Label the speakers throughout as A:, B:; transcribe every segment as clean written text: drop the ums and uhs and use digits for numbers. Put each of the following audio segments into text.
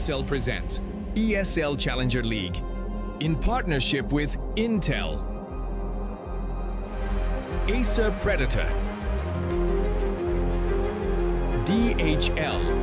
A: ESL presents ESL Challenger League in partnership with Intel, Acer Predator, DHL,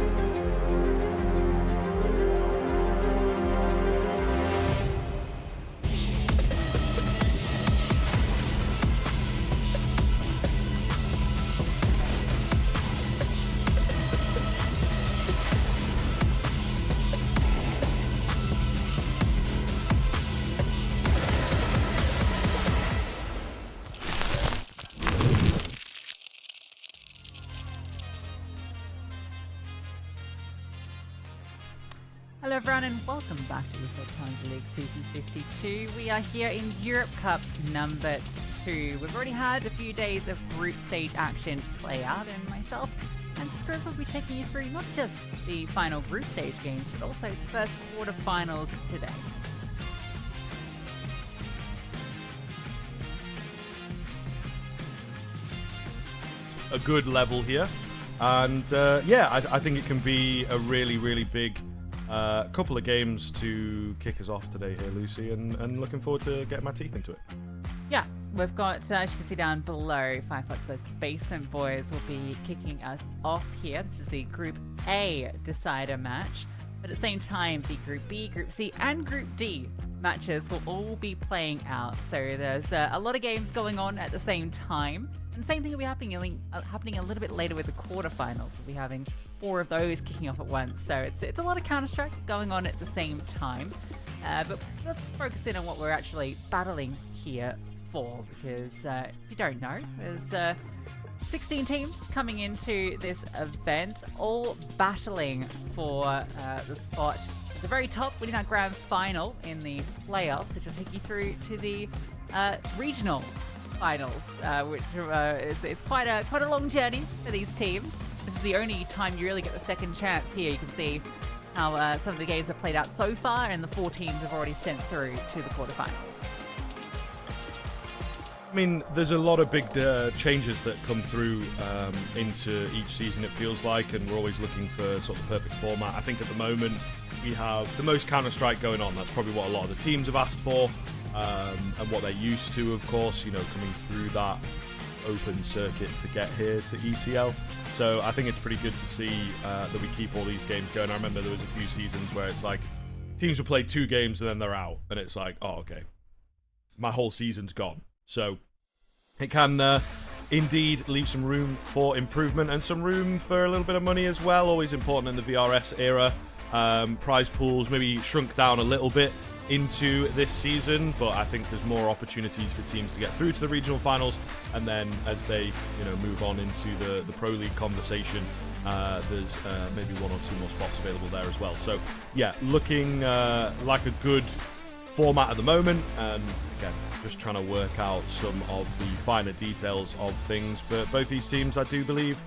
B: Hello everyone and welcome back to ESL Challenger League Season 52. We are here in Europe Cup number 2. We've already had a few days of group stage action play out, and myself and Scriv will be taking you through not just the final group stage games, but also the first quarterfinals today.
C: A good level here, and yeah, I think it can be a really big couple of games to kick us off today here, Lucy, and looking forward to getting my teeth into it. Yeah,
B: we've got, as you can see down below, Flux vs Basement Boys will be kicking us off here. This is the Group A decider match, but at the same time, the Group B, Group C, and Group D matches will all be playing out. So there's a lot of games going on at the same time. And the same thing will be happening a little bit later with the quarterfinals. We'll be having 4 of those kicking off at once. So it's a lot of Counter-Strike going on at the same time. But let's focus in on what we're actually battling here for. Because if you don't know, there's 16 teams coming into this event, all battling for the spot at the very top, winning that grand final in the playoffs, which will take you through to the regional finals, which it's quite a long journey for these teams. This is the only time you really get the second chance here. You can see how some of the games have played out so far, and the 4 teams have already sent through to the quarterfinals.
C: I mean, there's a lot of big changes that come through into each season, it feels like, and we're always looking for sort of the perfect format. I think at the moment we have the most Counter-Strike going on. That's probably what a lot of the teams have asked for. And what they're used to, of course, you know, coming through that open circuit to get here to ECL. So I think it's pretty good to see that we keep all these games going. I remember there was a few seasons where it's like teams would play 2 games and then they're out, and it's like, oh, okay, my whole season's gone. So it can indeed leave some room for improvement and some room for a little bit of money as well. Always important in the VRS era. Prize pools maybe shrunk down a little bit into this season, but I think there's more opportunities for teams to get through to the regional finals, and then as they, you know, move on into the Pro League conversation, there's maybe 1 or 2 more spots available there as well. So yeah, looking like a good format at the moment, and again, just trying to work out some of the finer details of things. But both these teams, I do believe,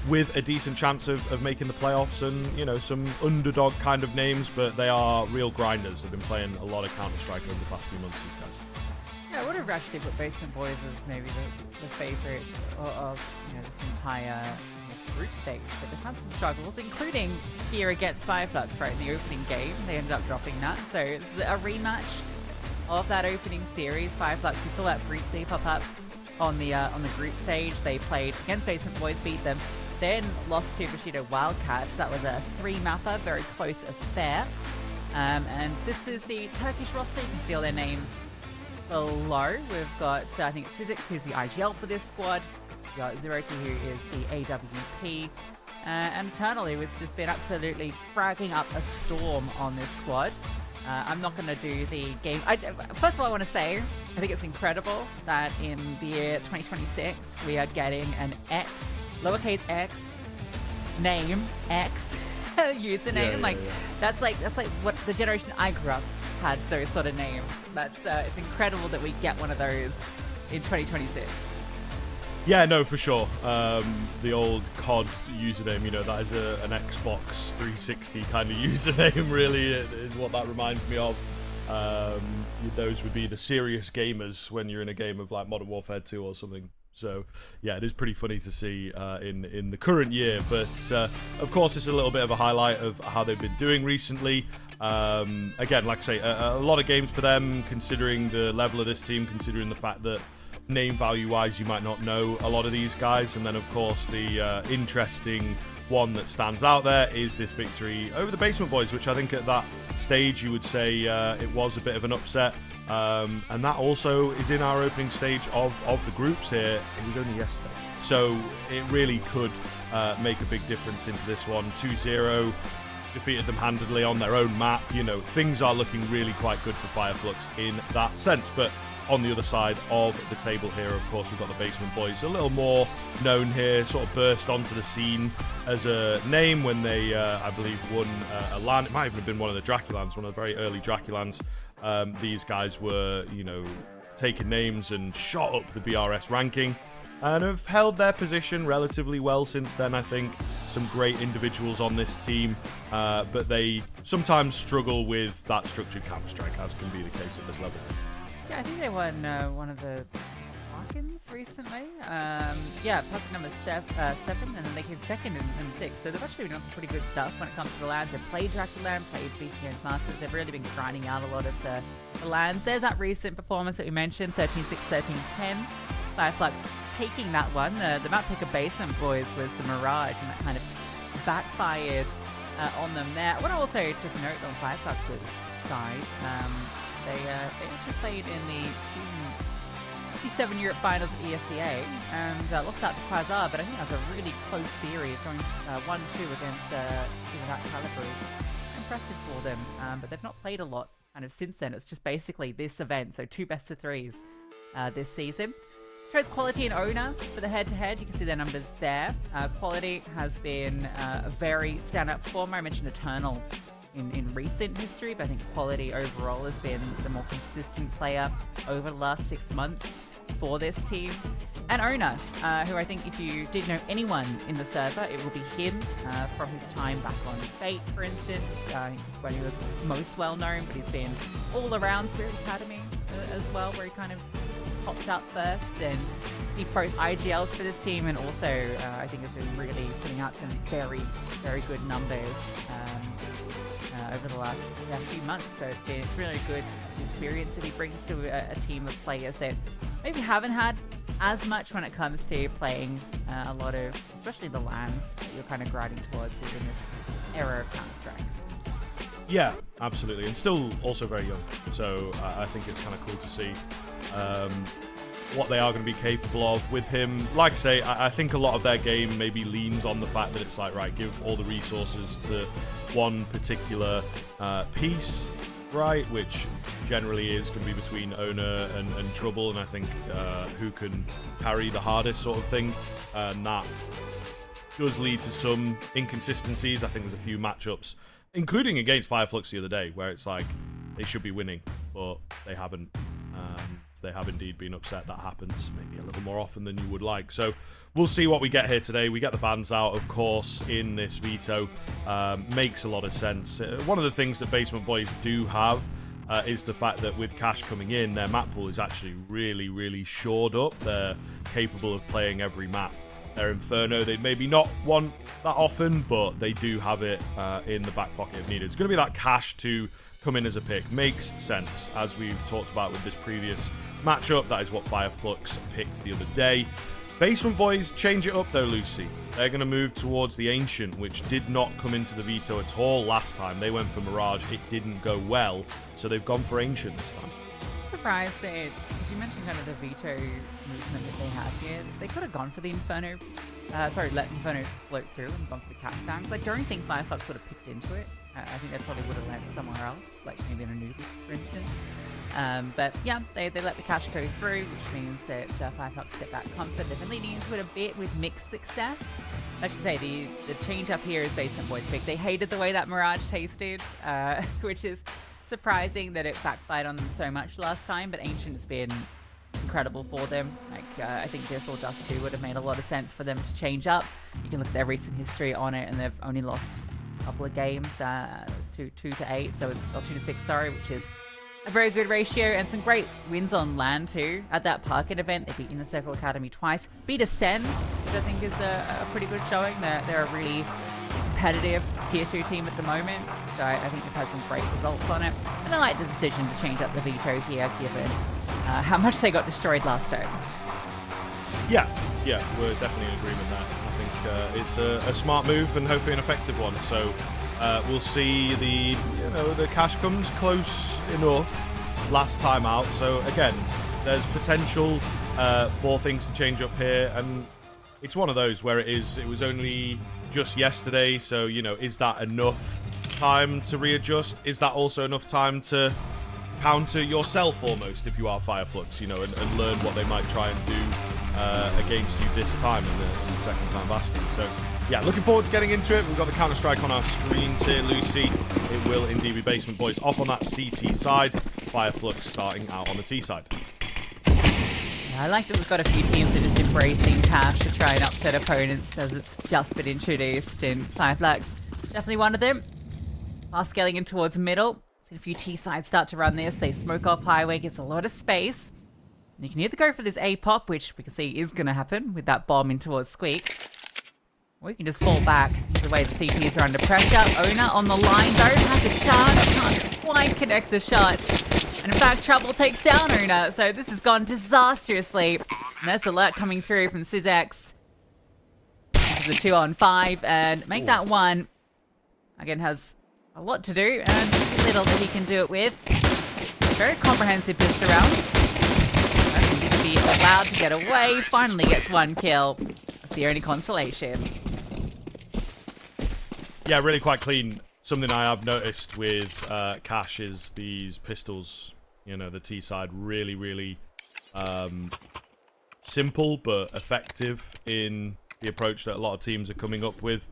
C: with a decent chance of making the playoffs, and, you know, some underdog kind of names, but they are real grinders. They've been playing a lot of Counter-Strike over the past few months, these guys.
B: Yeah, I would have actually put Basement Boys as maybe the favourite of this entire group stage, but they've had some struggles, including here against Flux, right, in the opening game. They ended up dropping that, so it's a rematch of that opening series. Flux, we saw that briefly pop up on the group stage. They played against Basement Boys, beat them, then lost to Bushido Wildcats. That was a 3-mapper, very close affair. And this is the Turkish roster. You can see all their names below. We've got, I think it's Sizix, who's the IGL for this squad. We've got Zeroki, who is the AWP. And Eternal, who has just been absolutely fragging up a storm on this squad. I'm not going to do the game. First of all, I want to say, I think it's incredible that in the year 2026, we are getting an X, lowercase x, name, X, username. Yeah. That's like what the generation I grew up had, those sort of names. That's it's incredible that we get one of those in 2026.
C: Yeah, no, for sure. The old COD username, you know, that is an Xbox 360 kind of username, really, is what that reminds me of. Those would be the serious gamers when you're in a game of like Modern Warfare 2 or something So yeah, it is pretty funny to see in the current year. But of course, it's a little bit of a highlight of how they've been doing recently. Again, like I say, a lot of games for them, considering the level of this team, considering the fact that name value wise you might not know a lot of these guys. And then of course the interesting one that stands out there is this victory over the Basement Boys, which I think at that stage you would say it was a bit of an upset. And that also is in our opening stage of the groups here. It was only yesterday, so it really could make a big difference into this one. 2-0, defeated them handedly on their own map. You know, things are looking really quite good for Flux in that sense. But on the other side of the table here, of course, we've got the Basement Boys, a little more known here, sort of burst onto the scene as a name when they, I believe, won a LAN. It might even have been one of the Draculans, one of the very early Draculans. These guys were, you know, taking names and shot up the VRS ranking and have held their position relatively well since then. I think some great individuals on this team, but they sometimes struggle with that structured Counter-Strike, as can be the case at this level.
B: Yeah, I think they won one of the Hawkins recently. Yeah, puck number 7, and then they came second in 6. So they've actually been on some pretty good stuff when it comes to the LANs. They've played Draculan, played Beast Games Masters. They've really been grinding out a lot of the LANs. There's that recent performance that we mentioned, 13-6, 13-10. Flux taking that one. The map picker Basement Boys was the Mirage, and that kind of backfired on them there. I want to also just note on Flux's side, they actually played in the season 57 Europe Finals at ESCA and lost out to Quasar, but I think that was a really close series, going 1-2 against that caliber is impressive for them. But they've not played a lot kind of since then. It's just basically this event, so 2 best-of-3s this season. Chose Quality and Owner for the head-to-head. You can see their numbers there. Quality has been a very standout performer. I mentioned Eternal in recent history, but I think Quality overall has been the more consistent player over the last 6 months for this team. And Owner, who I think if you did know anyone in the server, it will be him from his time back on Fate, for instance. I think that's when he was most well-known, but he's been all around Spirit Academy as well, where he kind of popped up first, and he both IGLs for this team, and also I think has been really putting out some very, very good numbers over the last few months. So it's been really good experience that he brings to a team of players that maybe haven't had as much when it comes to playing a lot of, especially the LANs that you're kind of grinding towards in this era of Counter-Strike.
C: Yeah, absolutely, and still also very young. So I think it's kind of cool to see what they are going to be capable of with him. Like I say, I think a lot of their game maybe leans on the fact that it's like, right, give all the resources to one particular piece, right, which generally is going to be between Owner and Trouble, and I think who can carry the hardest sort of thing, and that does lead to some inconsistencies. I think there's a few matchups, including against Flux the other day, where it's like they should be winning, but they haven't. They have indeed been upset. That happens maybe a little more often than you would like. So we'll see what we get here today. We get the bans out, of course, in this veto. Makes a lot of sense. One of the things that Basement Boys do have is the fact that with cash coming in, their map pool is actually really, really shored up. They're capable of playing every map. Their Inferno, they maybe not want that often, but they do have it in the back pocket if needed. It's going to be that cash to come in as a pick. Makes sense, as we've talked about with this previous matchup. That is what Flux picked the other day. Basement Boys change it up though, Lucy. They're going to move towards the Ancient, which did not come into the veto at all last time. They went for Mirage. It didn't go well, so they've gone for Ancient this time.
B: Surprised that, as you mentioned, kind of the veto movement that they had here. They could have gone for the Inferno, let Inferno float through and gone for the Captain. I don't think Flux would have picked into it. I think they probably would have landed somewhere else, like maybe in a Nuke, for instance. But yeah, they let the cash go through, which means that Flux get that comfort. They've been leading into it a bit with mixed success. I should say the change up here is Basement Boys pick. They hated the way that Mirage tasted, which is surprising that it backfired on them so much last time, but Ancient has been incrediable for them. Like I think this or Dust 2 would have made a lot of sense for them to change up. You can look at their recent history on it, and they've only lost a couple of games, 2-8, so it's 2-6, sorry, which is a very good ratio and some great wins on land too. At that Parkin event, they beat Inner Circle Academy twice. Beat Ascend, which I think is a pretty good showing. They're a really competitive tier 2 team at the moment. So I think they've had some great results on it. And I like the decision to change up the veto here, given how much they got destroyed last time.
C: Yeah, we're definitely in agreement there. I think it's a smart move and hopefully an effective one. So we'll see the cash comes close enough last time out. So again, there's potential for things to change up here, and it's one of those where it was only just yesterday. So is that enough time to readjust? Is that also enough time to counter yourself almost if you are Fireflux, and learn what they might try and do against you this time in the second time asking. So yeah, looking forward to getting into it. We've got the Counter-Strike on our screens here, Lucy. It will indeed be Basement Boys off on that CT side. Fireflux starting out on the T side.
B: I like that we've got a few teams that are just embracing cash to try and upset opponents as it's just been introduced in Fireflux. Definitely one of them. Fast scaling in towards middle. See a few T sides start to run this. They smoke off highway, gets a lot of space. And you can either go for this A pop, which we can see is going to happen with that bomb in towards Squeak. Or you can just fall back. Either way, the CPs are under pressure. Owner on the line, though, has a chance. Can't quite connect the shots. And in fact, Trouble takes down Owner. So this has gone disastrously. And there's alert coming through from SysX. The 2-on-5 and make that one. Again, has a lot to do and little that he can do it with. Very comprehensive pistol round. Doesn't to be allowed to get away. Finally gets one kill. That's the only consolation.
C: Yeah, really quite clean. Something I have noticed with Cash is these pistols, the T side, really simple but effective in the approach that a lot of teams are coming up with.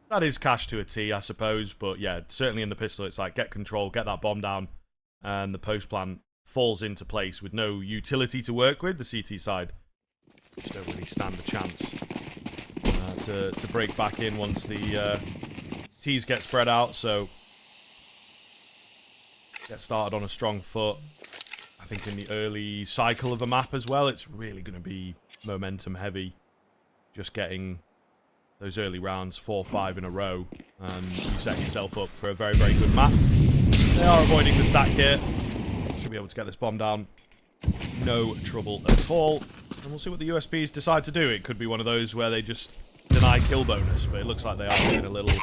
C: That is Cash to a T, I suppose, but yeah, certainly in the pistol, it's like get control, get that bomb down, and the post plan falls into place with no utility to work with. The CT side just don't really stand a chance to break back in once the T's get spread out, so get started on a strong foot. I think in the early cycle of a map as well, it's really going to be momentum heavy. Just getting those early rounds, 4-5 in a row, and you set yourself up for a very good map. They are avoiding the stack here. Should be able to get this bomb down. No trouble at all. And we'll see what the USPs decide to do. It could be one of those where they just deny kill bonus, but it looks like they are doing a little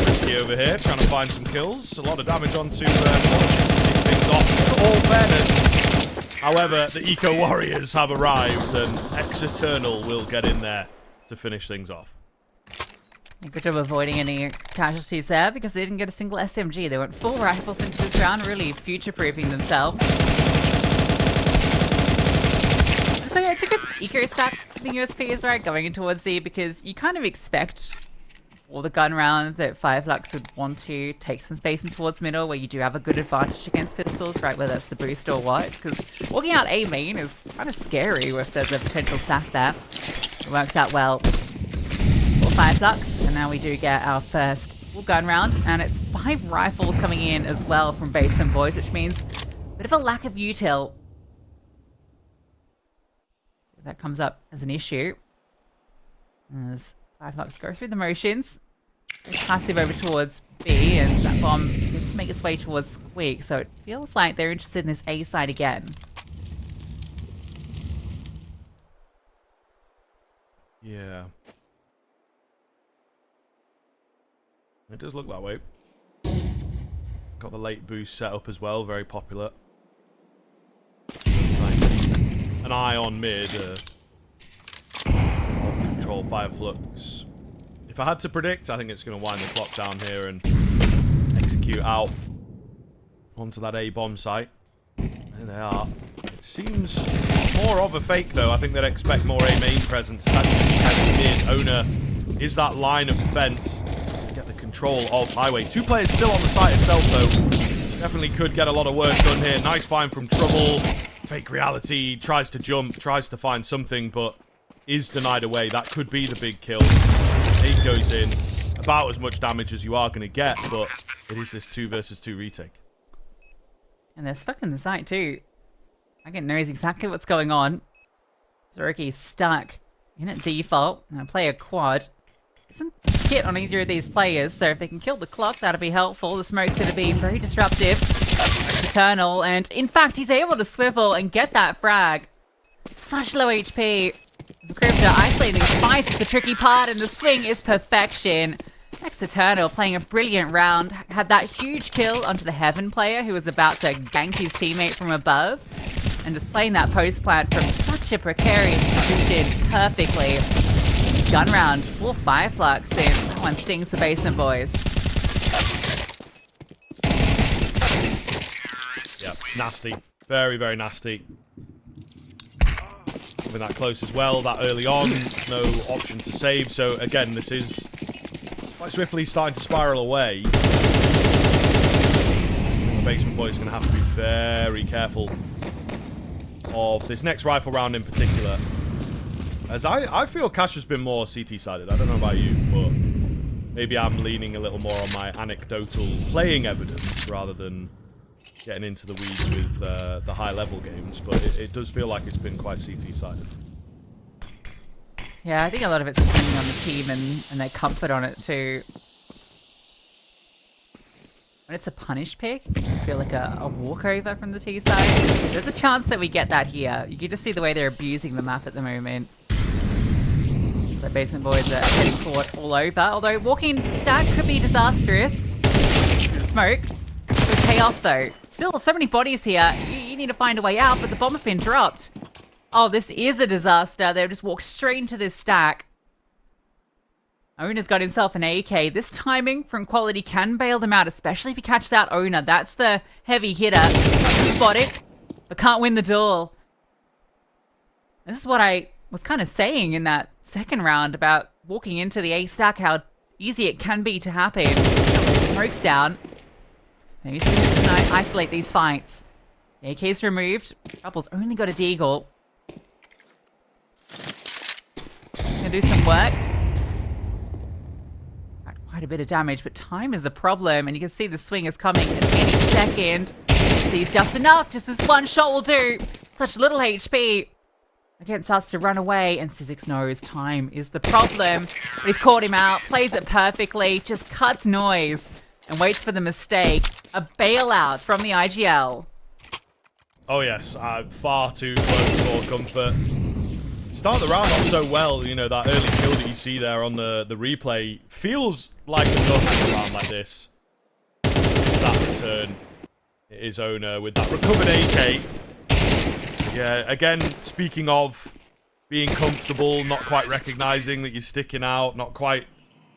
C: risky over here, trying to find some kills. A lot of damage onto things off. In all fairness, however, the Eco Warriors have arrived, and Eternal will get in there to finish things off.
B: Good job avoiding any casualties there because they didn't get a single SMG. They went full rifles into this round, really future-proofing themselves. So yeah, it's a good eco stack for the USPs, right, going in towards Z, because you kind of expect for the gun round that Fireflux would want to take some space in towards middle where you do have a good advantage against pistols, right, whether that's the boost or what, because walking out A main is kind of scary if there's a potential stack there. It works out well for Fireflux, and now we do get our first full gun round, and it's 5 rifles coming in as well from Basement Boys, which means a bit of a lack of util. That comes up as an issue as Fireflux go through the motions. Passive over towards B, and that bomb gets to make its way towards Squeak, so it feels like they're interested in this A side again.
C: Yeah. It does look that way. Got the late boost set up as well, very popular. An eye on mid. Off control Fireflux. If I had to predict, I think it's going to wind the clock down here and execute out onto that A bomb site. There they are. It seems more of a fake though. I think they'd expect more A main presence. It's actually mid. Owner is that line of defense to get the control of highway. 2 players still on the site itself though. Definitely could get a lot of work done here. Nice find from Trouble. Fake reality, tries to jump, tries to find something, but is denied away. That could be the big kill. 8 goes in. About as much damage as you are going to get, but it is this 2 versus 2 retake.
B: And they're stuck in the site too. Again, knows exactly what's going on. Zeroki stuck in at default. Now play a quad. Isn't hit on either of these players, so if they can kill the clock, that'll be helpful. The smoke's going to be very disruptive. It's Eternal, and in fact, he's able to swivel and get that frag. Such low HP. The Crypto isolating Spice is the tricky part, and the swing is perfection. Next Eternal playing a brilliant round. Had that huge kill onto the Heaven player who was about to gank his teammate from above. And just playing that post plant from such a precarious position perfectly. Gun round, full 5 Flux in. That one stings the basement boys.
C: Yeah, nasty. Very, very nasty. Coming that close as well, that early on. No option to save. So again, this is quite swiftly starting to spiral away. The basement boys are going to have to be very careful of this next rifle round in particular. As I feel Cash has been more CT-sided. I don't know about you, but maybe I'm leaning a little more on my anecdotal playing evidence rather than getting into the weeds with the high-level games. But it does feel like it's been quite CT-sided.
B: Yeah, I think a lot of it's depending on the team and their comfort on it too. When it's a punish pick, I just feel like a walkover from the T side. There's a chance that we get that here. You can just see the way they're abusing the map at the moment. So basement boys are getting caught all over. Although walking stack could be disastrous. Smoke could pay off though. Still, so many bodies here. You need to find a way out, but the bomb's been dropped. Oh, this is a disaster. They've just walked straight into this stack. Owner's got himself an AK. This timing from Quality can bail them out, especially if he catches out Owner. That's the heavy hitter. Spot it, but can't win the duel. This is what I was kind of saying in that second round about walking into the A stack, how easy it can be to happen. Smoke's down. Maybe it's going to isolate these fights. The AK's removed. Trouble's only got a deagle. It's going to do some work. Quite a bit of damage, but time is the problem, and you can see the swing is coming at any second. Sees just enough. Just this one shot will do. Such little HP. Again, starts to run away, and Sizzix knows time is the problem. But he's caught him out, plays it perfectly, just cuts noise, and waits for the mistake. A bailout from the IGL.
C: Oh yes, far too close for comfort. Start the round off so well, you know, that early kill that you see there on the replay feels like enough in a round like this. That return, it is Owner with that recovered AK. Yeah, again, speaking of being comfortable, not quite recognizing that you're sticking out, not quite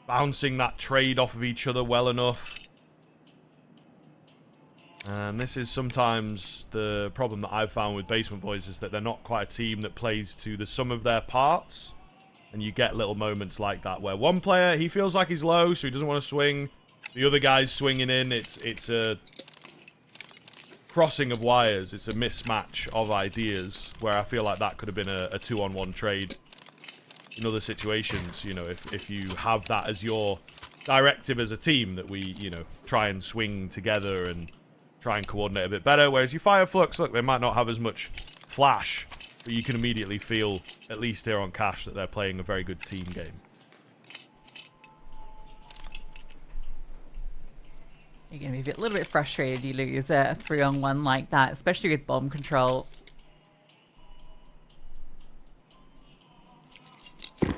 C: bouncing that trade off of each other well enough. And this is sometimes the problem that I've found with Basement Boys, is that they're not quite a team that plays to the sum of their parts. And you get little moments like that where one player, he feels like he's low, so he doesn't want to swing. The other guy's swinging in. It's a crossing of wires. It's a mismatch of ideas where I feel like that could have been a 2-on-1 trade in other situations. You know, if you have that as your directive as a team, that we, you know, try and swing together and try and coordinate a bit better. Whereas you fire Flux, look, they might not have as much flash, but you can immediately feel, at least here on Cash, that they're playing a very good team game.
B: You're going to be a little bit frustrated you lose a 3-on-1 like that, especially with bomb control. The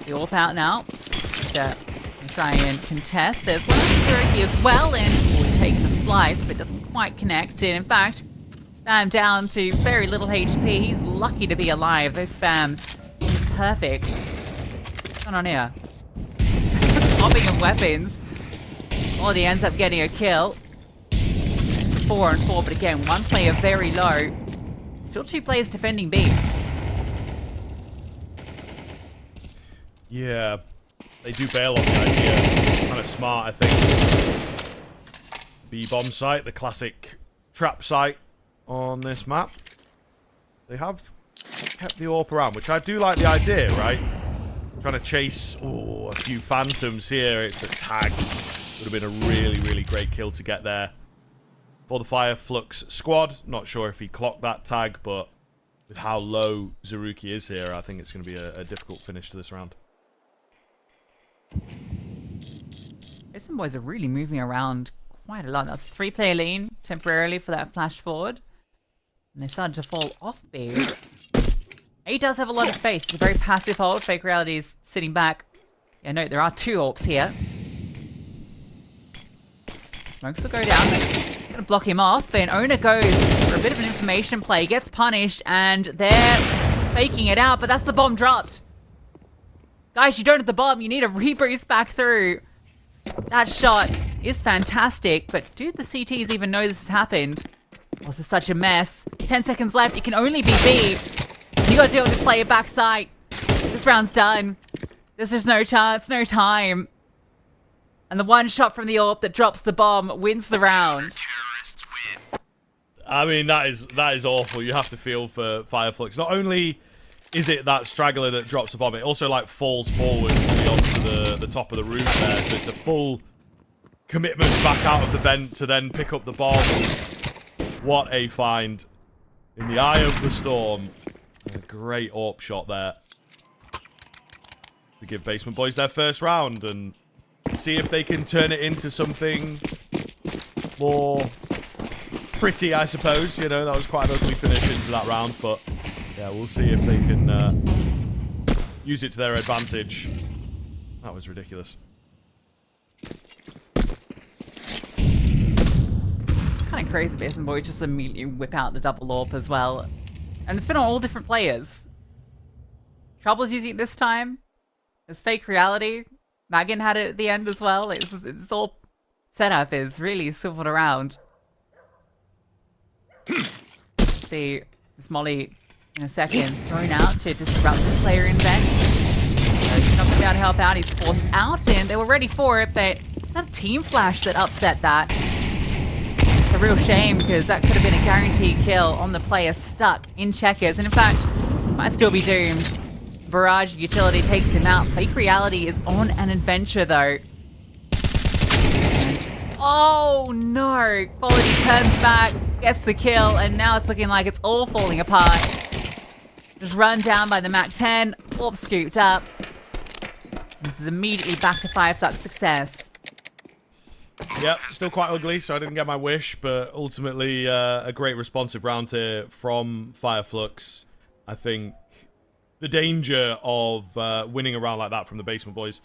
B: AWP out now. Try and contest. There's one Zeroki as well, and he takes a slice, but doesn't quite connect. And in fact, spam down to very little HP. He's lucky to be alive. Those spams, perfect. What's going on here? Swapping of weapons. Quality ends up getting a kill. 4-on-4, but again, one player very low. Still 2 players defending B.
C: Yeah. They do bail on the idea. Kind of smart, I think. B-bomb site, the classic trap site on this map. They have kept the AWP around, which I do like the idea, right? Trying to chase, a few phantoms here. It's a tag Would have been a really, really great kill to get there for the Fire Flux squad. Not sure if he clocked that tag, but with how low Zaruki is here, I think it's going to be a difficult finish to this round.
B: Some boys are really moving around quite a lot. That's a 3-player lean temporarily for that flash forward. And they started to fall off B. A does have a lot of space. It's a very passive hold. Fake Reality is sitting back. Yeah, note there are 2 AWPs here. Smokes will go down. Gonna block him off. Then Owner goes for a bit of an information play. Gets punished. And they're faking it out. But that's the bomb dropped. Guys, you don't have the bomb. You need a reboost back through. That shot is fantastic. But do the CTs even know this has happened? Oh, this is such a mess. 10 seconds left. It can only be B. You gotta deal with this player backside. This round's done. There's just no chance, no time. And the one shot from the AWP that drops the bomb wins the round.
C: I mean, that is awful. You have to feel for Fireflux. Not only is it that straggler that drops the bomb, it also like falls forward onto the top of the roof there. So it's a full commitment back out of the vent to then pick up the bomb. What a find in the eye of the storm. A great AWP shot there to give Basement Boys their first round and see if they can turn it into something more pretty, I suppose. You know, that was quite an ugly finish into that round, but yeah, we'll see if they can use it to their advantage. That was ridiculous.
B: Kind of crazy, Basement Boys just immediately whip out the double AWP as well. And it's been on all different players. Trouble's using it this time. There's Fake Reality. Magan had it at the end as well. It's all setup is really swiveled around. See this Molly in a second thrown out to disrupt this player in vent. He's not going to be able to help out. He's forced out and they were ready for it, but it's that team flash that upset that. It's a real shame because that could have been a guaranteed kill on the player stuck in checkers. And in fact, might still be doomed. Barrage utility takes him out. Fake Reality is on an adventure though. And, oh no! Quality turns back, gets the kill, and now it's looking like it's all falling apart. Just run down by the MAC-10, AWP scooped up. This is immediately back to Fireflux success.
C: Yep, still quite ugly, so I didn't get my wish, but ultimately a great responsive round here from Fireflux. I think the danger of winning a round like that from the Basement Boys,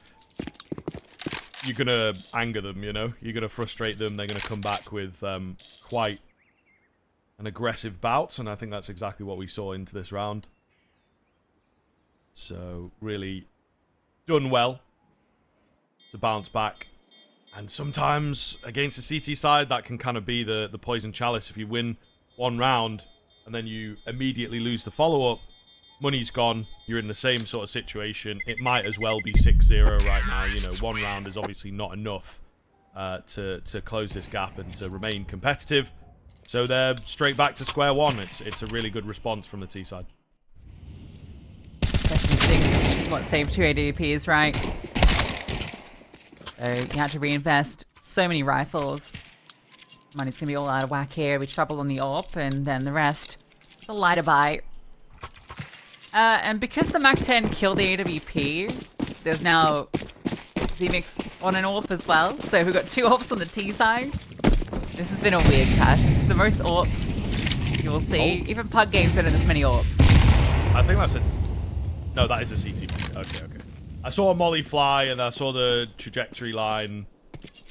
C: you're going to anger them, you know? You're going to frustrate them. They're going to come back with quite an aggressive bout, and I think that's exactly what we saw into this round. So, really done well to bounce back. And sometimes, against the CT side, that can kind of be the poison chalice. If you win one round, and then you immediately lose the follow-up, money's gone, you're in the same sort of situation. It might as well be 6-0 right now. You know, one round is obviously not enough to close this gap and to remain competitive. So they're straight back to square one. It's a really good response from the T side.
B: Definitely what saved 2 AWPs, right? So you had to reinvest so many rifles. Money's gonna be all out of whack here with trouble on the AWP, and then the rest, the lighter buy. And because the MAC-10 killed the AWP, there's now Z-Mix on an AWP as well. So we've got 2 AWPs on the T side. This has been a weird cache. This is the most AWPs you'll see. Even Pug games don't have this many AWPs.
C: I think that's a... No, that is a CT. Okay. I saw a molly fly, and I saw the trajectory line,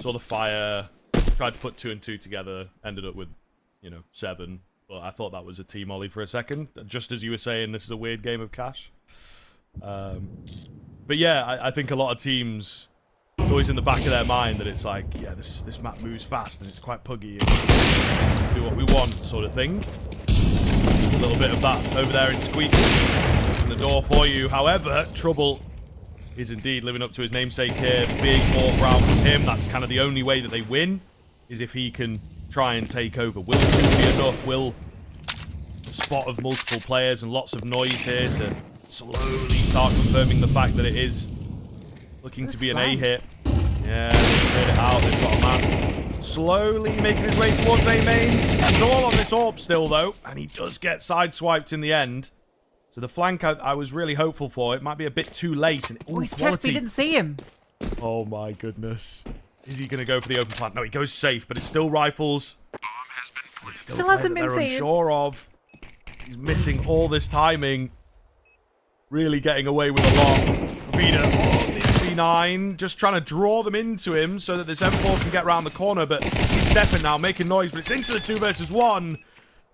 C: saw the fire, tried to put 2 and 2 together, ended up with, 7. But I thought that was a T-molly for a second. Just as you were saying, this is a weird game of cash. But yeah, I think a lot of teams, it's always in the back of their mind that it's like, yeah, this map moves fast and it's quite puggy and do what we want sort of thing. There's a little bit of that over there in Squeak. Open the door for you. However, Trouble is indeed living up to his namesake here. Big AWP round from him. That's kind of the only way that they win, is if he can try and take over. Will it be enough? Will the spot of multiple players and lots of noise here to slowly start confirming the fact that it is looking to be an A hit? Yeah, they've cleared it out. They've got a man slowly making his way towards A main. He's all on this AWP still, though. And he does get sideswiped in the end. So the flank I was really hopeful for. It might be a bit too late. And,
B: he's checked. We didn't see him.
C: Oh, my goodness. Is he going to go for the open plant? No, he goes safe, but it's still rifles. It's
B: still hasn't been seen.
C: Unsure of. He's missing all this timing. Really getting away with a lot. Vida on the MP9, just trying to draw them into him so that this M4 can get around the corner, but he's stepping now, making noise, but it's into the 2 versus 1.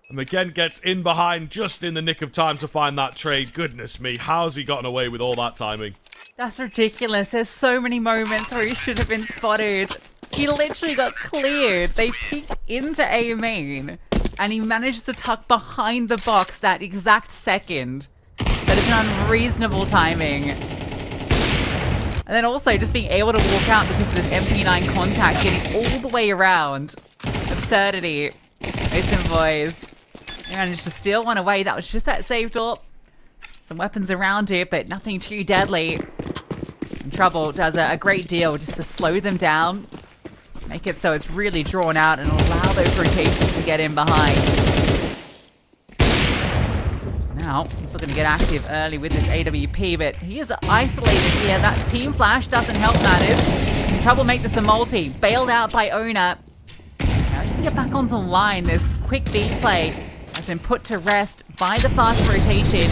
C: And McGinn gets in behind just in the nick of time to find that trade. Goodness me, how's he gotten away with all that timing?
B: That's ridiculous. There's so many moments where he should have been spotted. He literally got cleared. They peeked into A main, and he managed to tuck behind the box that exact second. That is an unreasonable timing. And then also just being able to walk out because of this MP9 contact, getting all the way around. Absurdity. Listen, boys. They managed to steal one away. That was just that safe door. Some weapons around it, but nothing too deadly. And Trouble does a great deal just to slow them down. Make it so it's really drawn out and allow those rotations to get in behind. Now, he's looking to get active early with this AWP, but he is isolated here. That team flash doesn't help matters. Can Trouble make this a multi? Bailed out by Owner. Now he can get back onto the line. This quick B play has been put to rest by the fast rotation.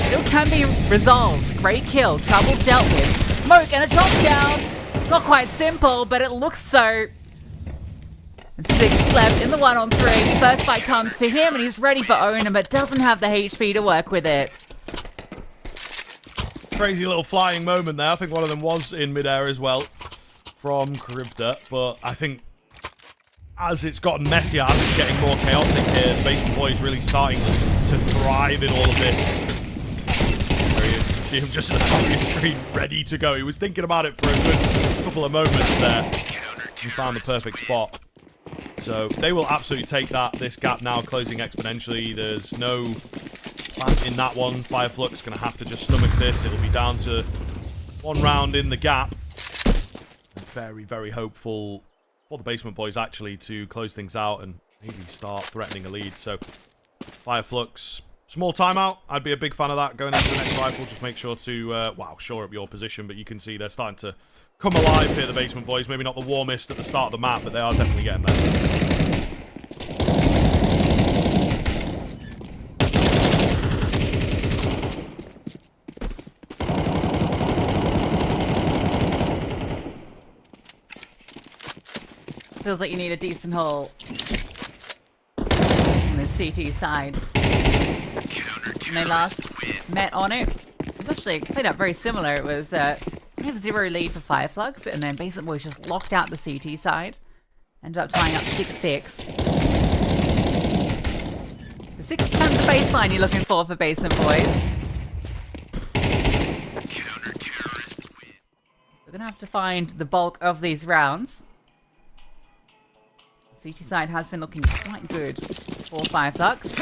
B: Still can be resolved. Great kill. Trouble's dealt with. A smoke and a drop down. Not quite simple, but it looks so. And 6 left in the 1-on-3. First fight comes to him, and he's ready for Owner, but doesn't have the HP to work with it.
C: Crazy little flying moment there. I think one of them was in midair as well from Krivda, but I think as it's gotten messier, as it's getting more chaotic here, the Basement Boy is really starting to thrive in all of this. There he is. You see him just at the top of your screen, ready to go. He was thinking about it for a good couple of moments there. He found the perfect spot. So they will absolutely take that. This gap now closing exponentially. There's no plant in that one. Flux going to have to just stomach this. It'll be down to 1 round in the gap. I'm very, very hopeful for the Basement Boys actually to close things out and maybe start threatening a lead. So Flux, small timeout. I'd be a big fan of that going into the next rifle. Just make sure to, shore up your position. But you can see they're starting to come alive here, the Basement Boys. Maybe not the warmest at the start of the map, but they are definitely getting there.
B: Feels like you need a decent hole on the CT side. When they last met on it, it was actually played out very similar. It was we have 0 lead for Flux, and then Basement Boys just locked out the CT side. Ended up tying up 6-6. The 6 is kind of the baseline you're looking for Basement Boys. We're going to have to find the bulk of these rounds. The CT side has been looking quite good for Flux.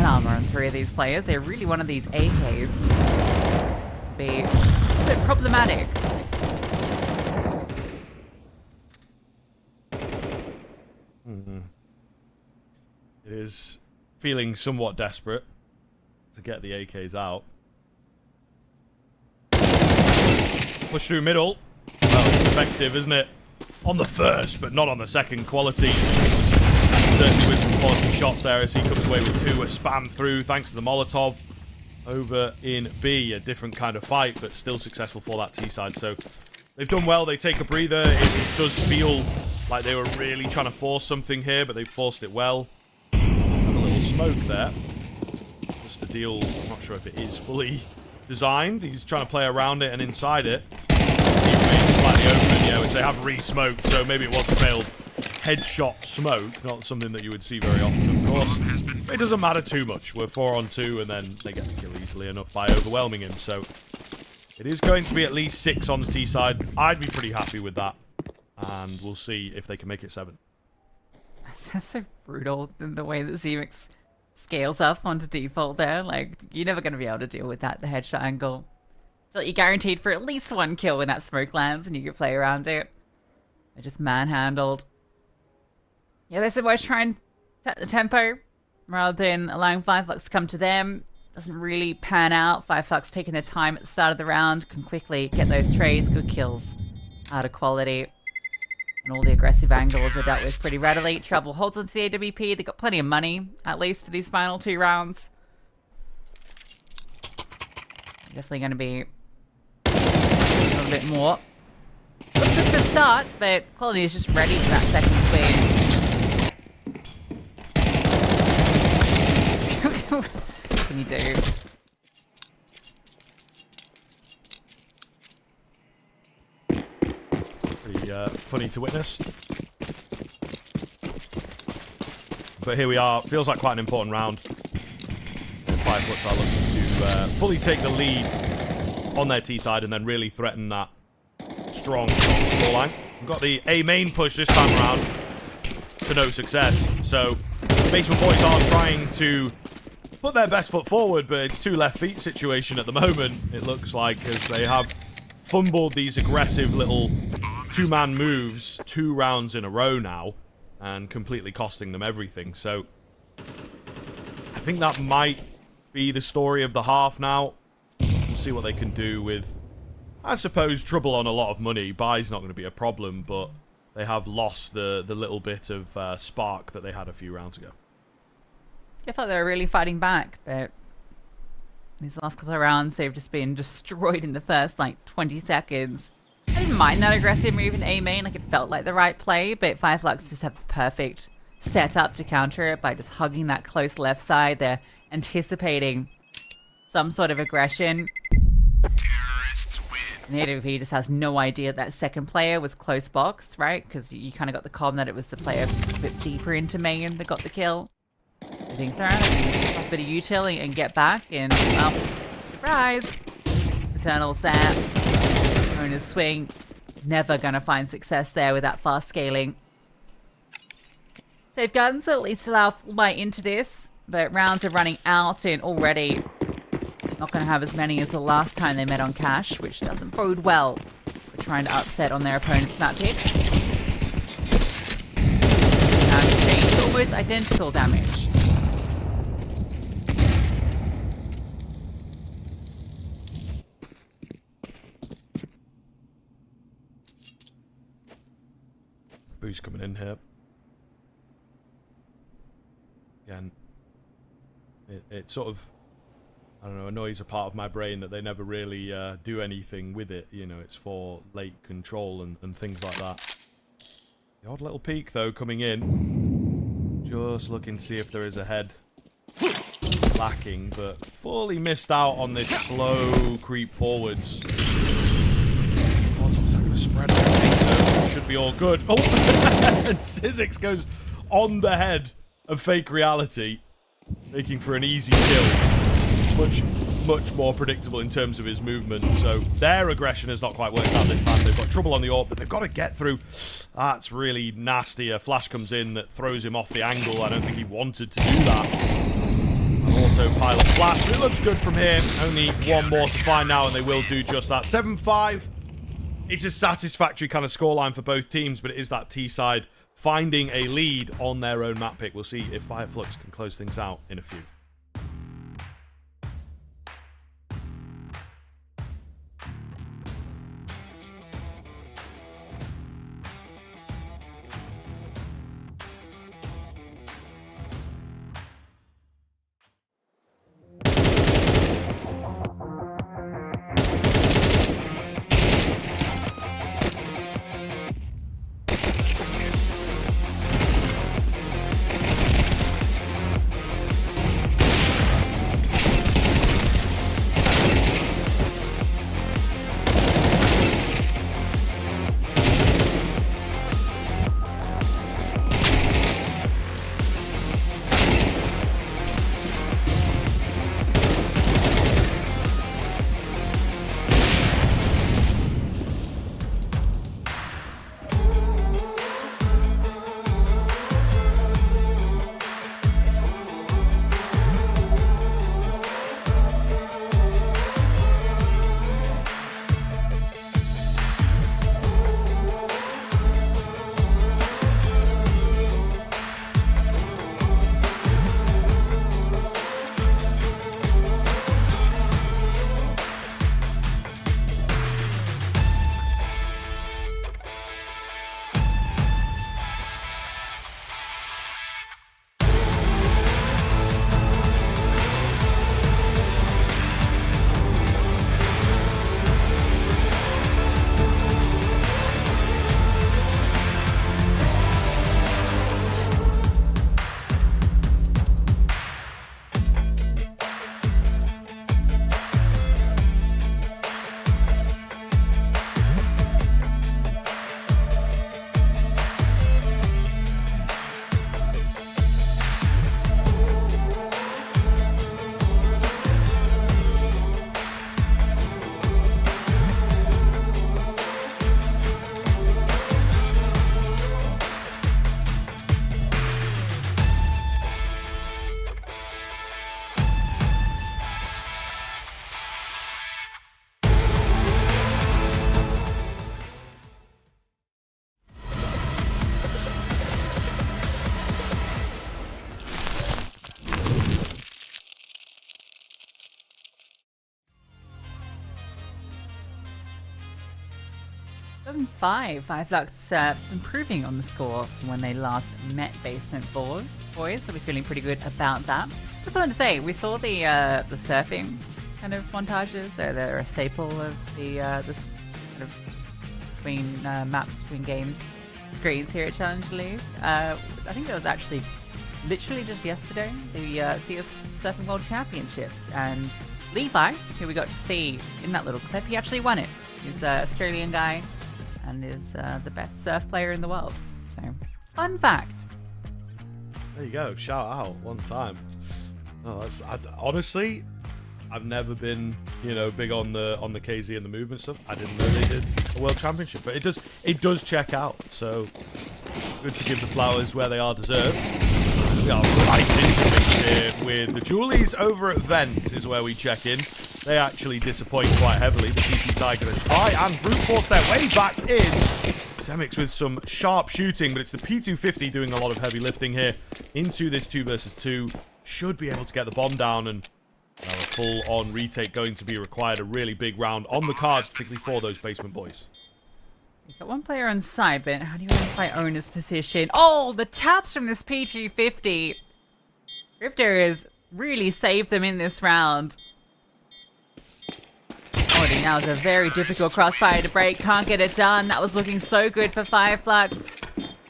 B: Armor on 3 of these players. They're really one of these AKs. Be a bit problematic.
C: It is feeling somewhat desperate to get the AKs out. Push through middle. Well, it's effective, isn't it? On the first, but not on the second. Quality. Certainly with some quality shots there as he comes away with 2. A spam through thanks to the Molotov. Over in B, a different kind of fight, but still successful for that T side. So they've done well. They take a breather. It does feel like they were really trying to force something here, but they forced it well. Have a little smoke there. Just to deal, I'm not sure if it is fully designed. He's trying to play around it and inside it. Slightly open, yeah, which they have re-smoked, so maybe it was a failed headshot smoke, not something that you would see very often, of course. It doesn't matter too much. We're 4-on-2, and then they get the kill easily enough by overwhelming him, so it is going to be at least 6 on the T side. I'd be pretty happy with that, and we'll see if they can make it 7.
B: That's so brutal in the way that Zemix scales up onto default there. Like, you're never going to be able to deal with that, the headshot angle. I feel like you're guaranteed for at least one kill when that smoke lands and you can play around it. They're just manhandled. Yeah, they said boys try and set the tempo rather than allowing Flux to come to them. Doesn't really pan out. Flux taking their time at the start of the round, can quickly get those trays, good kills out of quality. And all the aggressive angles are dealt with pretty readily. Trouble holds onto the AWP. They've got plenty of money, at least for these final 2 rounds. Definitely going to be a little bit more. Looks good for the start, but quality is just ready for that second swing. What can you do?
C: Pretty funny to witness. But here we are. Feels like quite an important round. And Flux are looking to fully take the lead on their T side and then really threaten that strong scoreline. We've got the A main push this time around to no success. So the Basement Boys are trying to put their best foot forward, but it's 2 left feet situation at the moment, it looks like, as they have fumbled these aggressive little 2-man moves 2 rounds in a row now and completely costing them everything. So I think that might be the story of the half now. We'll see what they can do with, I suppose, trouble on a lot of money. Buy's not going to be a problem, but they have lost the little bit of spark that they had a few rounds ago.
B: I thought they were really fighting back, but these last couple of rounds, they've just been destroyed in the first, like, 20 seconds. I didn't mind that aggressive move in A main, like, it felt like the right play, but Flux just have the perfect setup to counter it by just hugging that close left side. They're anticipating some sort of aggression. And the AWP just has no idea that second player was close box, right? Because you kind of got the comm that it was the player a bit deeper into main that got the kill. I think so. A bit of util and get back, and, well, surprise! Eternal's there. Owner's swing. Never gonna find success there with that fast scaling. Save guns at least allow full bite into this, but rounds are running out and already not gonna have as many as the last time they met on Cash, which doesn't bode well for trying to upset on their opponent's map pick. And almost identical damage.
C: Who's coming in here? Again, it sort of, I don't know, annoys a part of my brain that they never really do anything with it. You know, it's for late control and things like that. The odd little peek, though, coming in. Just looking to see if there is a head lacking, but fully missed out on this slow creep forwards. What's that going to spread? I think so. Should be all good. Oh! And Sizzix goes on the head of Fake Reality, making for an easy kill. Much more predictable in terms of his movement. So their aggression has not quite worked out this time. They've got trouble on the AWP, but they've got to get through. That's really nasty. A flash comes in that throws him off the angle. I don't think he wanted to do that. An autopilot flash, but it looks good from here. Only one more to find now, and they will do just that. 7-5. It's a satisfactory kind of scoreline for both teams, but it is that T side finding a lead on their own map pick. We'll see if Flux can close things out in a few.
B: 5. Flux improving on the score from when they last met Basement Boys. So we're feeling pretty good about that. Just wanted to say, we saw the surfing kind of montages. So they're a staple of the this kind of between maps between games screens here at Challenger League. I think that was actually literally just yesterday, the CS Surfing World Championships, and Levi, who we got to see in that little clip, he actually won it. He's an Australian guy and is the best surf player in the world. So, fun fact.
C: There you go. Shout out one time. Oh, honestly, I've never been, big on the KZ and the movement stuff. I didn't know they did a world championship, but it does check out. So good to give the flowers where they are deserved. We are right into things here with the Julies over at Vent is where we check in. They actually disappoint quite heavily. The CT side going to try and brute force their way back in. Zemix with some sharp shooting, but it's the P250 doing a lot of heavy lifting here into this 2 versus 2. Should be able to get the bomb down, and a full-on retake going to be required. A really big round on the cards, particularly for those Basement Boys.
B: You've got one player on side, but how do you identify owner's position? Oh, the taps from this P250. Drifter has really saved them in this round. Oh, now is a very difficult crossfire to break. Can't get it done. That was looking so good for Flux.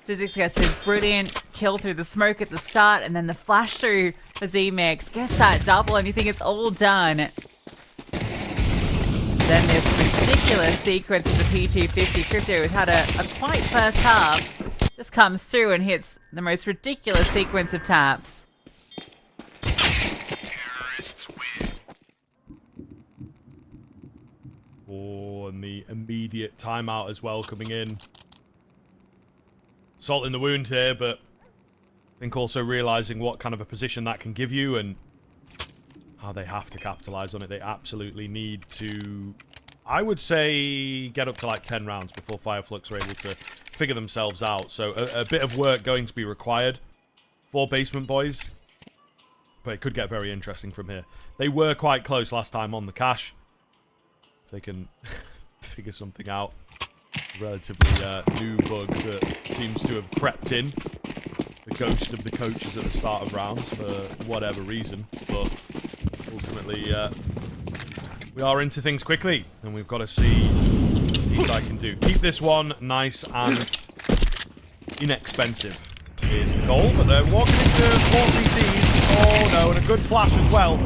B: Sizix gets his brilliant kill through the smoke at the start, and then the flash through for Z-Mix gets that double, and you think it's all done. Then this ridiculous sequence of the P250. Crypto has had a quiet first half. Just comes through and hits the most ridiculous sequence of taps.
C: Oh, and the immediate timeout as well coming in. Salt in the wound here, but I think also realizing what kind of a position that can give you and how they have to capitalize on it. They absolutely need to, I would say, get up to like 10 rounds before Flux are able to figure themselves out. So a bit of work going to be required for Basement Boys, but it could get very interesting from here. They were quite close last time on the cash. If they can figure something out. Relatively new bug that seems to have crept in. The ghost of the coaches at the start of rounds for whatever reason, but ultimately we are into things quickly, and we've got to see what this T-side can do. Keep this one nice and inexpensive is the goal, but they're walking into 4 CTs. Oh no, and a good flash as well.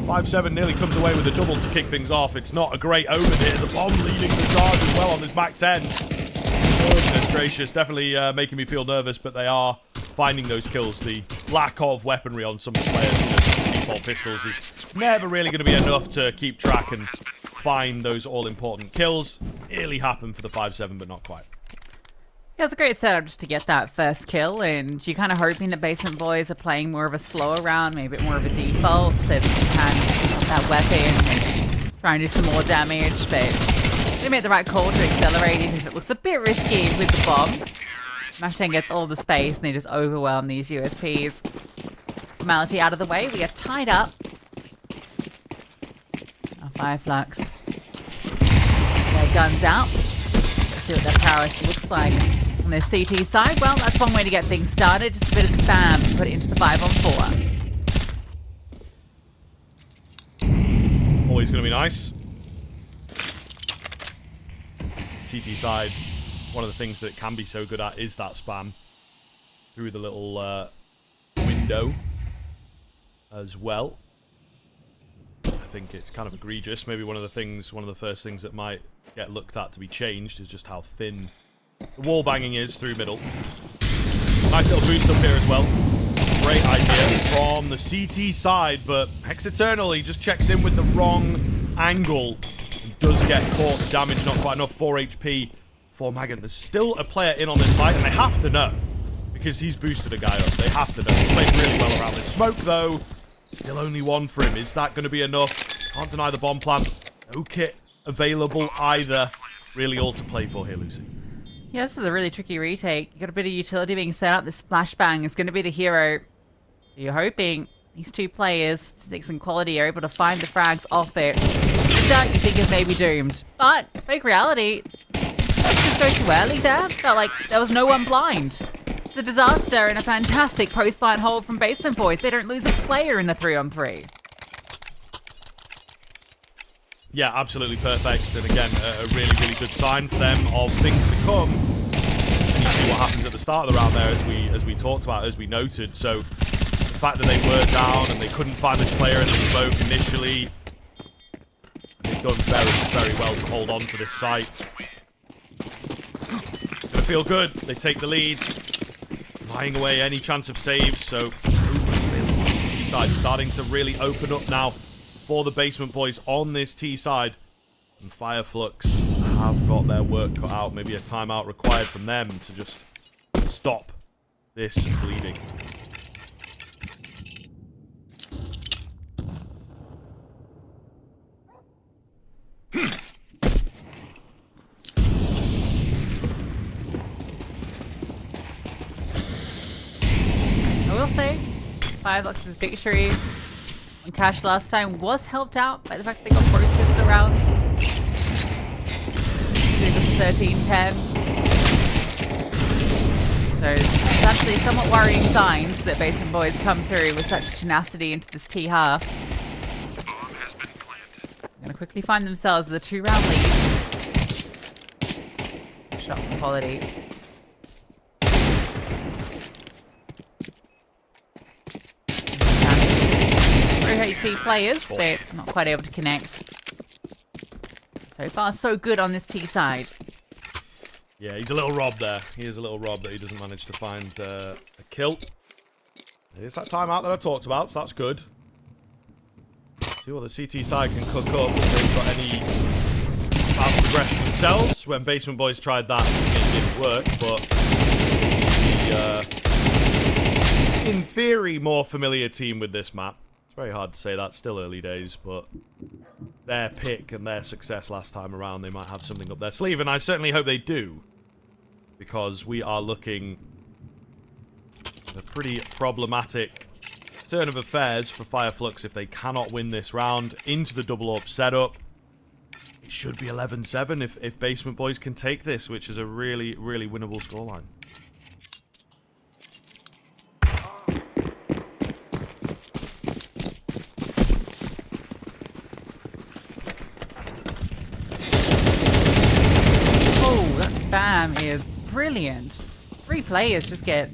C: 5-7 nearly comes away with a double to kick things off. It's not a great omen here. The bomb leading the charge as well on this back 10. Goodness gracious, definitely making me feel nervous, but they are finding those kills. The lack of weaponry on some of the players, default pistols, is never really going to be enough to keep track and find those all-important kills. Nearly happened for the 5-7, but not quite.
B: Yeah, it's a great setup just to get that first kill, and you're kind of hoping that Basement Boys are playing more of a slower round, maybe a bit more of a default, so that you can get that weapon and try and do some more damage, but they made the right call to accelerate even if it looks a bit risky with the bomb. Mash 10 gets all the space, and they just overwhelm these USPs. Formality out of the way, we are tied up. Our Flux. Their guns out. Let's see what their prowess looks like on their CT side. Well, that's one way to get things started. Just a bit of spam to put it into the 5-on-4.
C: Always going to be nice. CT side, one of the things that it can be so good at is that spam through the little window as well. I think it's kind of egregious. Maybe one of the first things that might get looked at to be changed is just how thin the wall banging is through middle. Nice little boost up here as well. Great idea from the CT side, but Hexeternal, he just checks in with the wrong angle and does get caught. The damage not quite enough. 4 HP for Magan. There's still a player in on this side, and they have to know because he's boosted a guy up. They have to know. He's played really well around this smoke, though. Still only one for him. Is that going to be enough? Can't deny the bomb plant. No kit available either. Really all to play for here, Lucy.
B: Yeah, this is a really tricky retake. You got a bit of utility being set up. This flashbang is going to be the hero. So you're hoping these two players, Six and Quality, are able to find the frags off it. That you think is maybe doomed. But, fake reality, just go too early there. Felt like there was no one blind. It's a disaster and a fantastic post-blind hold from Basement Boys. They don't lose a player in the 3-on-3.
C: Yeah, absolutely perfect. And again, a really, really good sign for them of things to come. And you see what happens at the start of the round there, as we talked about, as we noted. So the fact that they were down and they couldn't find this player in the smoke initially, they've done very, very well to hold on to this site. Gonna feel good. They take the lead, buying away any chance of saves. So CT side starting to really open up now for the Basement Boys on this T side. And Flux have got their work cut out. Maybe a timeout required from them to just stop this bleeding.
B: I will say, Flux's victory on Cash last time was helped out by the fact that they got both pistol rounds. So it was 13-10. So it's actually somewhat worrying signs that Basement Boys come through with such tenacity into this T half. They're going to quickly find themselves with a 2-round lead. Shot for quality. HP players, but not quite able to connect. So far, so good on this T side.
C: Yeah, he's a little robbed there. He is a little robbed that he doesn't manage to find a kill. It's that timeout that I talked about, so that's good. See what the CT side can cook up if they've got any fast progression themselves. When Basement Boys tried that, it didn't work, but the, in theory, more familiar team with this map. It's very hard to say that, still early days, but their pick and their success last time around, they might have something up their sleeve, and I certainly hope they do, because we are looking at a pretty problematic turn of affairs for Flux if they cannot win this round into the double up setup. It should be 11-7 if Basement Boys can take this, which is a really, really winnable scoreline.
B: Spam is brilliant. 3 players just get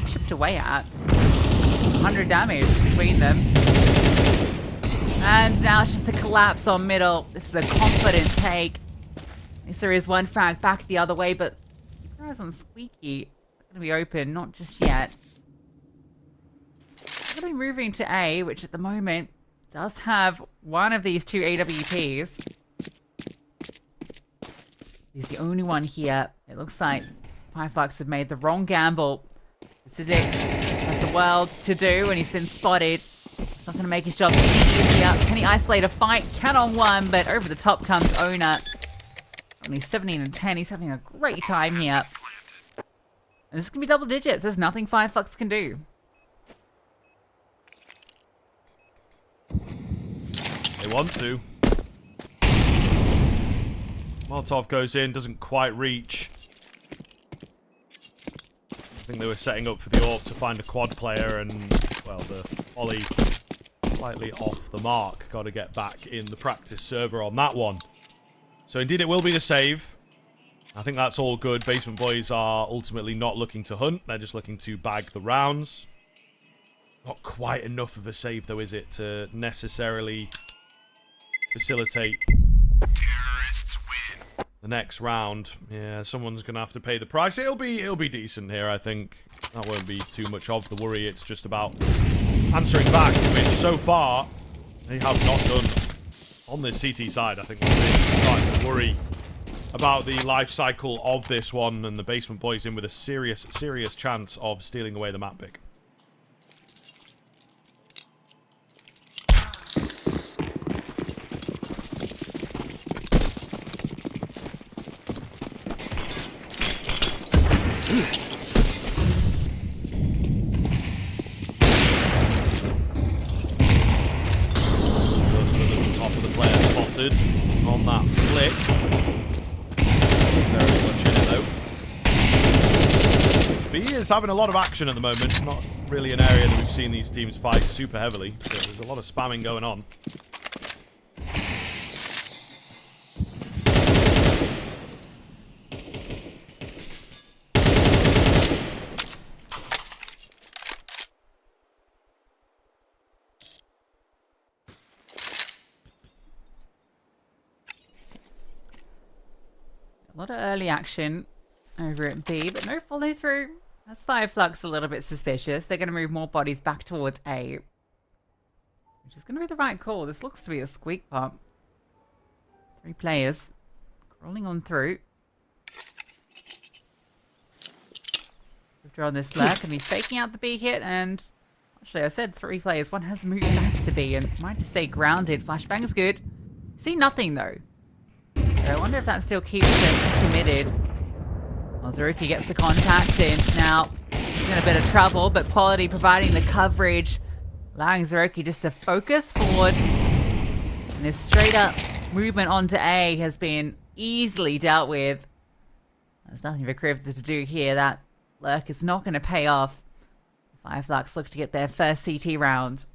B: chipped away at. 100 damage between them. And now it's just a collapse on middle. This is a confident take. At least there is one frag back the other way, but eyes on Squeaky. It's going to be open, not just yet. We're going to be moving to A, which at the moment does have one of these 2 AWPs. He's the only one here. It looks like Flux have made the wrong gamble. Physics has the world to do, and he's been spotted. It's not going to make his job easier. Can he isolate a fight? Can on one, but over the top comes Owner. Only 17-10. He's having a great time here. And this is going to be double digits. There's nothing Flux can do.
C: They want to. Molotov goes in, doesn't quite reach. I think they were setting up for the AWP to find a quad player, and, well, the volley slightly off the mark. Got to get back in the practice server on that one. So, indeed, it will be the save. I think that's all good. Basement Boys are ultimately not looking to hunt. They're just looking to bag the rounds. Not quite enough of a save, though, is it, to necessarily facilitate the next round. Yeah, someone's gonna have to pay the price. It'll be decent here, I think. That won't be too much of the worry. It's just about answering back, which so far they have not done on this CT side. I think we're really starting to worry about the life cycle of this one, and the Basement Boys in with a serious chance of stealing away the map pick. On that flick. So B is having a lot of action at the moment. Not really an area that we've seen these teams fight super heavily. So there's a lot of spamming going on.
B: A lot of early action over at B, but no follow through. That's Flux a little bit suspicious. They're going to move more bodies back towards A, which is going to be the right call. This looks to be a squeak pop. 3 players crawling on through. Draw on this lurk, and he's faking out the B hit, and actually I said 3 players. One has moved back to B and might just stay grounded. Flashbang's good. See nothing though. I wonder if that still keeps him committed. Well, Zaruki gets the contact in. Now, he's in a bit of trouble, but Quality providing the coverage, allowing Zaruki just to focus forward. And this straight up movement onto A has been easily dealt with. There's nothing for Krivda to do here. That lurk is not going to pay off. Flux look to get their first CT round.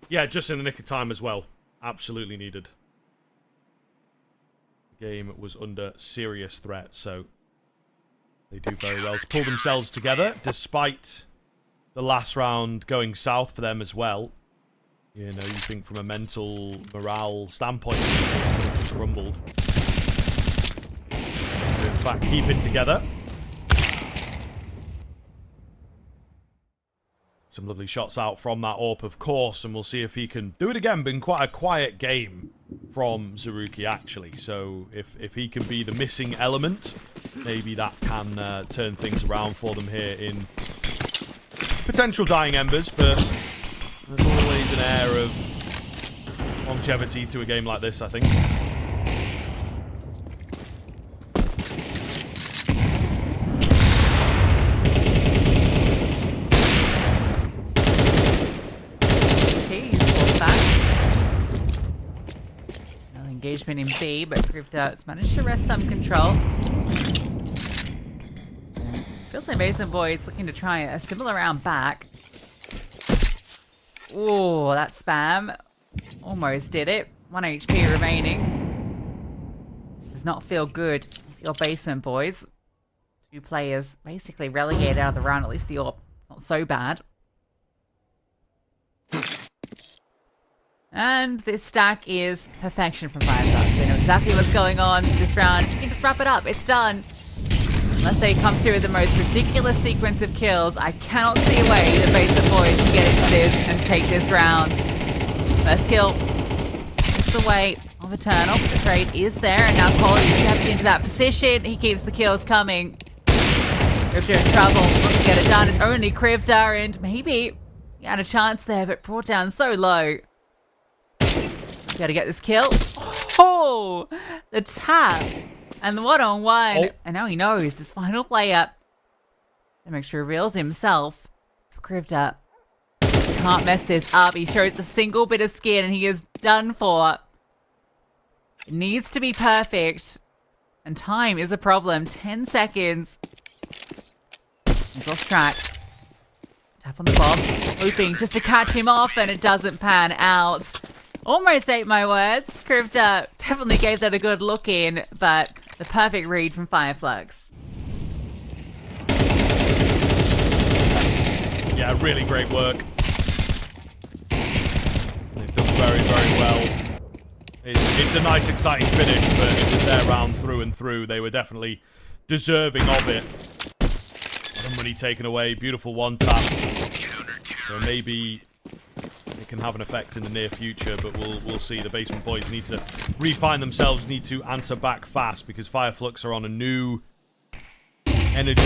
C: Yeah, just in the nick of time as well. Absolutely needed. The game was under serious threat, so they do very well to pull themselves together, despite the last round going south for them as well. You know, you think from a mental morale standpoint, they just crumbled. In fact, keep it together. Some lovely shots out from that AWP, of course, and we'll see if he can do it again. Been quite a quiet game from Zaruki, actually. So if he can be the missing element, maybe that can turn things around for them here in potential dying embers. But there's always an air of longevity to a game like this, I think.
B: Engagement in B, but Krivda's managed to wrest some control. Feels like Mason Boys looking to try a similar round back. Oh, that spam almost did it. 1 HP remaining. This does not feel good for your Basement Boys. 2 players basically relegated out of the round. At least the AWP, it's not so bad. And this stack is perfection from Flux. They know exactly what's going on this round. You can just wrap it up. It's done. Unless they come through with the most ridiculous sequence of kills, I cannot see a way that Basement Boys can get into this and take this round. First kill. Just the way of Eternal. The trade is there, and now Quality steps into that position. He keeps the kills coming. Krivda in trouble. Wants to get it done. It's only Krivda, and maybe he had a chance there, but brought down so low. Gotta get this kill. Oh, the tap and the 1-on-1. Oh. And now he knows this final player. To make sure he reveals himself for Krivda. Can't mess this up. He shows a single bit of skin and he is done for. It needs to be perfect. And time is a problem. 10 seconds. He's lost track. Tap on the bomb. Looping just to catch him off, and it doesn't pan out. Almost ate my words. Krivda definitely gave that a good look in, but the perfect read from Flux.
C: Yeah, really great work. They've done very, very well. It's a nice, exciting finish, but it was their round through and through. They were definitely deserving of it. Some money taken away. Beautiful one tap. So maybe it can have an effect in the near future, but we'll see. The Basement Boys need to refine themselves, need to answer back fast, because Flux are on a new energy.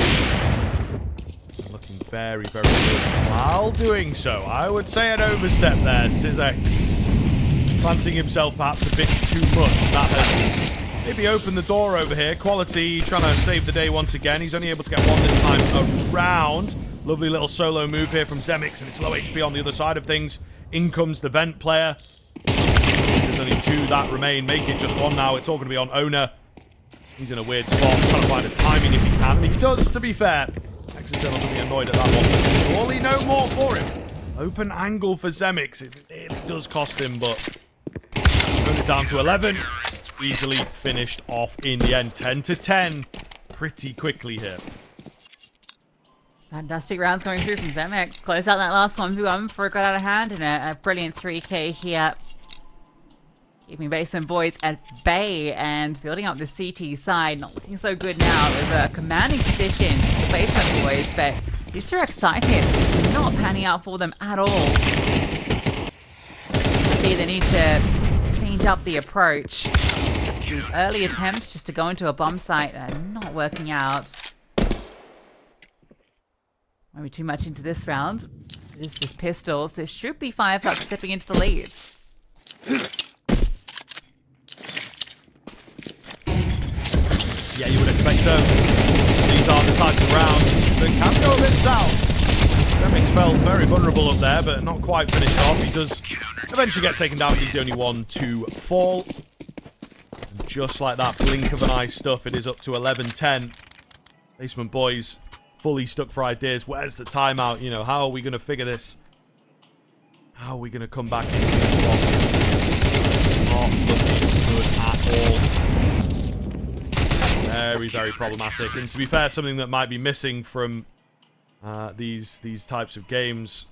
C: Looking very, very good. While doing so, I would say an overstep there. Syzex planting himself perhaps a bit too much. That has maybe opened the door over here. Quality trying to save the day once again. He's only able to get one this time around. Lovely little solo move here from Zemix, and it's low HP on the other side of things. In comes the vent player. There's only 2 that remain. Make it just 1 now. It's all going to be on Owner. He's in a weird spot, trying to find a timing if he can. And he does, to be fair. Exiternal to be annoyed at that one. Surely no more for him. Open angle for Zemix. It does cost him, but put it down to 11. Easily finished off in the end. 10-10. Pretty quickly here.
B: Fantastic rounds going through from Zemex. Close out that last 1v1 before it got out of hand, and a brilliant 3k here. Keeping Basement Boys at bay and building up the CT side. Not looking so good now. There's a commanding position for Basement Boys, but these direct side hits is not panning out for them at all. See, they need to change up the approach. These early attempts just to go into a bomb site are not working out. Maybe too much into this round. It is just pistols. This should be Fireflux stepping into the lead.
C: Yeah, you would expect so. These are the types of rounds that can go a bit south. Zemix felt very vulnerable up there, but not quite finished off. He does eventually get taken down. He's the only one to fall. And just like that, blink of an eye stuff, it is up to 11-10. Basement Boys fully stuck for ideas. Where's the timeout? You know, how are we going to figure this? How are we going to come back into this one? Not looking good at all. Very, very problematic. And to be fair, something that might be missing from these types of games,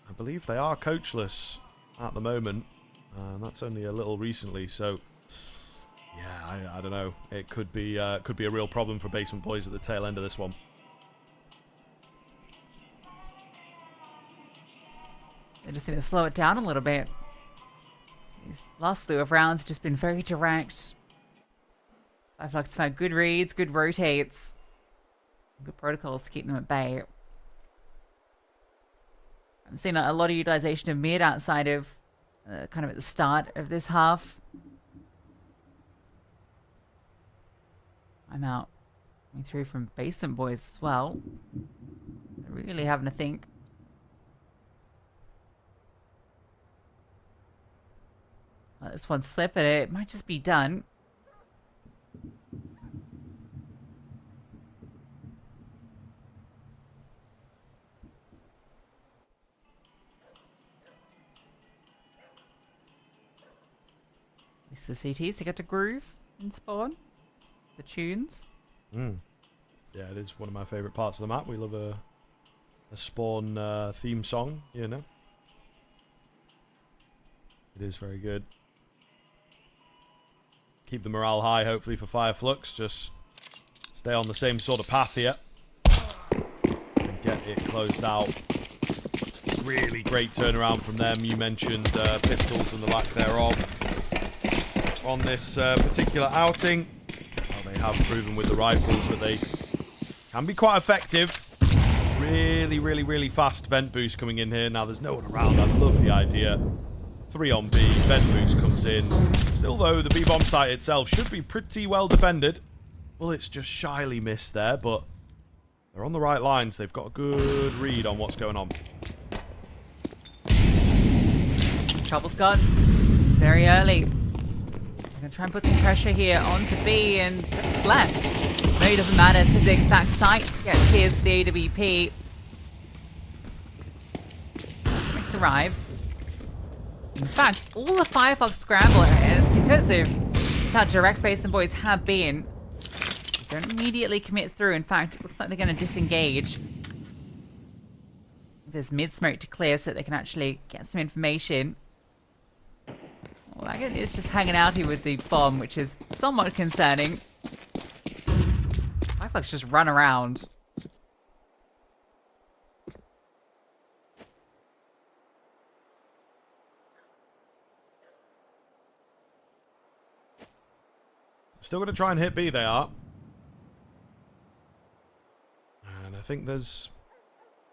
C: I believe they are coachless at the moment. That's only a little recently, so yeah, I don't know. It could be a real problem for Basement Boys at the tail end of this one.
B: They just need to slow it down a little bit. These last slew of rounds just been very direct. Fireflux found good reads, good rotates, good protocols to keep them at bay. I'm seeing a lot of utilization of mid outside of kind of at the start of this half. I'm out. Coming through from Basement Boys as well. They're really having to think. Let this one slip, and it might just be done. The CTs to get to groove and spawn the tunes.
C: Yeah, it is one of my favorite parts of the map. We love a spawn theme song, you know. It is very good. Keep the morale high, hopefully, for Fireflux. Just stay on the same sort of path here and get it closed out. Really great turnaround from them. You mentioned pistols and the lack thereof on this particular outing. Well, they have proven with the rifles that they can be quite effective. Really, really, really fast vent boost coming in here. Now, there's no one around. I love the idea. 3 on B, vent boost comes in. Still, though, the B-bomb site itself should be pretty well defended. Well, it's just shyly missed there, but they're on the right lines. They've got a good read on what's going on.
B: Trouble's gone very early. They're going to try and put some pressure here onto B, and it's left. No, it doesn't matter. Sizzix back sight gets his for the AWP. Sizzix arrives. In fact, all the Fireflux scramble, and it's because of how direct Basement Boys have been. They don't immediately commit through. In fact, it looks like they're going to disengage. There's mid-smoke to clear so that they can actually get some information. Wagon is just hanging out here with the bomb, which is somewhat concerning. Fireflux just run around.
C: Still going to try and hit B, they are. And I think there's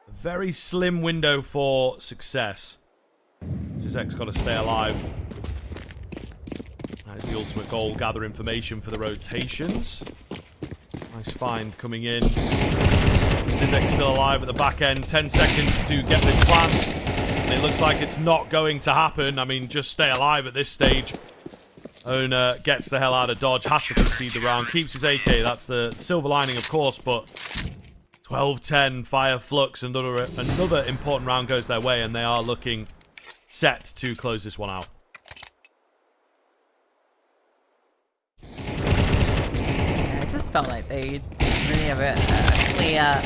C: a very slim window for success. Sizzix got to stay alive. That is the ultimate goal. Gather information for the rotations. Nice find coming in. Sizzix still alive at the back end. 10 seconds to get this plan. And it looks like it's not going to happen. I mean, just stay alive at this stage. Owner gets the hell out of dodge, has to concede the round, keeps his AK. That's the silver lining, of course, but 12-10, Fire Flux, another important round goes their way, and they are looking set to close this one out.
B: Yeah, it just felt like they really have a clear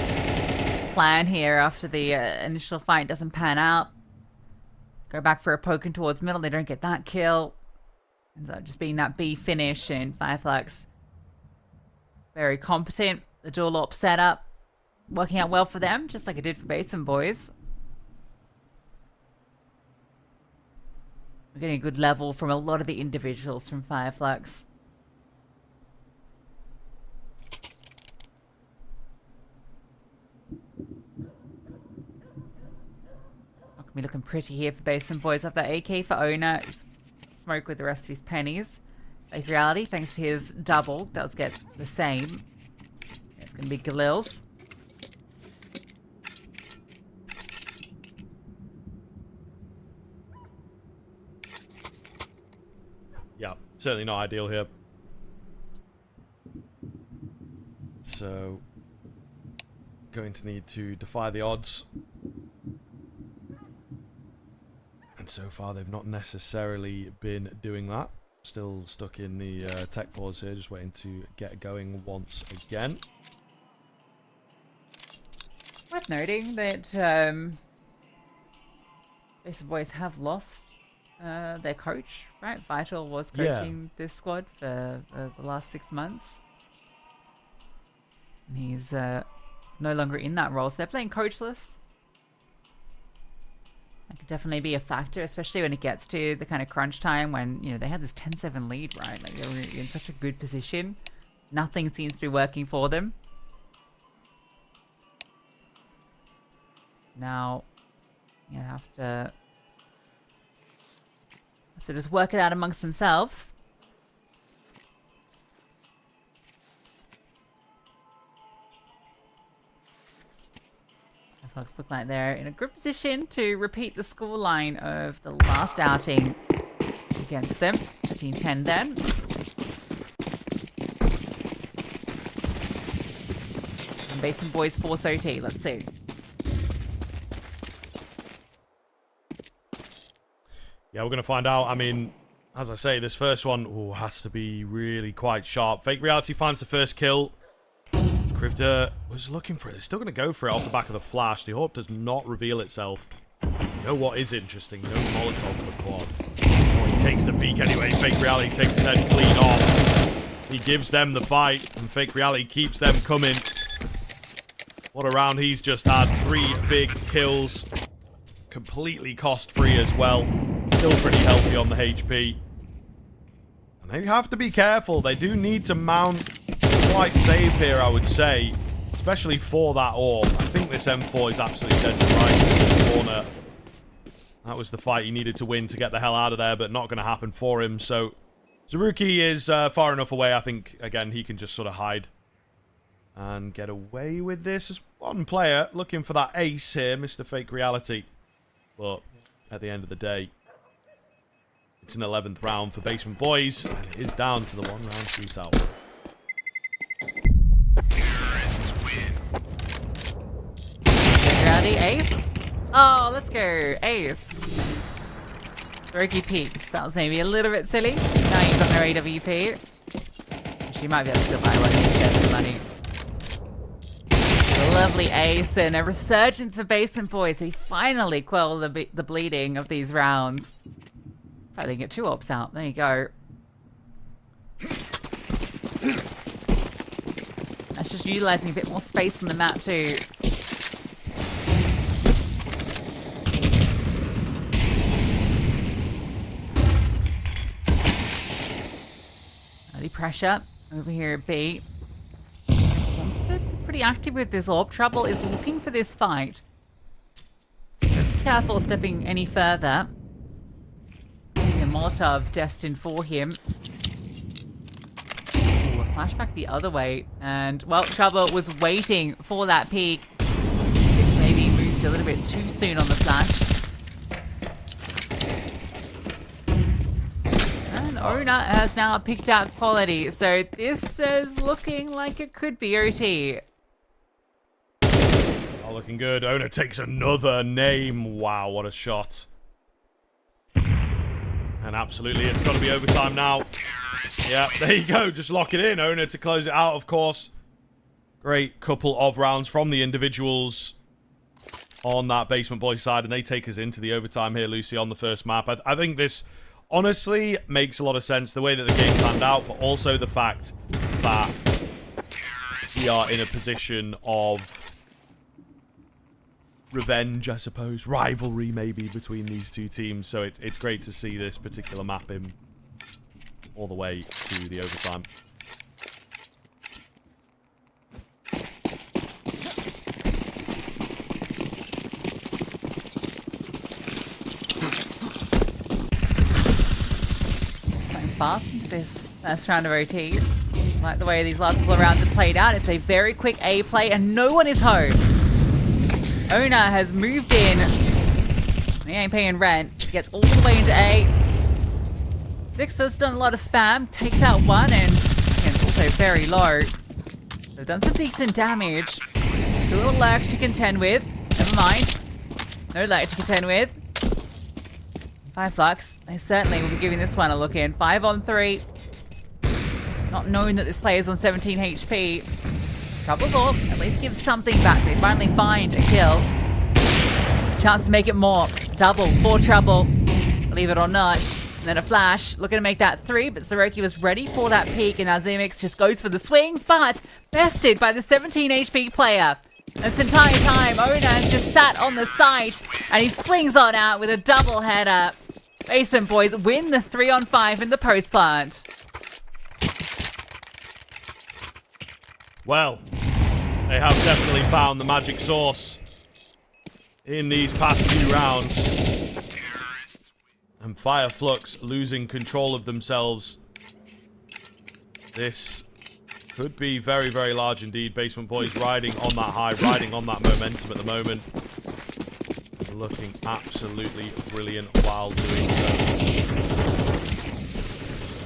B: plan here after the initial fight doesn't pan out. Go back for a poking towards middle, they don't get that kill. Ends up just being that B finish, and Fireflux very competent. The dual op setup working out well for them, just like it did for Basin Boys. We're getting a good level from a lot of the individuals from Fireflux. Not gonna be looking pretty here for Basin Boys. Have that AK for Owner. Smoke with the rest of his pennies. Fake Reality, thanks to his double, does get the same. It's going to be Galil's.
C: Yeah, certainly not ideal here. So, going to need to defy the odds. And so far, they've not necessarily been doing that. Still stuck in the tech pause here, just waiting to get going once again.
B: Worth noting that Basin Boys have lost their coach, right? Vital was coaching this squad for the last 6 months. And he's no longer in that role, so they're playing coachless. That could definitely be a factor, especially when it gets to the kind of crunch time when, you know, they had this 10-7 lead, right? Like, they were in such a good position. Nothing seems to be working for them. Now, you have to just work it out amongst themselves. Folks look like they're in a good position to repeat the scoreline of the last outing against them. 13-10 then. And Basin Boys force OT. Let's see.
C: Yeah, we're going to find out. I mean, as I say, this first one has to be really quite sharp. Fake Reality finds the first kill. Krivda was looking for it. They're still going to go for it off the back of the flash. The AWP does not reveal itself. You know what is interesting? No Molotov for quad. Oh, he takes the peek anyway. Fake Reality takes his head clean off. He gives them the fight, and Fake Reality keeps them coming. What a round he's just had. 3 big kills. Completely cost-free as well. Still pretty healthy on the HP. And they have to be careful. They do need to mount slight save here, I would say, especially for that AWP. I think this M4 is absolutely dead to right in the corner. That was the fight he needed to win to get the hell out of there, but not going to happen for him. So Zaruki is far enough away. I think, again, he can just sort of hide and get away with this. As one player looking for that ace here, Mr. Fake Reality. But at the end of the day, it's an 11th round for Basement Boys, and it is down to the 1-round shootout.
B: Ready, ace? Oh, let's go, ace. Roki peaks. That was maybe a little bit silly. Now you've got no AWP. She might be able to still buy one to get some money. A lovely ace and a resurgence for Basin Boys. They finally quell the bleeding of these rounds. In fact, they get 2 ops out. There you go. That's just utilizing a bit more space on the map too. Early pressure over here at B. Next wants to be pretty active with this AWP. Trouble is looking for this fight. So be careful stepping any further. The Molotov destined for him. Ooh, a flashback the other way. And, well, Trouble was waiting for that peek. It's maybe moved a little bit too soon on the flash. And Ona has now picked out quality. So this is looking like it could be OT.
C: Oh, looking good. Ona takes another name. Wow, what a shot. And absolutely, it's got to be overtime now. Yeah, there you go. Just lock it in. Ona to close it out, of course. Great couple of rounds from the individuals on that Basement Boys side, and they take us into the overtime here, Lucy, on the first map. I think this honestly makes a lot of sense, the way that the game planned out, but also the fact that we are in a position of revenge, I suppose, rivalry maybe between these two teams. So it's great to see this particular map in all the way to the overtime.
B: Fast into this first round of OT. Like the way these last couple of rounds have played out, it's a very quick A play and no one is home. Ona has moved in. He ain't paying rent. He gets all the way into A. Zixa's done a lot of spam, takes out one, and it's also very low. They've done some decent damage. It's a little lurk to contend with. Never mind. No lurk to contend with. 5 Flux. They certainly will be giving this one a look in. 5 on 3. Not knowing that this player's on 17 HP. Trouble's all. At least give something back. They finally find a kill. It's a chance to make it more. Double for Trouble. Believe it or not. And then a flash. Looking to make that 3, but Soroki was ready for that peek, and now Zemix just goes for the swing, but bested by the 17 HP player. This entire time, Ona has just sat on the site, and he swings on out with a double header. Basement Boys win the 3 on 5 in the post plant.
C: Well, they have definitely found the magic sauce in these past few rounds. And Fire Flux losing control of themselves. This could be very, very large indeed. Basement Boys riding on that high, riding on that momentum at the moment. Looking absolutely brilliant while doing so.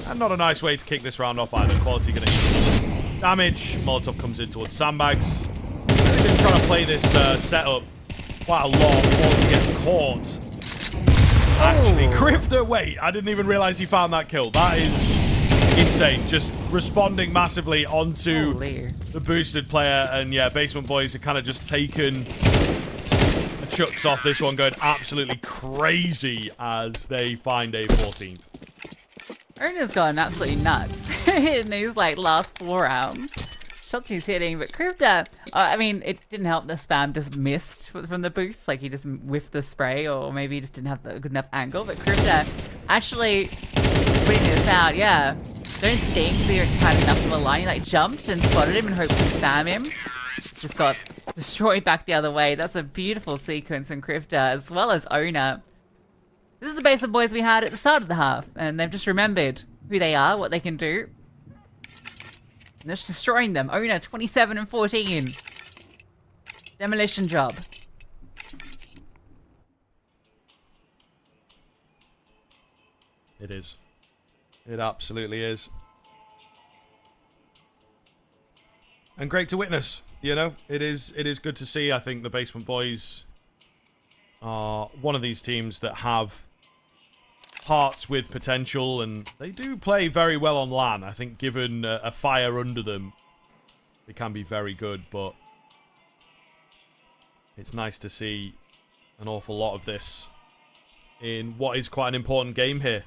C: And not a nice way to kick this round off either. Quality going to eat damage. Molotov comes in towards sandbags. They've been trying to play this setup quite a lot. Quality gets caught. Actually, Crifter, wait, I didn't even realize he found that kill. That is insane. Just responding massively onto the boosted player. And yeah, Basement Boys are kind of just taken the chucks off this one, going absolutely crazy as they find a 14th.
B: Erna's gone absolutely nuts in these like last 4 rounds. Shots he's hitting, but Crifter, I mean, it didn't help the spam just missed from the boost. Like he just whiffed the spray, or maybe he just didn't have the good enough angle. But Crifter actually putting this out, yeah. Don't think Xerix had enough of a line. He like jumped and spotted him and hoped to spam him. Just got destroyed back the other way. That's a beautiful sequence from Crifter, as well as Ona. This is the Basement Boys we had at the start of the half, and they've just remembered who they are, what they can do. And they're just destroying them. Ona, 27 and 14. Demolition job.
C: It is. It absolutely is. And great to witness, you know. It is good to see. I think the Basement Boys are one of these teams that have hearts with potential, and they do play very well on LAN. I think given a fire under them, they can be very good, but it's nice to see an awful lot of this in what is quite an important game here.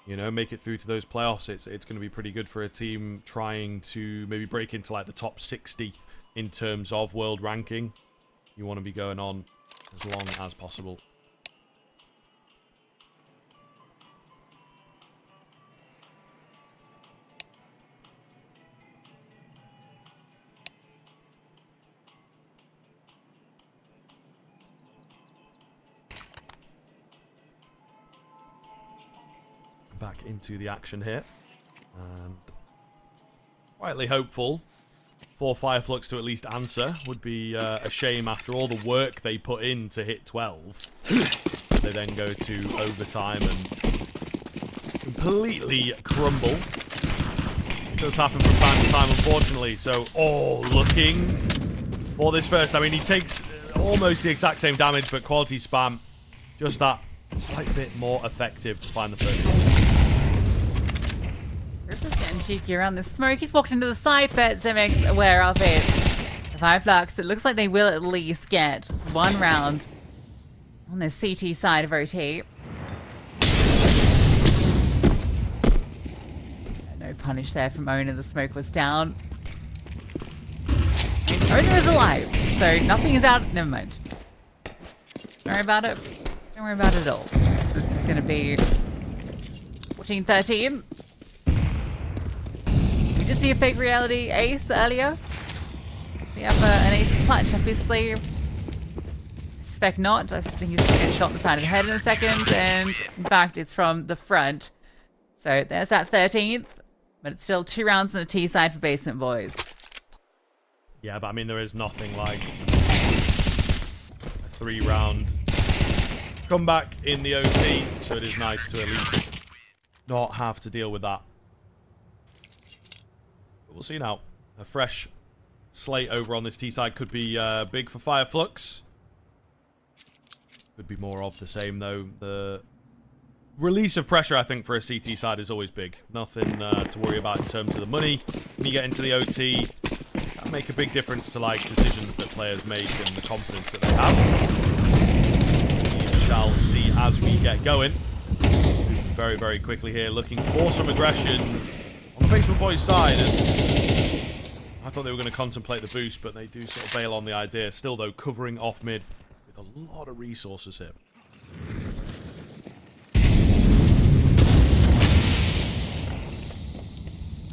C: You know, make it through to those playoffs. It's going to be pretty good for a team trying to maybe break into like the top 60 in terms of world ranking. You want to be going on as long as possible. Back into the action here, and quietly hopeful for Fire Flux to at least answer. Would be a shame after all the work they put in to hit 12. They then go to overtime and completely crumble. It does happen from time to time, unfortunately. So, looking for this first. I mean, he takes almost the exact same damage, but quality spam, just that slight bit more effective to find the first goal.
B: Ripper's getting cheeky around the smoke. He's walked into the side, but Zemic's aware of it. The 5 Flux, it looks like they will at least get 1 round on the CT side of OT. No punish there from Owner. The smoke was down. And Owner is alive, so nothing is out. Never mind. Don't worry about it. Don't worry about it at all. This is going to be 14-13. We did see a fake reality ace earlier. So you have an ace clutch up his sleeve. Suspect not. I think he's going to get shot in the side of the head in a second. And in fact, it's from the front. So there's that 13th. But it's still 2 rounds on the T side for Basement Boys.
C: Yeah, but I mean, there is nothing like a 3-round comeback in the OT. So it is nice to at least not have to deal with that. But we'll see now. A fresh slate over on this T side could be big for Fire Flux. Could be more of the same, though. The release of pressure, I think, for a CT side is always big. Nothing to worry about in terms of the money. When you get into the OT, that make a big difference to like decisions that players make and the confidence that they have. We shall see as we get going. Moving very, very quickly here, looking for some aggression on the Basement Boys side. And I thought they were going to contemplate the boost, but they do sort of bail on the idea. Still, though, covering off mid with a lot of resources here.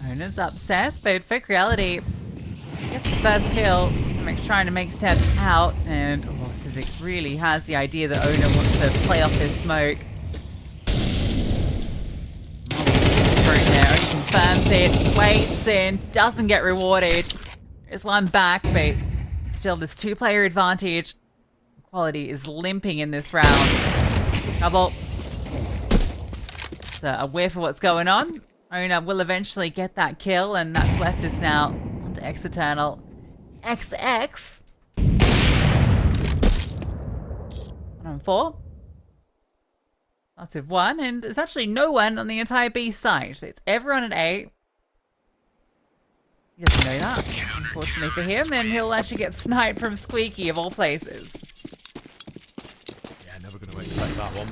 B: Owner's upset, but Fake Reality gets the first kill. Max trying to make steps out, and Syzyx really has the idea that Owner wants to play off his smoke. There, he confirms it, waits in, doesn't get rewarded. There's one back, but still this 2-player advantage. Quality is limping in this round. Double. So aware for what's going on. Owner will eventually get that kill, and that's left us now onto X Eternal. XX. 1-on-4. Lots of 1, and there's actually no one on the entire B side. So it's everyone at A. He doesn't know that, unfortunately for him, and he'll actually get sniped from Squeaky of all places.
C: Yeah, never going to expect that one.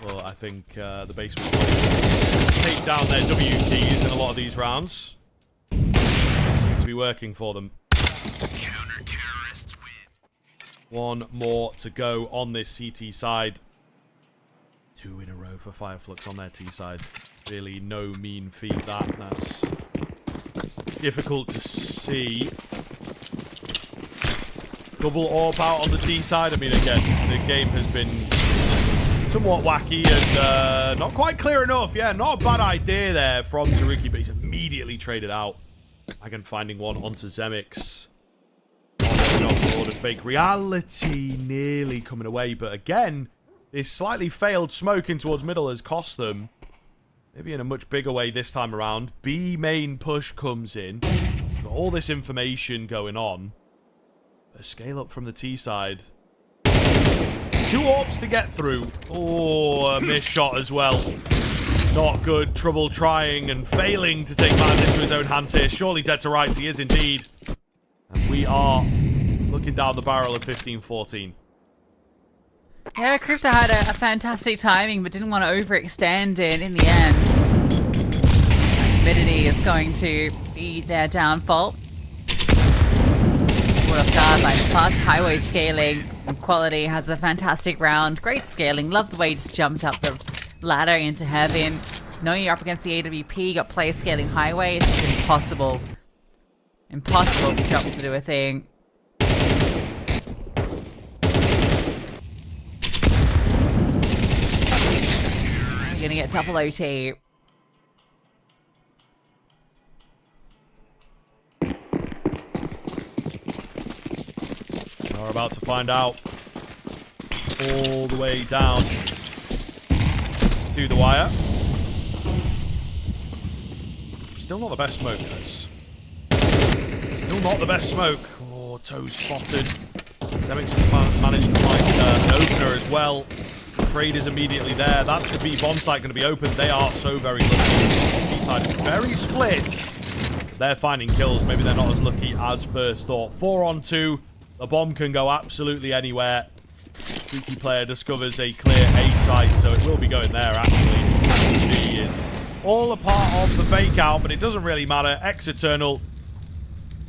C: Well, I think the Basement Boys take down their W keys in a lot of these rounds. Seems to be working for them.
D: Counter-terrorists win.
C: 1 more to go on this CT side. 2 in a row for Fire Flux on their T side. Really no mean feat that. That's difficult to see. Double AWP out on the T side. I mean, again, the game has been somewhat wacky and not quite clear enough. Yeah, not a bad idea there from Taruki, but he's immediately traded out. Again, finding one onto Zemix. Not ordered Fake Reality nearly coming away, but again, this slightly failed smoke in towards middle has cost them. Maybe in a much bigger way this time around. B main push comes in. Got all this information going on. A scale up from the T side. 2 AWPs to get through. Oh, a missed shot as well. Not good. Trouble trying and failing to take matters into his own hands here. Surely dead to rights. He is indeed. And we are looking down the barrel of 15-14.
B: Yeah, Crypto had a fantastic timing, but didn't want to overextend it in the end. Timidity is going to be their downfall. Caught off guard by the fast highway scaling. And Quality has a fantastic round. Great scaling. Love the way he just jumped up the ladder into heaven. Knowing you're up against the AWP, got player scaling highway. It's just impossible. Impossible for Trouble to do a thing. You're gonna get double OT.
C: We're about to find out. All the way down to the wire. Still not the best smoke, guys. Still not the best smoke. Oh, Toes spotted. Demix has managed to find an opener as well. Trade is immediately there. That's the B bomb site going to be open. They are so very lucky. This T-side is very split. They're finding kills. Maybe they're not as lucky as first thought. 4 on 2. The bomb can go absolutely anywhere. Spooky player discovers a clear A site, so it will be going there, actually. He is all a part of the fake out, but it doesn't really matter. Eternal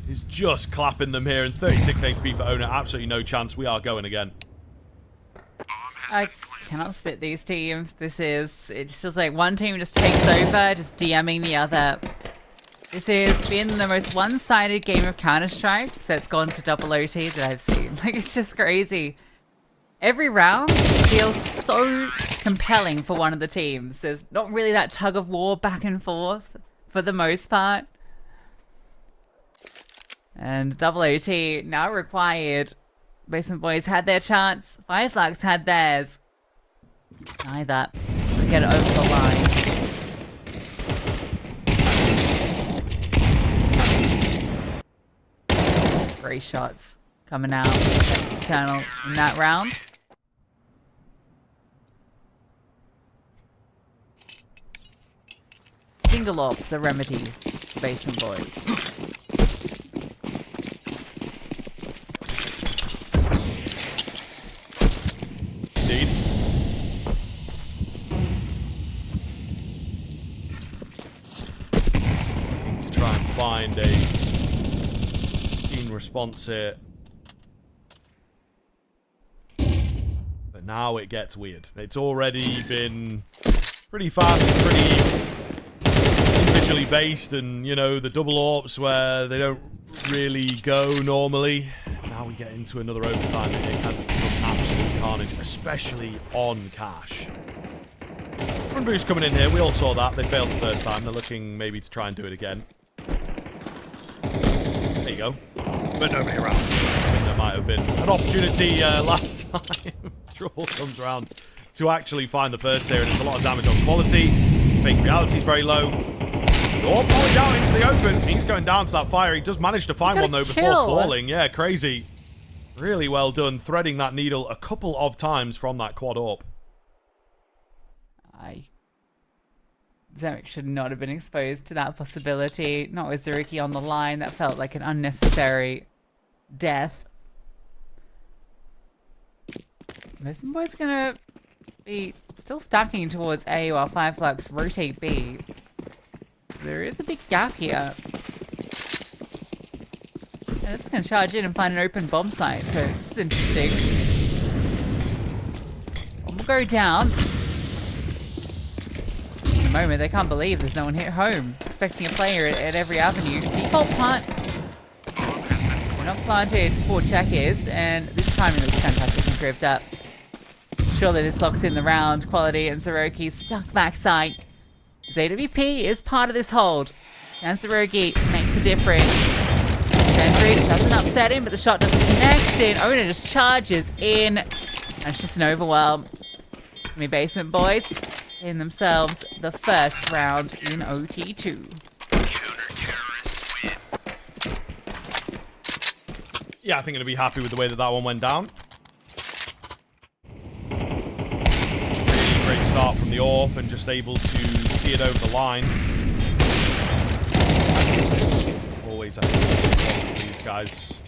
C: is just clapping them here, and 36 HP for Owner. Absolutely no chance. We are going again.
B: I cannot split these teams. It just feels like one team just takes over, just DMing the other. This has been the most one-sided game of Counter-Strike that's gone to double OT that I've seen. Like, it's just crazy. Every round feels so compelling for one of the teams. There's not really that tug of war back and forth for the most part. And double OT now required. Basement Boys had their chance. Flux had theirs. Neither could get it over the line. Great shots coming out. That's Eternal in that round. Single op the remedy, Basement Boys.
C: Indeed. Looking to try and find a response here, but now it gets weird. It's already been pretty fast, pretty individually based, and you know, the double AWPs where they don't really go normally. Now we get into another overtime and it can just become absolute carnage, especially on Cash. Run boost coming in here, we all saw that. They failed the first time. They're looking maybe to try and do it again. There you go. But nobody around. I think there might have been an opportunity last time. Trouble comes around to actually find the first here, and it's a lot of damage on quality. Fake reality is very low. Oh, falling down into the open. He's going down to that fire. He does manage to find one, though, before falling. Yeah, crazy. Really well done, threading that needle a couple of times from that quad up.
B: Zemik should not have been exposed to that possibility. Not with Zeruki on the line. That felt like an unnecessary death. Basement Boys gonna be still stacking towards A while Flux rotate B. There is a big gap here. And it's gonna charge in and find an open bomb site, so this is interesting. Bomb will go down. In a moment, they can't believe there's no one hit home. Expecting a player at every avenue. Default plant. We're not planted for checkers, and this timing looks fantastic and drift up. Surely this locks in the round. Quality and Zeroki stuck backside. ZWP is part of this hold. And Zeroki make the difference. Sentry doesn't upset him, but the shot doesn't connect, and Owner just charges in. And it's just an overwhelm. Basement Boys in themselves the first round in OT2.
C: Yeah, I think I'm going to be happy with the way that that one went down. Really great start from the AWP and just able to see it over the line. Always, I think, for these guys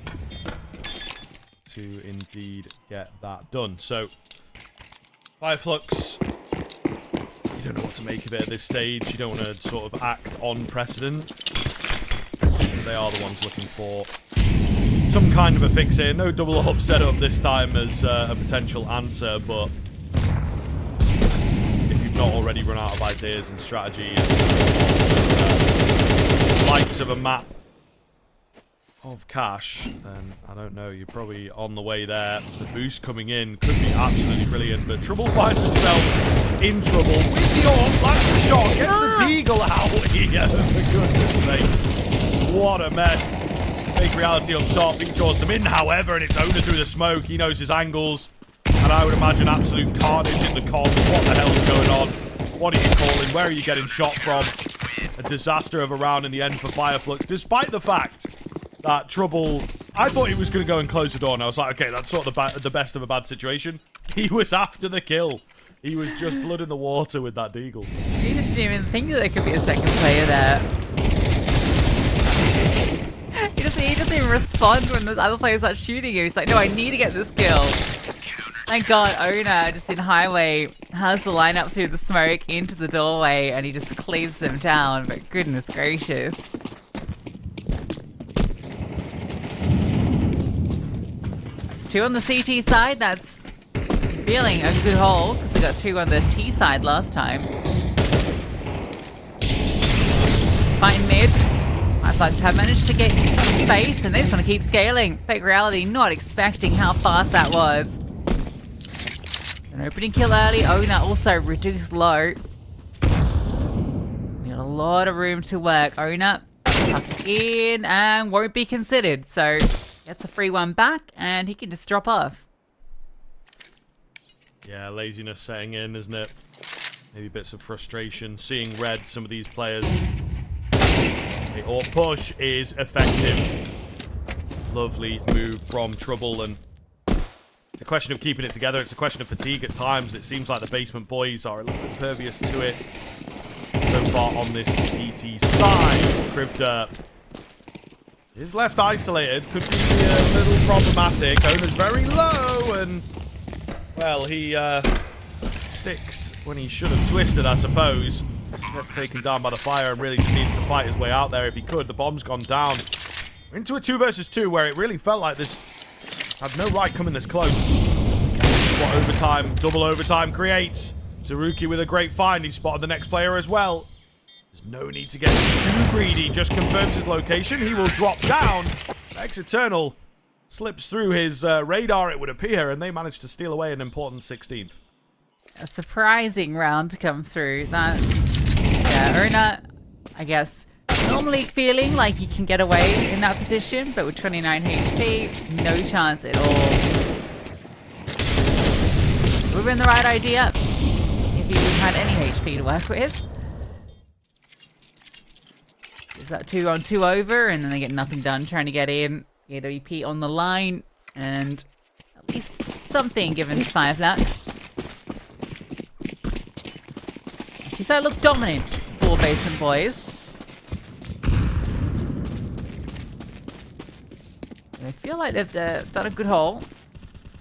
C: to indeed get that done. So, Flux, you don't know what to make of it at this stage. You don't want to sort of act on precedent. They are the ones looking for some kind of a fix here. No double AWP setup this time as a potential answer, but if you've not already run out of ideas and strategy and likes of a map of Cash, then I don't know, you're probably on the way there. The boost coming in could be absolutely brilliant, but Trouble finds himself in trouble with the AWP. That's the shot, gets the deagle out here, for goodness sake. What a mess. Fake reality up top. He draws them in, however, and it's Owner through the smoke. He knows his angles. And I would imagine absolute carnage in the comms. What the hell's going on? What are you calling? Where are you getting shot from? a disaster of a round in the end for Fireflux, despite the fact that Trouble... I thought he was going to go and close the door, and I was like, okay, that's sort of the best of a bad situation. He was after the kill. He was just blood in the water with that deagle.
B: You just didn't even think that there could be a second player there. He doesn't even respond when the other players start shooting you. He's like, no, I need to get this kill. Thank God, Owner, just in highway, has the lineup through the smoke into the doorway, and he just cleaves them down. But goodness gracious. That's 2 on the CT side. That's feeling a good haul, because we got 2 on the T side last time. Fighting mid. Flux have managed to get space, and they just want to keep scaling. Fake Reality not expecting how fast that was. An opening kill early. Owner also reduced low. We got a lot of room to work. Owner tucked in and won't be considered. So gets a free one back, and he can just drop off.
C: Yeah, laziness setting in, isn't it? Maybe bits of frustration. Seeing red, some of these players... Or push is effective. Lovely move from Trouble, and it's a question of keeping it together. It's a question of fatigue at times. It seems like the basement boys are a little bit pervious to it so far on this CT side. Krivda is left isolated. Could be a little problematic. Owner's very low, and well, he sticks when he should have twisted, I suppose. Gets taken down by the fire and really just needed to fight his way out there if he could. The bomb's gone down. We're into a 2 versus 2 where it really felt like this had no right coming this close. This is what overtime, double overtime creates. Zaruki with a great find. He spotted the next player as well. There's no need to get too greedy. Just confirms his location. He will drop down. Eternal slips through his radar, it would appear, and they managed to steal away an important 16th.
B: A surprising round to come through. That, yeah, Owner, I guess, normally feeling like you can get away in that position, but with 29 HP, no chance at all. Would have been the right idea if you had any HP to work with. Is that 2 on 2 over, and then they get nothing done trying to get in. AWP on the line, and at least something given to Fireflux. So look dominant for Basement Boys. They feel like they've done a good haul.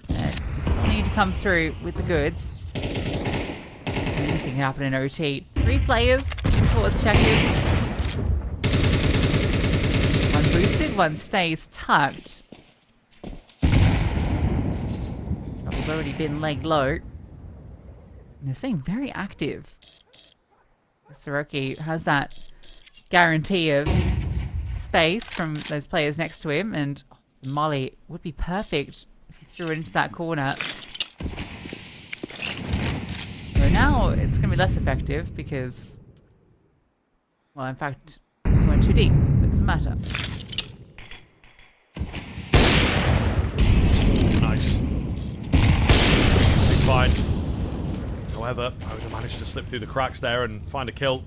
B: You still need to come through with the goods. Anything can happen in OT. 3 players in towards checkers. One boosted, one stays tucked. Trouble's already been legged low. And they're staying very active. Soroki has that guarantee of space from those players next to him, and Molly would be perfect if he threw it into that corner. So now it's going to be less effective because, well, in fact, we went too deep. It doesn't matter.
C: Nice. Big find. However, Owner managed to slip through the cracks there and find a kill.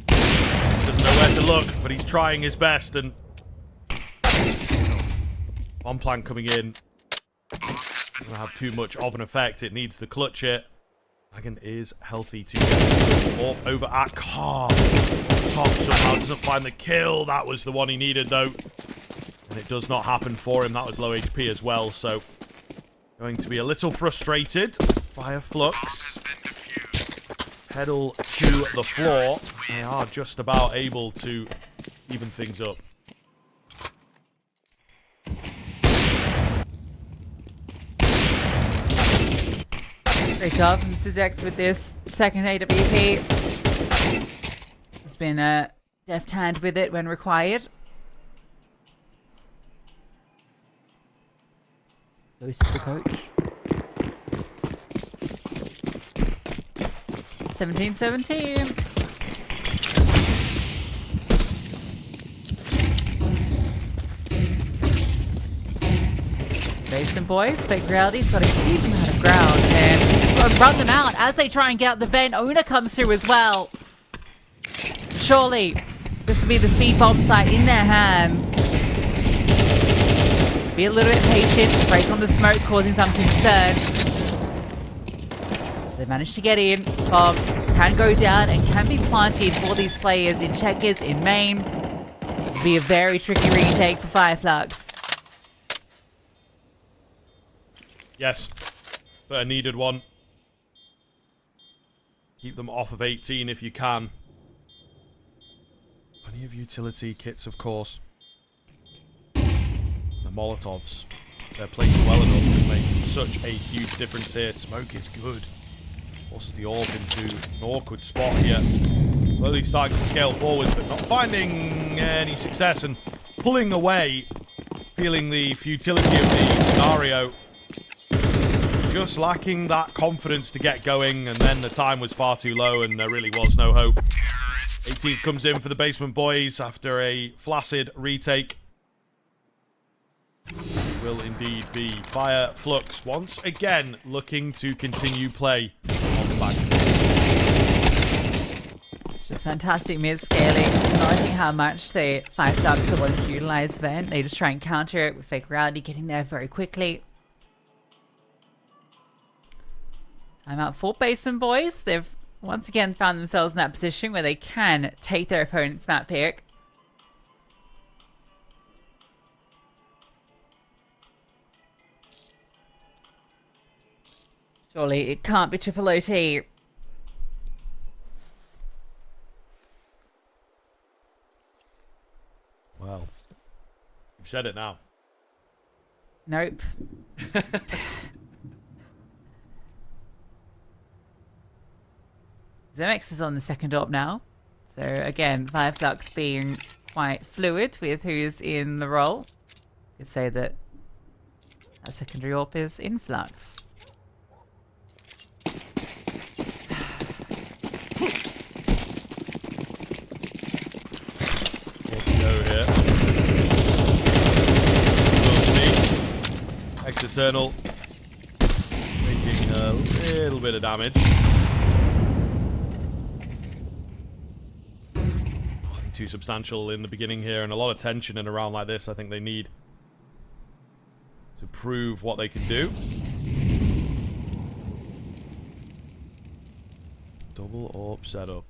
C: Doesn't know where to look, but he's trying his best, and bomb plan coming in. Doesn't have too much of an effect. It needs the clutch here. Dragon is healthy to get up over at Car. Top somehow doesn't find the kill. That was the one he needed, though. And it does not happen for him. That was low HP as well, so going to be a little frustrated. Fire Flux. Pedal to the floor. They are just about able to even things up.
B: Great job, Mrs. X, with this second AWP. He's been a deft hand with it when required. Goes to the coach. 17-17. Basement Boys, Fake Reality's got a huge amount of ground, and he's got to run them out as they try and get out the vent. Owner comes through as well. surely this will be the speed bomb site in their hands. Be a little bit patient. Break on the smoke, causing some concern. They managed to get in. Bomb can go down and can be planted for these players in checkers, in main. This will be a very tricky retake for Flux.
C: Yes, but a needed one. Keep them off of 18 if you can. Plenty of utility kits, of course. The Molotovs. They're placed well enough to make such a huge difference here. Smoke is good. Forces the orb into an awkward spot here. Slowly starting to scale forwards, but not finding any success and pulling away. Feeling the futility of the scenario. Just lacking that confidence to get going, and then the time was far too low and there really was no hope. 18th comes in for the Basement Boys after a flaccid retake. It will indeed be Fire Flux once again looking to continue play on the back.
B: It's just fantastic mid-scaling, acknowledging how much the Flux are willing to utilize Vent. They just try and counter it with Fake Reality, getting there very quickly. Timeout for Basement Boys. They've once again found themselves in that position where they can take their opponent's map pick. Surely it can't be triple OT.
C: Well, you've said it now.
B: Nope. Zemex is on the second op now. So again, Flux being quite fluid with who's in the role. You could say that that secondary op is in Flux.
C: Go here. External making a little bit of damage. Nothing too substantial in the beginning here, and a lot of tension in a round like this. I think they need to prove what they can do. Double orb setup.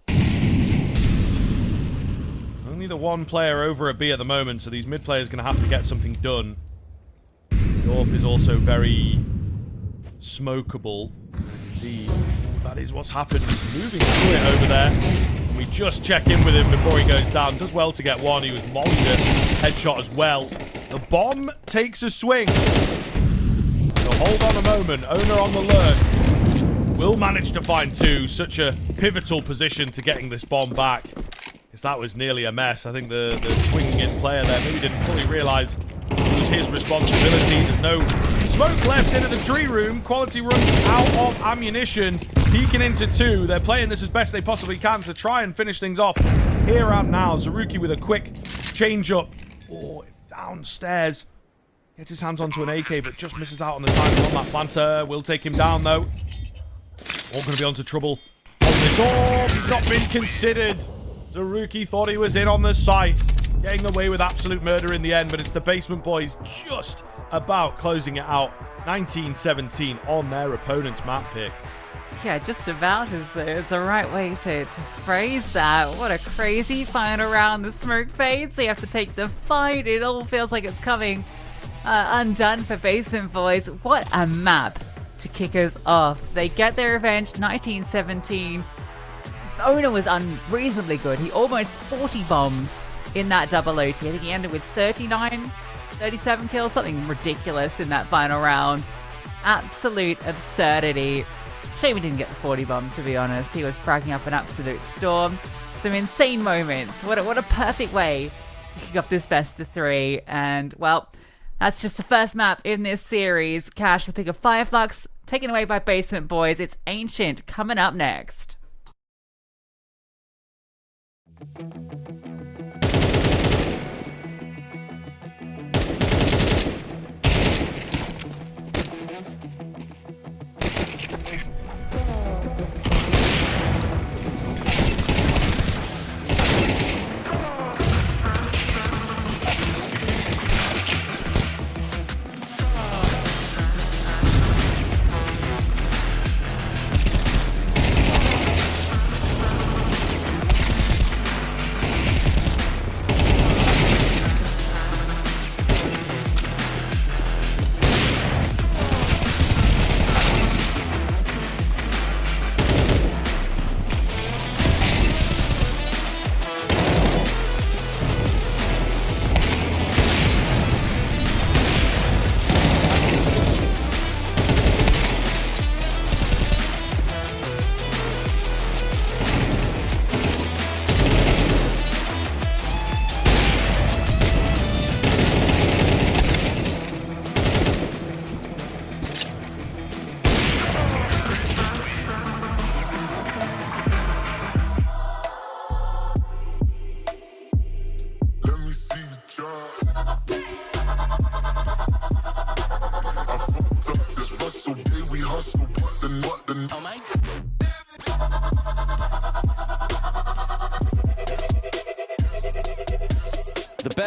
C: Only the one player over at B at the moment, so these mid players are going to have to get something done. The orb is also very smokable. Indeed, that is what's happened. He's moving through it over there. And we just check in with him before he goes down. Does well to get one. He was mollied a headshot as well. The bomb takes a swing. So hold on a moment. Owner on the lurk. Will manage to find two. Such a pivotal position to getting this bomb back. Because that was nearly a mess. I think the swinging in player there maybe didn't fully realise it was his responsibility. There's no smoke left into the tree room. Quality runs out of ammunition. Peeking into two. They're playing this as best they possibly can to try and finish things off here and now. Zaruki with a quick change up. Oh, downstairs. Gets his hands onto an AK, but just misses out on the timing on that planter. Will take him down, though. All going to be onto trouble on this orb. He's not been considered. Zaruki thought he was in on the site. Getting away with absolute murder in the end, but it's the Basement Boys just about closing it out. 19-17 on their opponent's map pick.
B: Yeah, just about is the right way to phrase that. What a crazy final round. The smoke fades, so you have to take the fight. It all feels like it's coming undone for Basement Boys. What a map to kick us off. They get their revenge, 19-17. Owner was unreasonably good. He almost 40 bombs in that double OT. I think he ended with 39, 37 kills, something ridiculous in that final round. Absolute absurdity. Shame he didn't get the 40 bomb, to be honest. He was fragging up an absolute storm. Some insane moments. What a perfect way to kick off this best of three. And, well, that's just the first map in this series. Cash, the pick of Flux, taken away by Basement Boys. It's Ancient coming up next.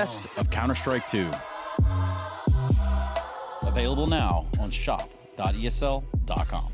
E: best of Counter-Strike 2. Available now on shop.esl.com.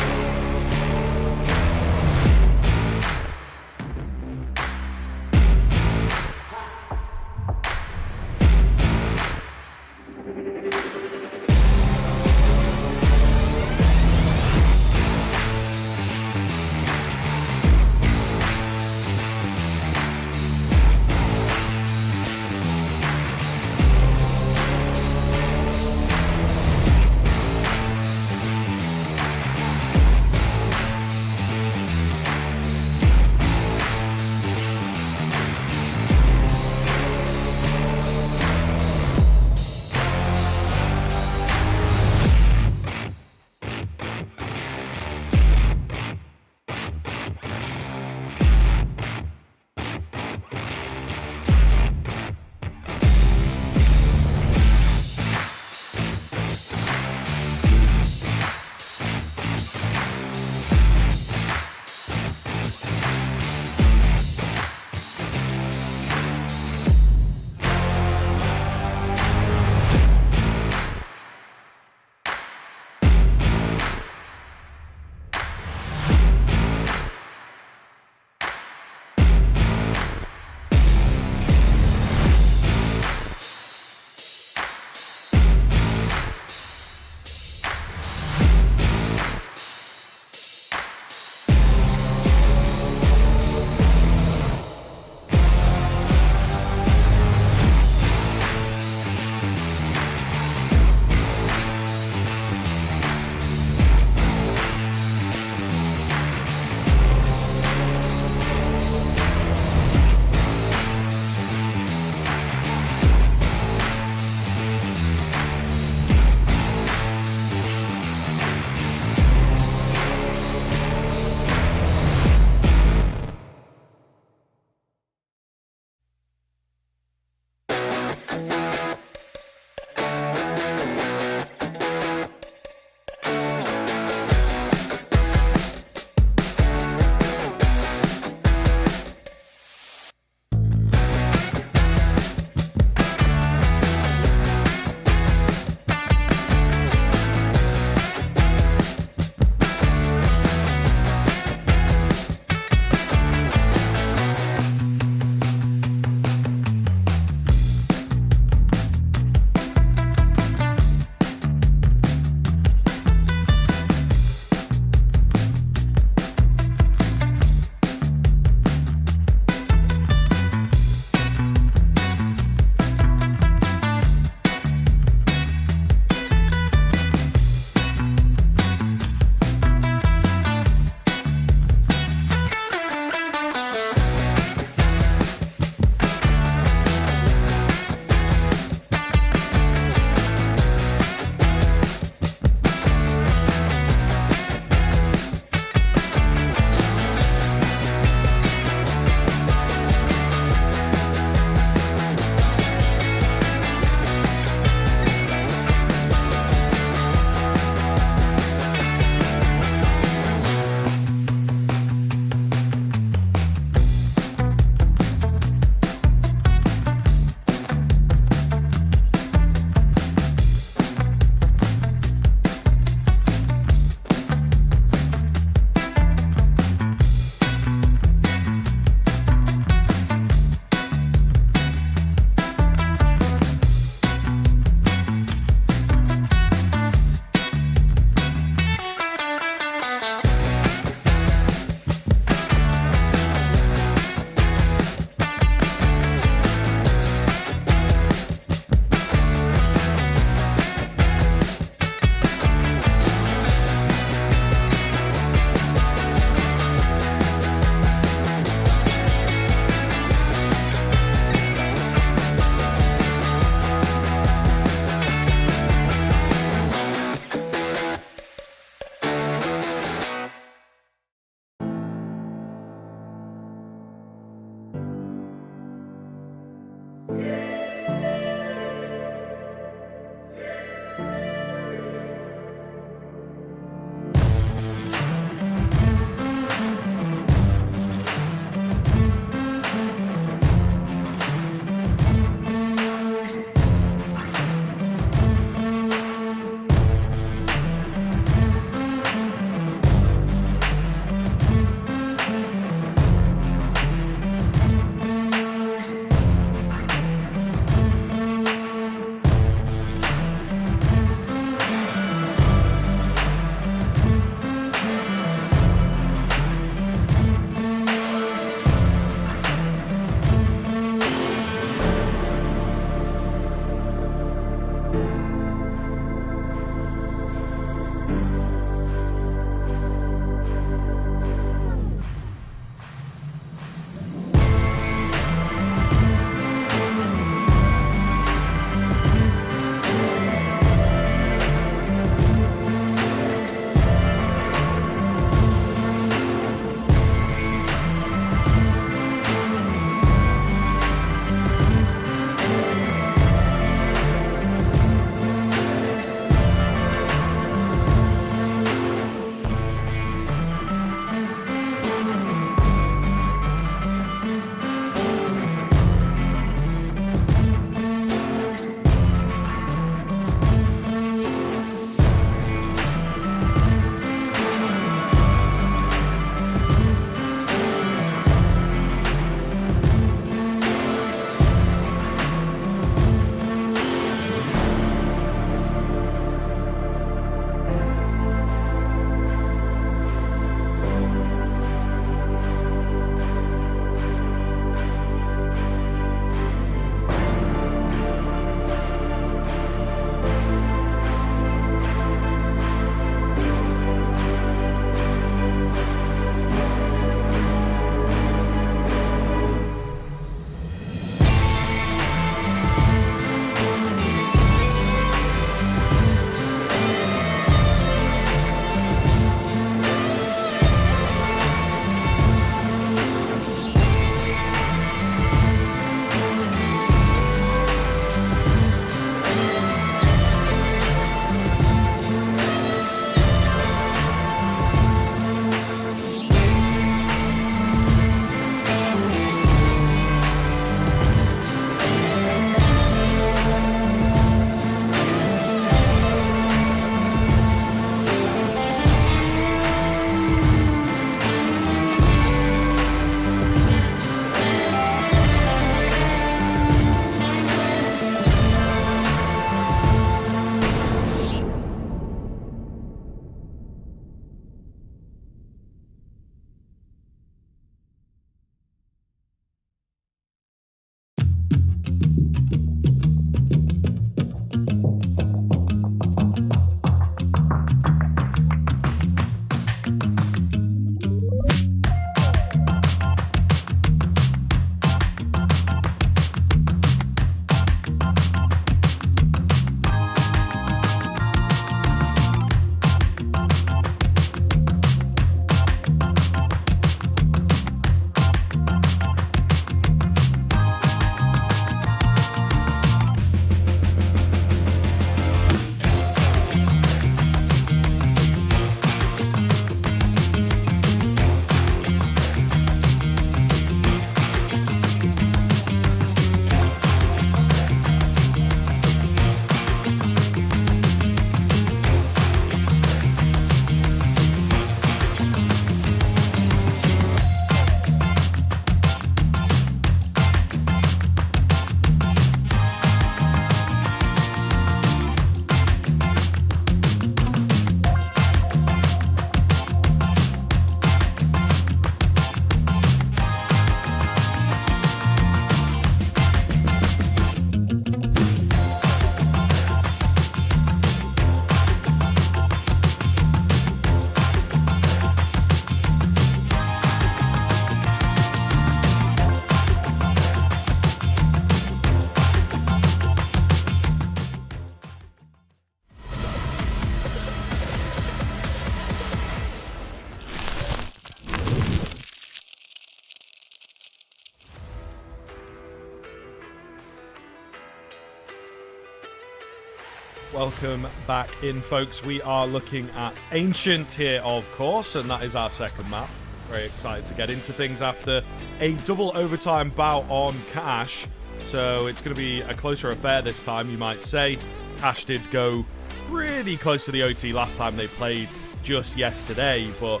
C: Welcome back in, folks. We are looking at Ancient here, of course, and that is our second map. Very excited to get into things after a double overtime bout on Cash. So it's going to be a closer affair this time, you might say. Cash did go really close to the OT last time they played just yesterday, but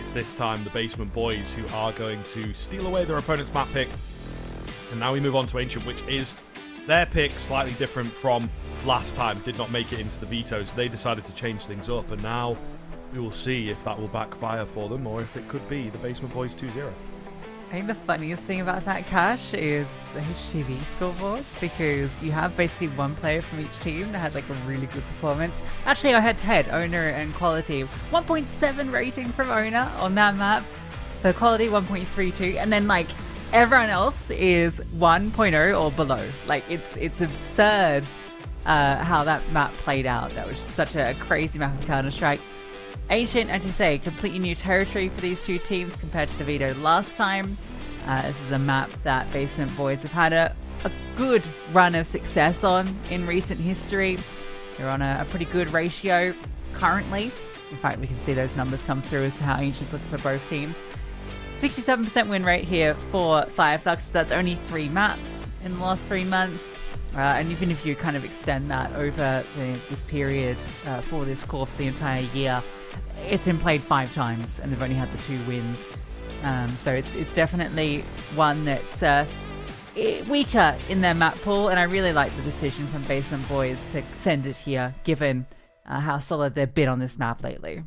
C: it's this time the Basement Boys who are going to steal away their opponent's map pick. And now we move on to Ancient, which is their pick, slightly different from last time. Did not make it into the vetoes. They decided to change things up, and now we will see if that will backfire for them or if it could be the Basement Boys 2-0.
B: I think the funniest thing about that, Cash, is the HTV scoreboard, because you have basically one player from each team that has like a really good performance. Actually, our head-to-head, Owner and Quality, 1.7 rating from Owner on that map. For Quality, 1.32, and then like everyone else is 1.0 or below. Like it's absurd how that map played out. That was such a crazy map of Counter-Strike. Ancient, as you say, completely new territory for these two teams compared to the veto last time. This is a map that Basement Boys have had a good run of success on in recent history. They're on a pretty good ratio currently. In fact, we can see those numbers come through as to how Ancient's looking for both teams. 67% win rate here for Flux, but that's only 3 maps in the last 3 months. And even if you kind of extend that over this period for this core for the entire year, it's been played 5 times and they've only had the 2 wins. So it's definitely one that's weaker in their map pool, and I really like the decision from Basement Boys to send it here, given how solid they've been on this map lately.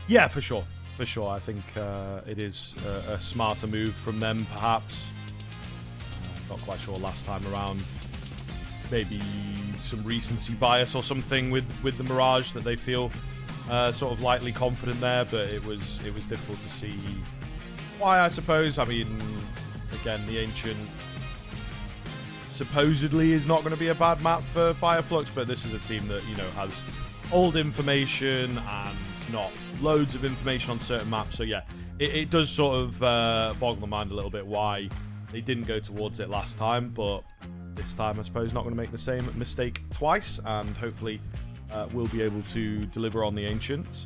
C: Yeah, for sure. For sure. I think it is a smarter move from them, perhaps. Not quite sure last time around. Maybe some recency bias or something with the Mirage that they feel sort of lightly confident there, but it was difficult to see why, I suppose. I mean, again, the Ancient supposedly is not going to be a bad map for Flux, but this is a team that, you know, has old information and not loads of information on certain maps. So yeah, it does sort of boggle the mind a little bit why they didn't go towards it last time, but this time I suppose not going to make the same mistake twice, and hopefully we'll be able to deliver on the Ancient.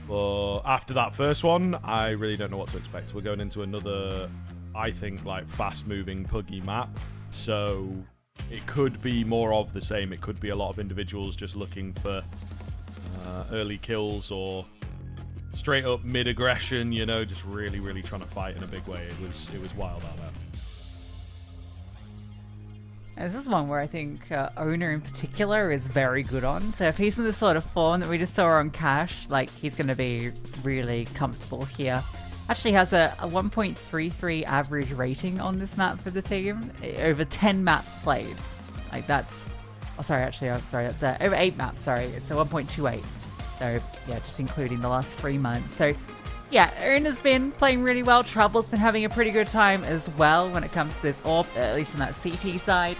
C: But after that first one, I really don't know what to expect. We're going into another, I think, like fast-moving puggy map, so it could be more of the same. It could be a lot of individuals just looking for early kills or straight up mid-aggression, you know, just really trying to fight in a big way. It was wild out there.
B: And this is one where I think Owner in particular is very good on. So if he's in the sort of form that we just saw on Cash, like, he's going to be really comfortable here. Actually has a 1.33 average rating on this map for the team over 10 maps played. Like, that's... Oh, sorry, actually, that's over 8 maps, sorry. It's a 1.28. So, yeah, just including the last 3 months. So, yeah, Owner's been playing really well. Trouble's been having a pretty good time as well when it comes to this AWP, at least on that CT side.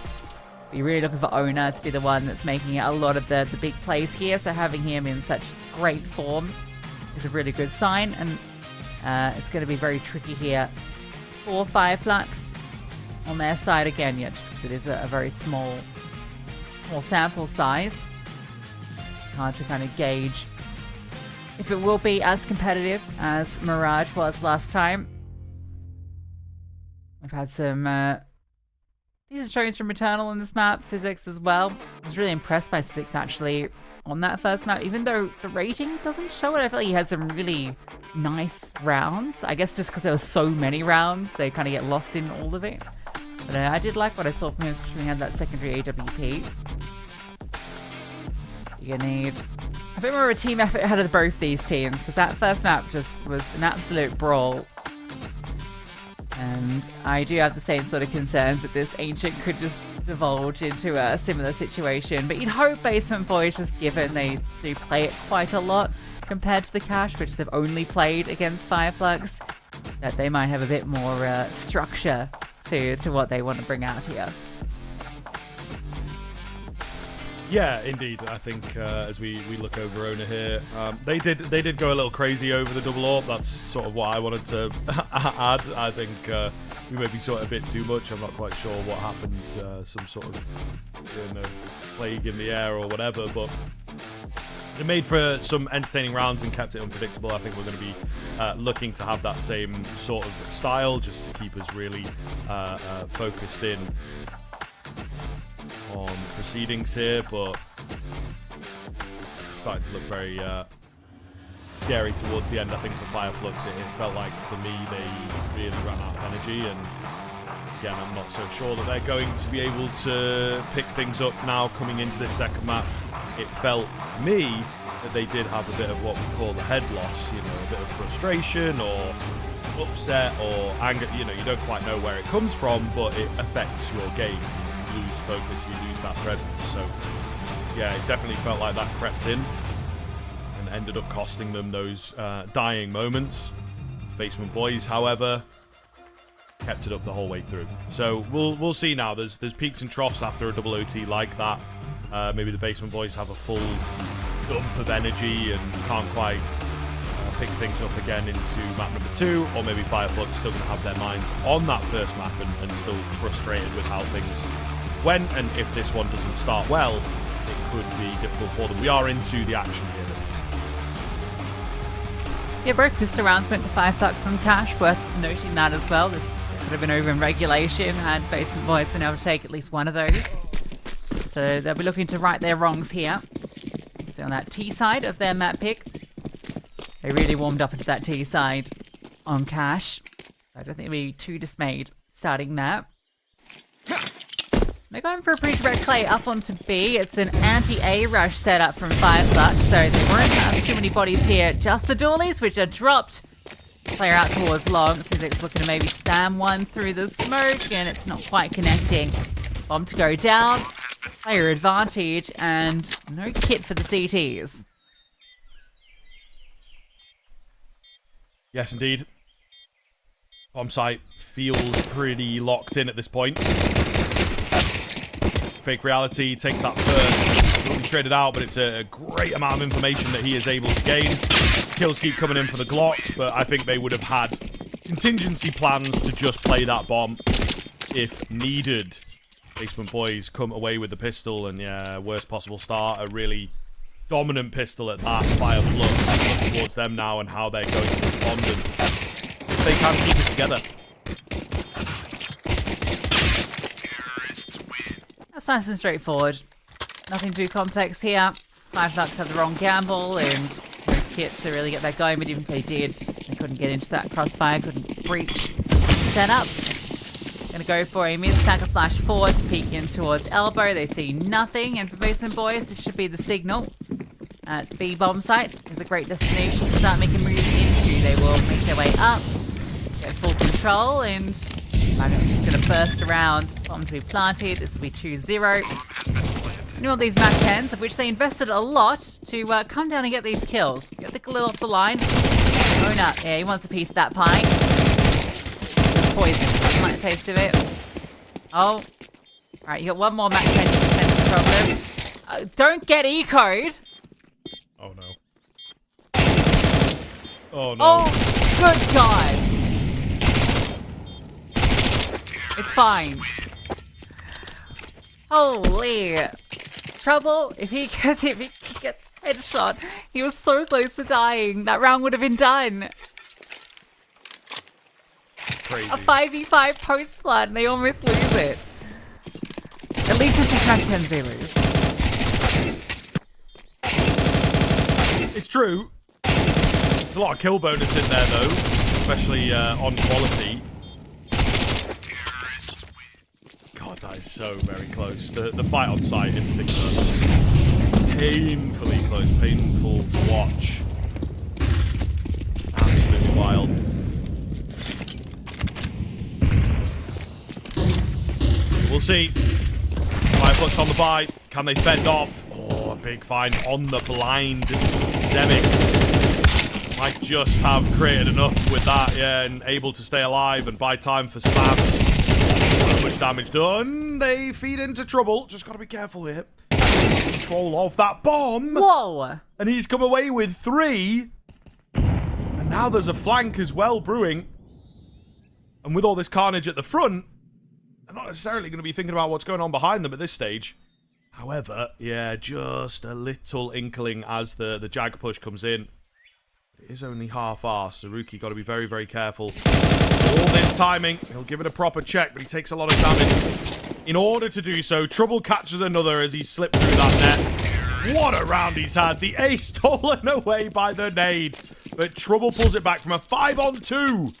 B: But you're really looking for Owner to be the one that's making a lot of the big plays here. So having him in such great form is a really good sign. And it's going to be very tricky here for Flux on their side again, yeah, just because it is a very small sample size. It's hard to kind of gauge if it will be as competitive as Mirage was last time. We've had some decent showings from Eternal in this map, Syzyx as well. I was really impressed by Syzyx actually on that first map, even though the rating doesn't show it. I feel like he had some really nice rounds. I guess just because there were so many rounds, they kind of get lost in all of it. But I did like what I saw from him, especially when he had that secondary AWP. You're gonna need a bit more of a team effort out of both these teams, because that first map just was an absolute brawl. And I do have the same sort of concerns that this Ancient could just divulge into a similar situation. But you'd hope Basement Boys, just given they do play it quite a lot compared to the Cash, which they've only played against Flux, that they might have a bit more structure to what they want to bring out here.
C: Yeah, indeed. I think as we look over Ona here, they did go a little crazy over the double AWP. That's sort of what I wanted to add. I think we maybe saw it a bit too much. I'm not quite sure what happened. Some sort of plague in the air or whatever, but it made for some entertaining rounds and kept it unpredictable. I think we're going to be looking to have that same sort of style just to keep us really focused in on proceedings here, but it's starting to look very scary towards the end. I think for Flux, it felt like for me they really ran out of energy, and again, I'm not so sure that they're going to be able to pick things up now coming into this second map. It felt to me that they did have a bit of what we call the head loss, a bit of frustration or upset or anger. You don't quite know where it comes from, but it affects your game. You lose focus, you lose that presence. So yeah, it definitely felt like that crept in and ended up costing them those dying moments. Basement Boys, however, kept it up the whole way through. So we'll see now. There's peaks and troughs after a double OT like that. Maybe the Basement Boys have a full dump of energy and can't quite pick things up again into map number 2, or maybe Flux still going to have their minds on that first map and still frustrated with how things went. And if this one doesn't start well, it could be difficult for them. We are into the action here.
B: Yeah, both pistol rounds went to Flux on Cash. Worth noting that as well. This could have been over in regulation had Basement Boys been able to take at least one of those. So they'll be looking to right their wrongs here. So on that T side of their map pick, they really warmed up into that T side on Cash. So I don't think they'll be too dismayed starting that. They're going for a pretty direct play up onto B. It's an anti-A rush setup from Flux, so they won't have too many bodies here. Just the dualies, which are dropped. Player out towards long. Sizek's looking to maybe spam one through the smoke, and it's not quite connecting. Bomb to go down. Player advantage, and no kit for the CTs.
C: Yes, indeed. Bomb site feels pretty locked in at this point. Fake Reality takes that first. Will be traded out, but it's a great amount of information that he is able to gain. Kills keep coming in for the Glocks, but I think they would have had contingency plans to just play that bomb if needed. Basement Boys come away with the pistol, and yeah, worst possible start. A really dominant pistol at that. Flux look towards them now and how they're going to respond, and if they can keep it together.
B: That's nice and straightforward. Nothing too complex here. Flux have the wrong gamble and no kit to really get that going, but even if they did, they couldn't get into that crossfire, couldn't breach setup. Gonna go for a mid-stacker flash forward to peek in towards elbow. They see nothing, and for Basement Boys, this should be the signal. At B bomb site is a great destination to start making moves into. They will make their way up, get full control, and Mirage is gonna burst around. Bomb to be planted. This will be 2-0. You want these Mac 10s, of which they invested a lot, to come down and get these kills. Get the Galil off the line. Ona, yeah, he wants a piece of that pie. Poison. Like a taste of it. Oh. Alright, you got one more Mac 10 you can send to the problem. Don't get eco'd.
C: Oh no. Oh no.
B: Oh, good God. It's fine. Holy. Trouble, if he could get headshot, he was so close to dying. That round would have been done.
C: Crazy.
B: A 5v5 post-flood, and they almost lose it. At least it's just Mac 10 zeros.
C: It's true. There's a lot of kill bonus in there, though, especially on quality. God, that is so very close. The fight on site in particular, painfully close, painful to watch. Absolutely wild. We'll see. Flux on the buy. Can they fend off? Oh, a big find on the blind. Zemix might just have created enough with that, yeah, and able to stay alive and buy time for spam. Not much damage done. They feed into trouble. Just got to be careful here. control of that bomb.
B: Whoa!
C: And he's come away with 3. And now there's a flank as well brewing. And with all this carnage at the front, they're not necessarily going to be thinking about what's going on behind them at this stage. However, yeah, just a little inkling as the Jag push comes in. It is only half-arsed, so Rookie got to be very, very careful. All this timing, he'll give it a proper check, but he takes a lot of damage. In order to do so, Trouble catches another as he slipped through that net. What a round he's had. The ace stolen away by the nade. But Trouble pulls it back from a 5-on-2.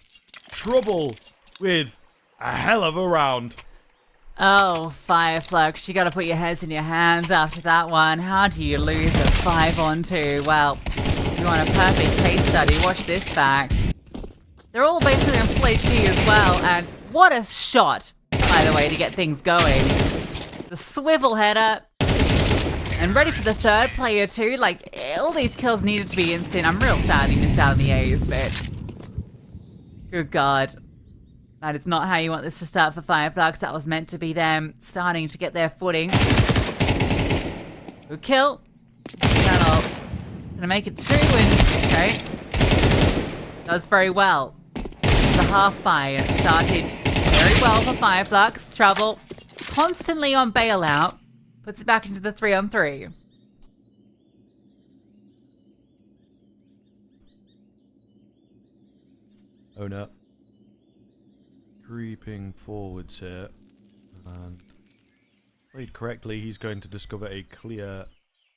C: Trouble with a hell of a round.
B: Oh, Fireflux, you gotta put your heads in your hands after that one. How do you lose a 5-on-2? Well, if you want a perfect case study, watch this back. They're all basically in full HD as well, and what a shot, by the way, to get things going. The swivel header, and ready for the third player too. Like, all these kills needed to be instant. I'm real sad he missed out on the A's, but good God. That is not how you want this to start for Fireflux. That was meant to be them starting to get their footing. Good kill. Gonna make it 2 and okay. Does very well. It's the half buy and it started very well for Fireflux. Trouble constantly on bailout. Puts it back into the 3-on-3.
C: Oh no. Creeping forwards here. And played correctly, he's going to discover a clear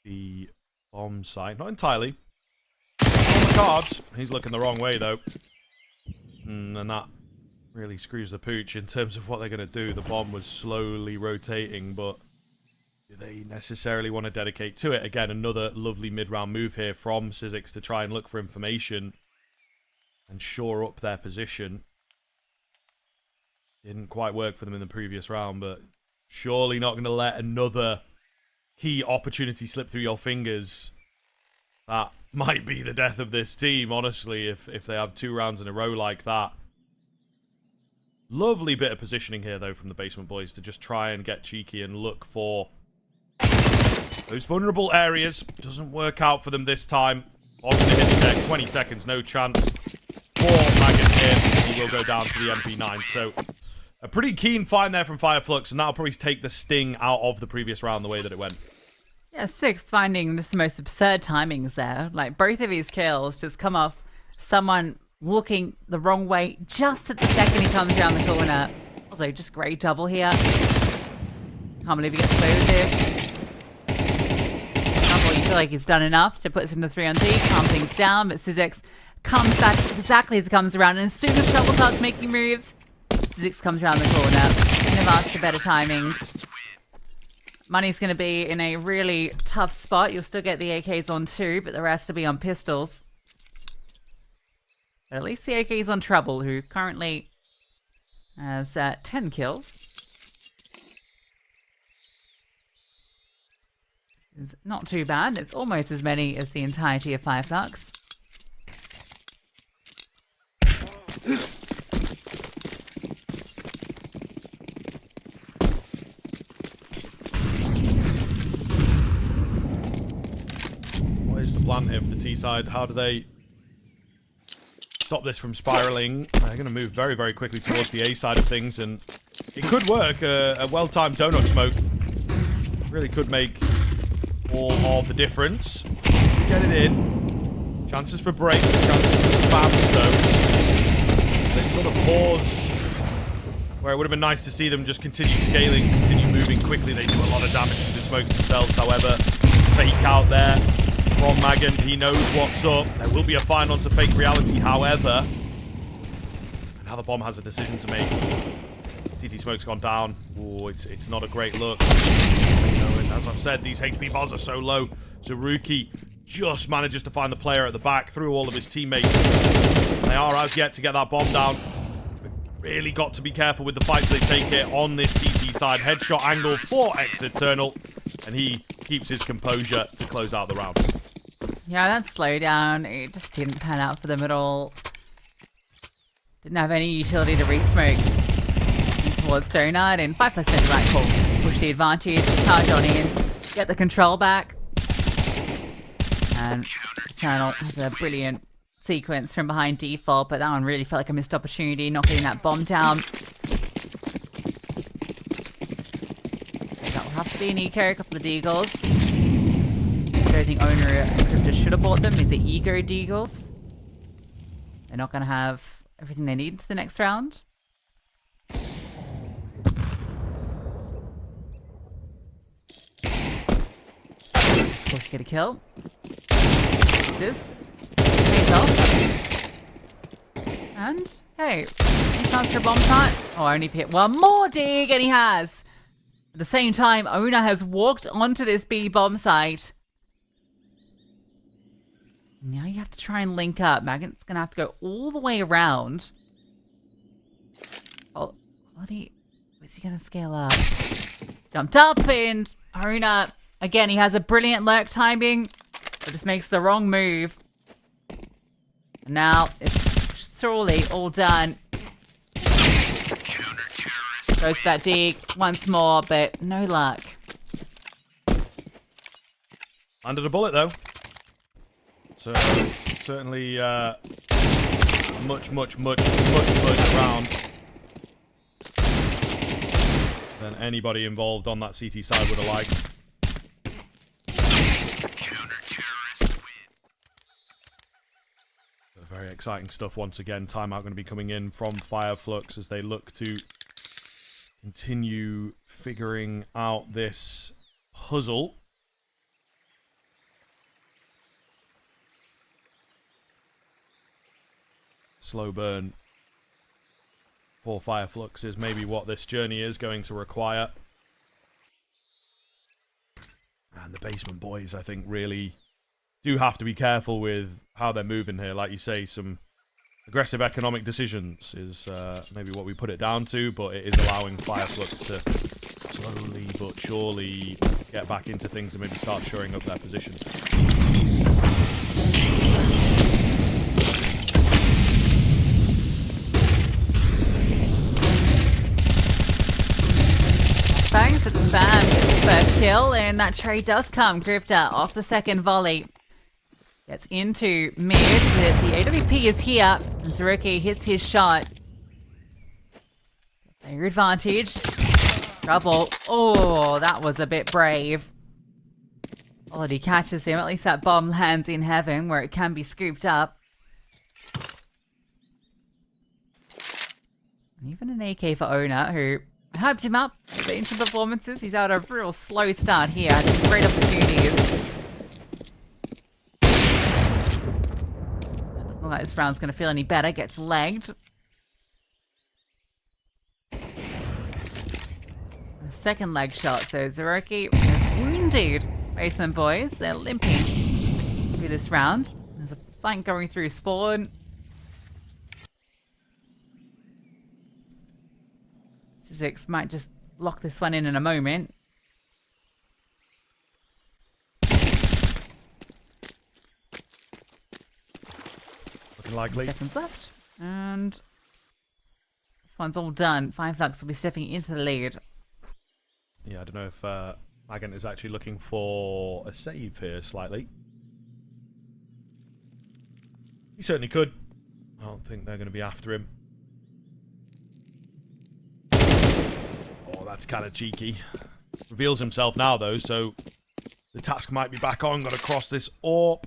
C: B bomb site. Not entirely. On the cards. He's looking the wrong way though. And that really screws the pooch in terms of what they're going to do. The bomb was slowly rotating, but do they necessarily want to dedicate to it? Again, another lovely mid-round move here from Sizzix to try and look for information and shore up their position. Didn't quite work for them in the previous round, but surely not going to let another key opportunity slip through your fingers. That might be the death of this team, honestly, if they have 2 rounds in a row like that. Lovely bit of positioning here, though, from the Basement Boys to just try and get cheeky and look for those vulnerable areas. Doesn't work out for them this time. On to hit the deck, 20 seconds, no chance for Magan here. He will go down to the MP9, so a pretty keen find there from Fireflux, and that'll probably take the sting out of the previous round the way that it went.
B: Yeah, Six finding just the most absurd timings there. Like, both of his kills just come off someone looking the wrong way just at the second he comes around the corner. Also, just great double here. Can't believe he gets away with this. Double, you feel like he's done enough to put us into 3-on-3, calm things down, but Sizzix comes back exactly as he comes around, and as soon as Trouble starts making moves, Sizzix comes around the corner. Couldn't have asked for better timings. Money's going to be in a really tough spot. You'll still get the AKs on 2, but the rest will be on pistols. But at least the AK's on Trouble, who currently has 10 kills. It's not too bad. It's almost as many as the entirety of Fireflux.
C: What is the plan here for the T side? How do they stop this from spiraling? They're going to move very, very quickly towards the A side of things, and it could work. A well-timed donut smoke really could make all of the difference. Get it in. Chances for breaks, chances for spams, though. They sort of paused where it would have been nice to see them just continue scaling, continue moving quickly. They do a lot of damage to the smokes themselves, however. Fake out there from Magan. He knows what's up. There will be a fine onto Fake Reality, however. Now the bomb has a decision to make. CT Smoke's gone down. Oh, it's not a great look. And as I've said, these HP bars are so low. So Rookie just manages to find the player at the back through all of his teammates. They are as yet to get that bomb down. But really got to be careful with the fights they take here on this CT side. Headshot angle for Eternal. And he keeps his composure to close out the round.
B: Yeah, that slowdown, it just didn't pan out for them at all. Didn't have any utility to re-smoke towards Donut, and Fireflux made the right call. Just push the advantage, charge on in, get the control back. And Channel has a brilliant sequence from behind default, but that one really felt like a missed opportunity, not getting that bomb down. So that will have to be an eco, a couple of deagles. I don't think Owner and Crypto should have bought them. These are ego deagles. They're not going to have everything they need to the next round. Of course, you get a kill. This pays off. And hey, any chance for a bomb plant? Oh, only if he hit one more dig, and he has. At the same time, Owner has walked onto this B bomb site. Now you have to try and link up. Maggot's gonna have to go all the way around. Oh, bloody! Is he gonna scale up? Jumped up and Owner. Again, he has a brilliant lurk timing, but just makes the wrong move. And now it's surely all done. Goes to that dig once more, but no luck.
C: Under the bullet, though. So, certainly much around than anybody involved on that CT side would have liked. Very exciting stuff once again. Timeout going to be coming in from Flux as they look to continue figuring out this puzzle. Slow burn for Flux is maybe what this journey is going to require. And the Basement Boys, I think, really do have to be careful with how they're moving here. Like you say, some aggressive economic decisions is maybe what we put it down to, but it is allowing Flux to slowly but surely get back into things and maybe start shoring up their positions.
B: Thanks for the spam. Gets the first kill, and that trade does come. Grifter off the second volley. Gets into mid. The AWP is here. And Zeroki hits his shot. Player advantage. Trouble. Oh, that was a bit brave. Already catches him. At least that bomb lands in heaven where it can be scooped up. And even an AK for Owner, who hyped him up for initial performances. He's had a real slow start here. Great opportunities. Doesn't look like this round's going to feel any better. Gets legged. A second leg shot. So Zeroki is wounded. Basement Boys, they're limping through this round. There's a flank going through spawn. Six might just lock this one in a moment.
C: Looking likely.
B: Seconds left. And this one's all done. Flux will be stepping into the lead.
C: Yeah, I don't know if Magant is actually looking for a save here slightly. He certainly could. I don't think they're going to be after him. Oh, that's kind of cheeky. Reveals himself now, though, so the task might be back on. Got to cross this AWP.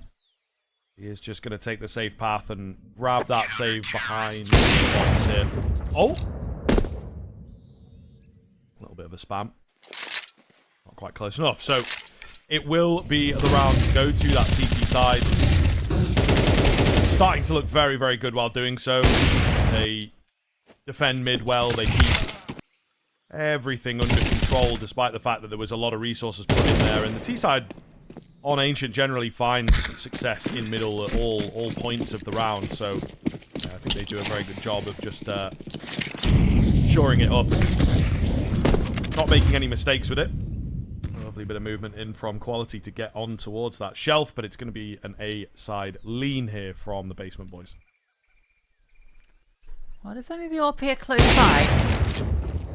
C: He is just going to take the safe path and grab that save behind the box here. Oh! A little bit of a spam. Not quite close enough. So it will be the round to go to that CT side. Starting to look very, very good while doing so. They defend mid well. They keep everything under control, despite the fact that there was a lot of resources put in there. And the T side on Ancient generally finds success in middle at all points of the round. So yeah, I think they do a very good job of just shoring it up, not making any mistakes with it. A lovely bit of movement in from Quality to get on towards that shelf, but it's going to be an A side lean here from the Basement Boys.
B: Well, there's only the AWP here close by.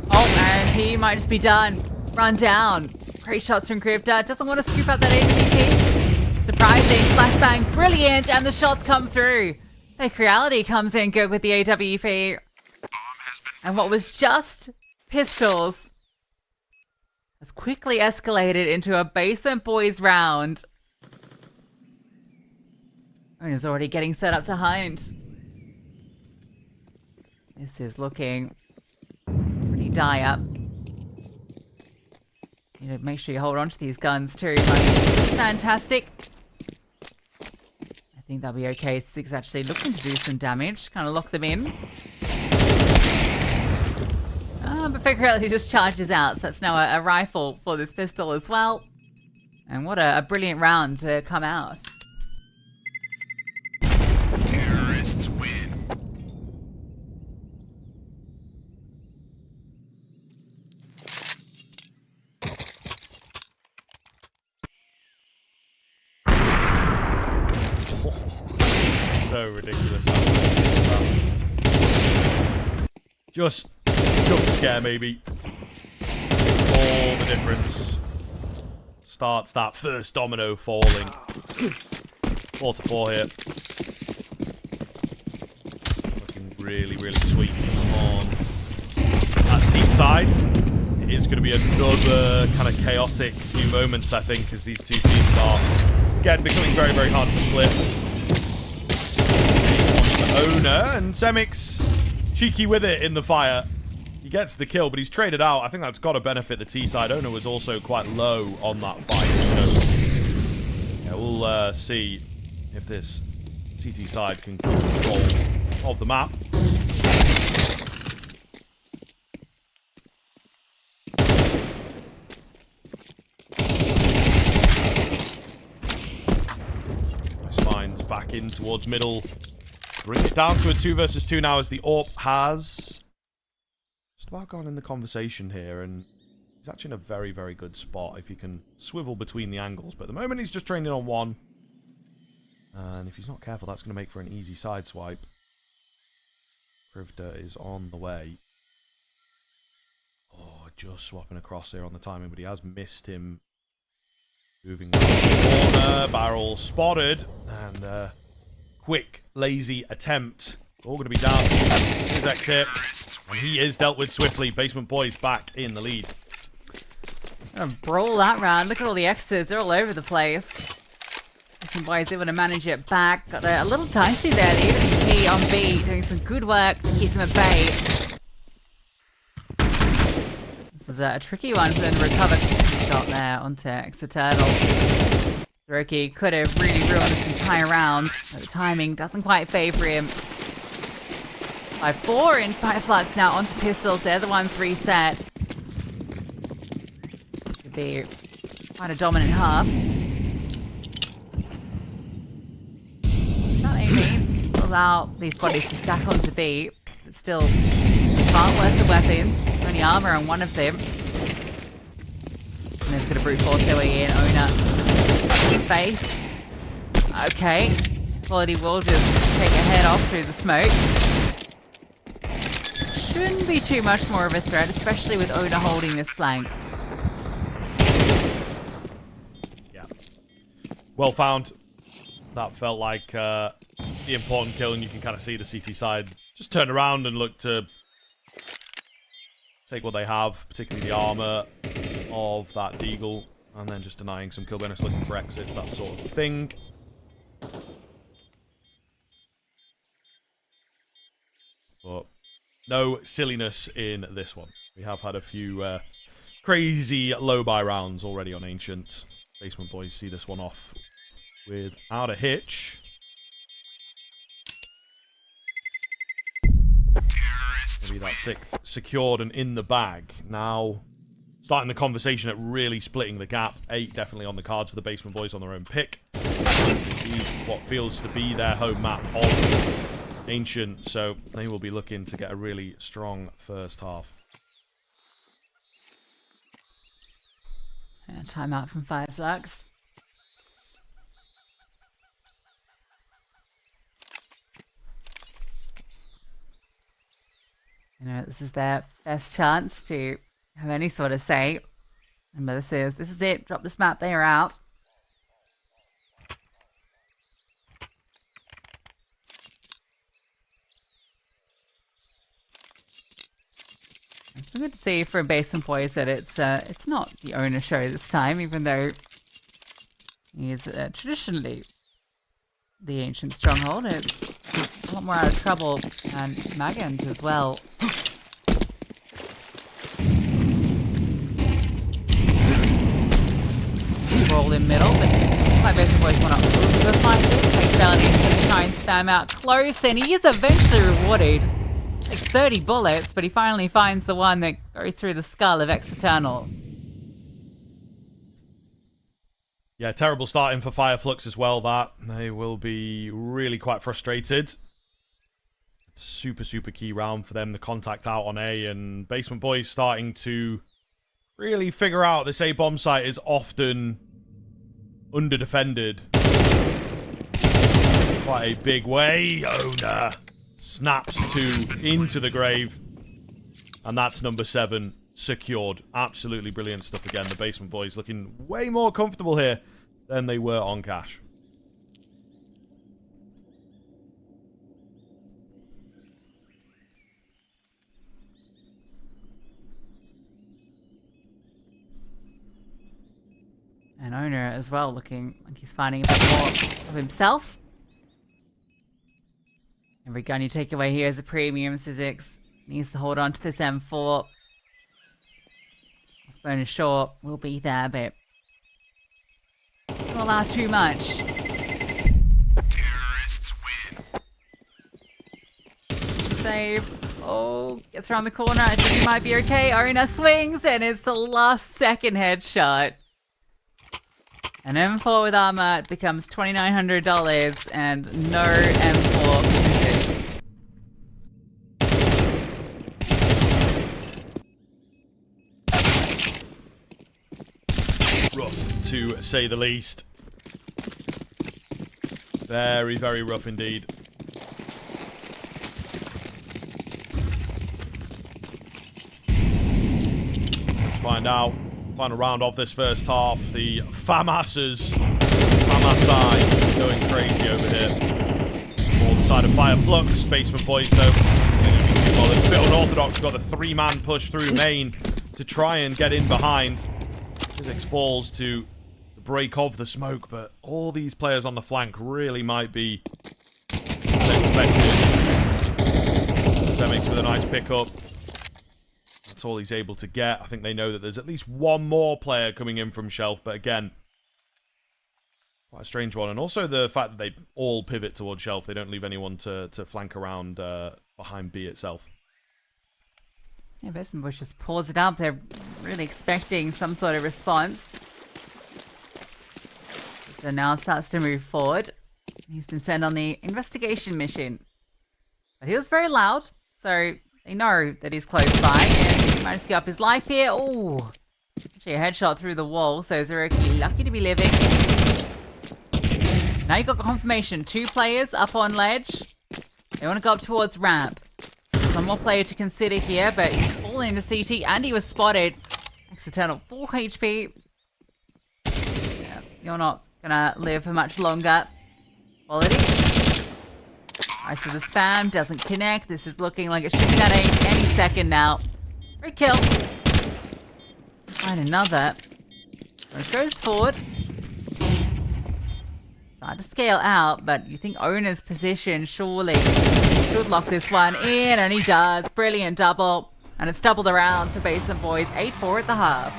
B: Oh, and he might just be done. Run down. Great shots from Grifter. Doesn't want to scoop up that AWP. Surprising. Flashbang. Brilliant. And the shots come through. Fake Reality comes in good with the AWP. And what was just pistols has quickly escalated into a Basement Boys round. Owner's already getting set up to hind. This is looking pretty dire. You know, make sure you hold on to these guns too. Fantastic. I think they'll be okay. Six actually looking to do some damage. Kind of lock them in. But Fake Reality just charges out. So that's now a rifle for this pistol as well. And what a brilliant round to come out.
D: Terrorists win.
C: So ridiculous. Just jump scare, maybe. All the difference. Starts that first domino falling. 4-4 here. Looking really, really sweet on that T side. It is going to be another kind of chaotic few moments, I think, as these two teams are, again, becoming very, very hard to split. Owner, and Semix cheeky with it in the fire. He gets the kill, but he's traded out. I think that's got to benefit the T side. Owner was also quite low on that fight. So, yeah, we'll see if this CT side can control of the map. Nice finds back in towards middle. Brings it down to a 2 versus 2 now as the AWP has just about gone in the conversation here, and he's actually in a very, very good spot if he can swivel between the angles. But at the moment he's just trained in on one. And if he's not careful, that's going to make for an easy side swipe. Grifter is on the way. Oh, just swapping across here on the timing, but he has missed him. Moving to the corner, barrel spotted, and quick, lazy attempt. All going to be down to his exit. And he is dealt with swiftly. Basement Boys back in the lead.
B: Gonna brawl that round. Look at all the X's. They're all over the place. Basement Boys able to manage it back. Got a little dicey there. The AWP on B doing some good work to keep him at bay. This is a tricky one for them to recover. Shot there onto Exeturtle. Roki could have really ruined this entire round, but the timing doesn't quite favour him. 5-4 in 5 Flux now onto pistols. They're the ones reset. Could be quite a dominant half. Not aiming. Allow these bodies to stack onto B, but still far worse the weapons. Only armour on one of them. And they're just going to brute force their way in. Owner. Space. Okay. Quality will just take a head off through the smoke. Shouldn't be too much more of a threat, especially with Owner holding this flank.
C: Yeah. Well found. That felt like the important kill, and you can kind of see the CT side just turn around and look to take what they have, particularly the armor of that Deagle. And then just denying some kill bonus, looking for exits, that sort of thing. But no silliness in this one. We have had a few crazy low-buy rounds already on Ancient. Basement Boys see this one off without a hitch. Maybe that 6th secured and in the bag. Now starting the conversation at really splitting the gap. 8 definitely on the cards for the Basement Boys on their own pick. What feels to be their home map of Ancient, so they will be looking to get a really strong first half.
B: Yeah, timeout from 5 Flux. You know, this is their best chance to have any sort of say Remember, this is it. Drop this map, they are out. It's good to see from Basin Boys that it's not the owner show this time, even though he is traditionally the ancient stronghold. It's a lot more out of trouble, and Magand as well. Roll in middle, but Basin Boys want to overfight this. Fatality is going to try and spam out close, and he is eventually rewarded. Takes 30 bullets, but he finally finds the one that goes through the skull of Eternal.
C: Yeah, terrible starting for Flux as well, that. They will be really quite frustrated. Super, super key round for them. The contact out on A, and Basement Boys starting to really figure out this A bomb site is often under-defended. Quite a big way. Owner snaps into the grave. And that's number 7 secured. Absolutely brilliant stuff again. The Basement Boys looking way more comfortable here than they were on cash.
B: And Owner as well, looking like he's finding a bit more of himself. Every gun you take away here is a premium. Sizzix needs to hold on to this M4. This bonus short will be there, but don't allow too much.
D: Terrorists win.
B: Save. Oh, gets around the corner. I think he might be okay. Owner swings, and it's the last second headshot. An M4 with armor, it becomes $2,900 and no M4 physics.
C: Rough, to say the least. Very, very rough indeed. Let's find out. Final round of this first half. The FAMASs going crazy over here. On the side of Flux. Basement Boys, though, well, it's a bit unorthodox. Got the 3-man push through main to try and get in behind. Sizzix falls to the break of the smoke, but all these players on the flank really might be unexpected. Zemix with a nice pickup. That's all he's able to get. I think they know that there's at least one more player coming in from shelf, but again, quite a strange one. And also the fact that they all pivot towards shelf. They don't leave anyone to flank around behind B itself.
B: Yeah, Basement Boys just pulls it up. They're really expecting some sort of response. So now starts to move forward. He's been sent on the investigation mission. But he was very loud, so they know that he's close by, and he managed to get up his life here. Oh, actually a headshot through the wall, so Zeroki lucky to be living. Now you got confirmation. 2 players up on ledge. They want to go up towards ramp. One more player to consider here, but he's falling into CT, and he was spotted. Eternal 4 HP. Yeah, you're not gonna live for much longer. Quality. Nice for the spam, doesn't connect. This is looking like it should be that any second now. Great kill. Find another. So it goes forward. It's hard to scale out, but you think Owner's position surely should lock this one in, and he does. Brilliant double. And it's doubled around to Basement Boys. 8-4 at the half.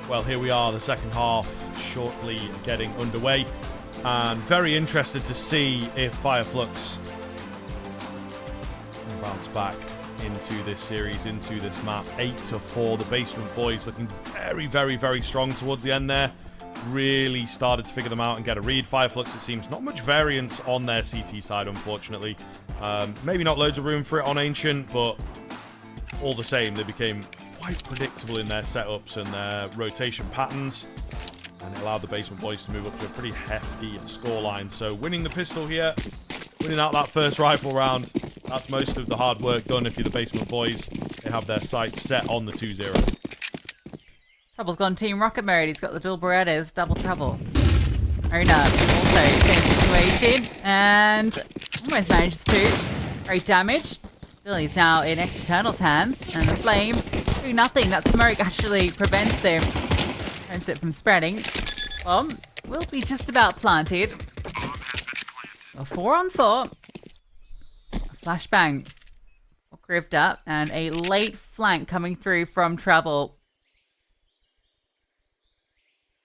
C: Well, here we are, the second half shortly getting underway. And very interested to see if Flux can bounce back into this series, into this map. 8-4. The Basement Boys looking very, very, very strong towards the end there. Really started to figure them out and get a read. Flux, it seems, not much variance on their CT side, unfortunately. Maybe not loads of room for it on Ancient, but all the same, they became quite predictable in their setups and their rotation patterns. And it allowed the Basement Boys to move up to a pretty hefty scoreline. So winning the pistol here, winning out that first rifle round, that's most of the hard work done if you're the Basement Boys. They have their sights set on the 2-0.
B: Trouble's gone Team Rocket mode. He's got the dual Berettas, double Trouble. Ona also same situation and almost manages to. Great damage. Billy's now in Eternal's hands, and the Flames do nothing. That smoke actually prevents them. Prevents it from spreading. Bomb will be just about planted. A 4-on-4. A flashbang. Griffed up, and a late flank coming through from Trouble.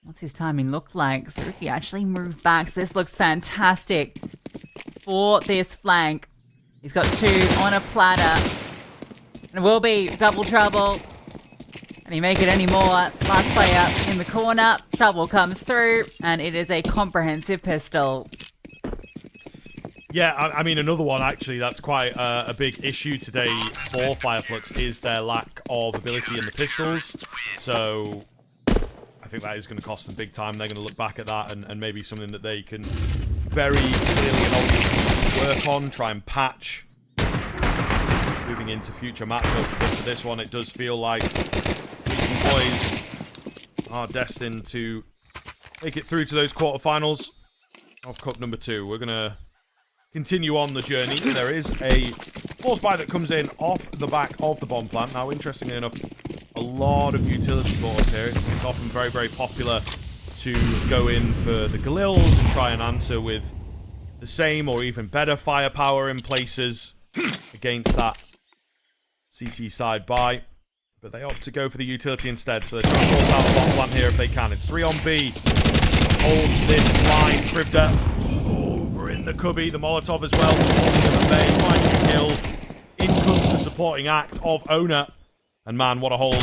B: What's his timing look like? So he actually moved back. So this looks fantastic for this flank. He's got 2 on a platter. And it will be double Trouble. And he make it any more. Last player in the corner. Trouble comes through, and it is a comprehensive pistol.
C: Yeah, I mean, another one, actually, that's quite a big issue today for Flux is their lack of ability in the pistols. So I think that is going to cost them big time. They're going to look back at that and maybe something that they can very clearly and obviously work on, try and patch moving into future matchups. But for this one, it does feel like these boys are destined to make it through to those quarterfinals of Cup number 2. We're going to continue on the journey. There is a force buy that comes in off the back of the bomb plant. Now, interestingly enough, a lot of utility bought up here. It's often very, very popular to go in for the Galils and try and answer with the same or even better firepower in places against that CT side buy. But they opt to go for the utility instead, so they're trying to force out the bomb plant here if they can. It's 3 on B. Hold this line. Krivda over in the cubby. The Molotov as well. Holding in the bay. Finds a kill. In comes the supporting act of Ona. And man, what a hold.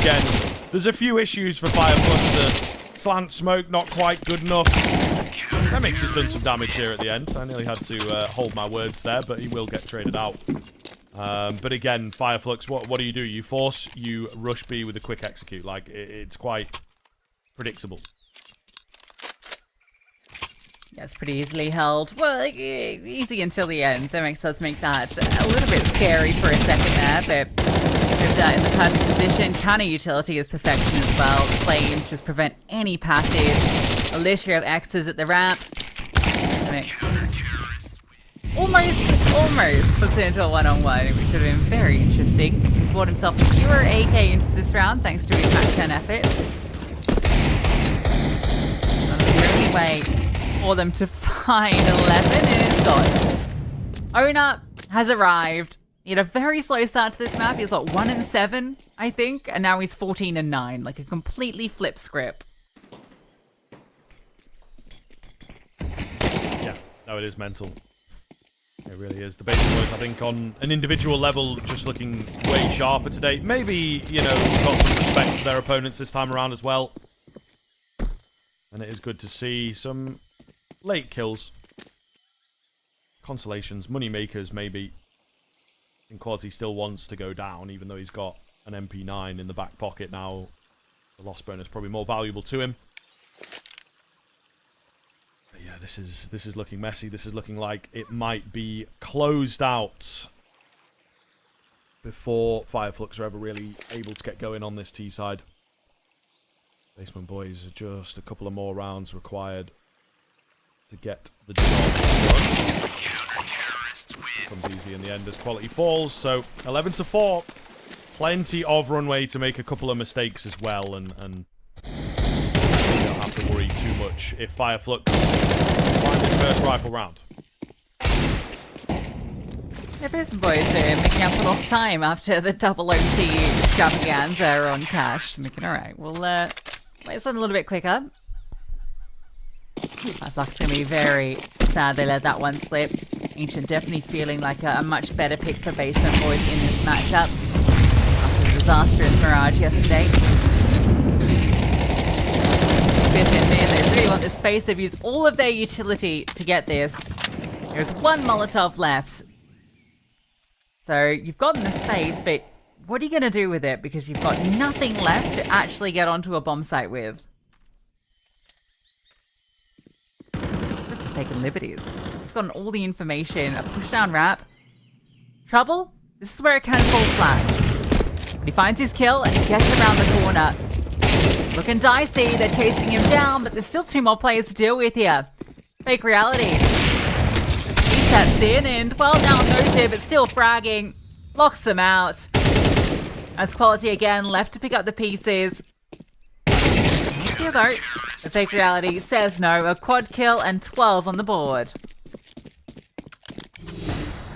C: Again, there's a few issues for Flux. The slant smoke, not quite good enough. Remix has done some damage here at the end. I nearly had to hold my words there, but he will get traded out. But again, Flux, what do? You force, you rush B with a quick execute. Like, it's quite predictable.
B: Yeah, it's pretty easily held. Well, easy until the end. MX does make that a little bit scary for a second there, but Krivda in the perfect position. Counter utility is perfection as well. The Flames just prevent any passage. A litter of X's at the ramp. MX almost puts it into a 1-on-1, which would have been very interesting. He's brought himself a pure AK into this round thanks to his match 10 efforts. That's the only way for them to find 11, and it's gone. Ona has arrived. He had a very slow start to this map. He was like 1-7, I think, and now he's 14-9, like a completely flip script.
C: Yeah, no, it is mental. It really is. The Basement Boys, I think, on an individual level, just looking way sharper today. Maybe, you know, got some respect for their opponents this time around as well. And it is good to see some late kills. Consolations, money makers, maybe. I think Quality still wants to go down, even though he's got an MP9 in the back pocket now. The loss bonus probably more valuable to him. But yeah, this is looking messy. This is looking like it might be closed out before Flux are ever really able to get going on this T side. Basement Boys, just a couple of more rounds required to get the job done. Comes easy in the end as Quality falls. So 11-4, plenty of runway to make a couple of mistakes as well, and you don't have to worry too much if Flux find this first rifle round.
B: The Bison boys are making up for lost time after the double OT extravaganza on Cash. Thinking, alright, we'll wait something a little bit quicker. Flux going to be very sad they let that one slip. Ancient definitely feeling like a much better pick for Basement boys in this matchup after the disastrous Mirage yesterday. Fifth in there, they really want this space. They've used all of their utility to get this. There's one Molotov left. So you've gotten the space, but what are you going to do with it? Because you've got nothing left to actually get onto a bomb site with. Just taking liberties. He's gotten all the information. A pushdown wrap. Trouble? This is where it can fall flat. But he finds his kill and he gets around the corner. Looking dicey. They're chasing him down, but there's still 2 more players to deal with here. Fake reality. He steps in and, well, now noted, but still fragging. Locks them out. As Quality again left to pick up the pieces. Here though. The Fake reality says no. A quad kill and 12 on the board.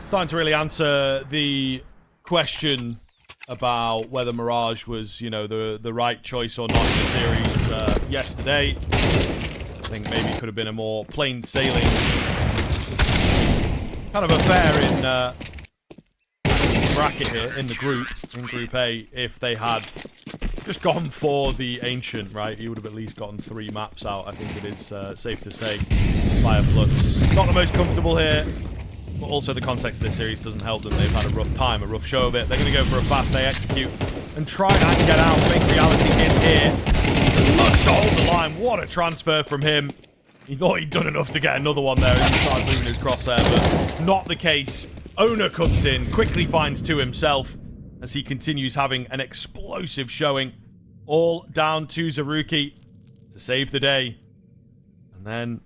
C: Starting to really answer the question about whether Mirage was, you know, the right choice or not in the series yesterday. I think maybe it could have been a more plain sailing kind of affair in bracket here in the group, in Group A, if they had just gone for the Ancient, right? He would have at least gotten 3 maps out, I think it is safe to say. Flux not the most comfortable here, but also the context of this series doesn't help them. They've had a rough time, a rough show of it. They're going to go for a fast A execute and try and get out. Fake reality is here. Flux to hold the line. What a transfer from him. He thought he'd done enough to get another one there as he started moving his crosshair, but not the case. Owner comes in, quickly finds 2 himself as he continues having an explosive showing. All down to Zaruki to save the day. And then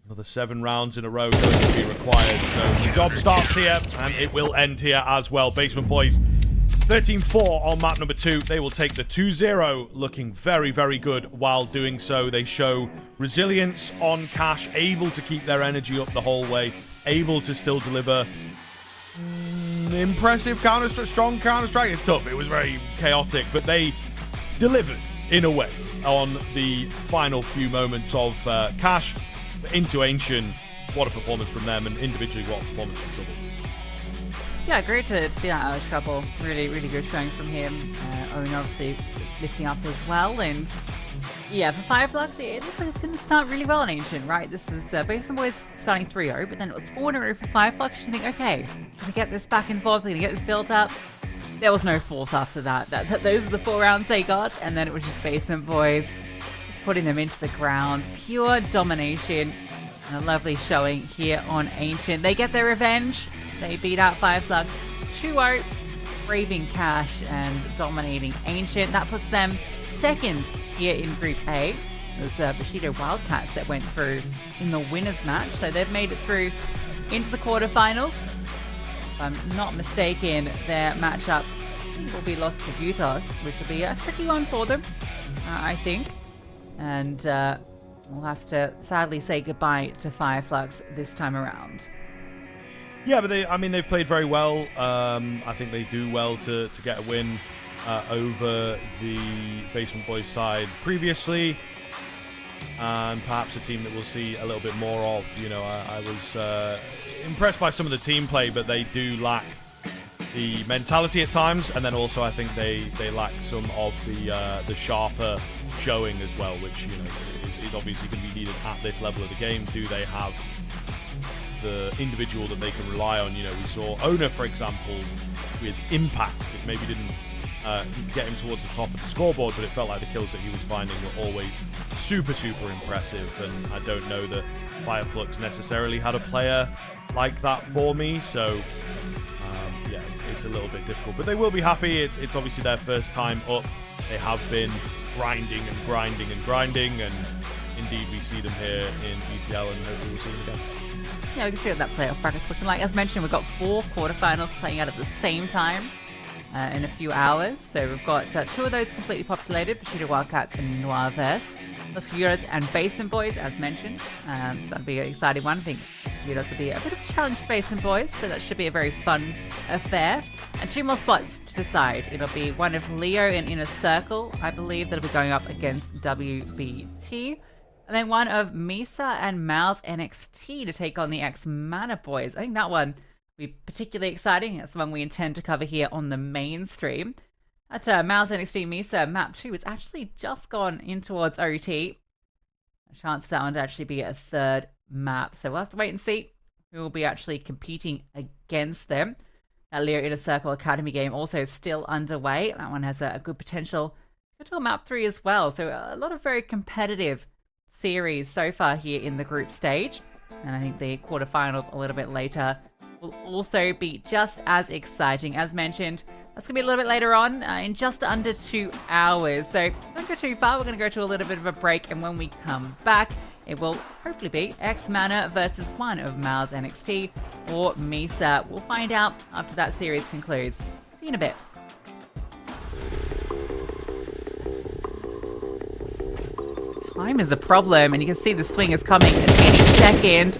C: another 7 rounds in a row going to be required. So the job starts here and it will end here as well. Basement boys 13-4 on map number 2. They will take the 2-0, looking very, very good while doing so. They show resilience on Cash, able to keep their energy up the whole way, able to still deliver impressive Counter-Strike, strong Counter-Strike. It's tough. It was very chaotic, but they delivered in a way on the final few moments of Cash into Ancient. What a performance from them, and individually, what a performance from Trouble.
B: Yeah, great to see that out of Trouble. Really, really good showing from him. Owen obviously lifting up as well. And yeah, for Flux, it looks like it's going to start really well in Ancient, right? This is Basement boys starting 3-0, but then it was 4-0 for Flux. You think, okay, gonna get this back and forth, gonna get this built up. There was no fourth after that. Those are the 4 rounds they got, and then it was just Basement boys just putting them into the ground. Pure domination. And a lovely showing here on Ancient. They get their revenge. They beat out Flux 2-0, braving Cash and dominating Ancient. That puts them second here in Group A. It was Bushido Wildcats that went through in the winners match. So they've made it through into the quarterfinals. If I'm not mistaken, their matchup will be Los Cabutos, which will be a tricky one for them, I think. And we'll have to sadly say goodbye to Flux this time around.
C: Yeah, but they've played very well. I think they do well to get a win over the Basement Boys side previously, and perhaps a team that we'll see a little bit more of. You know, I was impressed by some of the team play, but they do lack the mentality at times, and then also I think they lack some of the sharper showing as well, which, you know, is obviously going to be needed at this level of the game. Do they have the individual that they can rely on? You know, we saw Owner, for example, with impact. It maybe didn't get him towards the top of the scoreboard, but it felt like the kills that he was finding were always super, super impressive, and I don't know that Flux necessarily had a player like that for me, so yeah, it's a little bit difficult, but they will be happy. It's obviously their first time up. They have been grinding and grinding and grinding, and indeed we see them here in ECL, and hopefully we'll see them again.
B: Yeah, we can see what that playoff bracket's looking like. As mentioned, we've got 4 quarterfinals playing out at the same time. in a few hours. So we've got 2 of those completely populated, Bushido Wildcats and Noirverse. Los Figueros and Basin Boys, as mentioned. So that'll be an exciting one. I think Figueros will be a bit of a challenge for Basin Boys, so that should be a very fun affair. And 2 more spots to decide. It'll be one of Leo in Inner Circle, I believe, that'll be going up against WBT. And then one of Misa and MOUZ NXT to take on the X-Mana Boys. I think that one will be particularly exciting. That's the one we intend to cover here on the mainstream. At MOUZ NXT Misa, map 2 has actually just gone in towards OT. A chance for that one to actually be a 3rd map. So we'll have to wait and see who will be actually competing against them. That Leo Inner Circle Academy game also still underway. That one has a good potential to go to a map 3 as well. So a lot of very competitive series so far here in the group stage. And I think the quarterfinals a little bit later will also be just as exciting. As mentioned, that's going to be a little bit later on in just under 2 hours. So don't go too far. We're going to go to a little bit of a break. And when we come back, it will hopefully be X-Mana versus one of MOUZ NXT or Misa. We'll find out after that series concludes. See you in a bit. Time is the problem, and you can see the swing is coming at any second.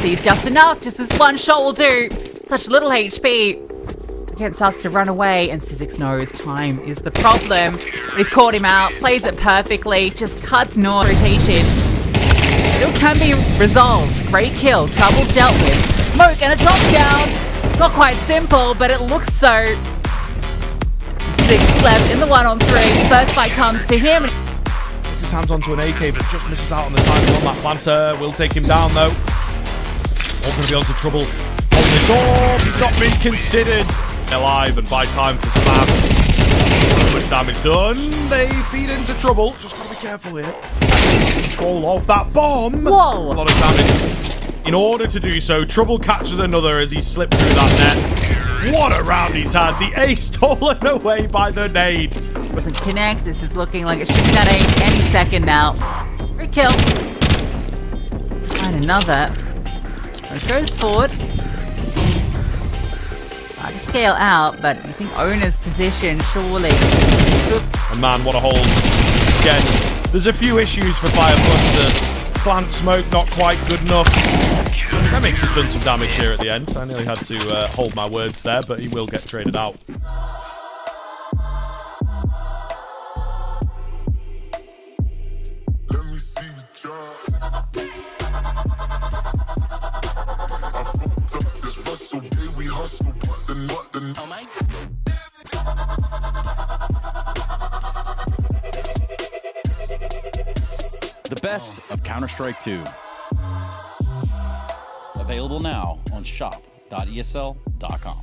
B: See, just enough. Just this one shot will do. Such little HP. Against us to run away, and Sizzix knows time is the problem. But he's caught him out, plays it perfectly, just cuts no rotation. Still can be resolved. Great kill, trouble's dealt with. Smoke and a drop down. Not quite simple, but it looks so. Sizzix left in the 1-on-3. First fight comes to him.
C: Gets his hands onto an AK, but just misses out on the timing on that planter. Will take him down though. All going to be onto trouble on this orb. He's not been considered. Alive and buy time for Spam. Too much damage done. They feed into trouble. Just gotta be careful here. Control of that bomb.
B: Whoa!
C: A lot of damage. In order to do so, Trouble catches another as he slipped through that net. What a round he's had. The ace stolen away by the nade.
B: Doesn't connect. This is looking like it should be that any second now. Great kill. And another. It goes forward. Hard to scale out, but I think owner's position surely.
C: And man, what a hold. Again, there's a few issues for Fireflux. The slant smoke not quite good enough. Remix has done some damage here at the end. I nearly had to hold my words there, but he will get traded out.
E: The best of Counter-Strike 2. Available now on shop.esl.com.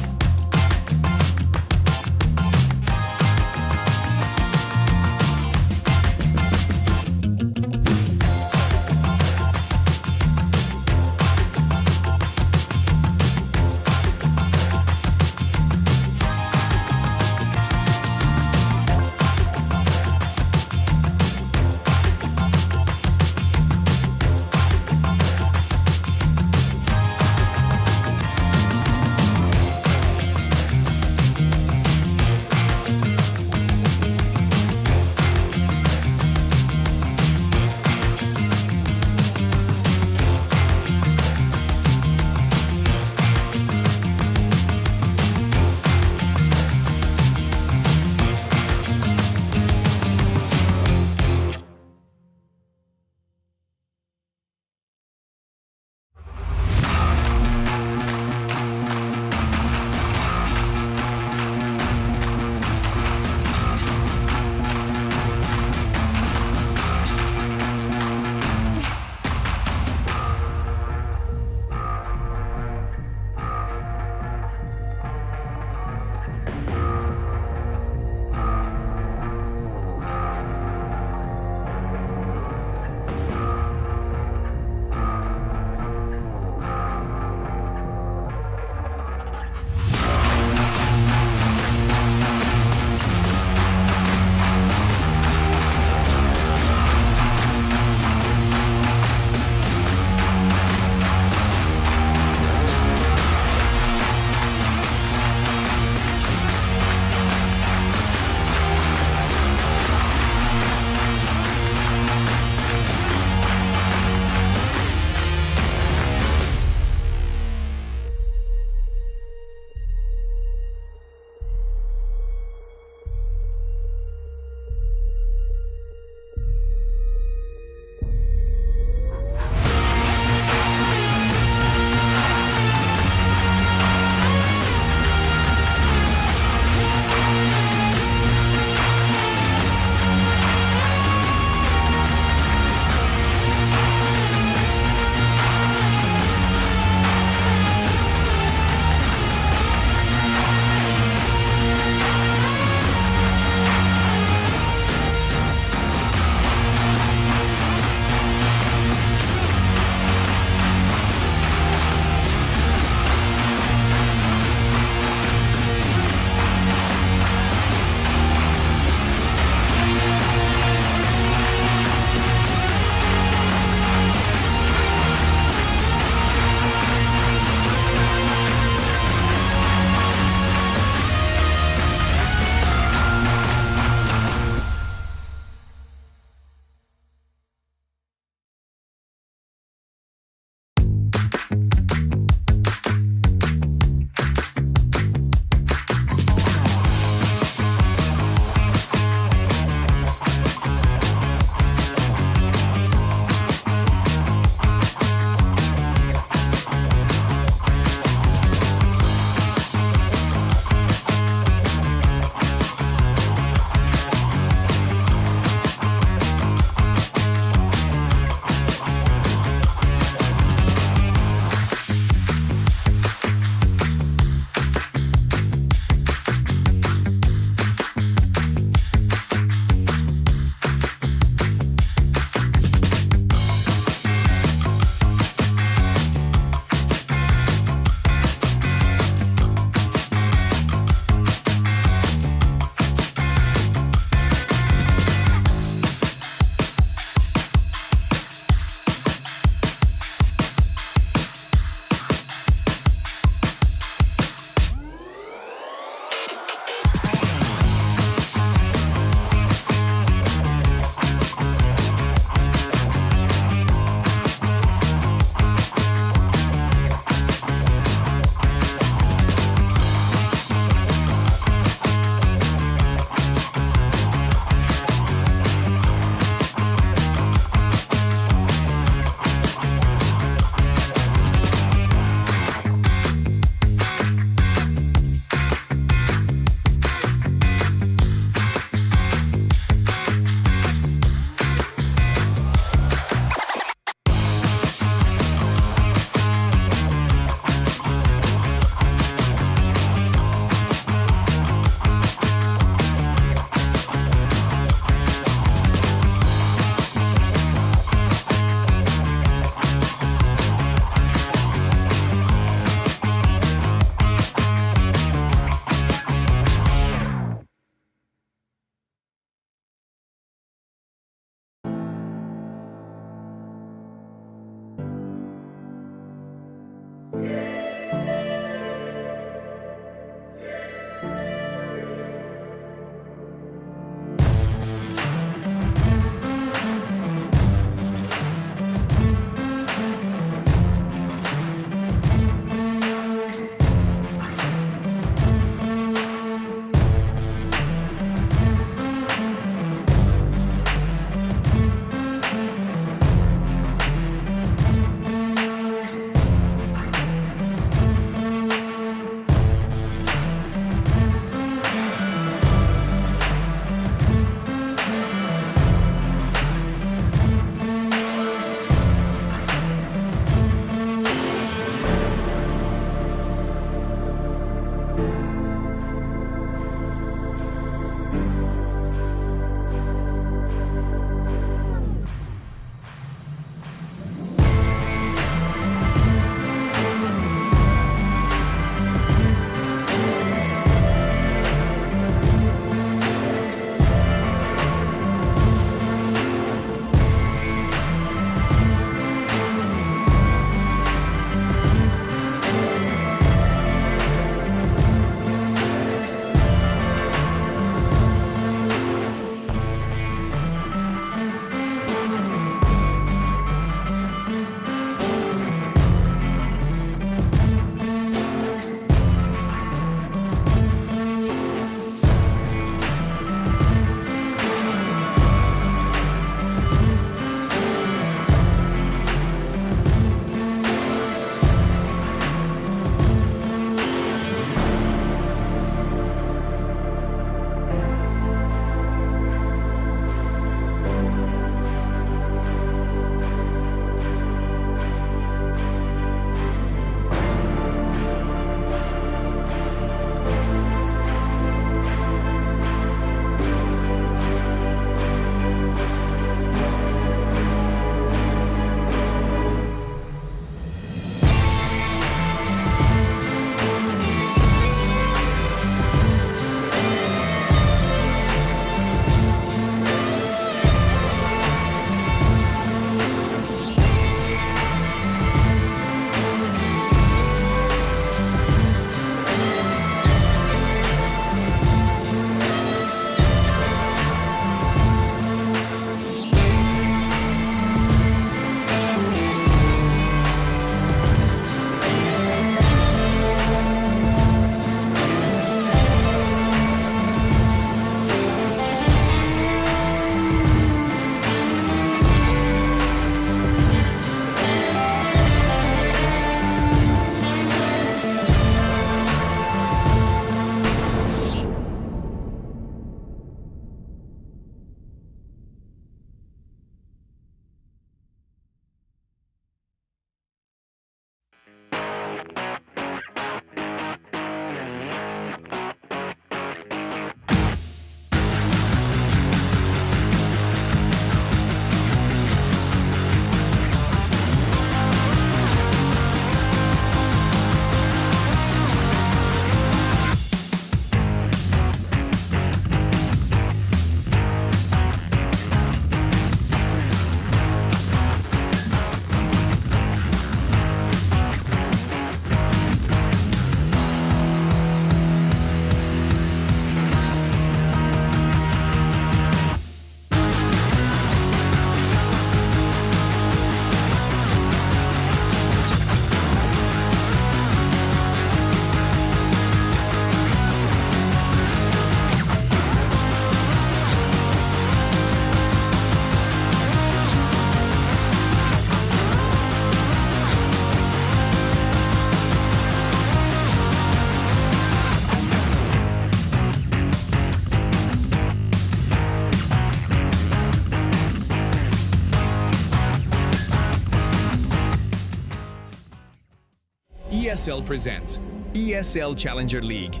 A: ESL presents ESL Challenger League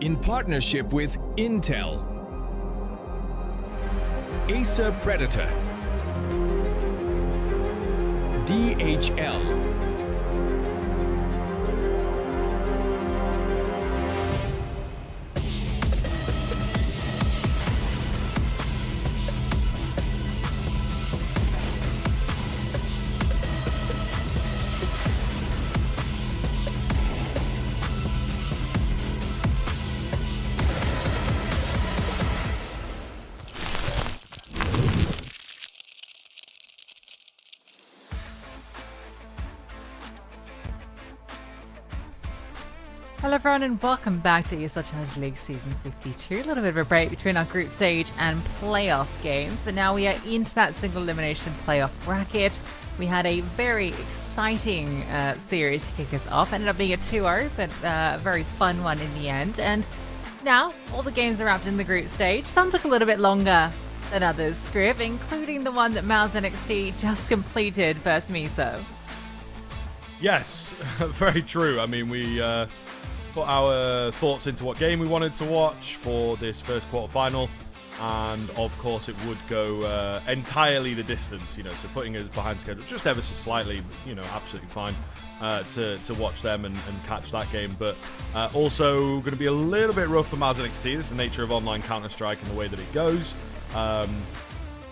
A: in partnership with Intel, Acer Predator, DHL,
B: Hello everyone and welcome back to ESL Challenger League Season 52. A little bit of a break between our group stage and playoff games, but now we are into that single elimination playoff bracket. We had a very exciting series to kick us off. Ended up being a 2-0, but a very fun one in the end. And now all the games are wrapped in the group stage. Some took a little bit longer than others, Scrib, including the one that MOUZ NXT just completed versus MOUZ.
C: Yes, very true. I mean, we put our thoughts into what game we wanted to watch for this first quarterfinal, and of course it would go entirely the distance, you know, so putting us behind schedule just ever so slightly, you know, absolutely fine to watch them and catch that game. But also going to be a little bit rough for MOUZ NXT. This is the nature of online Counter-Strike and the way that it goes.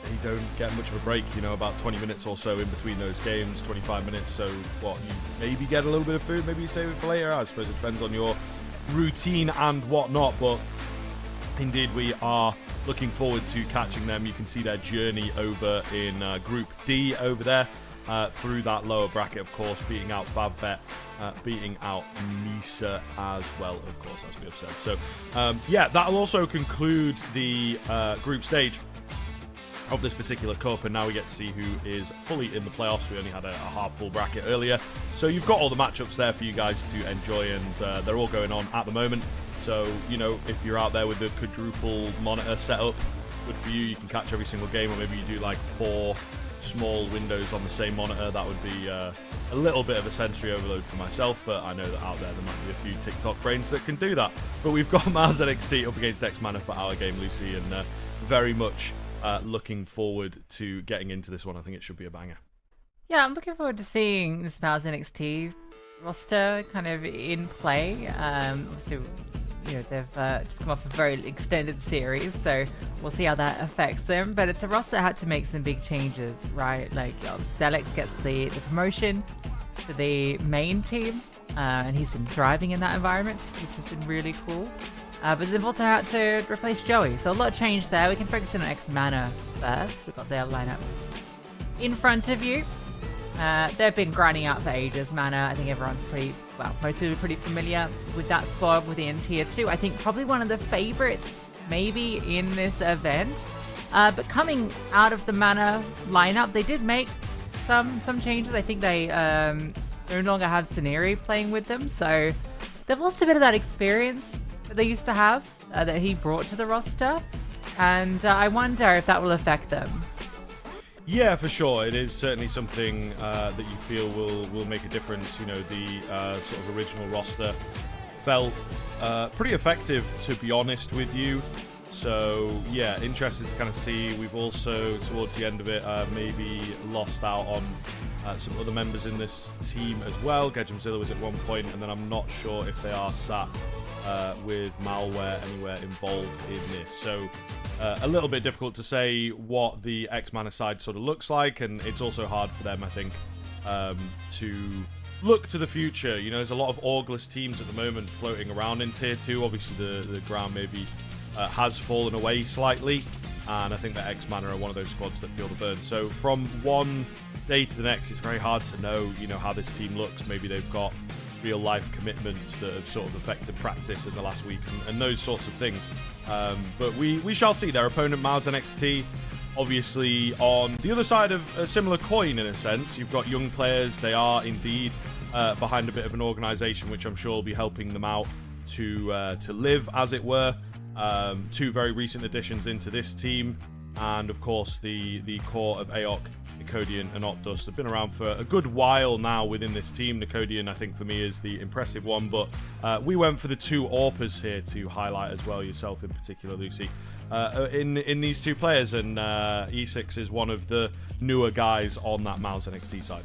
C: You don't get much of a break, you know, about 20 minutes or so in between those games, 25 minutes. So, what, you maybe get a little bit of food, maybe you save it for later. I suppose it depends on your routine and whatnot. But indeed, we are looking forward to catching them. You can see their journey over in Group D over there through that lower bracket, of course, beating out Favbet, beating out MOUZ as well, of course, as we have said. So, yeah, that'll also conclude the group stage of this particular cup, and now we get to see who is fully in the playoffs. We only had a half full bracket earlier, so you've got all the matchups there for you guys to enjoy, and they're all going on at the moment. So, you know, if you're out there with the quadruple monitor setup, good for you. You can catch every single game, or maybe you do like 4 small windows on the same monitor. That would be a little bit of a sensory overload for myself, but I know that out there might be a few TikTok brains that can do that. But we've got MOUZ NXT up against X-Mana for our game, Lucy, and very much looking forward to getting into this one. I think it should be a banger.
B: Yeah, I'm looking forward to seeing this MOUZ NXT roster kind of in play. Obviously, you know, they've just come off a very extended series, so we'll see how that affects them. But it's a roster that had to make some big changes, right? Like, Selex gets the promotion to the main team, and he's been thriving in that environment, which has been really cool. But they've also had to replace Joey, so a lot of change there. We can focus in on X-Mana first. We've got their lineup in front of you. They've been grinding out for ages. Mana, I think everyone's pretty, well, most people are pretty familiar with that squad within Tier 2. I think probably one of the favorites maybe in this event. But coming out of the Mana lineup, they did make some changes. I think they no longer have Scenery playing with them, so they've lost a bit of that experience that they used to have, that he brought to the roster, and I wonder if that will affect them.
C: Yeah, for sure. It is certainly something that you feel will make a difference. You know, the sort of original roster felt pretty effective, to be honest with you. So, yeah, interested to kind of see. We've also, towards the end of it, maybe lost out on some other members in this team as well. Gedgemzilla was at one point, and then I'm not sure if they are sat with malware anywhere involved in this. So a little bit difficult to say what the X-Mana side sort of looks like, and it's also hard for them, I think, to look to the future. You know, there's a lot of Orgless teams at the moment floating around in Tier 2. Obviously, the ground maybe has fallen away slightly, and I think that X-Mana are one of those squads that feel the burn. So from one day to the next, it's very hard to know, you know, how this team looks. Maybe they've got real life commitments that have sort of affected practice in the last week and those sorts of things. But we shall see. Their opponent, MOUZ NXT, obviously on the other side of a similar coin in a sense. You've got young players. They are indeed behind a bit of an organisation, which I'm sure will be helping them out to live, as it were. 2 very recent additions into this team, and of course the core of AOC Nicodian and Optus. They've been around for a good while now within this team. Nicodian, I think, for me, is the impressive one, but we went for the two AWPers here to highlight as well, yourself in particular, Lucy. In these two players, and E6 is one of the newer guys on that MOUZ NXT side.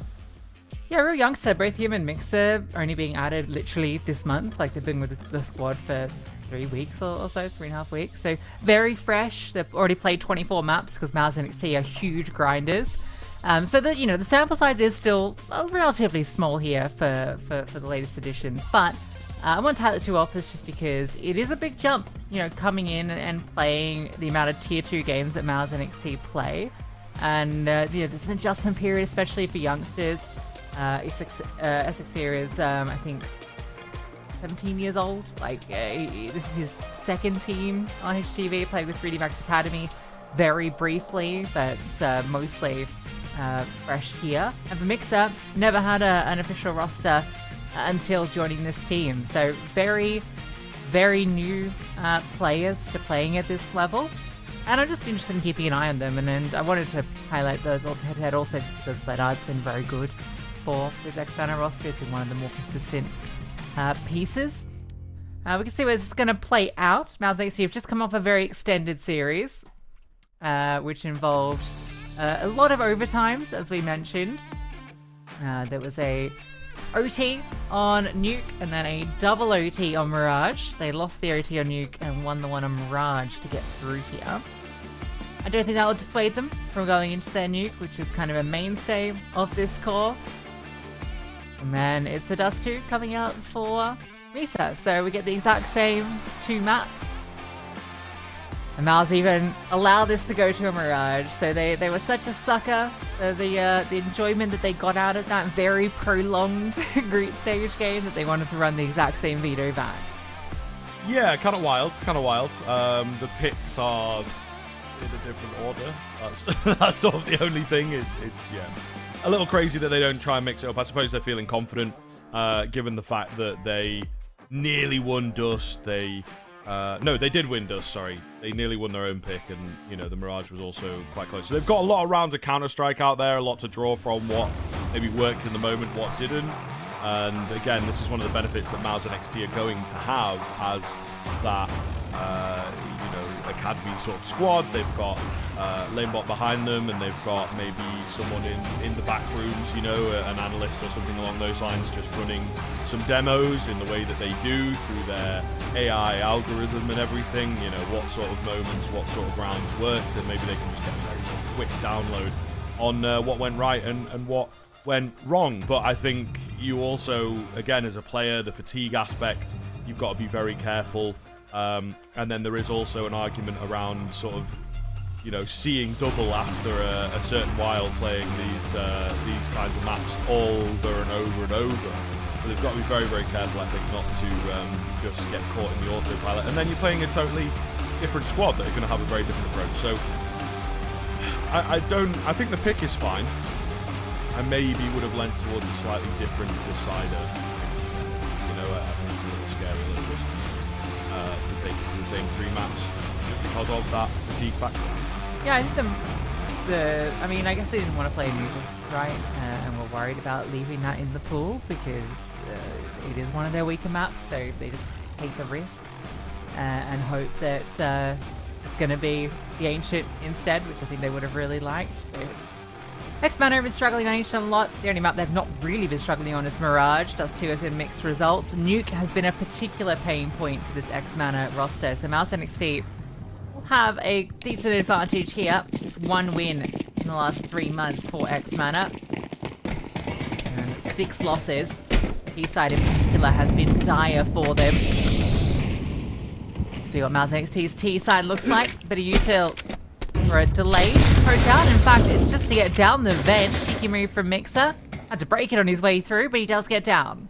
B: Yeah, real youngster. Both him and Mixer only being added literally this month. Like, they've been with the squad for 3 weeks or so, 3.5 weeks. So very fresh. They've already played 24 maps because MOUZ NXT are huge grinders. So that, you know, the sample size is still relatively small here for the latest editions. But I want to highlight the two AWPers just because it is a big jump, you know, coming in and playing the amount of tier 2 games that MOUZ NXT play. And, you know, there's an adjustment period, especially for youngsters. Essex here is, I think, 17 years old. Like, this is his second team on HTV, playing with 3D Max Academy very briefly, but mostly fresh here. And for Mixer, never had an official roster until joining this team. So very, very new players to playing at this level. And I'm just interested in keeping an eye on them. And I wanted to highlight the head-to-head also just because Bloodard's been very good for this X-Banner roster. It's been one of the more consistent pieces. We can see where this is going to play out. MOUZ NXT have just come off a very extended series, which involved a lot of overtimes, as we mentioned. There was a OT on Nuke and then a double OT on Mirage. They lost the OT on Nuke and won the one on Mirage to get through here. I don't think that will dissuade them from going into their Nuke, which is kind of a mainstay of this core. And then it's a Dust 2 coming out for Misa. So we get the exact same two maps. And MOUZ even allowed this to go to a Mirage. So they were such a sucker. The enjoyment that they got out of that very prolonged group stage game that they wanted to run the exact same veto back.
C: Yeah, kind of wild, the picks are in a different order. That's sort of the only thing. It's yeah, a little crazy that they don't try and mix it up. I suppose they're feeling confident, given the fact that they nearly won Dust. No, they did win Dust, sorry. They nearly won their own pick, and, you know, the Mirage was also quite close. So they've got a lot of rounds of Counter-Strike out there, a lot to draw from, what maybe worked in the moment, what didn't. And, again, this is one of the benefits that MOUZ NXT are going to have as that, you know, Academy sort of squad. They've got Lanebot behind them, and they've got maybe someone in the back rooms, you know, an analyst or something along those lines, just running some demos in the way that they do through their AI algorithm and everything, you know, what sort of moments, what sort of rounds worked, and maybe they can just get a very quick download on what went right and what went wrong. But I think you also, again, as a player, the fatigue aspect, you've got to be very careful. And then there is also an argument around sort of, you know, seeing double after a certain while playing these kinds of maps over and over and over. So they've got to be very, very careful, I think, not to just get caught in the autopilot. And then you're playing a totally different squad that are going to have a very different approach. So I think the pick is fine. I maybe would have lent towards a slightly different decider. It's, you know, I think it's a little scary, a little risky to take it to the same 3 maps just because of that fatigue factor.
B: Yeah, I think I mean, I guess they didn't want to play Nuke, right? And were worried about leaving that in the pool because it is one of their weaker maps, so they just take the risk and hope that it's going to be the Ancient instead, which I think they would have really liked. But X-Mana have been struggling on Ancient a lot. The only map they've not really been struggling on is Mirage. Dust 2 has been mixed results. Nuke has been a particular pain point for this X-Mana roster, so MOUZ NXT will have a decent advantage here. Just 1 win in the last 3 months for X-Mana. And 6 losses. T-side in particular has been dire for them. See what MOUZ NXT's T-side looks like. Bit of util for a delayed poke out. In fact, it's just to get down the vent. Cheeky move from Mixer. Had to break it on his way through, but he does get down.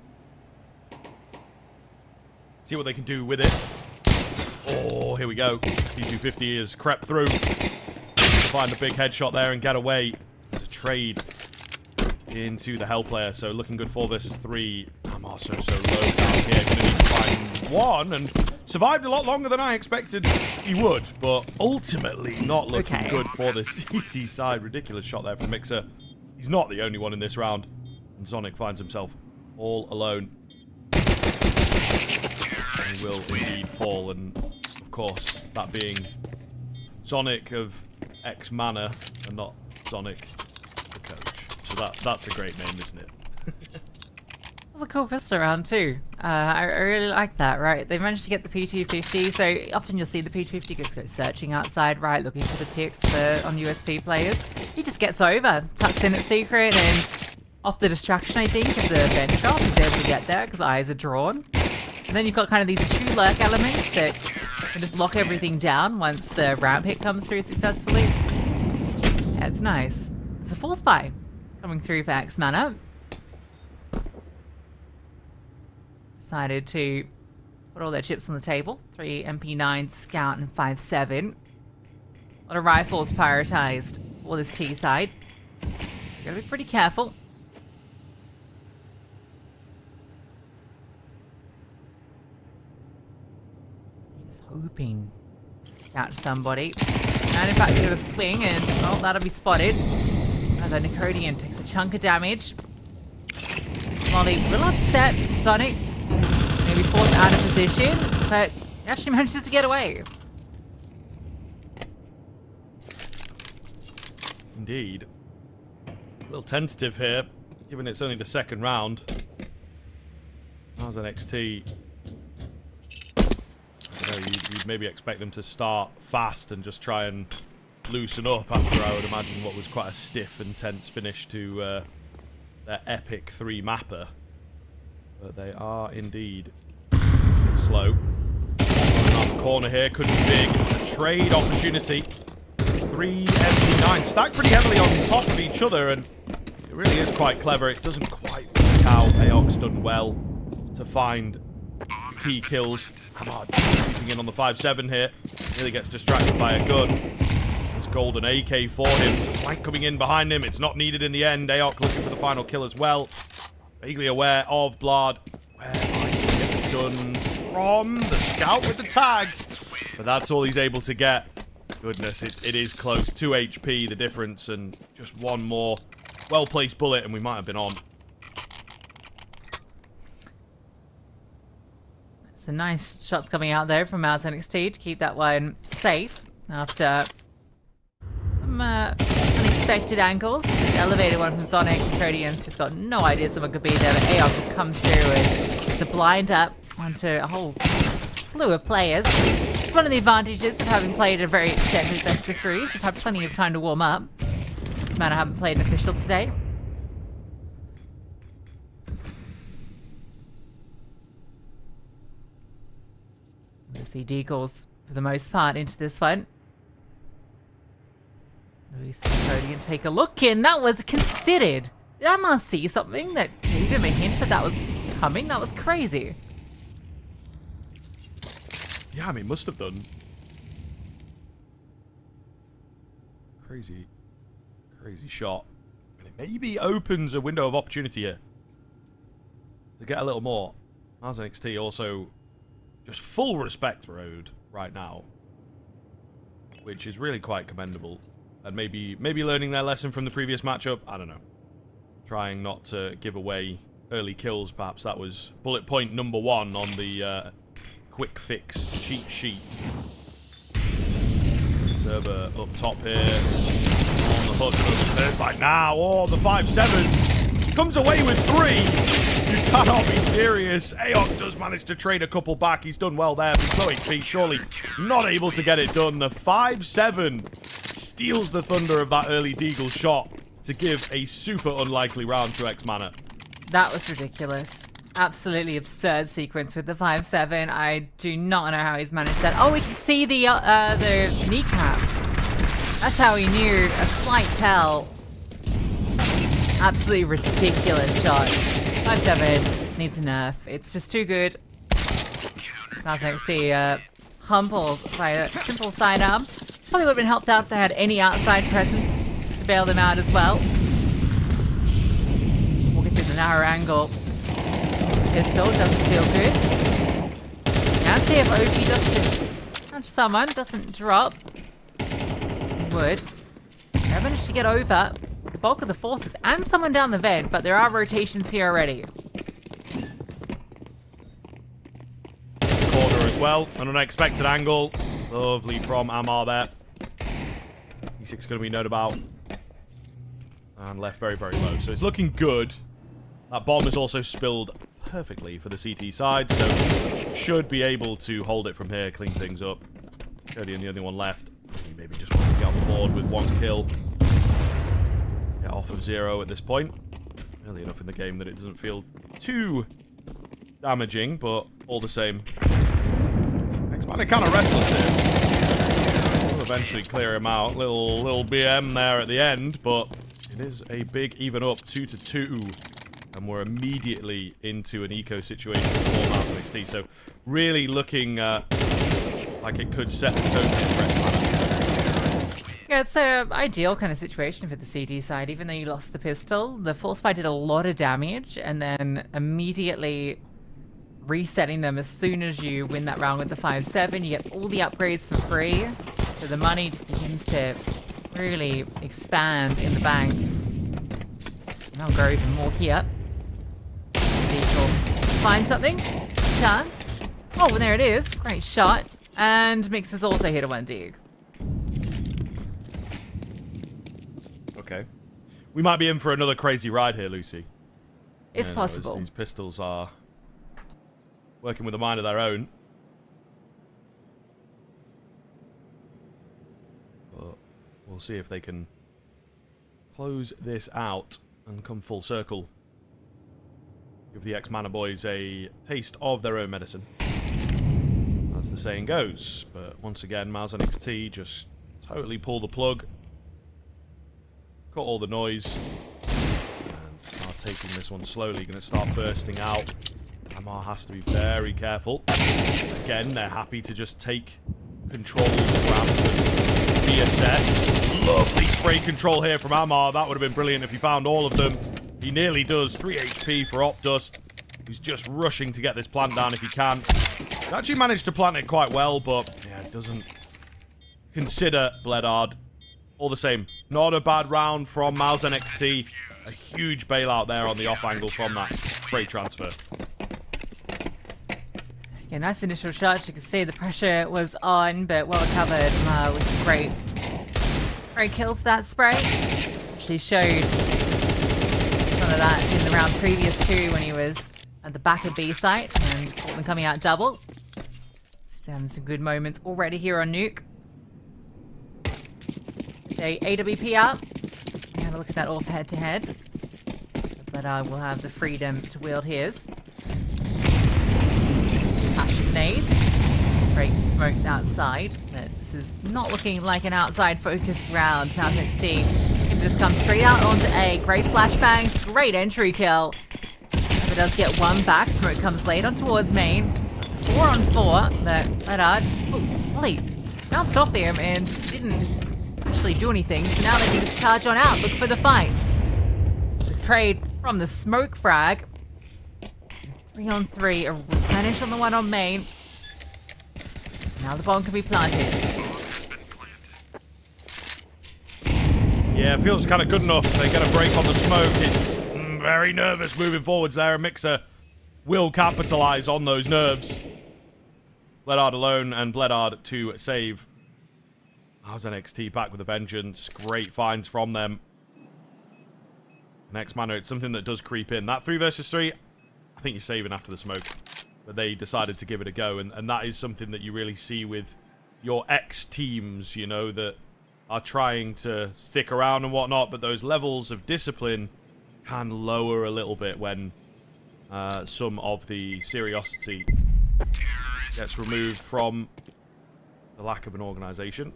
C: See what they can do with it. Oh, here we go. T250 has crept through to find a big headshot there and get away. It's a trade into the Hell player, so looking good 4 versus 3. I'm also so low down here. Gonna need to find one and survived a lot longer than I expected he would, but ultimately not looking good for the CT side. Ridiculous shot there from Mixer. He's not the only one in this round, and Sonic finds himself all alone. He will indeed fall, and of course, that being Sonic of X Mana and not Sonic the coach. So that's a great name, isn't it?
B: It was a cool pistol round too. I really like that, right? They managed to get the P250, so often you'll see the P250 just go searching outside, right, looking for the picks on USP players. He just gets over, tucks in at secret, and off the distraction, I think, of the bench drop, he's able to get there because eyes are drawn. And then you've got kind of these two lurk elements that can just lock everything down once the ramp hit comes through successfully. Yeah, it's nice. It's a full spy coming through for X Mana. Decided to put all their chips on the table. 3 MP9 Scout and 5.7. A lot of rifles prioritized for this T side. Gotta be pretty careful. Just hoping to catch somebody. And in fact, he's gonna swing and, oh, that'll be spotted. And then Nicodian takes a chunk of damage. Molly will upset Sonic. Maybe forced out of position, but he actually manages to get away.
C: Indeed. A little tentative here, given it's only the second round. How's NXT? You'd maybe expect them to start fast and just try and loosen up after, I would imagine, what was quite a stiff and tense finish to their epic 3-mapper. But they are indeed a bit slow. Around the corner here, could be big. It's a trade opportunity. 3 MP9 stacked pretty heavily on top of each other, and it really is quite clever. It doesn't quite work out. Aok's done well to find key kills. Hamad keeping in on the 5.7 here. Really gets distracted by a gun. It's golden AK for him. There's a flank coming in behind him. It's not needed in the end. Aok looking for the final kill as well. Vaguely aware of Blard. Where might he get this done from? The scout with the tag. But that's all he's able to get. Goodness, it is close. 2 HP, the difference, and just one more well-placed bullet, and we might have been on.
B: Some nice shots coming out there from MOUZ NXT to keep that one safe after some unexpected angles. This elevated one from Sonic. Codian's just got no idea someone could be there, but Aok just comes through and it's a blind up onto a whole slew of players. It's one of the advantages of having played a very extended best of 3. You've had plenty of time to warm up. This man I haven't played an official today. We'll see Deagles for the most part into this one. Luis and Codian take a look in. That was considered. Did I must see something that gave him a hint that that was coming? That was crazy.
C: Yeah, I mean, must have done. Crazy shot. And it maybe opens a window of opportunity here to get a little more. MOUZ NXT also just full respect road right now, which is really quite commendable. And maybe learning their lesson from the previous matchup. I don't know. Trying not to give away early kills, perhaps. That was bullet point number 1 on the quick fix cheat sheet. Server up top here. On the hook. By now. Oh, the 5.7 comes away with 3. You cannot be serious. Aok does manage to trade a couple back. He's done well there. But low HP, surely not able to get it done. The 5.7 steals the thunder of that early Deagle shot to give a super unlikely round to X Mana.
B: That was ridiculous. Absolutely absurd sequence with the 5.7. I do not know how he's managed that. Oh, we can see the kneecap. That's how he knew. A slight tell. Absolutely ridiculous shots. 5.7 needs a nerf. It's just too good. MOUZ NXT humbled by a simple sidearm. Probably would have been helped out if they had any outside presence to bail them out as well. Just walking through the narrow angle. Pistol doesn't feel good. chance here for OP just to catch someone. Doesn't drop. Would. They managed to get over the bulk of the forces and someone down the vent, but there are rotations here already.
C: Corner as well. An unexpected angle. Lovely from Amar there. E6 is going to be known about. And left very, very low. So it's looking good. That bomb is also spilled perfectly for the CT side. So should be able to hold it from here, clean things up. Cody and the only one left. He maybe just wants to get on the board with 1 kill. Get off of 0 at this point. Early enough in the game that it doesn't feel too damaging, but all the same. X-Man kind of restless here. We'll eventually clear him out. Little BM there at the end, but it is a big even up, 2-2. And we're immediately into an eco situation for MOUZ and XT. So really looking like it could set the tone here for X-Man.
B: Yeah, it's an ideal kind of situation for the CD side. Even though you lost the pistol, the Force Spy did a lot of damage, and then immediately resetting them as soon as you win that round with the 5-7. You get all the upgrades for free, so the money just begins to really expand in the banks. And I'll grow even more here. Vehicle find something. Chance. Oh, and there it is. Great shot. And Mix has also hit a 1 dig.
C: Okay. We might be in for another crazy ride here, Lucy.
B: It's possible.
C: These pistols are working with a mind of their own. But we'll see if they can close this out and come full circle. Give the X-Mana boys a taste of their own medicine, as the saying goes. But once again, MOUZ and XT just totally pull the plug. Cut all the noise. And are taking this one slowly. Going to start bursting out. Amar has to be very careful. Again, they're happy to just take control of the ground and reassess. Lovely spray control here from Amar. That would have been brilliant if he found all of them. He nearly does. 3 HP for Opdust, who's just rushing to get this plant down if he can. He actually managed to plant it quite well, but yeah, doesn't consider Bledard. All the same, not a bad round from MOUZ and XT. A huge bailout there on the off angle from that spray transfer.
B: Yeah, nice initial shot. You can see the pressure was on, but well covered with great kills that spray. Actually showed some of that in the round previous to when he was at the back of B site and Portland coming out double. It's having some good moments already here on Nuke. Okay, AWP out. Have a look at that off head to head. But I will have the freedom to wield his. Passion nades. Great smokes outside. But this is not looking like an outside focused round. MOUZ XT can just come straight out onto A. Great flashbangs. Great entry kill. It does get one back. Smoke comes late on towards main. So it's a 4-on-4. But Bledard, well, he bounced off them and didn't actually do anything. So now they can just charge on out. Look for the fights. The trade from the smoke frag. 3-on-3. A replenish on the one on main. Now the bomb can be planted.
C: Yeah, it feels kind of good enough. They get a break on the smoke. It's very nervous moving forwards there. Mixer will capitalize on those nerves. Bledard alone and Bledard to save. MOUZ NXT back with a vengeance. Great finds from them. Next Mana, it's something that does creep in. That 3 versus 3, I think you're saving after the smoke. But they decided to give it a go. And that is something that you really see with your X teams, you know, that are trying to stick around and whatnot. But those levels of discipline can lower a little bit when some of the seriosity gets removed from the lack of an organization.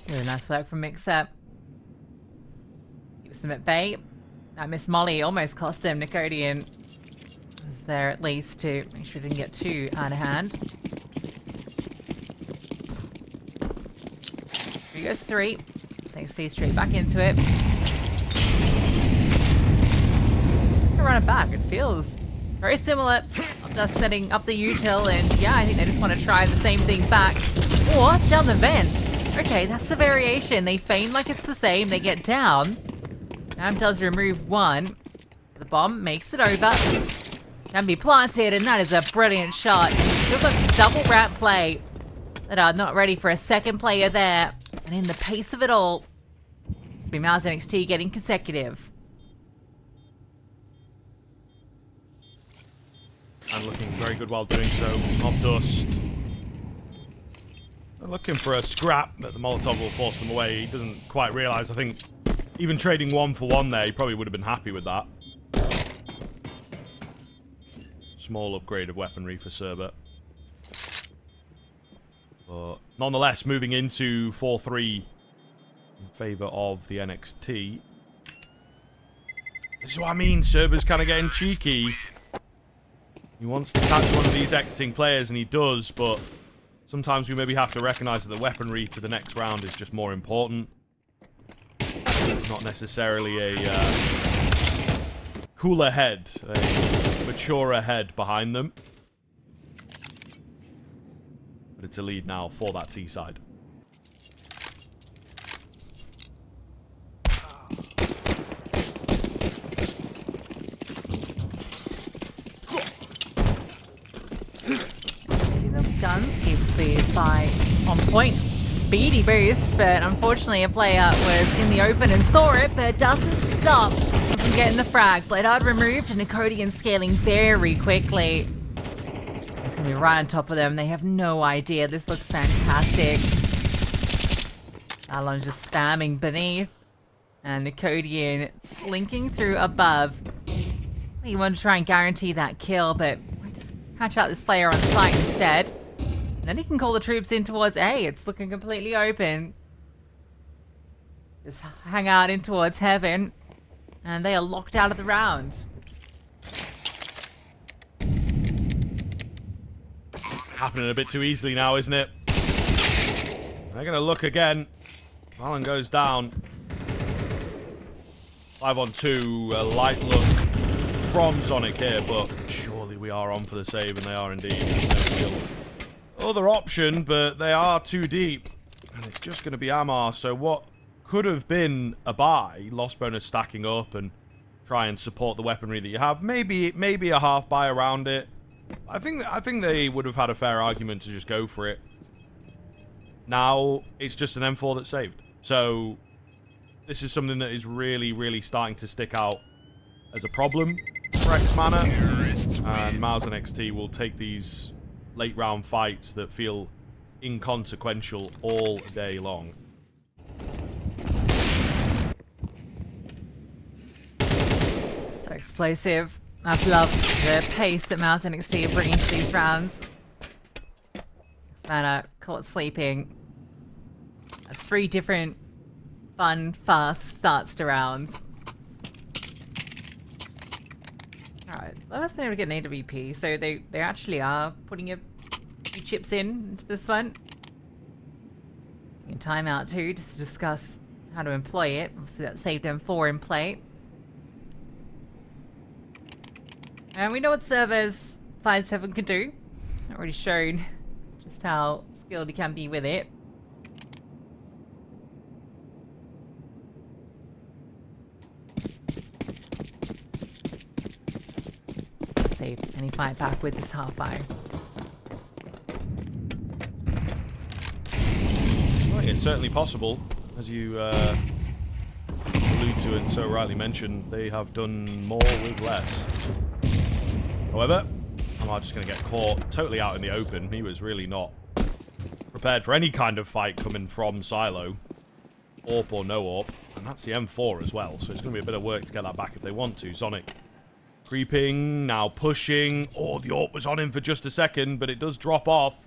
B: Really nice work from Mix-Up. Keeps them at bay. That Miss Molly almost cost him. Nicodian was there at least to make sure he didn't get too out of hand. Here goes 3. Stay straight back into it. Just gonna run it back. It feels very similar. Just setting up the util, and yeah, I think they just want to try the same thing back. Or down the vent. Okay, that's the variation. They feign like it's the same. They get down. Nam does remove 1. The bomb makes it over. Can be planted, and that is a brilliant shot. Still got this double ramp play that are not ready for a second player there. And in the pace of it all, it's been MOUZ NXT getting consecutive.
C: And looking very good while doing so. Mob Dust. They're looking for a scrap, but the Molotov will force them away. He doesn't quite realise. I think even trading 1 for 1 there, he probably would have been happy with that. Small upgrade of weaponry for Cerber. But nonetheless, moving into 4-3 in favour of the NXT. This is what I mean. Cerber's kind of getting cheeky. He wants to catch one of these exiting players, and he does, but sometimes we maybe have to recognise that the weaponry to the next round is just more important. It's not necessarily a cooler head, a maturer head behind them. But it's a lead now for that T side.
B: Guns keeps the fight on point. Speedy boost, but unfortunately a player was in the open and saw it, but doesn't stop from getting the frag. Bloodhard removed, and Nicodian scaling very quickly. It's going to be right on top of them. They have no idea. This looks fantastic. Alon's just spamming beneath, and Nicodian slinking through above. You want to try and guarantee that kill, but we just catch out this player on site instead. Then he can call the troops in towards A. It's looking completely open. Just hang out in towards heaven. And they are locked out of the round.
C: Happening a bit too easily now, isn't it? They're going to look again. Alan goes down. 5 on 2. A light look from Sonic here, but surely we are on for the save, and they are indeed. Other option, but they are too deep, and it's just going to be Amar. So what could have been a buy, loss bonus stacking up and try and support the weaponry that you have, maybe a half buy around it. I think they would have had a fair argument to just go for it. Now it's just an M4 that's saved. So this is something that is really starting to stick out as a problem for X-Mana, and MOUZ NXT will take these late round fights that feel inconsequential all day long.
B: So explosive. I've loved the pace that MOUZ NXT are bringing to these rounds. X-Mana caught sleeping. That's 3 different fun, fast starts to rounds. Alright, well, that's been able to get an AWP, so they actually are putting a few chips into this one. In timeout too, just to discuss how to employ it. Obviously that saved M4 in play. And we know what servers 5-7 can do. Already shown just how skilled he can be with it. Save any fight back with this half buy.
C: Well, it's certainly possible, as you allude to and so rightly mentioned. They have done more with less. However, I'm just going to get caught totally out in the open. He was really not prepared for any kind of fight coming from Silo, AWP or no AWP, and that's the M4 as well. So it's going to be a bit of work to get that back if they want to. Sonic creeping, now pushing. Oh, the AWP was on him for just a second, but it does drop off.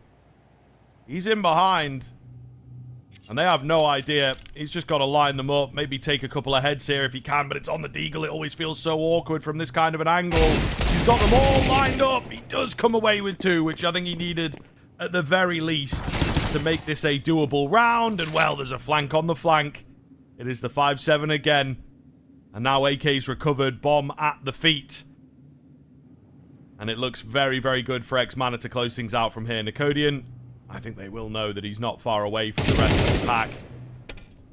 C: He's in behind. And they have no idea. He's just got to line them up. Maybe take a couple of heads here if he can, but it's on the Deagle. It always feels so awkward from this kind of an angle. He's got them all lined up. He does come away with 2, which I think he needed at the very least. to make this a doable round. And, well, there's a flank on the flank. It is the 5-7 again. And now AK's recovered. Bomb at the feet. And it looks very, very good for X-Mana to close things out from here. Nicodian, I think they will know that he's not far away from the rest of the pack.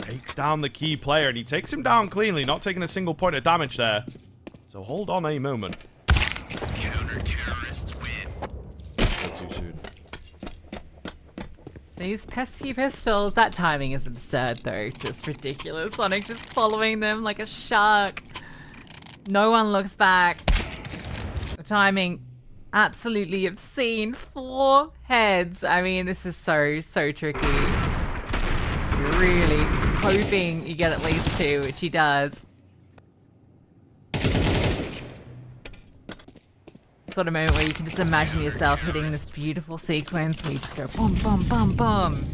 C: Takes down the key player, and he takes him down cleanly, not taking a single point of damage there. So hold on a moment.
D: Counter-terrorists win.
C: Not too soon.
B: These pesky pistols, that timing is absurd though. Just ridiculous. Sonic just following them like a shark. No one looks back. The timing, absolutely obscene. 4 heads. I mean, this is so tricky. You're really hoping you get at least 2, which he does. Sort of moment where you can just imagine yourself hitting this beautiful sequence where you just go boom, boom, boom, boom.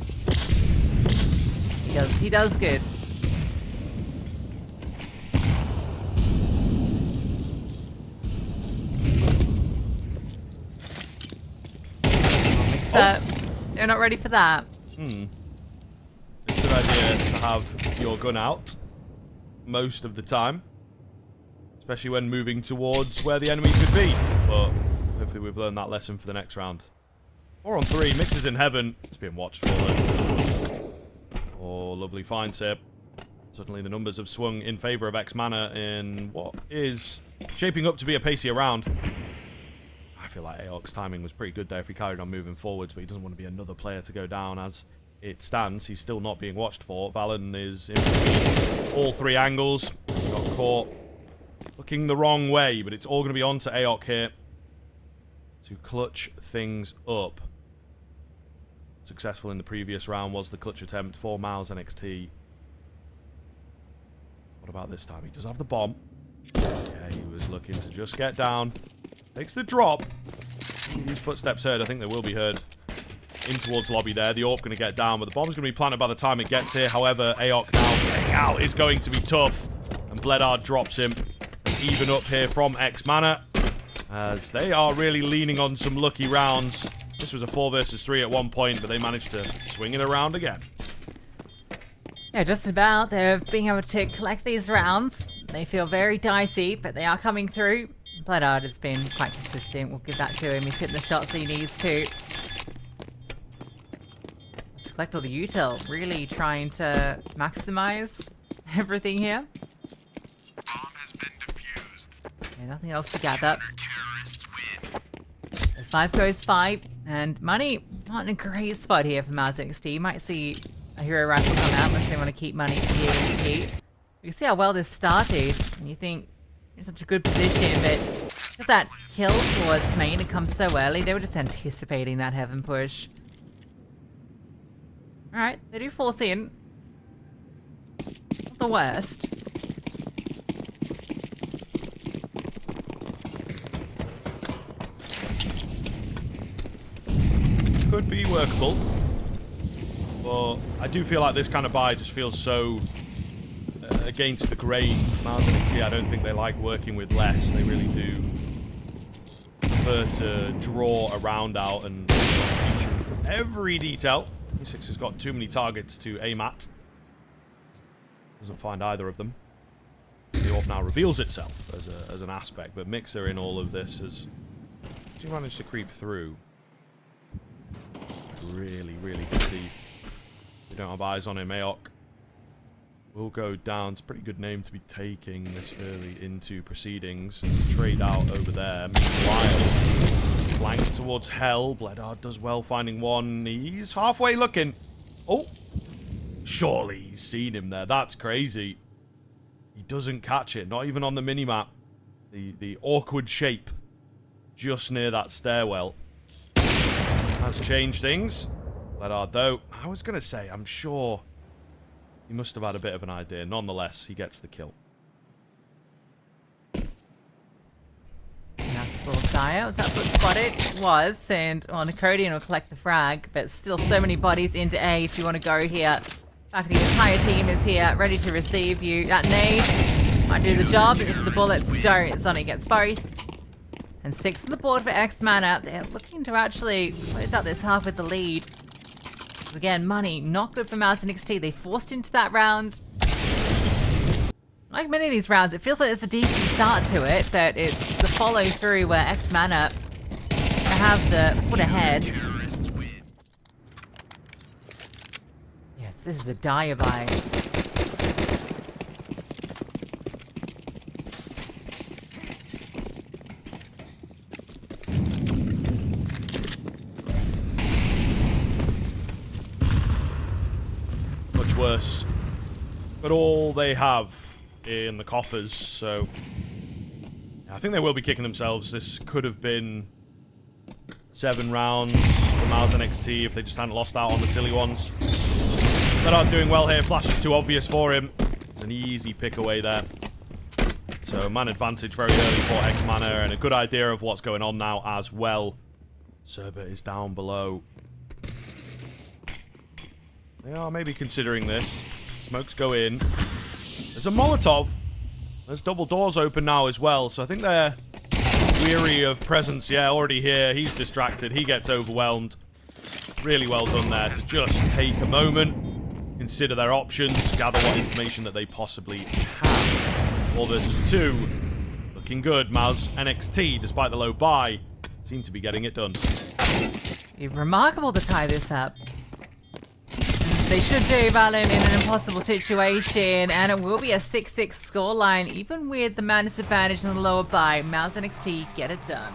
B: He does good. Except they're not ready for that.
C: It's a good idea to have your gun out most of the time. Especially when moving towards where the enemy could be. But hopefully we've learned that lesson for the next round. 4 on 3. Mix is in heaven. It's being watched for though. Oh, lovely fine tip. Suddenly the numbers have swung in favor of X-Mana in what is shaping up to be a pacier round. I feel like Aok's timing was pretty good there if he carried on moving forwards, but he doesn't want to be another player to go down as it stands. He's still not being watched for. Valen is in between all 3 angles. Got caught. Looking the wrong way, but it's all going to be on to Aok here to clutch things up. Successful in the previous round was the clutch attempt for MOUZ NXT. What about this time? He does have the bomb. Yeah, he was looking to just get down. Takes the drop. These footsteps heard. I think they will be heard in towards lobby there. The AWP going to get down, but the bomb's going to be planted by the time it gets here. However, Aok now getting out is going to be tough. And Bledard drops him. Even up here from X-Mana, as they are really leaning on some lucky rounds. This was a 4 versus 3 at one point, but they managed to swing it around again.
B: Yeah, just about. They're being able to collect these rounds. They feel very dicey, but they are coming through. Bledard has been quite consistent. We'll give that to him. He's hitting the shots he needs to. Collect all the util. Really trying to maximize everything here. Nothing else to gather. 5 goes 5, and money not in a great spot here for MOUZ NXT. You might see a hero rifle come out unless they want to keep money here and keep. You can see how well this started, and you think you're in such a good position, but because that kill towards main had come so early, they were just anticipating that heaven push. Alright, they do force in. Not the worst.
C: Could be workable, but I do feel like this kind of buy just feels so against the grain. MOUZ NXT, I don't think they like working with less. They really do prefer to draw a round out and feature every detail. E6 has got too many targets to aim at. Doesn't find either of them. The orb now reveals itself as an aspect, but Mixer in all of this has managed to creep through. Really good deep. We don't have eyes on him. Aok will go down. It's a pretty good name to be taking this early into proceedings. Trade out over there. Meanwhile, flank towards Hell. Bledard does well finding one. He's halfway looking. Oh! Surely he's seen him there. That's crazy. He doesn't catch it. Not even on the minimap. The awkward shape just near that stairwell has changed things. Bledard, though, I was going to say, I'm sure he must have had a bit of an idea. Nonetheless, he gets the kill.
B: Nice little dire. Was that foot spotted? It was. And, well, Nicodian will collect the frag, but still so many bodies into A if you want to go here. In fact, the entire team is here, ready to receive you. That nade might do the job. If the bullets don't, Sonic gets both. And 6 on the board for X-Mana. They're looking to actually close out this half with the lead. Again, money, not good for MOUZ and NXT. They forced into that round. Like many of these rounds, it feels like there's a decent start to it, but it's the follow through where X-Mana have the foot ahead.
D: Terrorists win.
B: Yes, this is a die-by.
C: Much worse. But all they have in the coffers, so I think they will be kicking themselves. This could have been 7 rounds for MOUZ and NXT if they just hadn't lost out on the silly ones. They're not doing well here. Flash is too obvious for him. It's an easy pick away there. So man advantage very early for X-Mana, and a good idea of what's going on now as well. Cerber is down below. They are maybe considering this. Smokes go in. There's a Molotov. There's double doors open now as well, so I think they're weary of presence. Yeah, already here. He's distracted. He gets overwhelmed. Really well done there to just take a moment, consider their options, gather what information that they possibly have. 4 versus 2. Looking good. MOUZ NXT, despite the low buy, seem to be getting it done.
B: Remarkable to tie this up. They should do Valen in an impossible situation, and it will be a 6-6 scoreline, even with the man disadvantage in the lower buy. MOUZ NXT get it done.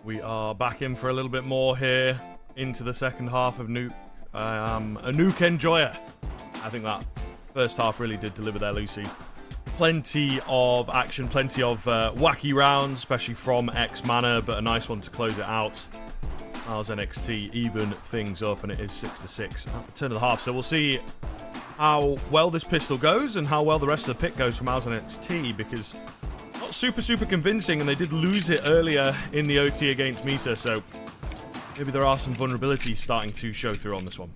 C: We are back in for a little bit more here into the second half of Nuke. I am a Nuke enjoyer. I think that first half really did deliver there, Lucy. Plenty of action, plenty of wacky rounds, especially from X-Mana, but a nice one to close it out. MOUZ NXT even things up, and it is 6-6 at the turn of the half. So we'll see how well this pistol goes and how well the rest of the pick goes for MOUZ NXT, because not super convincing, and they did lose it earlier in the OT against Misa, so maybe there are some vulnerabilities starting to show through on this one.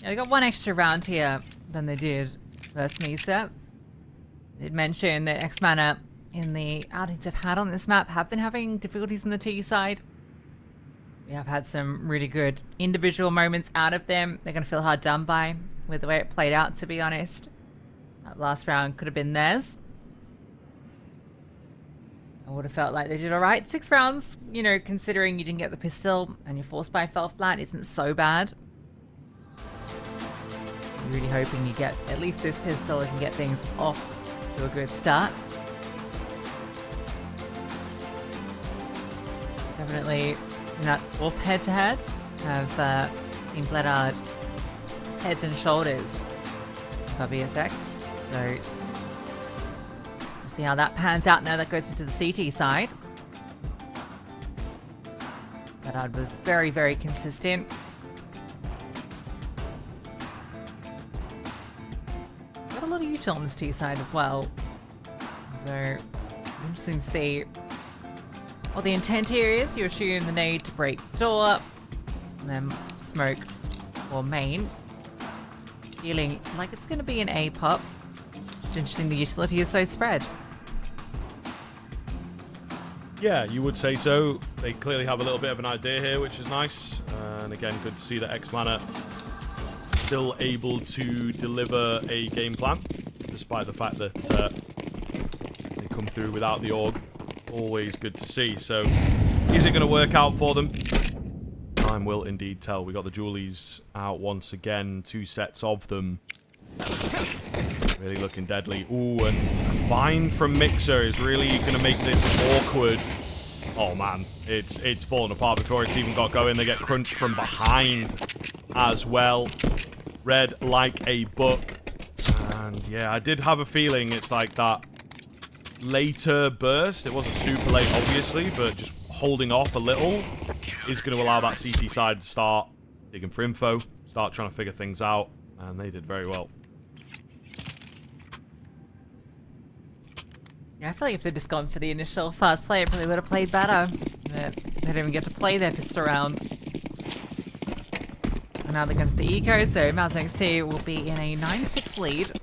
B: Yeah, they got one extra round here than they did first MOUZ. I did mention that X-Mana in the outings I've had on this map have been having difficulties on the T side. We have had some really good individual moments out of them. They're going to feel hard done by with the way it played out, to be honest. That last round could have been theirs. I would have felt like they did alright. 6 rounds, you know, considering you didn't get the pistol and your force buy fell flat, isn't so bad. I'm really hoping you get at least this pistol and can get things off to a good start. Definitely in that AWP head-to-head have Team Bledard heads and shoulders above ESX. So we'll see how that pans out now that goes into the CT side. Bledard was very, very consistent. Got a lot of util on this T side as well. So interesting to see what the intent here is. You assume the nade to break the door, and then smoke or main. Feeling like it's going to be an A pop. Just interesting the utility is so spread.
C: Yeah, you would say so. They clearly have a little bit of an idea here, which is nice. And again, good to see that X-Mana still able to deliver a game plan, despite the fact that they come through without the AUG. Always good to see. So, is it going to work out for them? Time will indeed tell. We got the Julies out once again. 2 sets of them. Really looking deadly. Ooh, and a find from Mixer is really going to make this awkward. Oh man, it's fallen apart before it's even got going. They get crunched from behind as well. Red like a buck. And yeah, I did have a feeling it's like that later burst. It wasn't super late, obviously, but just holding off a little is going to allow that CT side to start digging for info, start trying to figure things out, and they did very well.
B: Yeah, I feel like if they'd just gone for the initial fast play, it probably would have played better. But they didn't even get to play their pistol round. And now they're going to the eco, so MOUZ NXT will be in a 9-6 lead.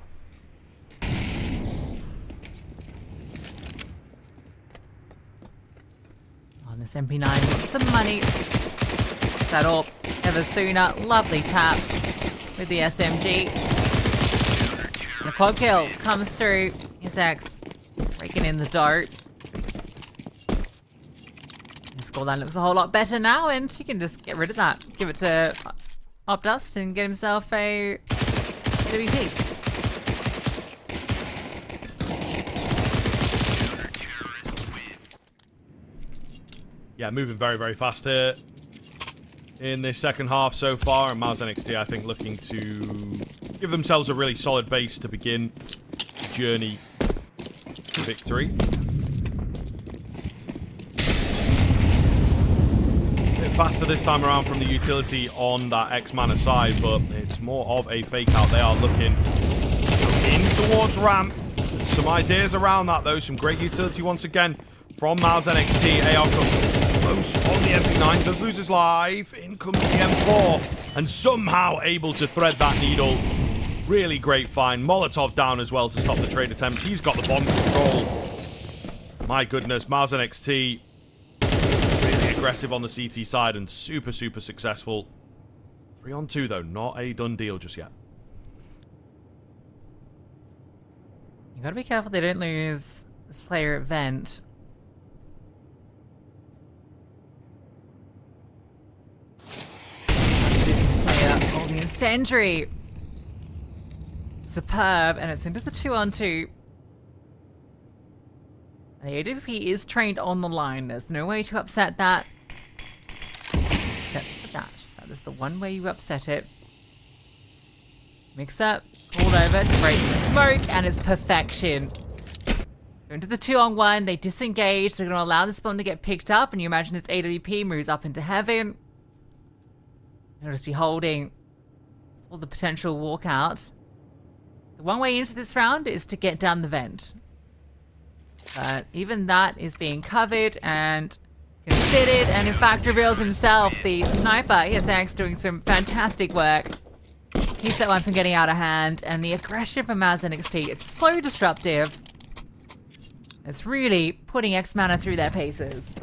B: On this MP9, get some money. That all ever sooner. Lovely taps with the SMG. And a quad kill comes through. ESX breaking in the dart. The scoreline looks a whole lot better now, and he can just get rid of that. Give it to Opdust and get himself a WP.
C: Yeah, moving very, very fast here in this second half so far. And MOUZ NXT, I think, looking to give themselves a really solid base to begin the journey to victory. A bit faster this time around from the utility on that X-Mana side, but it's more of a fake out. They are looking in towards ramp. There's some ideas around that, though. Some great utility once again from MOUZ NXT. AR comes close on the MP9, does lose his life. In comes the M4, and somehow able to thread that needle. Really great find. Molotov down as well to stop the trade attempts. He's got the bomb control. My goodness, MOUZ NXT really aggressive on the CT side and super, super successful. 3-on-2 though, not a done deal just yet.
B: You gotta be careful they don't lose this player at vent. Holding a sentry. Superb, and it's into the 2-on-2. And the AWP is trained on the line. There's no way to upset that. Except for that. That is the one way you upset it. Mixer called over to break the smoke, and it's perfection. So into the 2-on-1, they disengage. They're going to allow this bomb to get picked up, and you imagine this AWP moves up into heaven. They'll just be holding all the potential walkout. The one way into this round is to get down the vent. But even that is being covered and considered, and in fact reveals himself, the sniper. ESX doing some fantastic work. keeps that one from getting out of hand, and the aggression from MOUZ NXT, it's so disruptive. It's really putting X-Mana through their paces.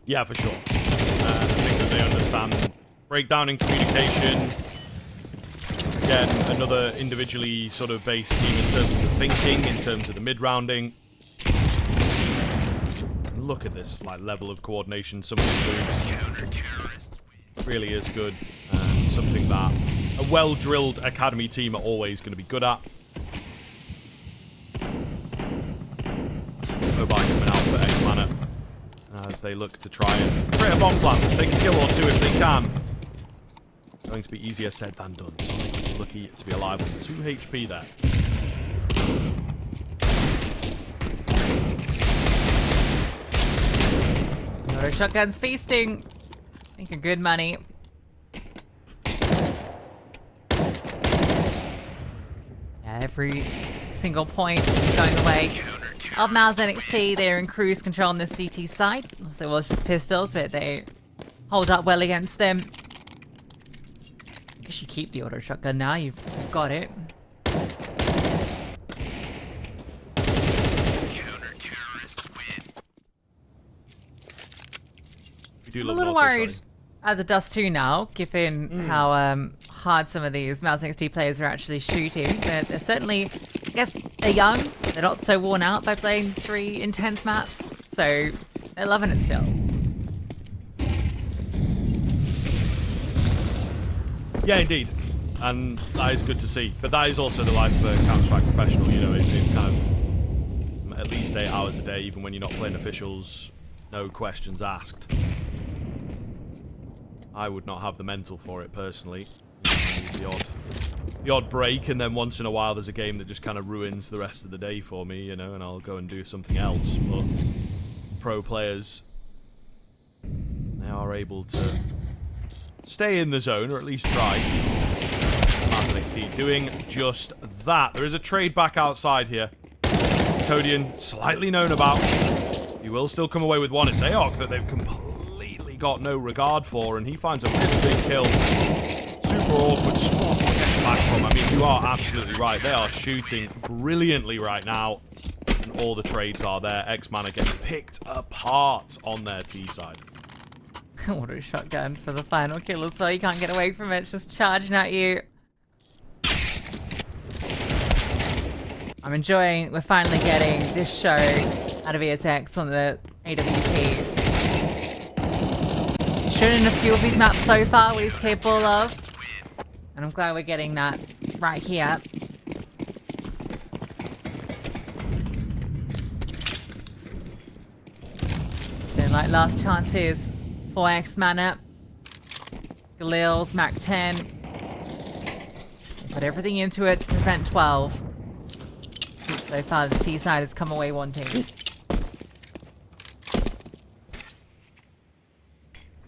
C: Yeah, for sure. I think that they understand breakdown in communication. Again, another individually sort of based team in terms of the thinking, in terms of the mid-rounding. Look at this level of coordination some of the moves. Really is good, and something that a well-drilled academy team are always going to be good at. Mobile coming out for X-Mana as they look to try and create a bomb plant, take a kill or two if they can. Going to be easier said than done. So lucky to be alive with 2 HP there.
B: Auto shotguns feasting. Making good money. Yeah, every single point is going away. Of MOUZ NXT, they're in cruise control on the CT side. So it was just pistols, but they hold up well against them. I guess you keep the auto shotgun now, you've got it. I'm a little worried at the Dust 2 now, given how hard some of these MOUZ NXT players are actually shooting. They're certainly, I guess, they're young. They're not so worn out by playing 3 intense maps, so they're loving it still.
C: Yeah, indeed. And that is good to see. But that is also the life of a Counter-Strike professional. You know, it's kind of at least 8 hours a day, even when you're not playing officials, no questions asked. I would not have the mental for it, personally. You know, the odd break, and then once in a while there's a game that just kind of ruins the rest of the day for me, you know, and I'll go and do something else. But pro players, they are able to stay in the zone, or at least try. MOUZ NXT doing just that. There is a trade back outside here. Codian, slightly known about. He will still come away with one. It's AOC that they've completely got no regard for, and he finds a really big kill. Super awkward spot to get back from. I mean, you are absolutely right. They are shooting brilliantly right now, and all the trades are there. X-Mana getting picked apart on their T side.
B: Auto shotgun for the final kill as well. You can't get away from it. It's just charging at you. I'm enjoying, we're finally getting this show out of ESX on the AWP. Shown in a few of these maps so far what he's capable of. And I'm glad we're getting that right here. Then like last chances for X-Mana. Galil's Mac 10. Put everything into it to prevent 12. So far, this T side has come away wanting.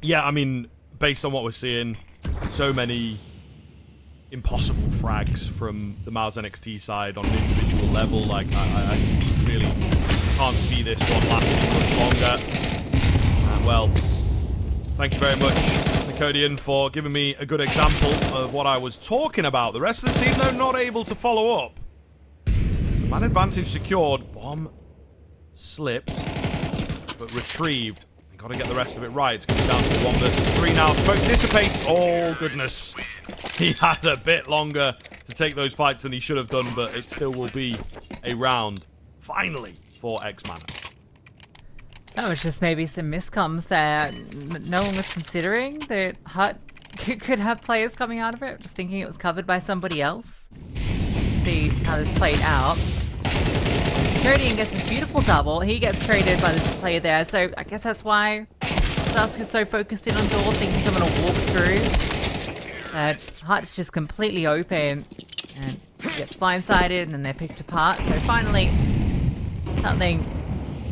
C: Yeah, I mean, based on what we're seeing, so many impossible frags from the MOUZ NXT side on an individual level. Like, I really can't see this one lasting much longer. Well, thank you very much, Nicodian, for giving me a good example of what I was talking about. The rest of the team, though, not able to follow up. Man advantage secured. Bomb slipped, but retrieved. They've got to get the rest of it right. It's going to be down to 1 versus 3 now. Smoke dissipates. Oh, goodness. He had a bit longer to take those fights than he should have done, but it still will be a round, finally, for X-Mana.
B: That was just maybe some miscoms there. No one was considering that Hut could have players coming out of it. Just thinking it was covered by somebody else. See how this played out. Codian gets this beautiful double. He gets traded by the player there, so I guess that's why Dusk is so focused in on Door, thinking he's going to walk through. Hut's just completely open, and he gets blindsided, and then they're picked apart. So finally, something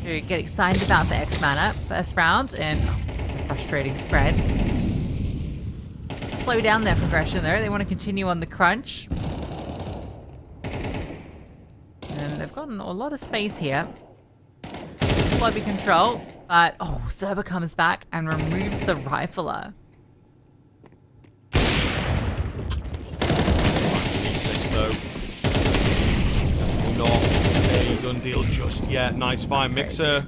B: to get excited about for X-Mana. First round, and it's a frustrating spread. Slow down their progression though. They want to continue on the crunch. And they've gotten a lot of space here. Lobby control, but oh, Zerba comes back and removes the rifler.
C: though. Definitely not a done deal just yet. Nice find. Mixer.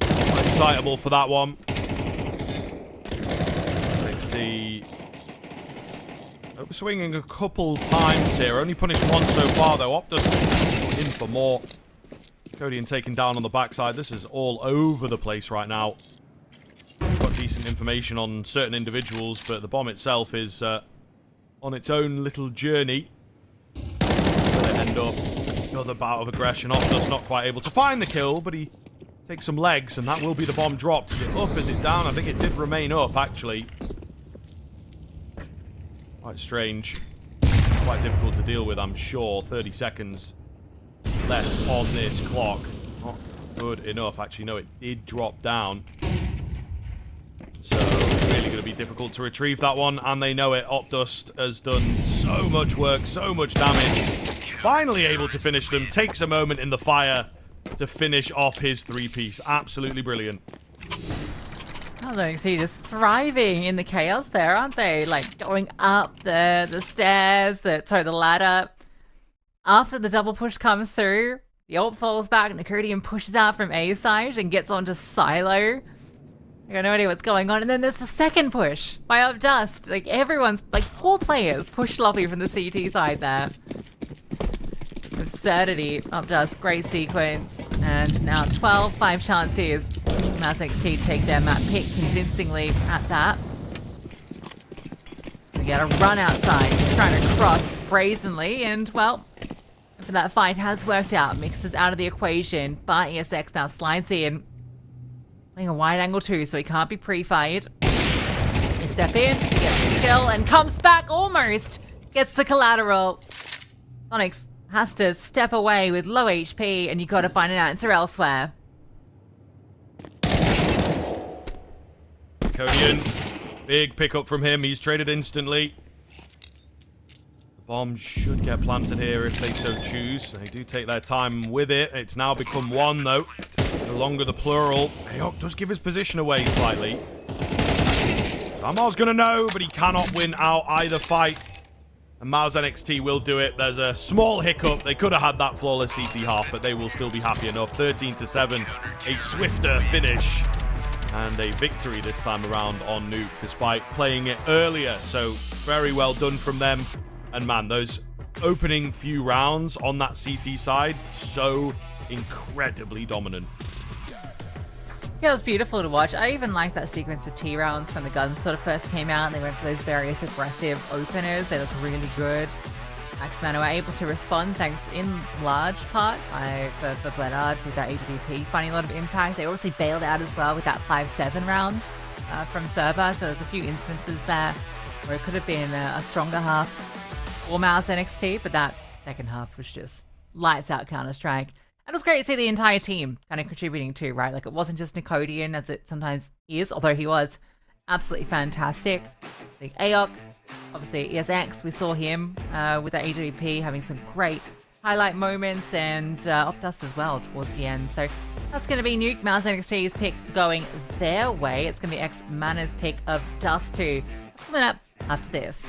C: Excitable for that one. NXT swinging a couple times here. Only punished once so far, though. Optus in for more. Codian taken down on the backside. This is all over the place right now. Got decent information on certain individuals, but the bomb itself is on its own little journey. Will it end up another bout of aggression? Optus not quite able to find the kill, but he takes some legs, and that will be the bomb dropped. Is it up? Is it down? I think it did remain up, actually. Quite strange. Quite difficult to deal with, I'm sure. 30 seconds left on this clock. Not good enough. Actually, no, it did drop down. So, really going to be difficult to retrieve that one, and they know it. Opdust has done so much work, so much damage. Finally able to finish them. Takes a moment in the fire to finish off his three-piece. Absolutely brilliant.
B: Oh, they're actually just thriving in the chaos there, aren't they? Like, going up the stairs, the ladder. After the double push comes through, the ult falls back, and Nicodium pushes out from A side and gets onto Silo. I got no idea what's going on. And then there's the second push by Updust. Like, everyone's, like, 4 players push Sloppy from the CT side there. Absurdity. Updust, great sequence. And now 12, 5 chances. MOUZ NXT take their map pick convincingly at that. We get a run outside. He's trying to cross brazenly, and, well, for that fight has worked out. Mixes out of the equation, but ESX now slides in. Playing a wide angle too, so he can't be pre-fired. They step in, he gets his kill, and comes back almost. Gets the collateral. Onyx has to step away with low HP, and you got to find an answer elsewhere.
C: Codian, big pickup from him. He's traded instantly. The bomb should get planted here if they so choose. They do take their time with it. It's now become 1, though. No longer the plural. Ayok does give his position away slightly. Amar's going to know, but he cannot win out either fight. And MOUZ NXT will do it. There's a small hiccup. They could have had that flawless CT half, but they will still be happy enough. 13-7. A swifter finish. And a victory this time around on Nuke, despite playing it earlier. So, very well done from them. And man, those opening few rounds on that CT side, so incredibly dominant.
B: Yeah, it was beautiful to watch. I even like that sequence of T rounds when the guns sort of first came out and they went for those various aggressive openers. They looked really good. Axeman were able to respond thanks in large part for Bledard with that AWP finding a lot of impact. They obviously bailed out as well with that 5-7 round from Server. So there's a few instances there where it could have been a stronger half for MOUZ NXT, but that second half was just lights out Counter-Strike. And it was great to see the entire team kind of contributing too, right? Like, it wasn't just Nicodian as it sometimes is, although he was absolutely fantastic. Like Ayok, obviously ESX, we saw him with that AWP having some great highlight moments, and Opdust as well towards the end. So that's going to be Nuke, MOUZ NXT's pick going their way. It's going to be X-Mana's pick of Dust 2. Coming up after this.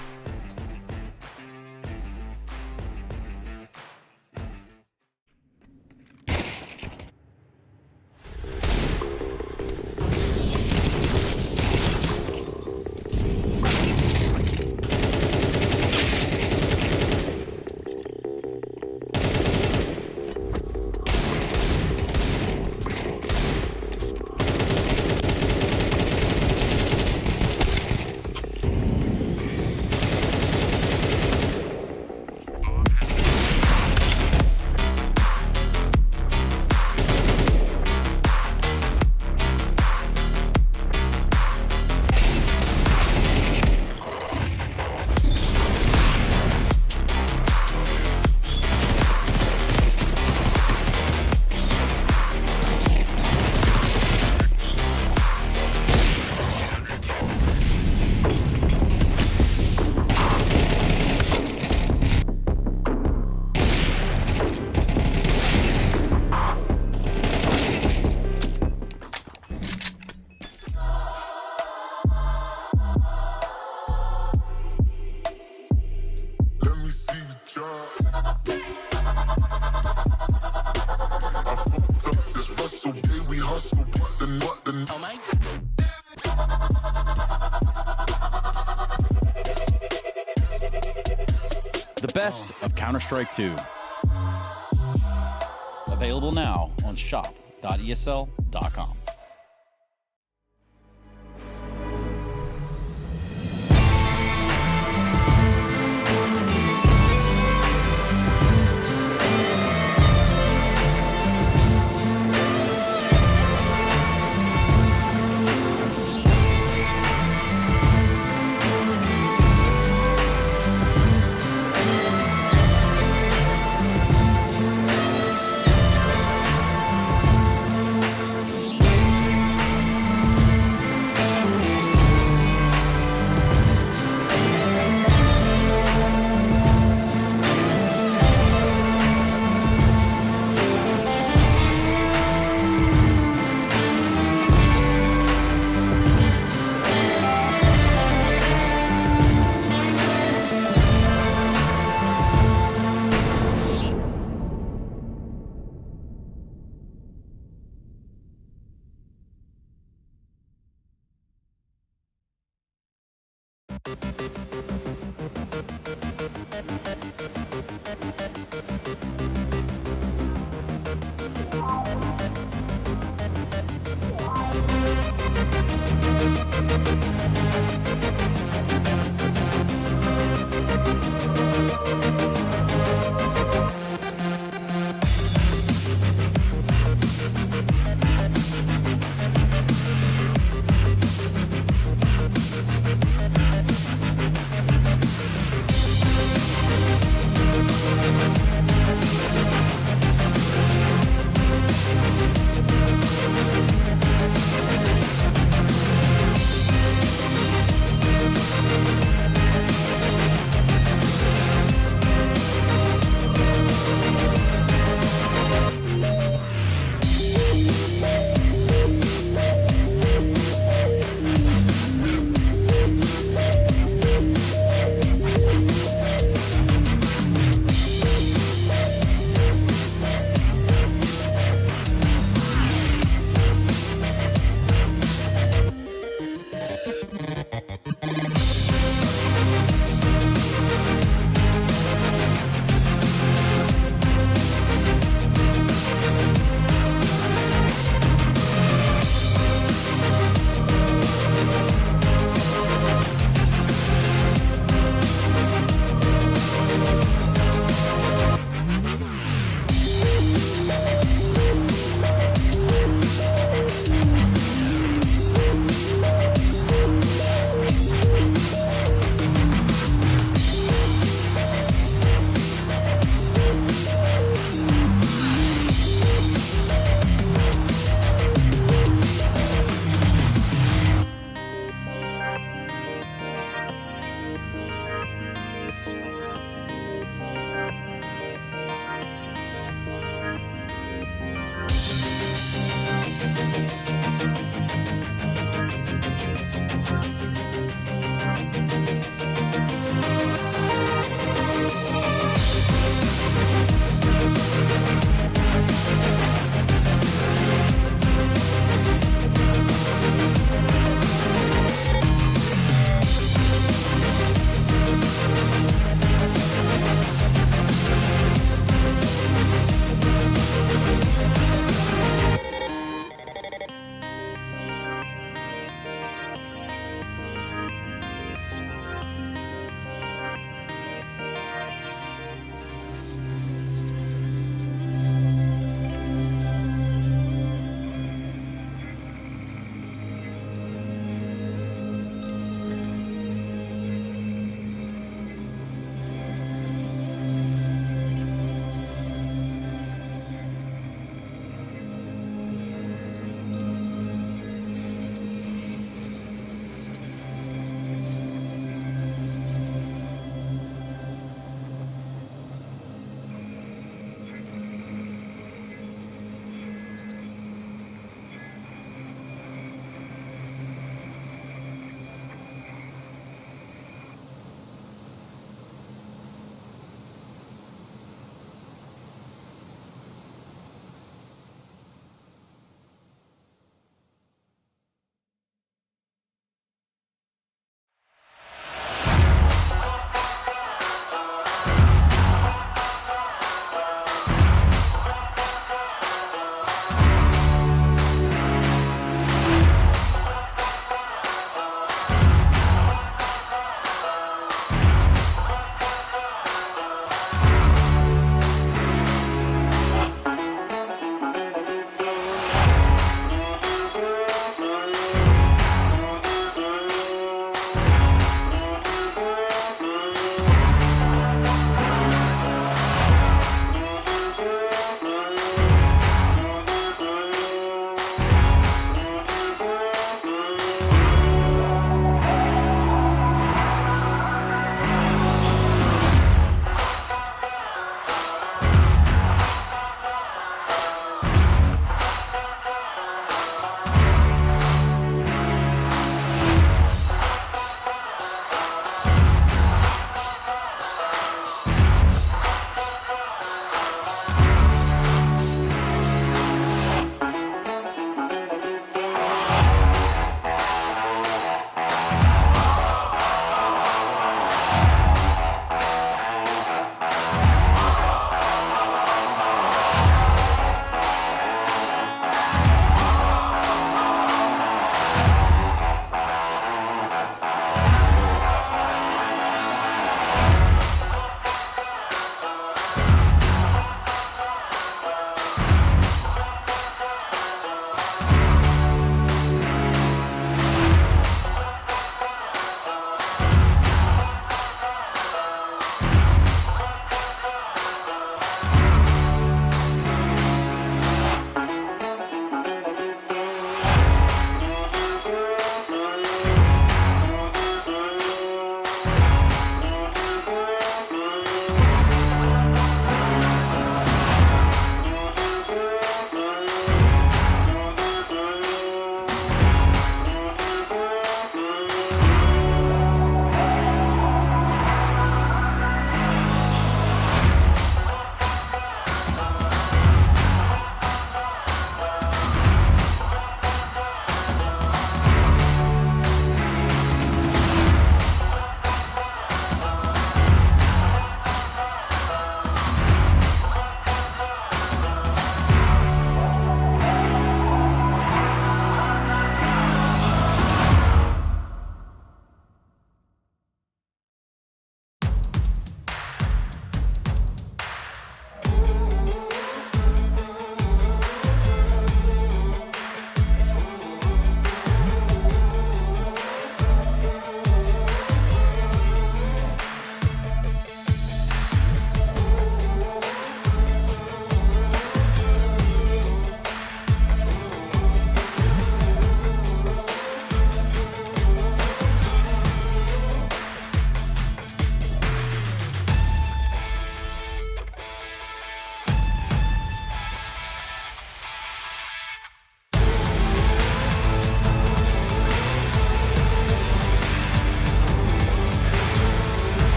E: The best of Counter-Strike 2. Available now on shop.esl.com.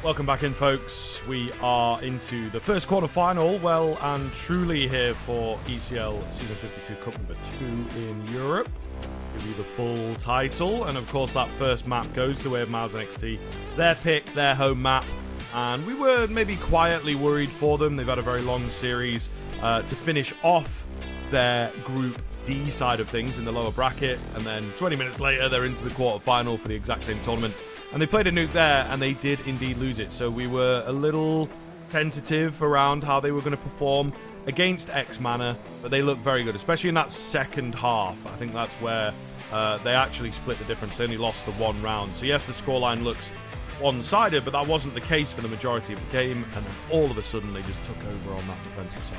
C: Welcome back in, folks. We are into the first quarterfinal, well and truly here for ECL Season 52 Cup number 2 in Europe. Give you the full title, and of course that first map goes the way of MOUZ and XT. Their pick, their home map, and we were maybe quietly worried for them. They've had a very long series to finish off their Group D side of things in the lower bracket, and then 20 minutes later they're into the quarterfinal for the exact same tournament. And they played a Nuke there, and they did indeed lose it. So we were a little tentative around how they were going to perform against X-Mana, but they looked very good, especially in that second half. I think that's where they actually split the difference. They only lost the one round. So yes, the scoreline looks one-sided, but that wasn't the case for the majority of the game. And then all of a sudden, they just took over on that defensive side.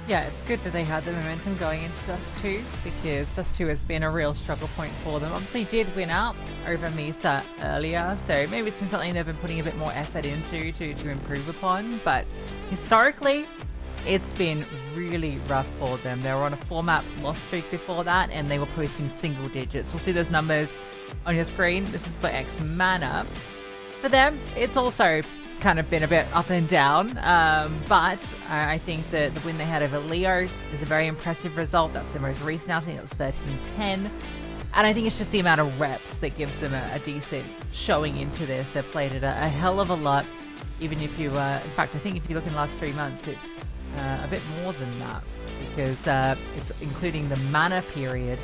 B: Yeah, it's good that they had the momentum going into Dust 2, because Dust 2 has been a real struggle point for them. Obviously did win out over MOUZ earlier, so maybe it's been something they've been putting a bit more effort into to improve upon, but historically, it's been really rough for them. They were on a 4-map loss streak before that, and they were posting single digits. We'll see those numbers on your screen. This is for X-Mana. For them, it's also kind of been a bit up and down, but I think that the win they had over Leo is a very impressive result. That's their most recent. I think it was 13-10, and I think it's just the amount of reps that gives them a decent showing into this. They've played it a hell of a lot, even if you in fact I think if you look in the last 3 months, it's a bit more than that, because it's including the mana period,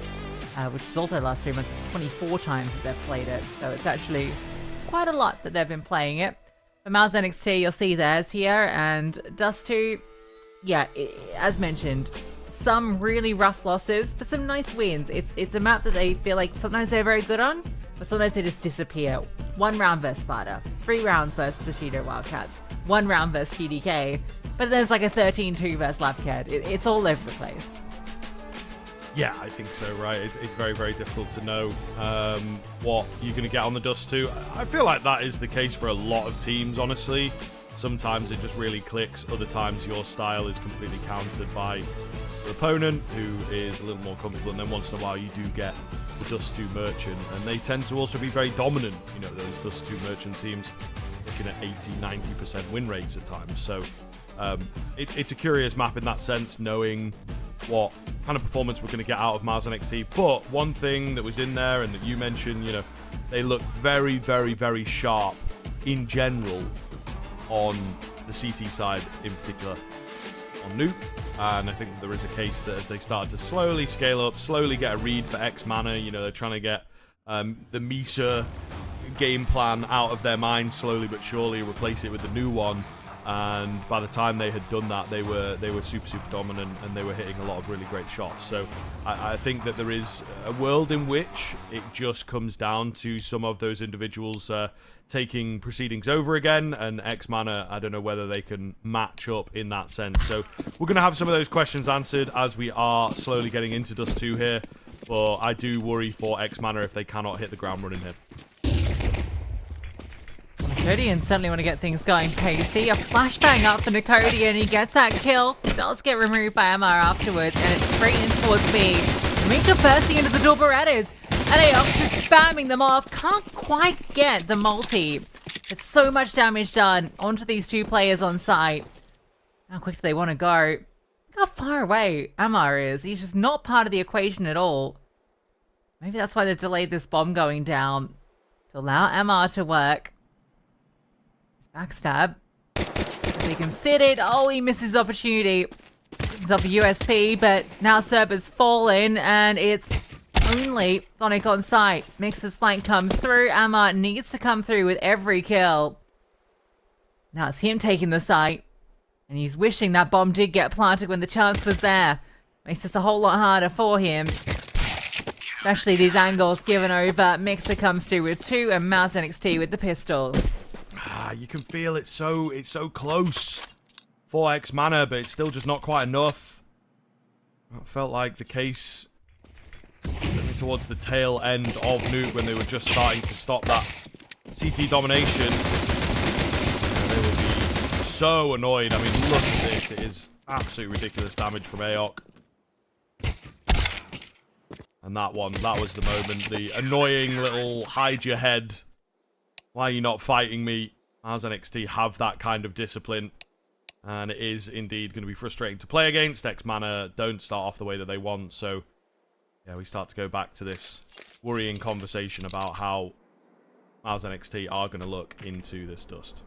B: which is also the last 3 months. It's 24 times that they've played it, so it's actually quite a lot that they've been playing it. For MOUZ NXT, you'll see theirs here, and Dust 2, yeah, as mentioned, some really rough losses, but some nice wins. It's a map that they feel like sometimes they're very good on, but sometimes they just disappear. 1 round versus Sparta, 3 rounds versus the Cheeto Wildcats, 1 round versus TDK, but then it's like a 13-2 versus Labcat. It's all over the place.
C: Yeah, I think so, right? It's very, very difficult to know what you're going to get on the Dust 2. I feel like that is the case for a lot of teams, honestly. Sometimes it just really clicks. Other times your style is completely countered by your opponent, who is a little more comfortable. And then once in a while you do get the Dust 2 Merchant. And they tend to also be very dominant, you know, those Dust 2 Merchant teams, looking at 80-90% win rates at times. So it's a curious map in that sense, knowing what kind of performance we're going to get out of MOUZ NXT. But one thing that was in there and that you mentioned, you know, they look very, very, very sharp in general on the CT side, in particular on Nuke. And I think there is a case that as they start to slowly scale up, slowly get a read for X-Mana, you know, they're trying to get the MISA game plan out of their mind slowly but surely, replace it with the new one. And by the time they had done that, they were super, super dominant, and they were hitting a lot of really great shots. So I think that there is a world in which it just comes down to some of those individuals taking proceedings over again, and X-Mana, I don't know whether they can match up in that sense. So we're going to have some of those questions answered as we are slowly getting into Dust 2 here, but I do worry for X-Mana if they cannot hit the ground running here.
B: Nicodian certainly want to get things going pacey. A flashbang up for Nicodian. He gets that kill. Does get removed by MR afterwards, and it's straight in towards B. Dimitri bursting into the door Berettas. And AOC just spamming them off. Can't quite get the multi. It's so much damage done onto these 2 players on site. How quick do they want to go? Look how far away MR is. He's just not part of the equation at all. Maybe that's why they've delayed this bomb going down, to allow MR to work. Backstab. He can sit it. Oh, he misses opportunity. This is off a USP, but now Serb has fallen, and it's only Sonic on site. Mix's flank comes through. Amar needs to come through with every kill. Now it's him taking the site, and he's wishing that bomb did get planted when the chance was there. Makes this a whole lot harder for him. Especially these angles given over. Mixer comes through with 2, and MOUZ NXT with the pistol.
C: You can feel it's so close for X-Mana, but it's still just not quite enough. That felt like the case towards the tail end of Nuke, when they were just starting to stop that CT domination. They will be so annoyed. I mean, look at this. It is absolutely ridiculous damage from AOC. And that was the moment. The annoying little hide your head. Why are you not fighting me MOUZ NXT have that kind of discipline. And it is indeed going to be frustrating to play against. X-Mana don't start off the way that they want. So, yeah, we start to go back to this worrying conversation about how MOUZ NXT are going to look into this dust.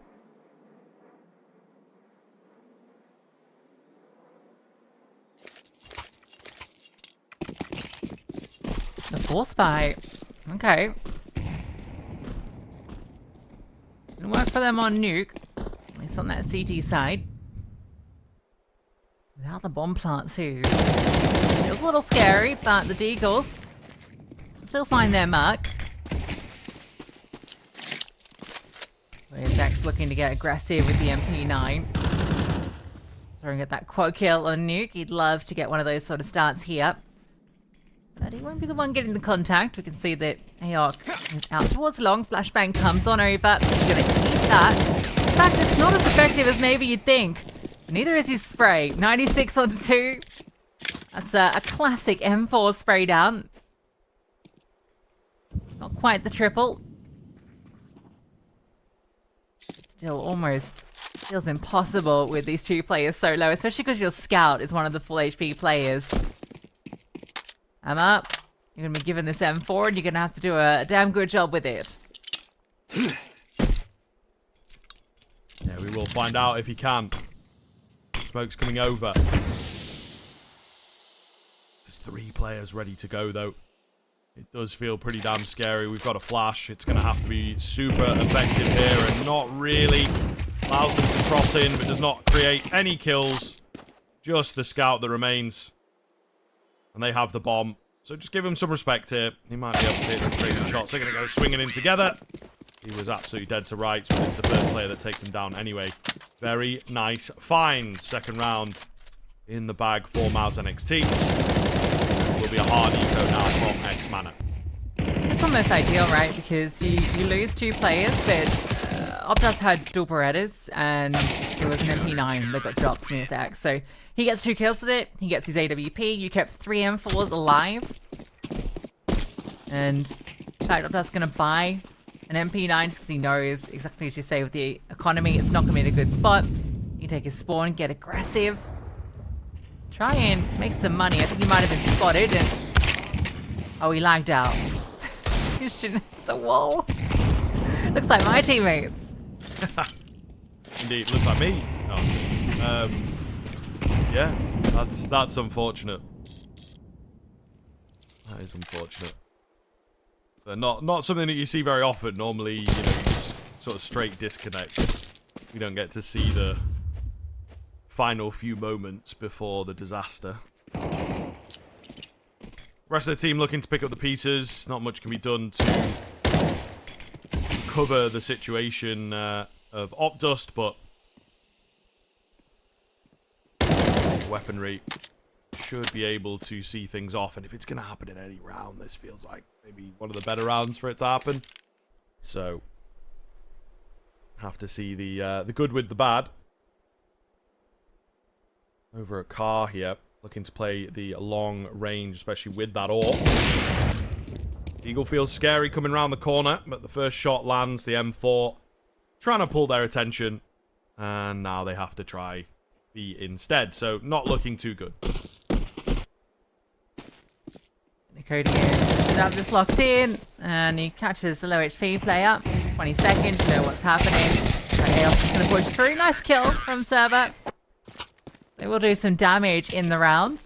B: The force spy. Okay. Didn't work for them on Nuke. At least on that CT side. Without the bomb plant too. It was a little scary, but the Deagles still find their mark. X looking to get aggressive with the MP9. Trying to get that quad kill on Nuke. He'd love to get one of those sort of starts here. But he won't be the one getting the contact. We can see that Aok is out towards long. Flashbang comes on over. He's going to eat that. In fact, it's not as effective as maybe you'd think. But neither is his spray. 96 on 2. That's a classic M4 spray down. Not quite the triple. Still almost feels impossible with these two players so low, especially because your scout is one of the full HP players. I'm up. You're going to be given this M4 and you're going to have to do a damn good job with it.
C: Yeah, we will find out if he can. Smoke's coming over. There's 3 players ready to go, though. It does feel pretty damn scary. We've got a flash. It's going to have to be super effective here and not really allows them to cross in, but does not create any kills. Just the scout that remains. And they have the bomb. So just give him some respect here. He might be able to hit some crazy shots. They're going to go swinging in together. He was absolutely dead to rights, but it's the first player that takes him down anyway. Very nice find. Second round in the bag for MOUZ NXT. It will be a hard eco now from X-Mana.
B: It's almost ideal, right? Because you lose 2 players, but Optus had dual Berettas, and there was an MP9 that got dropped from his axe. So he gets 2 kills with it. He gets his AWP. You kept 3 M4s alive. And in fact, Optus going to buy an MP9 just because he knows exactly what you say with the economy. It's not going to be in a good spot. You take his spawn, get aggressive. Try and make some money. I think he might have been spotted. And oh, he lagged out. He shouldn't hit the wall. Looks like my teammates.
C: Indeed, looks like me. Oh, yeah, that's unfortunate. That is unfortunate. But not something that you see very often. Normally, you know, just sort of straight disconnects. We don't get to see the final few moments before the disaster. Rest of the team looking to pick up the pieces. Not much can be done to cover the situation of Opdust, but weaponry should be able to see things off. And if it's going to happen in any round, this feels like maybe one of the better rounds for it to happen. So, have to see the good with the bad. Over a car here, looking to play the long range, especially with that AWP. Eagle feels scary coming around the corner, but the first shot lands, the M4, trying to pull their attention, and now they have to try B instead, so not looking too good.
B: Cody here, should have this locked in, and he catches the low HP player. 20 seconds, you know what's happening. Aos is going to push through. Nice kill from Server. They will do some damage in the round.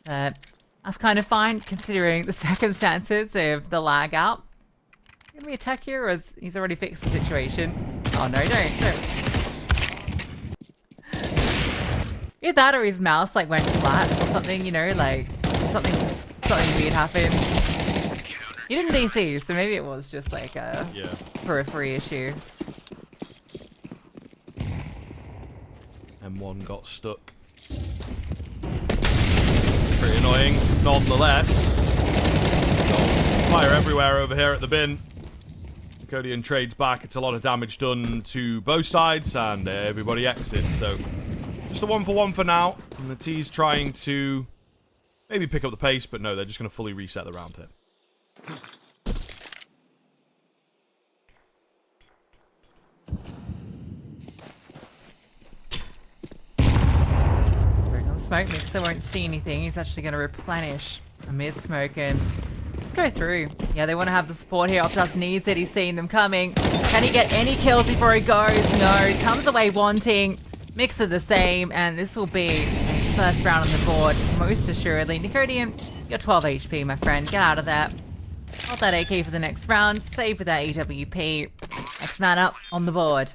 B: That's kind of fine, considering the circumstances of the lag out. Gonna be attack here, or he's already fixed the situation? Oh no, don't. Either that or his mouse like went flat or something, you know, like something weird happened. He didn't DC, so maybe it was just like a periphery issue.
C: M1 got stuck. Pretty annoying, nonetheless. Got fire everywhere over here at the bin. Codian trades back. It's a lot of damage done to both sides, and everybody exits. So, just a 1-for-1 for now. And the T's trying to maybe pick up the pace, but no, they're just going to fully reset the round here.
B: smoke. Mixer won't see anything. He's actually going to replenish a mid-smoke and just go through. Yeah, they want to have the support here. Optus needs it. He's seeing them coming. Can he get any kills before he goes? No. Comes away wanting. Mixer the same. And this will be a first round on the board. Most assuredly. Nicodian, you're 12 HP, my friend. Get out of there. Hold that AK for the next round. Save with that EWP. Next man up on the board.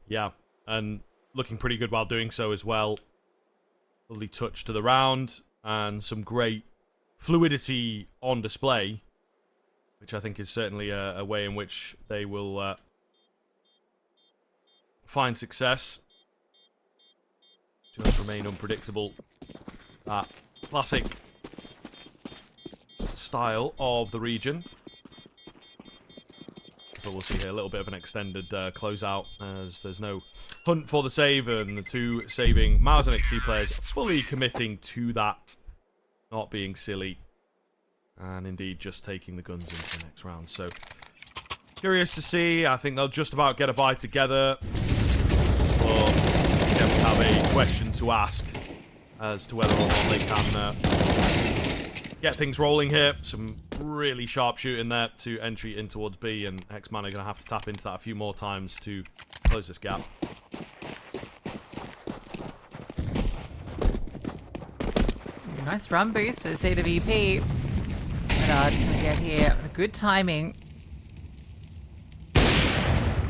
C: Yeah, and looking pretty good while doing so as well. Lovely touch to the round and some great fluidity on display, which I think is certainly a way in which they will find success. Just remain unpredictable. That classic style of the region. But we'll see here a little bit of an extended closeout as there's no hunt for the save, and the two saving MOUZ and XT players fully committing to that, not being silly, and indeed just taking the guns into the next round. So curious to see. I think they'll just about get a bye together, but again, we have a question to ask as to whether or not they can get things rolling here. Some really sharp shooting there to entry in towards B, and X-Man are going to have to tap into that a few more times to close this gap.
B: Nice run boost for the CWP. Bedard's going to get here. Good timing.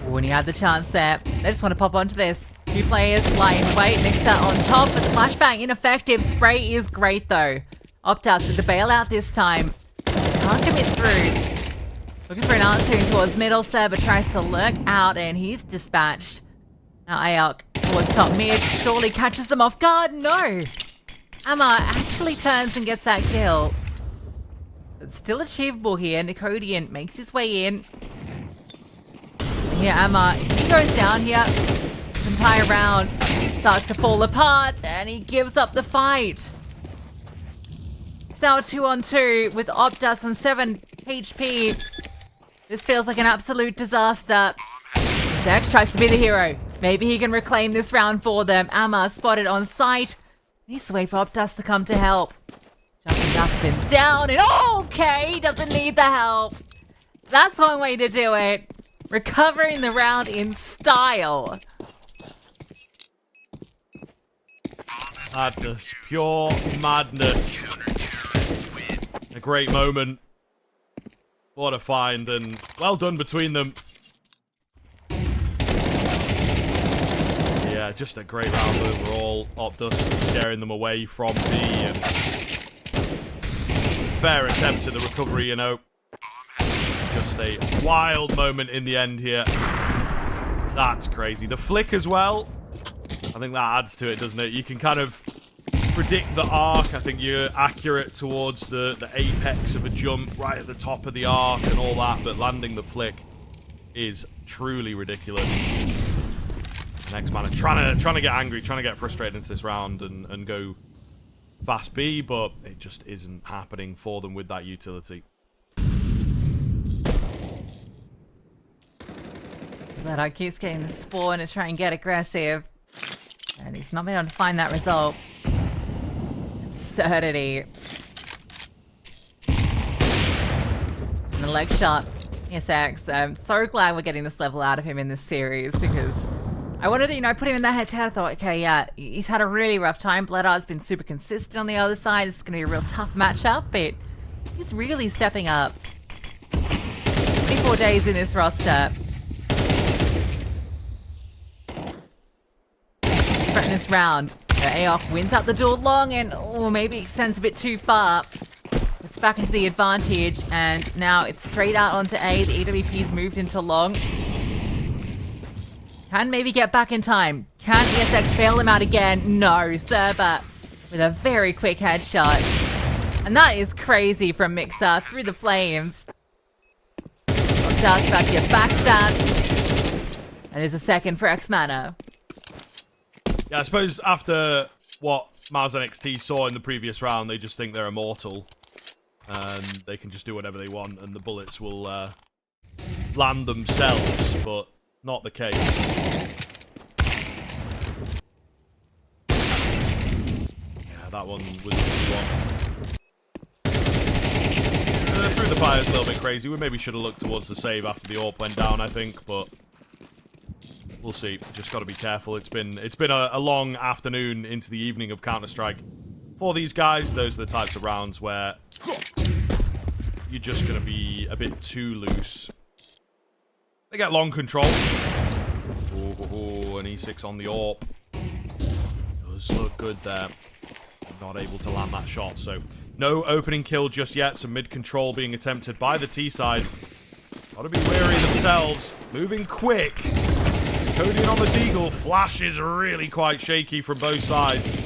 B: When he had the chance there, they just want to pop onto this. Two players lie in wait. Mixer on top, but the flashbang ineffective. Spray is great though. Optus with the bailout this time. Can't commit through. Looking for an answer towards middle. Server tries to lurk out and he's dispatched. Now Ayok towards top mid. Surely catches them off guard. No. Amma actually turns and gets that kill. So it's still achievable here. Nicodian makes his way in. And here Amma, he goes down here. This entire round starts to fall apart and he gives up the fight. It's now a 2-on-2 with Optus on 7 HP. This feels like an absolute disaster. Zex tries to be the hero. Maybe he can reclaim this round for them. Amma spotted on sight. Needs to wait for Optus to come to help. Jumping up and down and okay, he doesn't need the help. That's one way to do it. Recovering the round in style.
C: Madness, pure madness. A great moment. What a find, and well done between them. Yeah, just a great round overall. Optus scaring them away from B, and fair attempt at the recovery, you know. Just a wild moment in the end here. That's crazy. The flick as well. I think that adds to it, doesn't it? You can kind of predict the arc. I think you're accurate towards the apex of a jump right at the top of the arc and all that, but landing the flick is truly ridiculous. Next man are trying to get angry, trying to get frustrated into this round and go fast B, but it just isn't happening for them with that utility.
B: Bedard keeps getting the spawn to try and get aggressive. And he's not been able to find that result. Absurdity. And the leg shot. Yes, X. I'm so glad we're getting this level out of him in this series because I wanted to, put him in that head-to-head. I thought, okay, yeah, he's had a really rough time. Bedard's been super consistent on the other side. It's going to be a real tough matchup, but he's really stepping up. 24 days in this roster. In this round, Aok wins out the duel long and maybe extends a bit too far. It's back into the advantage and now it's straight out onto A. The EWP's moved into long. Can maybe get back in time. Can ESX bail him out again? No. Serba with a very quick headshot. And that is crazy from Mixer through the flames. Just about to get backstabbed. And there's a second for X-Mana.
C: Yeah, I suppose after what MOUZ and XT saw in the previous round, they just think they're immortal. And they can just do whatever they want, and the bullets will land themselves, but not the case. Yeah, that one was a good one. Through the fire is a little bit crazy. We maybe should have looked towards the save after the AWP went down, I think, but we'll see. Just got to be careful. It's been a long afternoon into the evening of Counter-Strike. For these guys, those are the types of rounds where you're just going to be a bit too loose. They get long control. Ooh, an E6 on the AWP. Does look good there. Not able to land that shot, so no opening kill just yet. Some mid-control being attempted by the T side. Gotta be wary themselves. Moving quick. Codian on the Deagle. Flash is really quite shaky from both sides.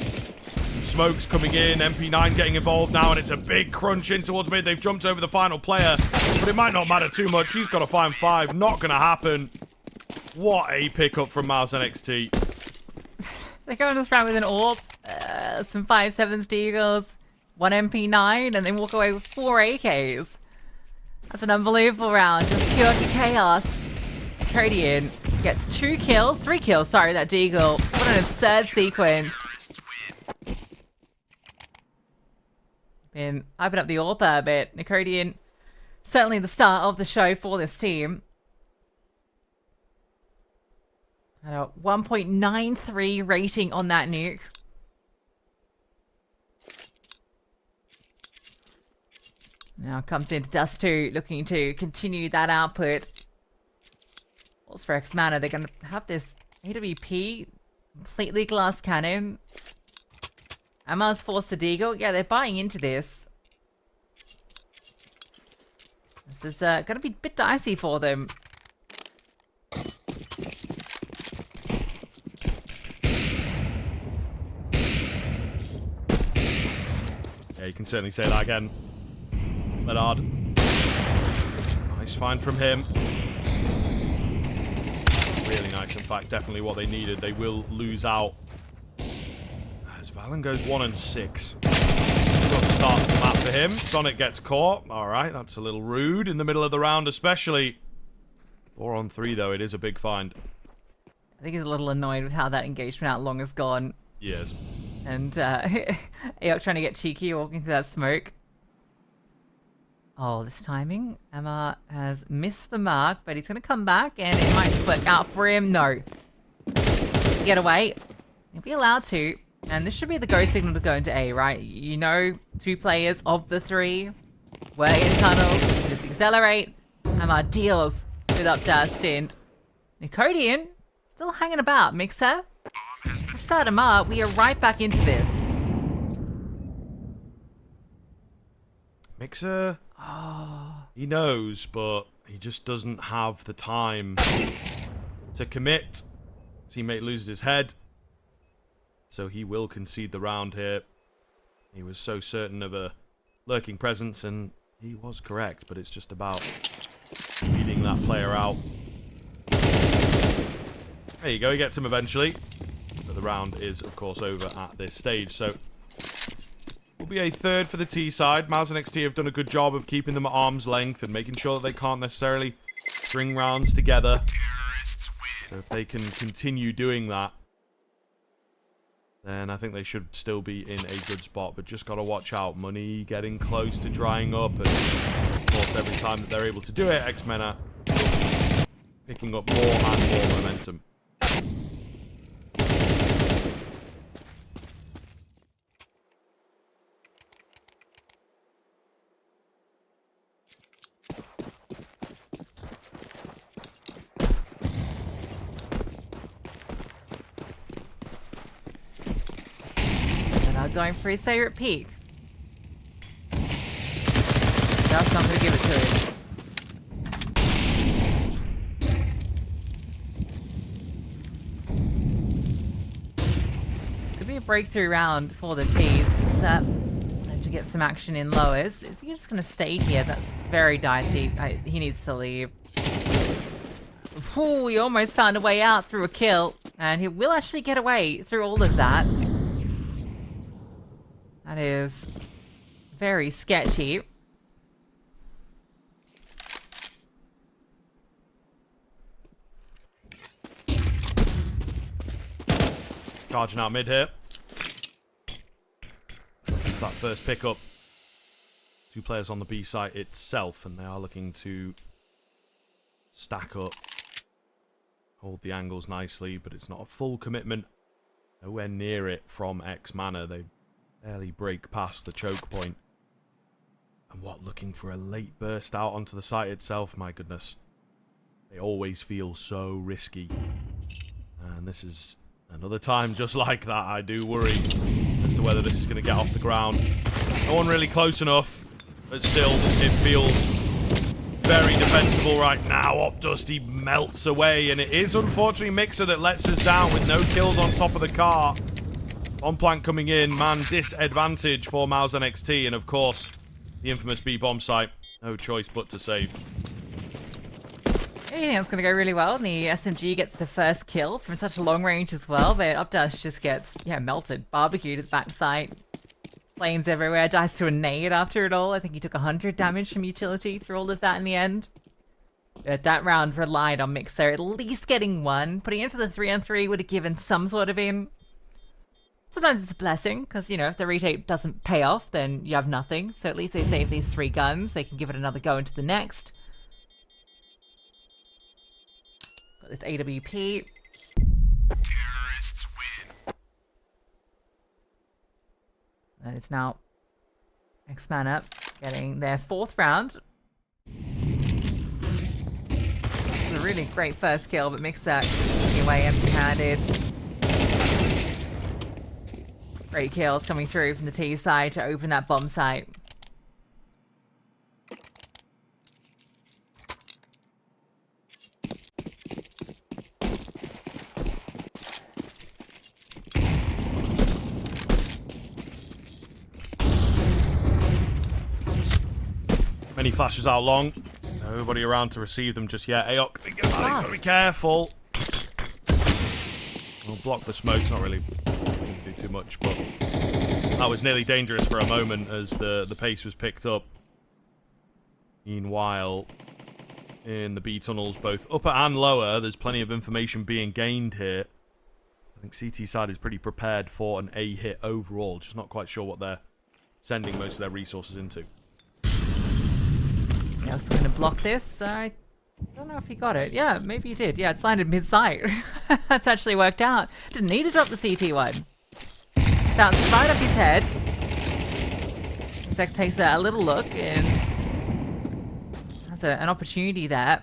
C: Smokes coming in, MP9 getting involved now, and it's a big crunch in towards mid. They've jumped over the final player, but it might not matter too much. He's got to find 5. Not going to happen. What a pickup from MOUZ NXT.
B: They go on this round with an AWP, some 5.7s Deagles, 1 MP9, and then walk away with 4 AKs. That's an unbelievable round. Just pure chaos. Codian gets 3 kills, sorry, that Deagle. What an absurd sequence. Been hyping up the AWP a bit. Nicodian, certainly the start of the show for this team. At a 1.93 rating on that nuke. Now comes into Dust2, looking to continue that output. What's for X Mana? They're going to have this AWP, completely glass cannon. MOUZ forced the Deagle. Yeah, they're buying into this. This is going to be a bit dicey for them.
C: Yeah, you can certainly say that again. Bernard. Nice find from him. Really nice, in fact, definitely what they needed. They will lose out. As Valen goes 1 and 6. Good start to the map for him. Sonic gets caught. Alright, that's a little rude in the middle of the round, especially. 4 on 3, though. It is a big find.
B: I think he's a little annoyed with how that engagement out long is gone.
C: Yes.
B: And Eok trying to get cheeky, walking through that smoke. Oh, this timing. Emma has missed the mark, but he's going to come back, and it might just work out for him. No. Just get away. He'll be allowed to. And this should be the go signal to go into A, right? You know, 2 players of the 3 were in tunnels. Just accelerate. Emma deals with up dust, and Nicodian still hanging about. Mixer. Start him up. We are right back into this.
C: Mixer. He knows, but he just doesn't have the time to commit. Teammate loses his head, so he will concede the round here. He was so certain of a lurking presence, and he was correct, but it's just about beating that player out. There you go, he gets him eventually. But the round is, of course, over at this stage, so will be a third for the T side. MOUZ NXT have done a good job of keeping them at arm's length and making sure that they can't necessarily string rounds together. So if they can continue doing that, then I think they should still be in a good spot. But just got to watch out. Money getting close to drying up. And of course, every time that they're able to do it, X-Men picking up more and more momentum.
B: Going for his favorite peak. That's not going to give it to him. This could be a breakthrough round for the T's. Except to get some action in lowers. Is he just going to stay here? That's very dicey. He needs to leave. Ooh, he almost found a way out through a kill. And he will actually get away through all of that. That is very sketchy.
C: Charging out mid here. That first pickup. 2 players on the B site itself, and they are looking to stack up. Hold the angles nicely, but it's not a full commitment. Nowhere near it from X Mana. They barely break past the choke point. And what, looking for a late burst out onto the site itself? My goodness. They always feel so risky. And this is another time just like that. I do worry as to whether this is going to get off the ground. No one really close enough, but still, it feels very defensible right now. Opdusty melts away, and it is unfortunately Mixer that lets us down with no kills on top of the car. Bomb plant coming in, man disadvantage for MOUZ NXT, and of course, the infamous B bomb site. No choice but to save.
B: I think it's going to go really well, and the SMG gets the first kill from such a long range as well, but Opdust just gets, melted, barbecued at the backside. Flames everywhere, dies to a nade after it all. I think he took 100 damage from utility through all of that in the end. But that round relied on Mixer at least getting one. Putting it into the 3-on-3 would have given some sort of in. Sometimes it's a blessing, because, if the retake doesn't pay off, then you have nothing. So at least they save these 3 guns. They can give it another go into the next. Got this AWP.
D: Terrorists win.
B: And it's now X Mana getting their 4th round. It's a really great first kill, but Mixer taking away empty-handed. Great kills coming through from the T side to open that bomb site.
C: Many flashes out long. Nobody around to receive them just yet. Aok, thinking about it. Gotta be careful. We'll block the smokes. Not really do too much, but that was nearly dangerous for a moment as the pace was picked up. Meanwhile, in the B tunnels, both upper and lower, there's plenty of information being gained here. I think CT side is pretty prepared for an A hit overall. Just not quite sure what they're sending most of their resources into.
B: Yeah, I'm going to block this. I don't know if he got it. Yeah, maybe he did. Yeah, it's landed mid-sight. That's actually worked out. Didn't need to drop the CT one. It's bounced right up his head. Zex takes a little look and has an opportunity there.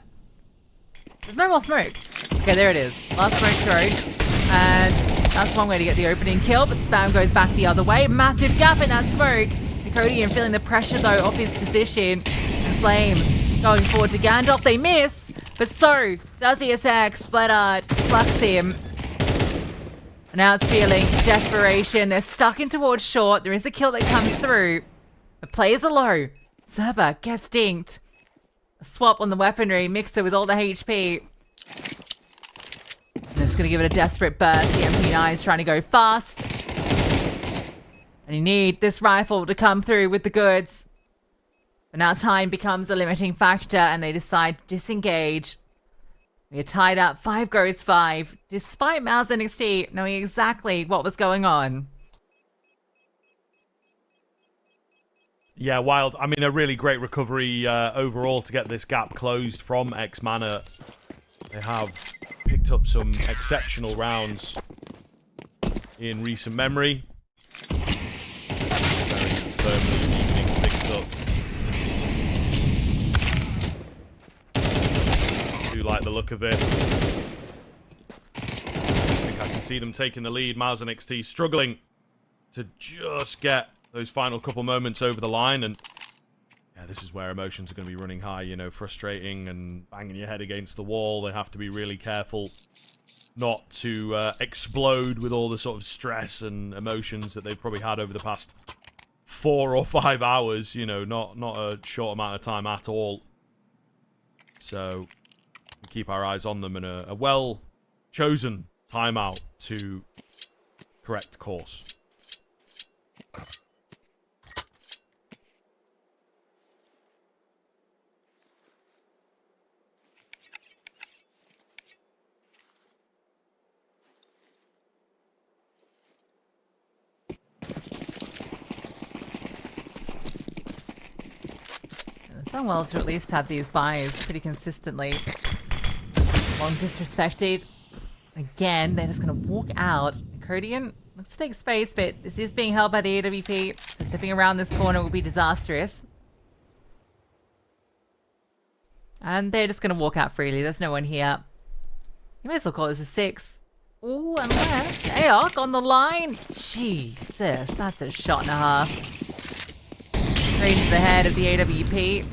B: There's no more smoke. Okay, there it is. Last smoke throw. And that's one way to get the opening kill, but Spam goes back the other way. Massive gap in that smoke. Nicodian feeling the pressure, though, off his position. And Flames going forward to Gandalf. They miss, but so does ESX. Splattered, Flux him. And now it's feeling desperation. They're stuck in towards short. There is a kill that comes through. The players are low. Zerba gets dinked. A swap on the weaponry. Mixer with all the HP. And it's going to give it a desperate burst. The MP9 is trying to go fast. And you need this rifle to come through with the goods. But now time becomes a limiting factor and they decide to disengage. We are tied up. 5 goes 5. Despite MOUZ NXT knowing exactly what was going on.
C: Yeah, Wild. I mean, a really great recovery overall to get this gap closed from X Mana. They have picked up some exceptional rounds in recent memory. Very firmly evening picked up. I do like the look of it. I think I can see them taking the lead. MOUZ NXT struggling to just get those final couple moments over the line, and yeah, this is where emotions are going to be running high, you know, frustrating and banging your head against the wall. They have to be really careful not to explode with all the sort of stress and emotions that they've probably had over the past 4 or 5 hours, you know, not a short amount of time at all. So we keep our eyes on them, and a well-chosen timeout to correct course.
B: done well to at least have these buys pretty consistently. Long disrespected. Again, they're just going to walk out. Codian looks to take space, but this is being held by the AWP, so stepping around this corner will be disastrous. And they're just going to walk out freely. There's no one here. You may as well call this a 6. Ooh, unless Aok on the line. Jesus, that's a shot and a half. Straight into the head of the AWP.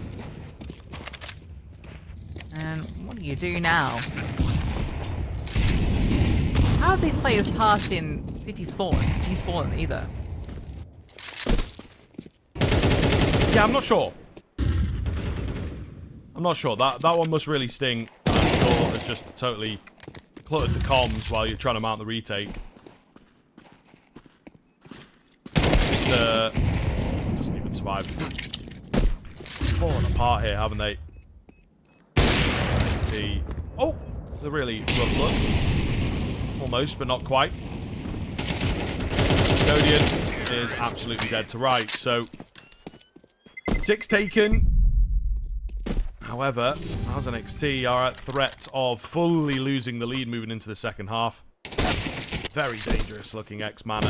B: And what do you do now? How have these players passed in city spawn? Despawn either.
C: Yeah, I'm not sure. I'm not sure. That one must really sting. And I'm sure it's just totally cluttered the comms while you're trying to mount the retake. It's doesn't even survive. Falling apart here, haven't they? NXT. Oh, the really rough look. Almost, but not quite. Codian is absolutely dead to rights. So 6 taken. However, MOUZ NXT are at threat of fully losing the lead moving into the second half. Very dangerous looking X-Mana.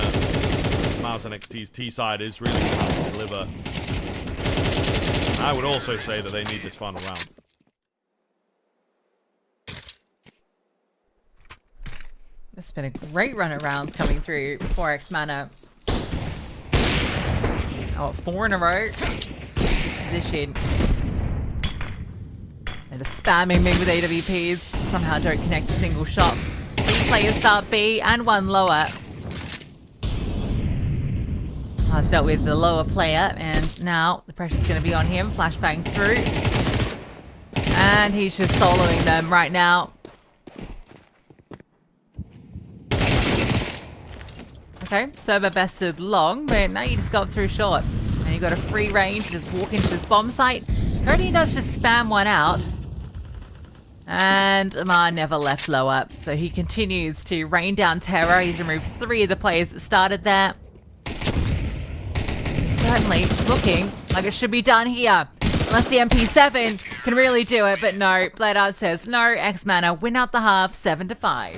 C: MOUZ NXT's T-side is really going to have to deliver. I would also say that they need this final round.
B: This has been a great run of rounds coming through for X-Mana. Oh, 4 in a row. This position. They're just spamming Ming with AWPs. Somehow don't connect a single shot. These players start B and 1 lower. I'll start with the lower player, and now the pressure's going to be on him. Flashbang through. And he's just soloing them right now. Okay, server bested long, but now you just got through short. And you got a free range to just walk into this bomb site. Cody does just spam one out. And Amar never left lower. So he continues to rain down terror. He's removed 3 of the players that started there. This is certainly looking like it should be done here. Unless the MP7 can really do it, but no. Bladeard says no. X-Mana win out the half 7-5.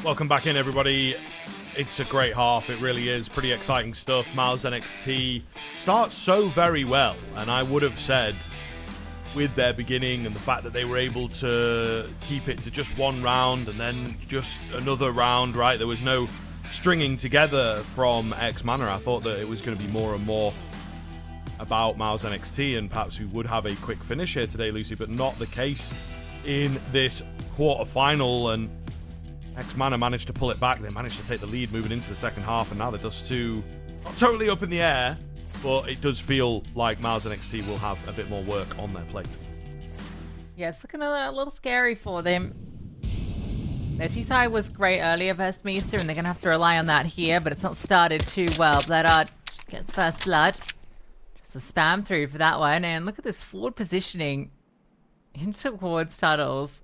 C: Welcome back in, everybody. It's a great half. It really is. Pretty exciting stuff. MOUZ NXT starts so very well. And I would have said, with their beginning and the fact that they were able to keep it to just one round and then just another round, right? There was no stringing together from X-Mana. I thought that it was going to be more and more about MOUZ NXT, and perhaps we would have a quick finish here today, Lucy, but not the case in this quarterfinal. And X-Mana managed to pull it back. They managed to take the lead moving into the second half, and now they're just not totally up in the air, but it does feel like MOUZ NXT will have a bit more work on their plate.
B: Yeah, it's looking a little scary for them. Their T-side was great earlier versus Misa, and they're going to have to rely on that here, but it's not started too well. Bloodart gets first blood. Just a spam through for that one, and look at this forward positioning into towards Tuttles.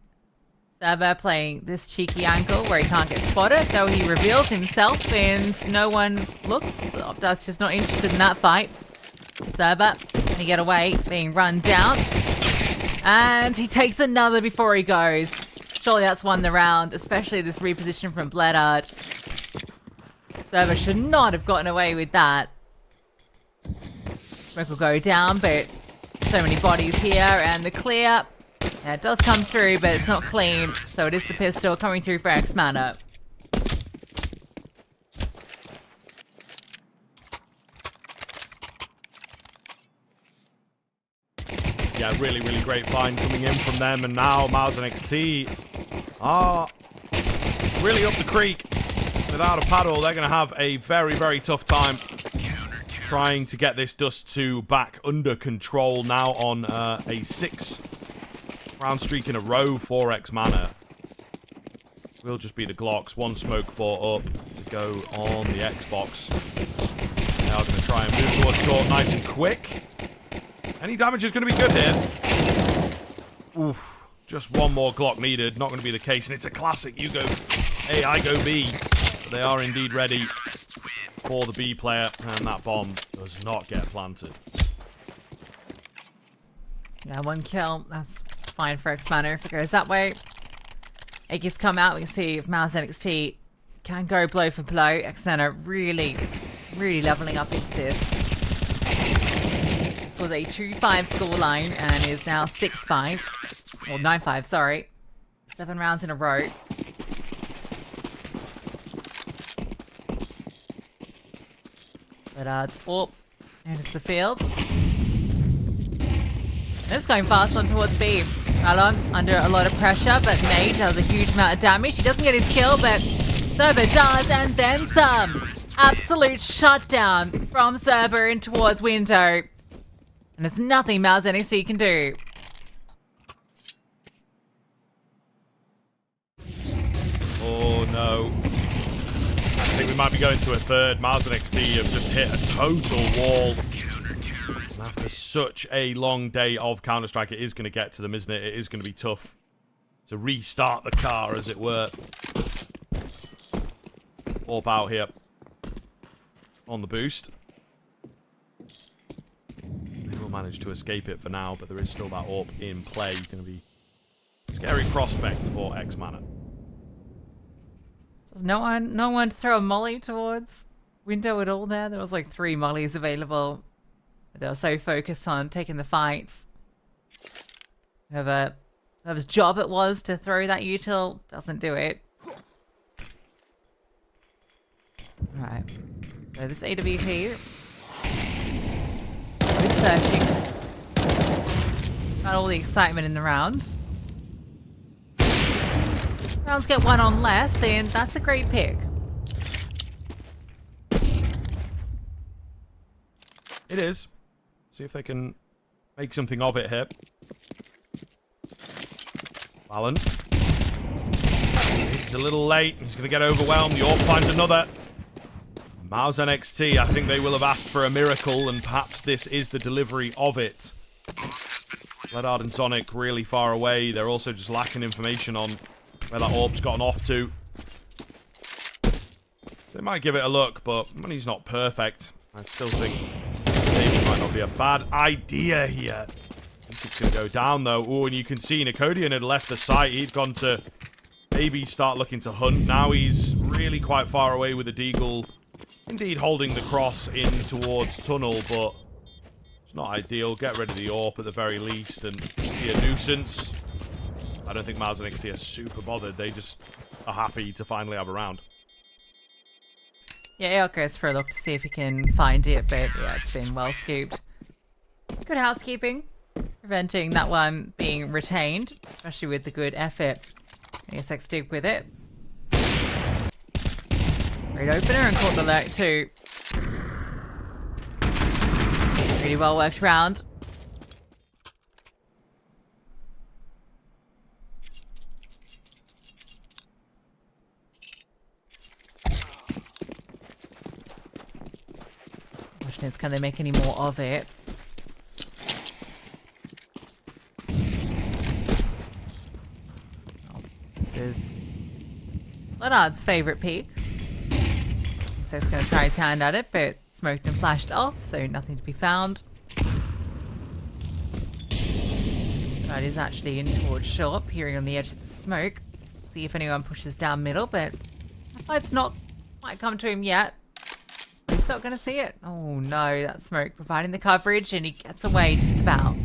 B: Server playing this cheeky angle where he can't get spotted, so he reveals himself and no one looks. Optus just not interested in that fight. Server, can he get away? Being run down. And he takes another before he goes. Surely that's won the round, especially this reposition from Bloodart. Server should not have gotten away with that. Smoke will go down, but so many bodies here, and the clear. Yeah, it does come through, but it's not clean. So it is the pistol coming through for X-Mana.
C: Yeah, really, really great find coming in from them. And now MOUZ NXT are really up the creek. Without a paddle, they're going to have a very, very tough time trying to get this Dust 2 back under control now on a 6-round streak in a row for X-Mana. Will just be the Glocks. One smoke bought up to go on the Xbox. They are going to try and move towards short nice and quick. Any damage is going to be good here. Oof. Just one more Glock needed. Not going to be the case. And it's a classic. You go A, I go B. But they are indeed ready for the B player. And that bomb does not get planted.
B: Yeah, one kill. That's fine for X-Mana if it goes that way. Aegis come out. We can see if MOUZ NXT can go blow for blow. X-Mana really, really leveling up into this. This was a 2-5 scoreline and is now 6-5. Or 9-5, sorry. 7 rounds in a row. But it's up. And it's the field. And it's going fast on towards B. Alon under a lot of pressure, but Nate does a huge amount of damage. He doesn't get his kill, but Cerber does, and then some. Absolute shutdown from Cerber in towards window. And there's nothing MOUZ NXT can do.
C: Oh no. I think we might be going to a third. MOUZ NXT have just hit a total wall. And after such a long day of Counter-Strike, it is going to get to them, isn't it? It is going to be tough to restart the car, as it were. Orb out here on the boost. They will manage to escape it for now, but there is still that Orb in play. Going to be a scary prospect for X-Mana.
B: Does no one to throw a molly towards window at all there? There was like 3 mollies available. They were so focused on taking the fights. Whoever's job it was to throw that util doesn't do it. Right. So this AWP is searching. Got all the excitement in the rounds. Rounds get 1 on less, and that's a great pick.
C: It is. See if they can make something of it here. Allen. He's a little late. He's going to get overwhelmed. The Orb finds another. MOUZ NXT, I think they will have asked for a miracle, and perhaps this is the delivery of it. Bloodart and Sonic really far away. They're also just lacking information on where that Orb's gotten off to. So they might give it a look, but money's not perfect. I still think maybe might not be a bad idea here. It's going to go down, though. Oh, and you can see Nicodian had left the site. He'd gone to maybe start looking to hunt. Now he's really quite far away with the Deagle. Indeed holding the cross in towards tunnel, but it's not ideal. Get rid of the AWP at the very least and be a nuisance. I don't think MOUZ and NXT are super bothered. They just are happy to finally have a round.
B: Yeah, AOK goes for a look to see if he can find it, but yeah, it's been well scooped. Good housekeeping, preventing that one being retained, especially with the good effort. ESX stick with it. Great opener and caught the lurk too. Really well worked round. Question is, can they make any more of it? Oh, this is Leonard's favourite peak. So he's going to try his hand at it, but smoked and flashed off, so nothing to be found. That is actually in towards short, peering on the edge of the smoke. See if anyone pushes down middle, but it's not quite come to him yet. He's not going to see it. Oh no, that smoke providing the coverage, and he gets away just about.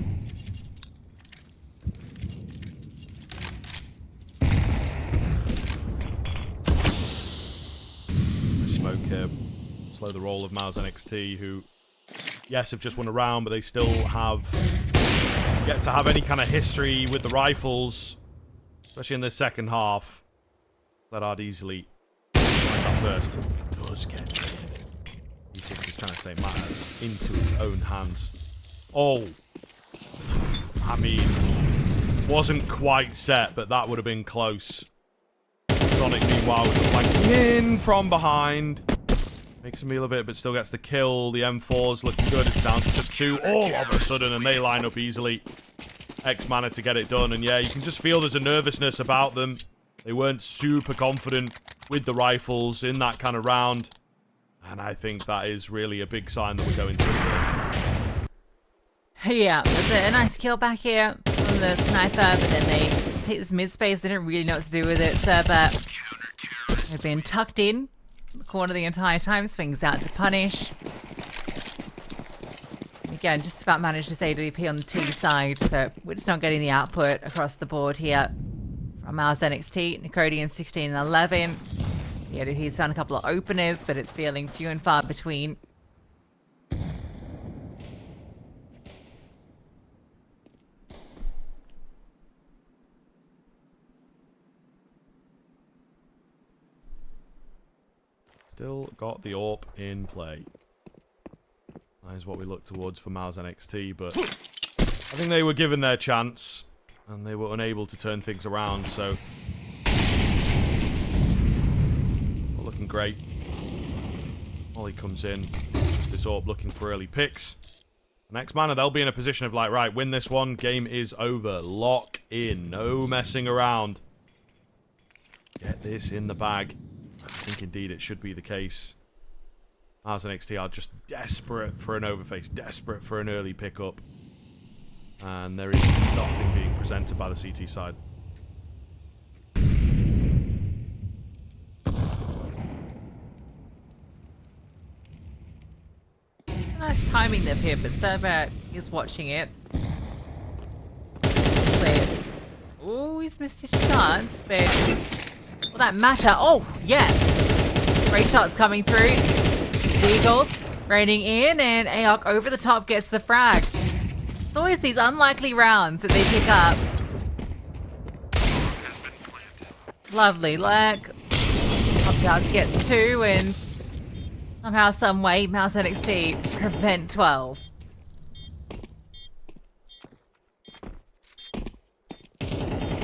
C: Smoke here. Slow the roll of MOUZ NXT, who, yes, have just won a round, but they still have yet to have any kind of history with the rifles, especially in the second half. Leonard easily finds that first. Does get traded. E6 is trying to take matters into his own hands. Oh, I mean, wasn't quite set, but that would have been close. Sonic, meanwhile, with the flanking in from behind. Makes a meal of it, but still gets the kill. The M4's looking good. It's down to just 2 all of a sudden, and they line up easily. X-Mana to get it done, and yeah, you can just feel there's a nervousness about them. They weren't super confident with the rifles in that kind of round. And I think that is really a big sign that we're going to.
B: Yeah, there's a nice kill back here from the sniper, but then they just take this mid space. They don't really know what to do with it. Server, they've been tucked in the corner the entire time. Swings out to punish. Again, just about managed this AWP on the T side, but we're just not getting the output across the board here. From MOUZ NXT, Nicodian 16 and 11. Yeah, he's found a couple of openers, but it's feeling few and far between.
C: Still got the AWP in play. That is what we look towards for MOUZ NXT, but I think they were given their chance, and they were unable to turn things around, so looking great. Molly comes in. It's just this AWP looking for early picks. Next mana, they'll be in a position of like, right, win this one. Game is over. Lock in. No messing around. Get this in the bag. I think indeed it should be the case. MOUZ NXT are just desperate for an overface. Desperate for an early pickup. And there is nothing being presented by the CT side.
B: Nice timing there, here, but Server is watching it. Oh, he's missed his chance, but will that matter? Oh, yes! Great shots coming through. The Eagles raining in, and AOK over the top gets the frag. It's always these unlikely rounds that they pick up. Lovely lurk. Upguards gets 2, and somehow, some way, MOUZ NXT prevent 12.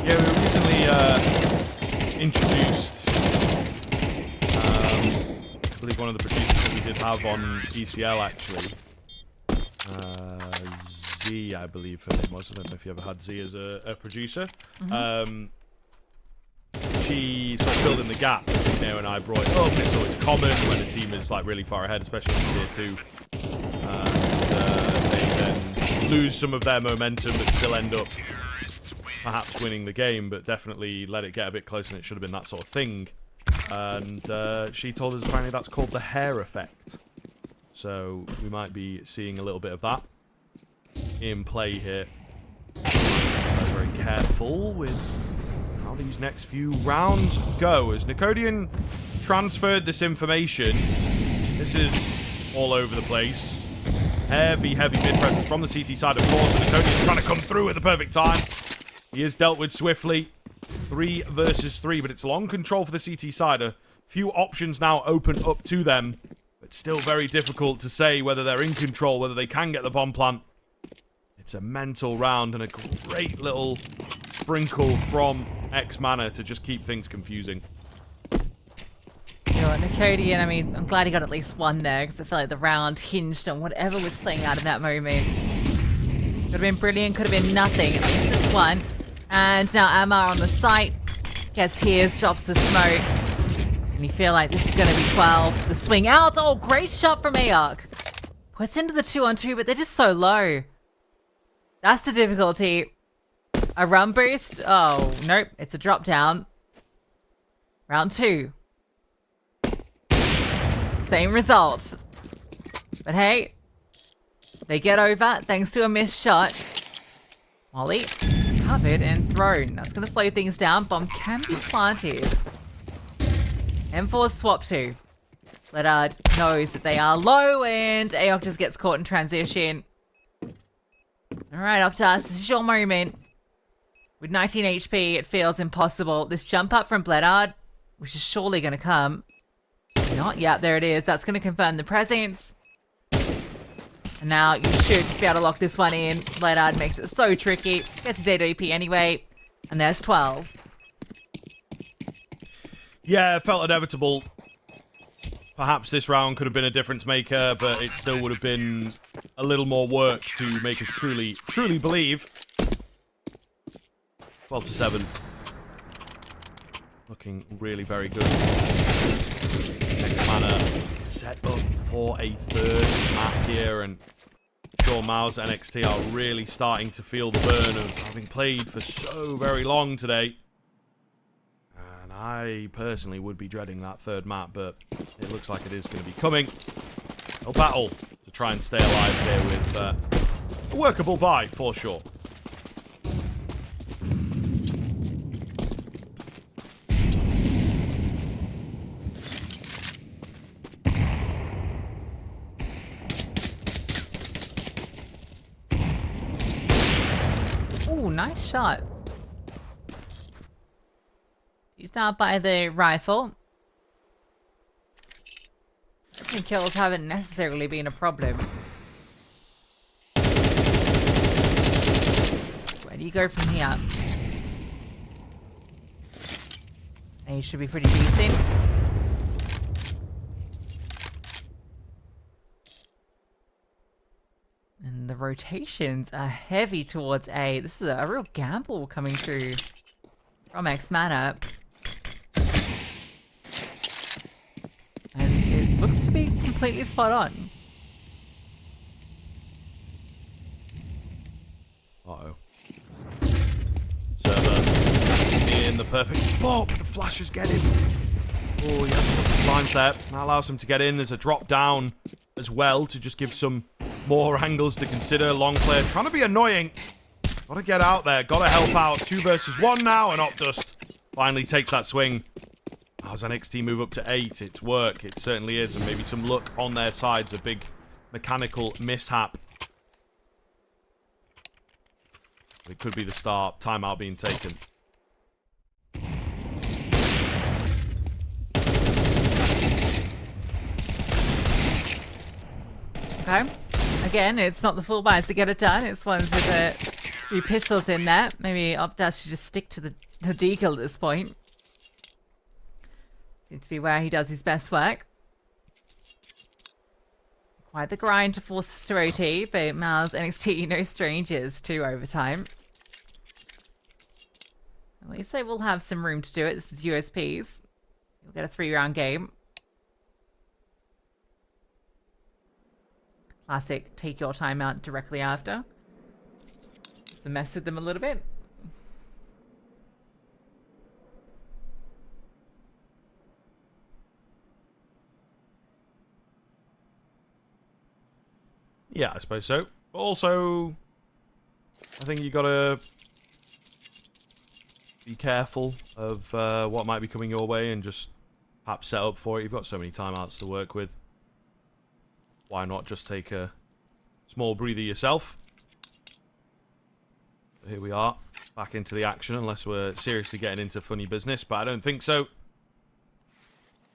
C: Yeah, we recently introduced, I believe one of the producers that we did have on ECL actually. Z, I believe her name was. I don't know if you ever had Z as a producer. Mm-hmm. She sort of filled in the gap. Neo and I brought it up. It's always common when a team is like really far ahead, especially in tier 2. And they then lose some of their momentum, but still end up perhaps winning the game, but definitely let it get a bit closer than it should have been, that sort of thing. And she told us apparently that's called the hair effect. So we might be seeing a little bit of that in play here. Very careful with how these next few rounds go. As Nicodian transferred this information, this is all over the place. Heavy mid presence from the CT side, of course, and Nicodian's trying to come through at the perfect time. He is dealt with swiftly. 3 versus 3, but it's long control for the CT side. A few options now open up to them, but still very difficult to say whether they're in control, whether they can get the bomb plant. It's a mental round and a great little sprinkle from X-Mana to just keep things confusing.
B: Sure, Nicodian, I mean, I'm glad he got at least one there, because I felt like the round hinged on whatever was playing out in that moment. Could have been brilliant, could have been nothing. At least it's one. And now Amar on the site gets his, drops the smoke. And you feel like this is going to be 12. The swing out. Oh, great shot from Aok. Puts into the 2-on-2, but they're just so low. That's the difficulty. A run boost. Oh, nope. It's a drop down. Round 2. Same result. But hey, they get over thanks to a missed shot. Molly. Covered and thrown. That's going to slow things down. Bomb can be planted. M4 swap to. Ledard knows that they are low, and Aok just gets caught in transition. Alright, Optas, this is your moment. With 19 HP, it feels impossible. This jump up from Bledard, which is surely going to come. Not yet, there it is. That's going to confirm the presence. And now you should just be able to lock this one in. Bledard makes it so tricky. Gets his AWP anyway. And there's 12.
C: Yeah, it felt inevitable. Perhaps this round could have been a difference maker, but it still would have been a little more work to make us truly believe. 12-7. Looking really very good. X-Mana set up for a third map here, and sure, MOUZ NXT are really starting to feel the burn of having played for so very long today. And I personally would be dreading that third map, but it looks like it is going to be coming. A battle to try and stay alive here with a workable buy for sure.
B: Ooh, nice shot. Used out by the rifle. I think kills haven't necessarily been a problem. Where do you go from here? He should be pretty decent. And the rotations are heavy towards A. This is a real gamble coming through from X-Mana. And it looks to be completely spot on.
C: Uh-oh. Server in the perfect spot, but the flashes get him. Oh, he has the blinds there. That allows him to get in. There's a drop down as well to just give some more angles to consider. Long player trying to be annoying. Gotta get out there. Gotta help out. 2 versus 1 now, and Opdust finally takes that swing. As NXT move up to 8, it's work. It certainly is, and maybe some luck on their sides. A big mechanical mishap. It could be the start. Timeout being taken.
B: Okay. Again, it's not the full buys to get it done. It's ones with a few pistols in there. Maybe Opdas should just stick to the deagle at this point. Seems to be where he does his best work. Quite the grind to force us to OT, but MOUZ NXT no strangers to overtime. At least they will have some room to do it. This is USPs. You'll get a 3-round game. Classic, take your time out directly after. Just to mess with them a little bit.
C: Yeah, I suppose so. But also, I think you gotta be careful of what might be coming your way and just perhaps set up for it. You've got so many timeouts to work with. Why not just take a small breather yourself? Here we are, back into the action, unless we're seriously getting into funny business, but I don't think so.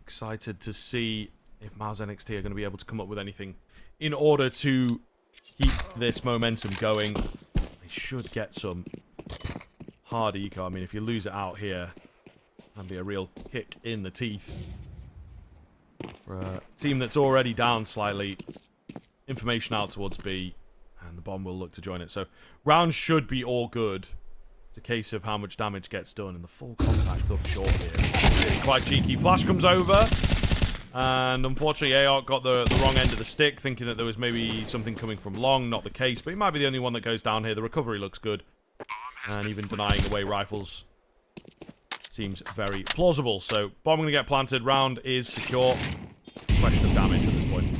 C: Excited to see if MOUZ NXT are going to be able to come up with anything in order to keep this momentum going. They should get some hard eco. I mean, if you lose it out here, that'd be a real kick in the teeth for a team that's already down slightly. Information out towards B, and the bomb will look to join it. So round should be all good. It's a case of how much damage gets done, and the full contact up short here. Really quite cheeky. Flash comes over, and unfortunately ARC got the wrong end of the stick, thinking that there was maybe something coming from long. Not the case, but he might be the only one that goes down here. The recovery looks good, and even denying away rifles seems very plausible. So bomb going to get planted. Round is secure. Question of damage at this point.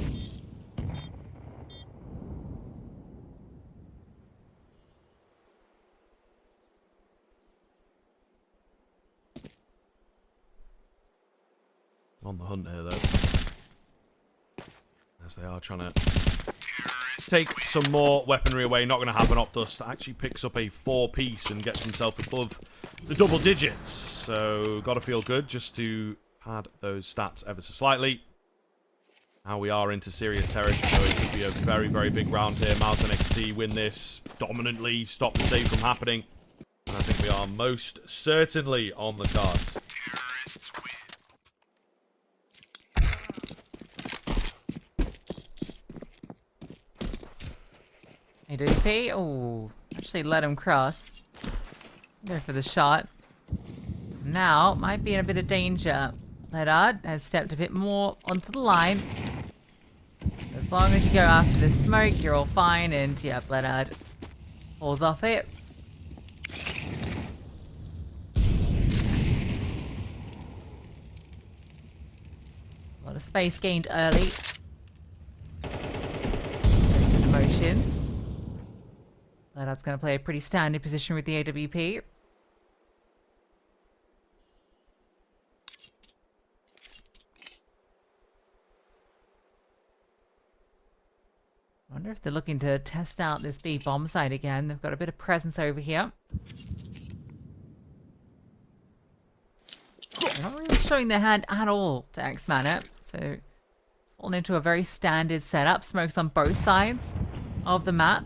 C: On the hunt here, though. As they are trying to take some more weaponry away. Not going to happen. Optus actually picks up a 4-piece and gets himself above the double digits. So, got to feel good just to pad those stats ever so slightly. Now we are into serious territory. So it could be a very, very big round here. MOUZ NXT win this dominantly. Stop the save from happening. And I think we are most certainly on the cards.
D: Terrorists win.
B: AWP, oh, actually let him cross. Go for the shot. Now, might be in a bit of danger. Ledard has stepped a bit more onto the line. As long as you go after the smoke, you're all fine, and yeah, Ledard falls off it. A lot of space gained early. Motions. Ledard's going to play a pretty standard position with the AWP. I wonder if they're looking to test out this B bomb site again. They've got a bit of presence over here. They're not really showing their hand at all to X-Mana, so it's fallen into a very standard setup. Smokes on both sides of the map.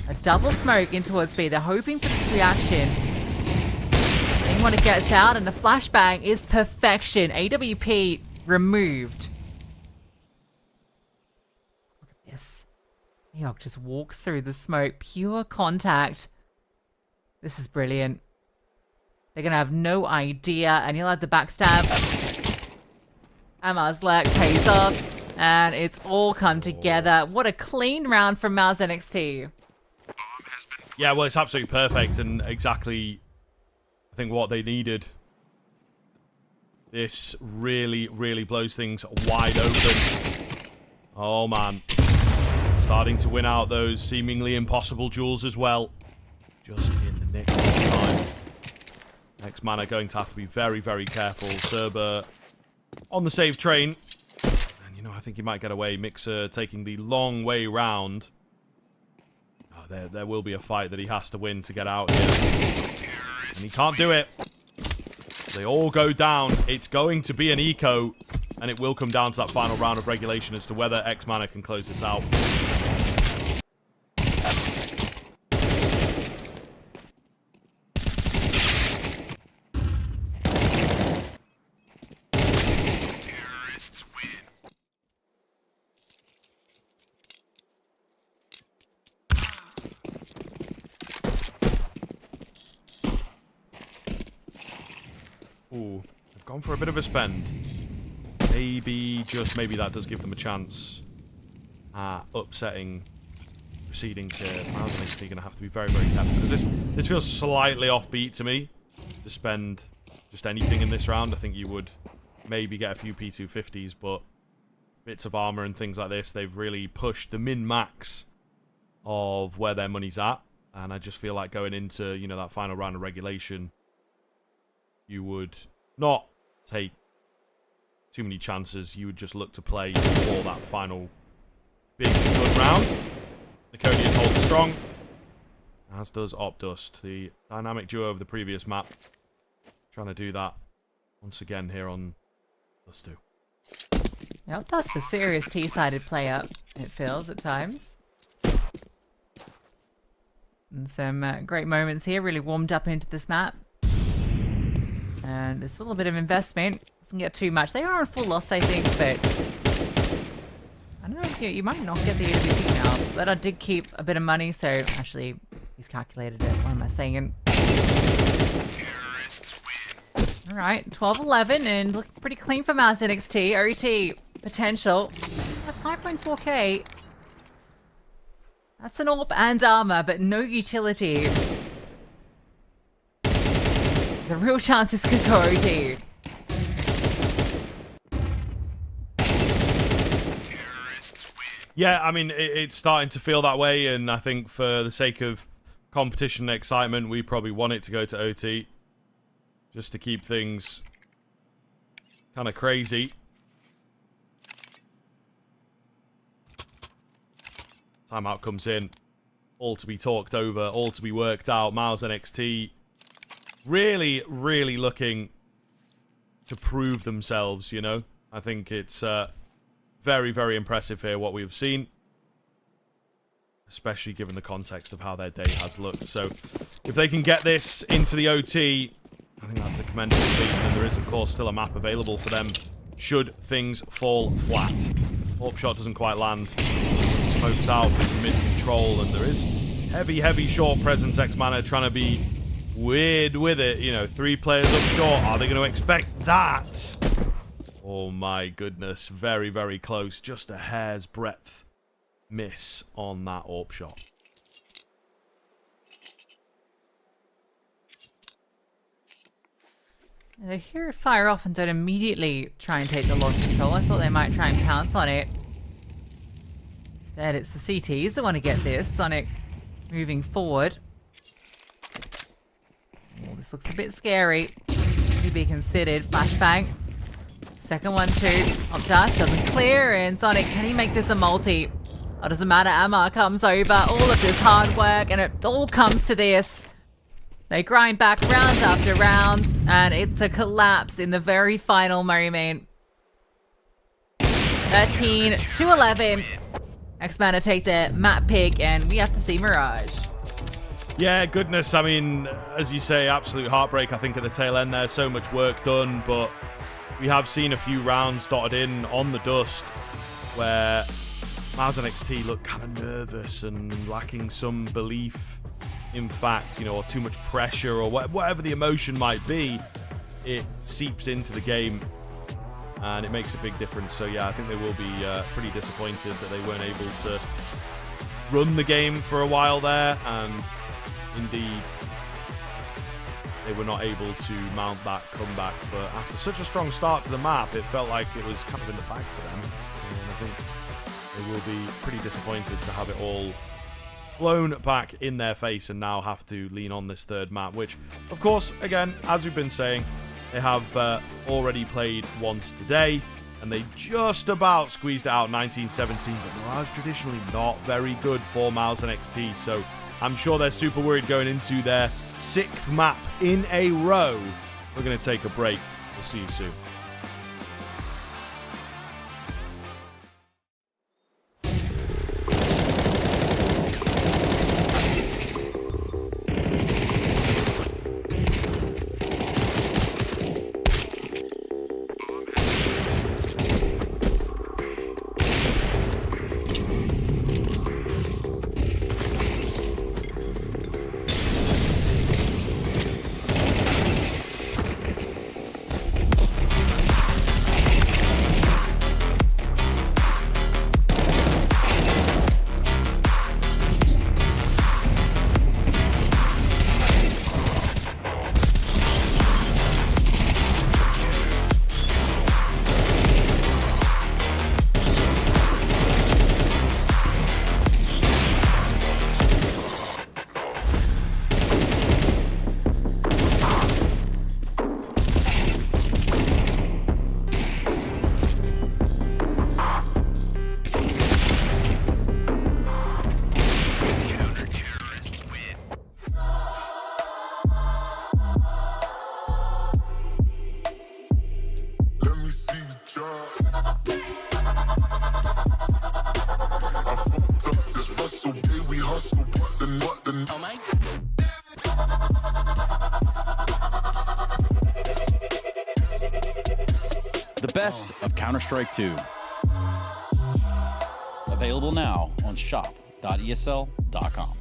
B: A double smoke in towards B. They're hoping for this reaction. Anyone that gets out, and the flashbang is perfection. AWP removed. Look at this. Eok just walks through the smoke. Pure contact. This is brilliant. They're going to have no idea, and he'll have the backstab. And Muzzlek pays off, and it's all come together. What a clean round from MOUZ NXT.
C: Yeah, well, it's absolutely perfect and exactly, I think, what they needed. This really, really blows things wide open. Oh, man. Starting to win out those seemingly impossible duels as well. Just in the nick of time. X-Mana going to have to be very, very careful. Cerber on the save train. And, you know, I think he might get away. Mixer taking the long way round. There will be a fight that he has to win to get out here. And he can't do it. They all go down. It's going to be an eco. And it will come down to that final round of regulation as to whether X-Mana can close this out. Ooh, they've gone for a bit of a spend. Maybe, just maybe that does give them a chance at upsetting proceedings here. MOUZ NXT going to have to be very, very careful, because this feels slightly offbeat to me to spend just anything in this round. I think you would maybe get a few P250s, but bits of armor and things like this. They've really pushed the min-max of where their money's at. And I just feel like going into, you know, that final round of regulation, you would not take too many chances. You would just look to play for that final big good round. Nicodian holds strong, as does Opdust, the dynamic duo of the previous map. Trying to do that once again here on Dust 2.
B: Opdust a serious T-sided player, it feels at times. And some great moments here, really warmed up into this map. And there's a little bit of investment. Doesn't get too much. They are on full loss, I think, but I don't know, you might not get the AWP now. But I did keep a bit of money, so actually, he's calculated it. What am I saying? Alright, 12-11, and looking pretty clean for MOUZ NXT. OT potential. 5.4k. That's an AWP and armor, but no utility. There's a real chance this could go OT.
C: Yeah, I mean, it's starting to feel that way, and I think for the sake of competition and excitement, we probably want it to go to OT. Just to keep things kind of crazy. Timeout comes in. All to be talked over, all to be worked out. MOUZ NXT really, really looking to prove themselves, you know. I think it's very, very impressive here what we've seen. Especially given the context of how their day has looked. So, if they can get this into the OT, I think that's a commendable feat. And there is, of course, still a map available for them should things fall flat. AWP shot doesn't quite land. Smokes out for some mid-control, and there is heavy, heavy short presence. X-Mana trying to be weird with it. You know, 3 players up short. Are they going to expect that? Oh my goodness. Very, very close. Just a hair's breadth miss on that AWP shot.
B: They hear it fire off and don't immediately try and take the launch control. I thought they might try and pounce on it. Instead, it's the CTs that want to get this. Sonic moving forward. Oh, this looks a bit scary. To be considered. Flashbang. Second one too. Opdust doesn't clear, and Sonic, can he make this a multi? Oh, doesn't matter. Amar comes over. All of this hard work, and it all comes to this. They grind back round after round, and it's a collapse in the very final moment. 13-11. X-Mana take the map pick, and we have to see Mirage.
C: Yeah, goodness. I mean, as you say, absolute heartbreak, I think, at the tail end there. So much work done, but we have seen a few rounds dotted in on the dust where MOUZ NXT look kind of nervous and lacking some belief. In fact, you know, or too much pressure, or whatever the emotion might be, it seeps into the game, and it makes a big difference. So yeah, I think they will be pretty disappointed that they weren't able to run the game for a while there, and indeed, they were not able to mount that comeback. But after such a strong start to the map, it felt like it was kind of in the bag for them, and I think they will be pretty disappointed to have it all blown back in their face and now have to lean on this third map, which, of course, again, as we've been saying, they have already played once today, and they just about squeezed it out 1917, but Mirage traditionally not very good for MOUZ NXT, so I'm sure they're super worried going into their 6th map in a row. We're going to take a break. We'll see you soon.
E: The best of Counter-Strike 2. Available now on shop.esl.com.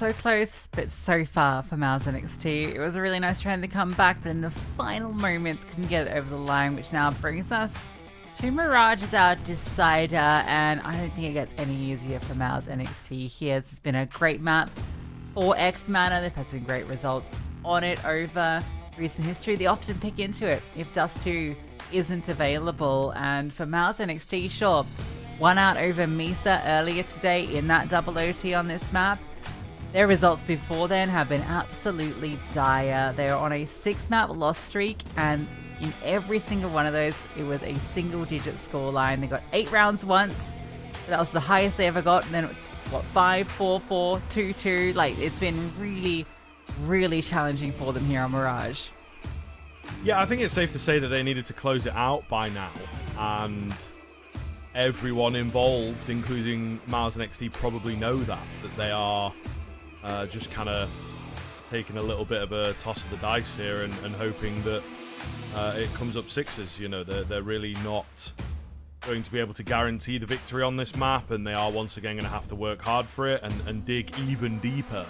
B: so close, but so far for MOUZ NXT. It was a really nice trend to come back, but in the final moments couldn't get it over the line, which now brings us to Mirage as our decider, and I don't think it gets any easier for MOUZ NXT here. This has been a great map for X Mana. They've had some great results on it over recent history. They often pick into it if Dust 2 isn't available, and for MOUZ NXT, sure, won out over Misa earlier today in that double OT on this map. Their results before then have been absolutely dire. They're on a 6-map loss streak, and in every single one of those, it was a single-digit scoreline. They got 8 rounds once. That was the highest they ever got, and then it's, what, 5, 4, 4, 2, 2. Like, it's been really, really challenging for them here on Mirage.
C: Yeah, I think it's safe to say that they needed to close it out by now, and everyone involved, including MOUZ NXT, probably know that they are just kind of taking a little bit of a toss of the dice here and hoping that it comes up sixes. You know, they're really not going to be able to guarantee the victory on this map, and they are once again going to have to work hard for it and dig even deeper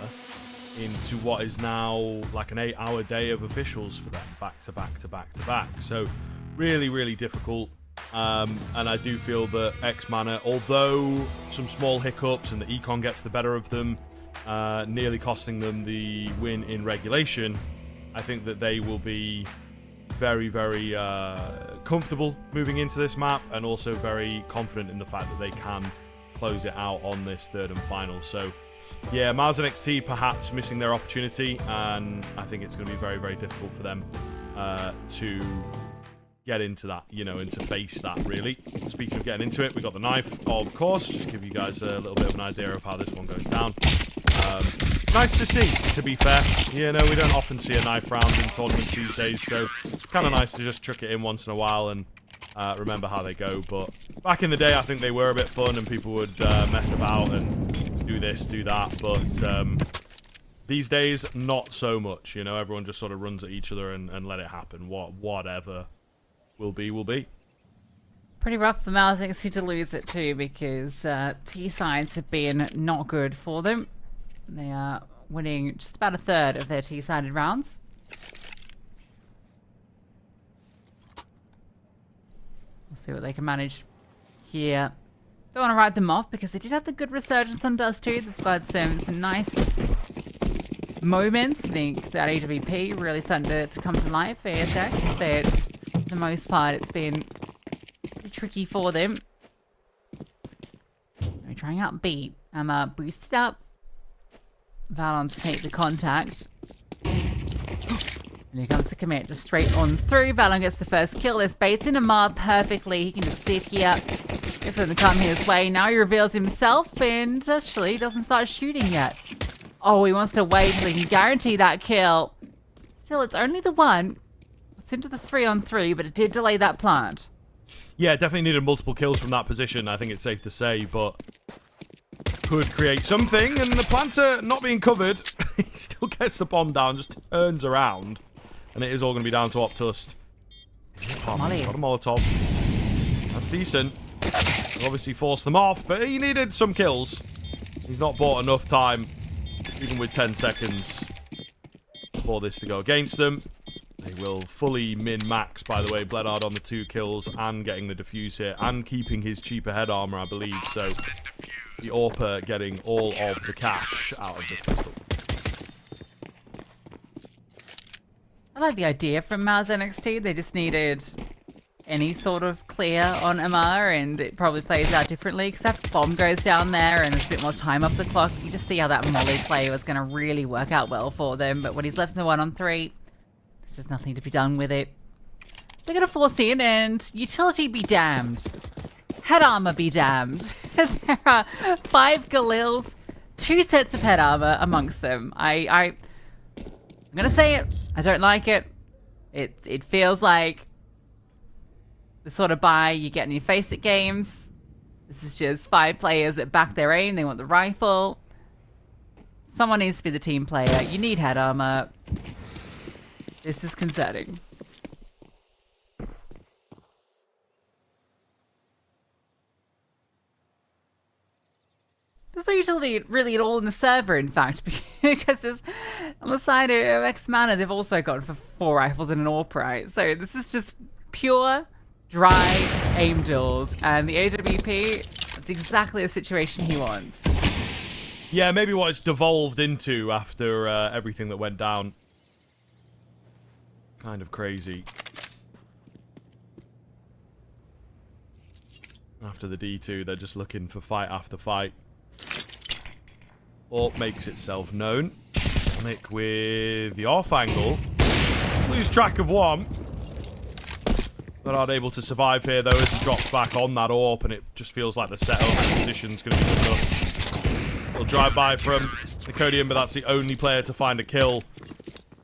C: into what is now like an 8-hour day of officials for them, back to back to back to back. So really, really difficult. And I do feel that X Mana, although some small hiccups and the econ gets the better of them, nearly costing them the win in regulation, I think that they will be very, very comfortable moving into this map, and also very confident in the fact that they can close it out on this third and final. So yeah, MOUZ NXT perhaps missing their opportunity, and I think it's going to be very, very difficult for them to get into that, you know, and to face that, really. Speaking of getting into it, we got the knife, of course, just to give you guys a little bit of an idea of how this one goes down. Nice to see, to be fair. You know, we don't often see a knife round in tournaments these days, so it's kind of nice to just chuck it in once in a while and remember how they go. But back in the day, I think they were a bit fun, and people would mess about and do this, do that, but these days, not so much. You know, everyone just sort of runs at each other and let it happen. Whatever will be, will be.
B: Pretty rough for MOUZ NXT to lose it too, because T-sides have been not good for them. They are winning just about a third of their T-sided rounds. We'll see what they can manage here. Don't want to write them off because they did have the good resurgence on Dust 2. They've got some nice moments. I think that AWP really starting to come to life for ASX, but for the most part it's been pretty tricky for them. We're trying out B. I'm boosted up. Valon to take the contact. And here comes the commit, just straight on through. Valon gets the first kill. This baits in Amar perfectly. He can just sit here, wait for them to come his way. Now he reveals himself and actually doesn't start shooting yet. Oh, he wants to wait until he can guarantee that kill. Still, it's only the one. It's into the 3-on-3, but it did delay that plant.
C: Yeah, definitely needed multiple kills from that position, I think it's safe to say, but could create something, and the planter not being covered, he still gets the bomb down, just turns around, and it is all going to be down to Optust. Oh, man, he's got a Molotov. That's decent. He'll obviously force them off, but he needed some kills. He's not bought enough time, even with 10 seconds, for this to go against them. They will fully min-max, by the way, Bledard on the 2 kills and getting the defuse here and keeping his cheaper head armor, I believe. So the AWPer getting all of the cash out of this pistol.
B: I like the idea from MOUZ NXT. They just needed any sort of clear on Amar, and it probably plays out differently because that bomb goes down there and there's a bit more time off the clock. You just see how that molly play was going to really work out well for them. But when he's left in the 1-on-3, there's just nothing to be done with it. They're going to force in, and utility be damned. Head armor be damned. There are 5 Galils, 2 sets of head armor amongst them. I'm going to say it. I don't like it. It feels like the sort of buy you get in your face at games. This is just 5 players that back their aim. They want the rifle. Someone needs to be the team player. You need head armor. This is concerning. There's usually really at all in the server, in fact, because there's, on the side of X-Mana, they've also gone for 4 rifles and an AWP, right? So this is just pure, dry aim duels, and the AWP, that's exactly the situation he wants.
C: Yeah, maybe what it's devolved into after everything that went down. Kind of crazy. After the D2, they're just looking for fight after fight. AWP makes itself known. Nick with the off angle. Lose track of one. But aren't able to survive here, though, as he drops back on that AWP, and it just feels like the setup position's going to be good enough. He'll drive by from Nicodium, but that's the only player to find a kill.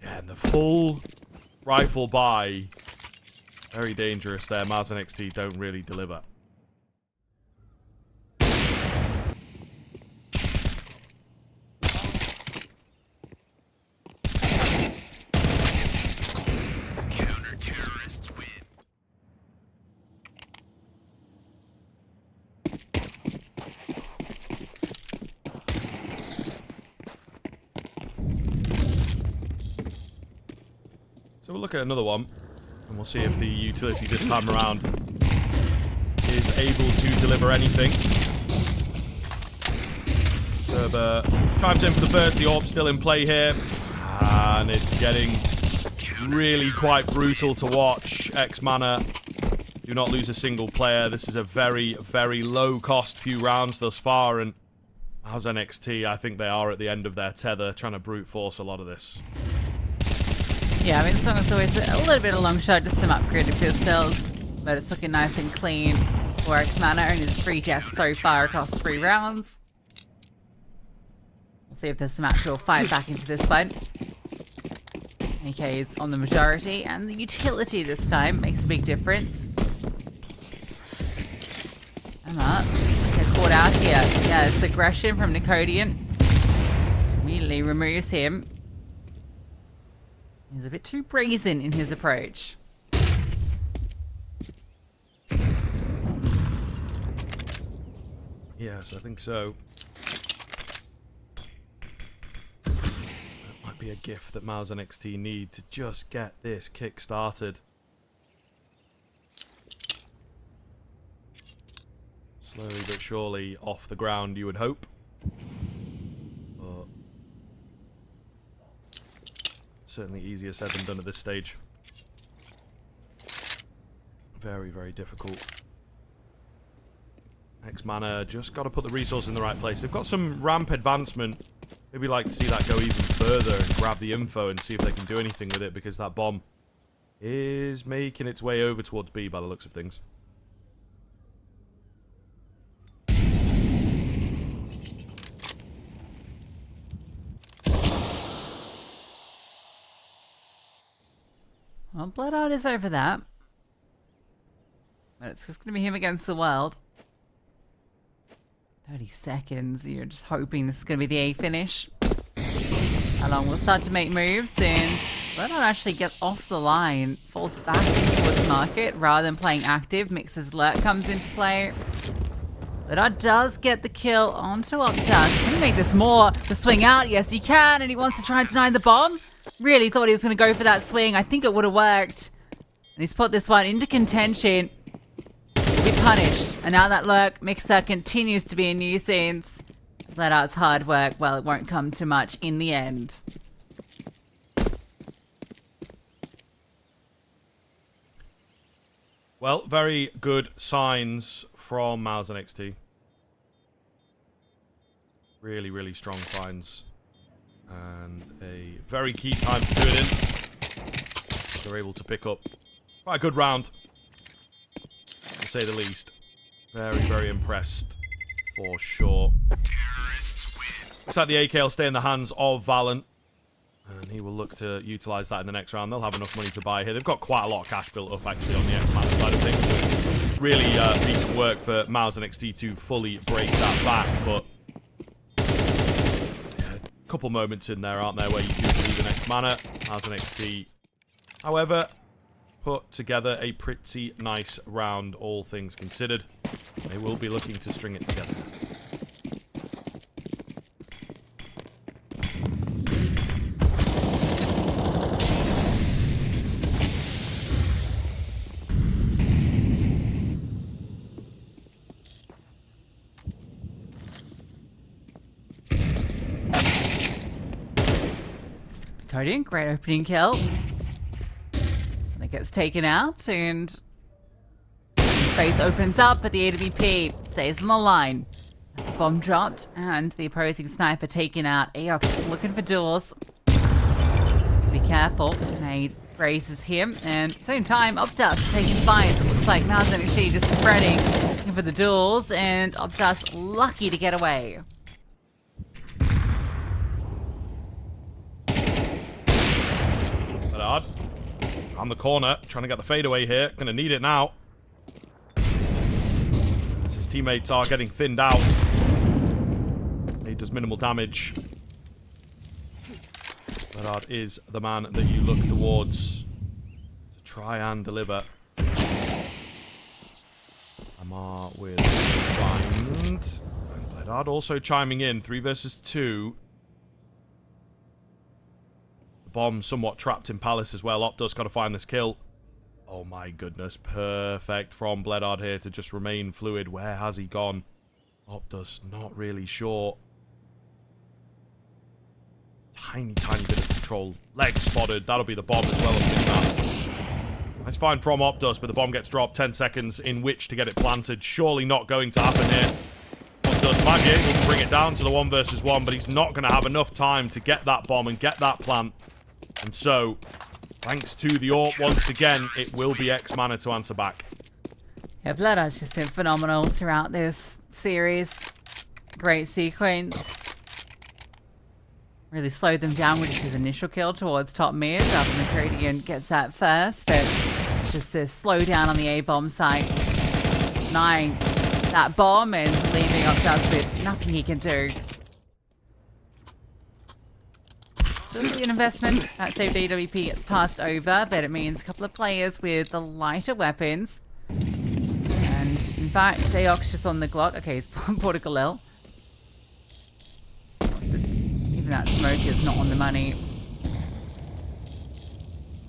C: Yeah, and the full rifle buy. Very dangerous there. MOUZ and XT don't really deliver. So we'll look at another one, and we'll see if the utility this time around is able to deliver anything. Server chimes in for the first, the AWP still in play here, and it's getting really quite brutal to watch. X-Mana do not lose a single player. This is a very, very low-cost few rounds thus far, and MOUZ NXT, I think they are at the end of their tether, trying to brute force a lot of this.
B: Yeah, I mean, this one is always a little bit of a long shot, just some upgraded pistols, but it's looking nice and clean for X-Mana. Only 3 deaths so far across 3 rounds. We'll see if there's some actual fight back into this one. AK is on the majority, and the utility this time makes a big difference. Emma, get caught out here. Yeah, it's aggression from Nicodian. Immediately removes him. He's a bit too brazen in his approach.
C: Yes, I think so. That might be a gift that MOUZ and XT need to just get this kick started. Slowly but surely off the ground, you would hope. But certainly easier said than done at this stage. Very, very difficult. X-Mana just got to put the resource in the right place. They've got some ramp advancement. Maybe like to see that go even further and grab the info and see if they can do anything with it, because that bomb is making its way over towards B by the looks of things.
B: Well, Bloodart is over that. But it's just going to be him against the world. 30 seconds. You're just hoping this is going to be the A finish. Along will start to make moves, and Bloodart actually gets off the line. Falls back into its market rather than playing active. Mix's Lurk comes into play. Bloodart does get the kill onto Octas. Can he make this more? The swing out? Yes, he can. And he wants to try and deny the bomb. Really thought he was going to go for that swing. I think it would have worked. And he's put this one into contention. He'll be punished. And now that Lurk Mixer continues to be a nuisance. Bloodart's hard work, well, it won't come to much in the end.
C: Well, very good signs from MOUZ and XT. Really, really strong finds. And a very key time to do it in. They're able to pick up quite a good round, to say the least. Very, very impressed, for sure. Looks like the AK will stay in the hands of Valen. And he will look to utilise that in the next round. They'll have enough money to buy here. They've got quite a lot of cash built up, actually, on the X-Mana side of things. So really decent work for MOUZ and XT to fully break that back. But yeah, a couple moments in there, aren't there, where you do believe in X-Mana. MOUZ and XT, however, put together a pretty nice round, all things considered. They will be looking to string it together.
B: Cody, great opening kill. And it gets taken out, and his face opens up, but the AWP stays on the line. As the bomb dropped, and the opposing sniper taken out. Aox just looking for duels. Just be careful. Nade grazes him, and at the same time, Optus taking fires. It looks like MOUZ NXT just spreading, looking for the duels, and Optus lucky to get away.
C: Hard. On the corner, trying to get the fadeaway here. Gonna need it now. As his teammates are getting thinned out. He does minimal damage. Mirage is the man that you look towards to try and deliver. Amar with blind. And Bledard also chiming in. 3 versus 2. Bomb somewhat trapped in Palace as well. Optus got to find this kill. Oh my goodness. Perfect from Bledard here to just remain fluid. Where has he gone? Optus not really sure. Tiny bit of control. Leg spotted. That'll be the bomb as well. Nice find from Optus, but the bomb gets dropped. 10 seconds in which to get it planted. Surely not going to happen here. Optus might be able to bring it down to the 1 versus 1, but he's not going to have enough time to get that bomb and get that plant. And so, thanks to the AWP once again, it will be X-Mana to answer back.
B: Yeah, Bledard's just been phenomenal throughout this series. Great sequence. Really slowed them down with just his initial kill towards top mid. After the Gradient gets that first, but it's just this slow down on the A-bomb site. 9 that bomb and leaving Optus with nothing he can do. Still be an investment. That saved AWP gets passed over, but it means a couple of players with the lighter weapons. And in fact, Aox just on the Glock. Okay, he's Portugalil. Even that smoke is not on the money.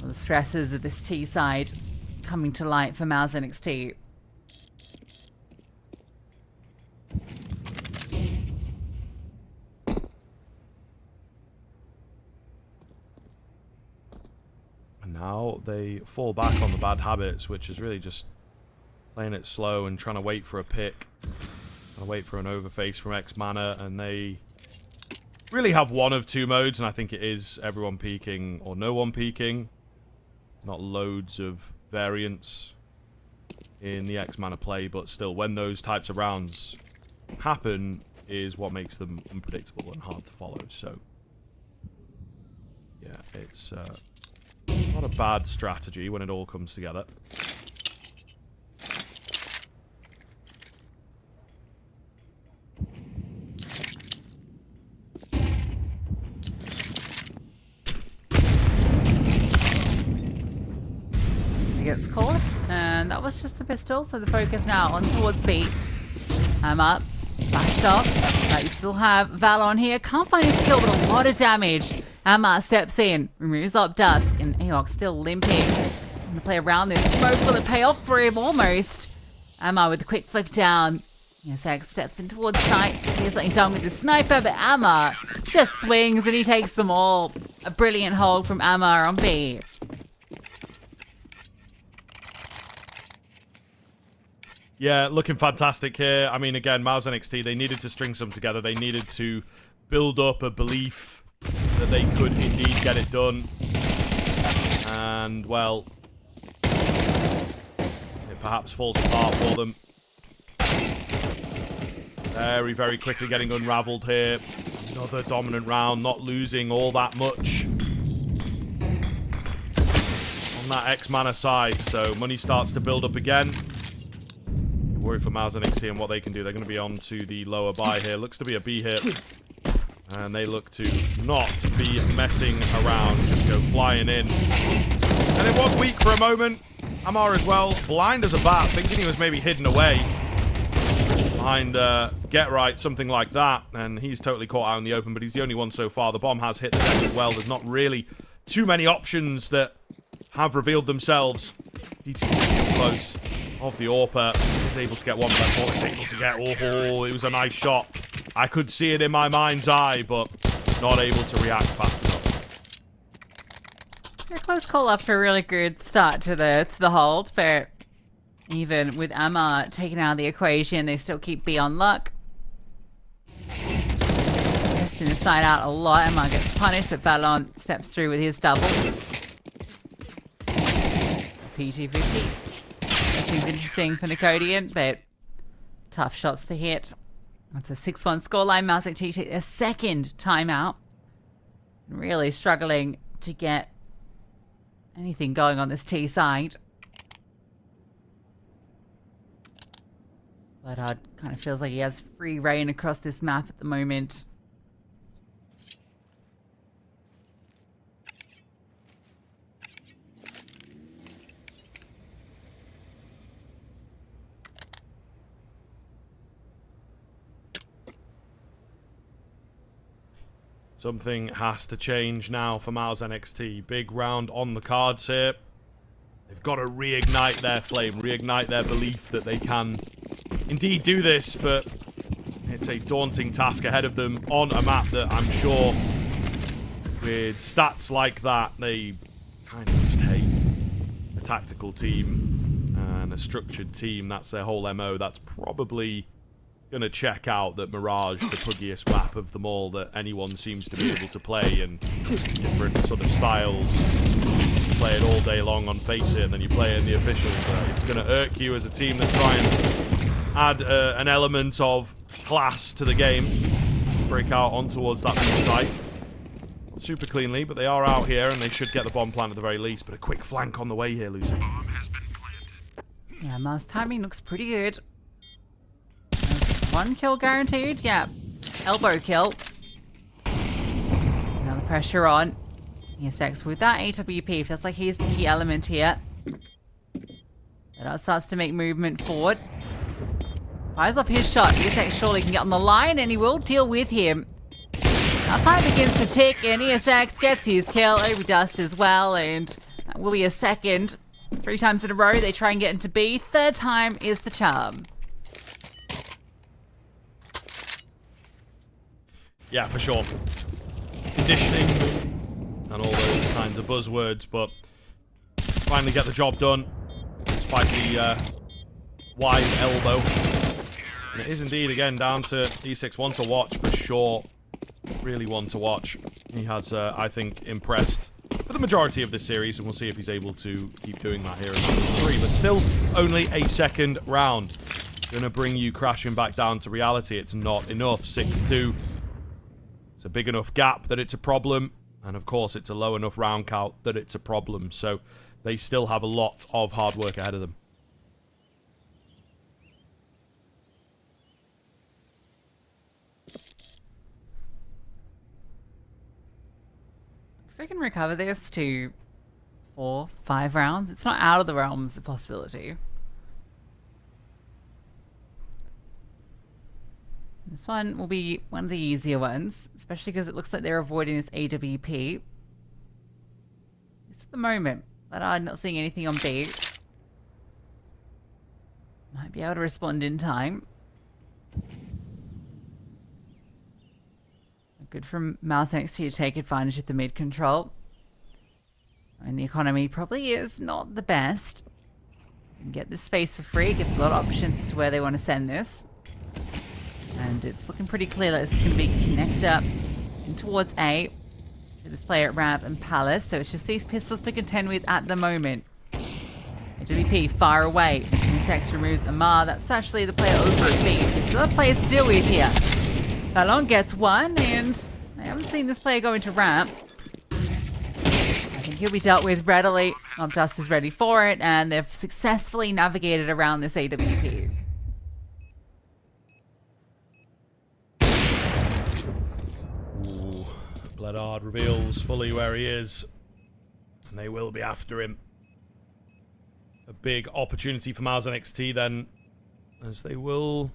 B: Well, the stresses of this T side coming to light for MOUZ NXT.
C: Now they fall back on the bad habits, which is really just playing it slow and trying to wait for a pick. Trying to wait for an overface from X-Mana, and they really have one of 2 modes, and I think it is everyone peeking or no one peeking. Not loads of variance in the X-Mana play, but still, when those types of rounds happen is what makes them unpredictable and hard to follow. So, yeah, it's not a bad strategy when it all comes together.
B: He gets caught, and that was just the pistol, so the focus now on towards B. I'm up, flashed up, but you still have Val on here. Can't find his kill, but a lot of damage. Amar steps in, removes Optus, and Aox still limping. And the play around this smoke, will it pay off for him? Almost. Amar with the quick flick down. Yes, Aox steps in towards sight. He has something done with the sniper, but Amar just swings and he takes them all. A brilliant hold from Amar on B.
C: Yeah, looking fantastic here. I mean, again, MOUZ NXT, they needed to string some together. They needed to build up a belief that they could indeed get it done. And, well, it perhaps falls apart for them. Very, very quickly getting unraveled here. Another dominant round, not losing all that much on that X-Mana side. So money starts to build up again. Worry for MOUZ NXT and what they can do. They're going to be on to the lower buy here. Looks to be a B hit. And they look to not be messing around. Just go flying in. And it was weak for a moment. Amar as well. Blind as a bat. Thinking he was maybe hidden away behind Get Right, something like that. And he's totally caught out in the open, but he's the only one so far. The bomb has hit the deck as well. There's not really too many options that have revealed themselves. DT close of the AWPer. Is able to get one before it's able to get... Oh, it was a nice shot. I could see it in my mind's eye, but not able to react fast enough.
B: A close call after a really good start to the hold, but even with Emma taken out of the equation, they still keep B on luck. Testing the side out a lot. Emma gets punished, but Valon steps through with his double. P250. This seems interesting for Nicodian, but tough shots to hit. That's a 6-1 scoreline. MOUZ take a second timeout. Really struggling to get anything going on this T side. Bloodhard kind of feels like he has free reign across this map at the moment.
C: Something has to change now for MOUZ NXT. Big round on the cards here. They've got to reignite their flame, reignite their belief that they can indeed do this, but it's a daunting task ahead of them on a map that I'm sure, with stats like that, they kind of just hate. A tactical team and a structured team, that's their whole MO. That's probably gonna check out that Mirage, the puggiest map of them all that anyone seems to be able to play, and different sort of styles. You play it all day long on Face It, and then you play it in the officials. It's gonna irk you as a team that's trying to add an element of class to the game. Break out on towards that site. Super cleanly, but they are out here, and they should get the bomb plant at the very least. But a quick flank on the way here, Lucy.
D: Bomb has been planted.
B: Yeah, MOUZ timing looks pretty good. One kill guaranteed. Yeah. Elbow kill. Now the pressure on. ESX with that AWP. Feels like he's the key element here. That starts to make movement forward. Fires off his shot. ESX surely can get on the line, and he will deal with him. Now time begins to tick, and ESX gets his kill. Over Dust as well, and that will be a second. 3 times in a row, they try and get into B. 3rd time is the charm.
C: Yeah, for sure. Conditioning and all those kinds of buzzwords, but finally get the job done despite the wide elbow. And it is indeed, again, down to E6. One to watch for sure. Really one to watch. He has, I think, impressed for the majority of this series, and we'll see if he's able to keep doing that here in round 3. But still, only a second round. Gonna bring you crashing back down to reality. It's not enough. 6-2. It's a big enough gap that it's a problem, and of course it's a low enough round count that it's a problem, so they still have a lot of hard work ahead of them.
B: If we can recover this to 4, 5 rounds, it's not out of the realms of possibility. This one will be one of the easier ones, especially because it looks like they're avoiding this AWP. Just at the moment, that I'm not seeing anything on B. Might be able to respond in time. Good from MOUZ NXT to take advantage of the mid control. And the economy probably is not the best. You can get this space for free, gives a lot of options as to where they want to send this. And it's looking pretty clear that this is going to be connector in towards A. For this player at Ramp and Palace. So it's just these pistols to contend with at the moment. AWP far away. Text removes Amar. That's actually the player over at B. So there's still a player to deal with here. Valon gets one, and I haven't seen this player go into Ramp. I think he'll be dealt with readily. Dust is ready for it, and they've successfully navigated around this AWP.
C: Bloodhard reveals fully where he is, and they will be after him. A big opportunity for MOUZ NXT then, as they will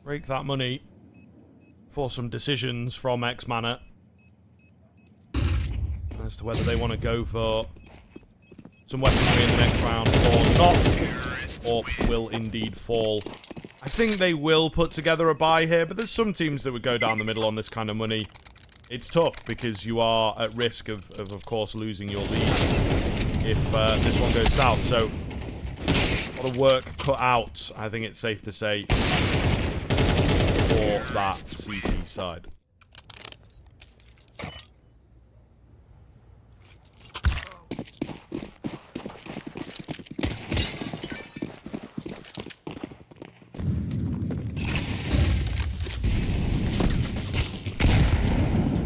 C: break that money for some decisions from X-Mana as to whether they want to go for some weaponry in the next round or not, or will indeed fall. I think they will put together a buy here, but there's some teams that would go down the middle on this kind of money it's tough because you are at risk of course, losing your lead if this one goes south. So, a lot of work cut out, I think it's safe to say, for that CT side.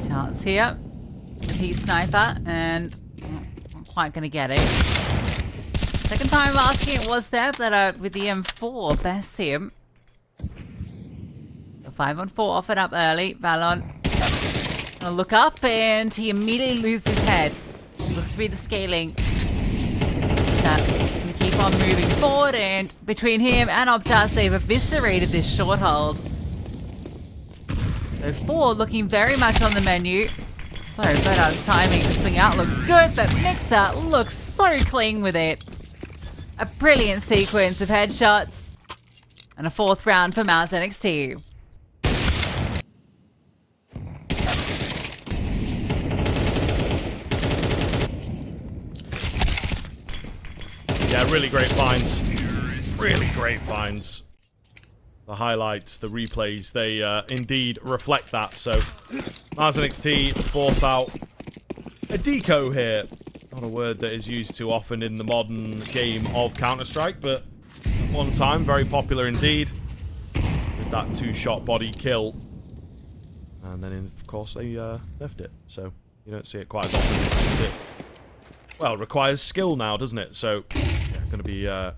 B: Chance here. The T-Sniper, and not quite going to get it. Second time asking it was there, but with the M4, bests him. The 5-on-4 offered up early. Valon gonna look up, and he immediately loses his head. This looks to be the scaling. Gonna keep on moving forward, and between him and Optas, they've eviscerated this short hold. So 4 looking very much on the menu. Sorry, Birdard's timing to swing out looks good, but Mixer looks so clean with it. A brilliant sequence of headshots. And a 4th round for MOUZ NXT.
C: Yeah, really great finds. Really great finds. The highlights, the replays, they indeed reflect that. So, MOUZ NXT force out a deco here. Not a word that is used too often in the modern game of Counter-Strike, but at one time, very popular indeed. With that 2-shot body kill. And then, of course, they left it. So, you don't see it quite as often. It, well, it requires skill now, doesn't it? So, yeah, going to be a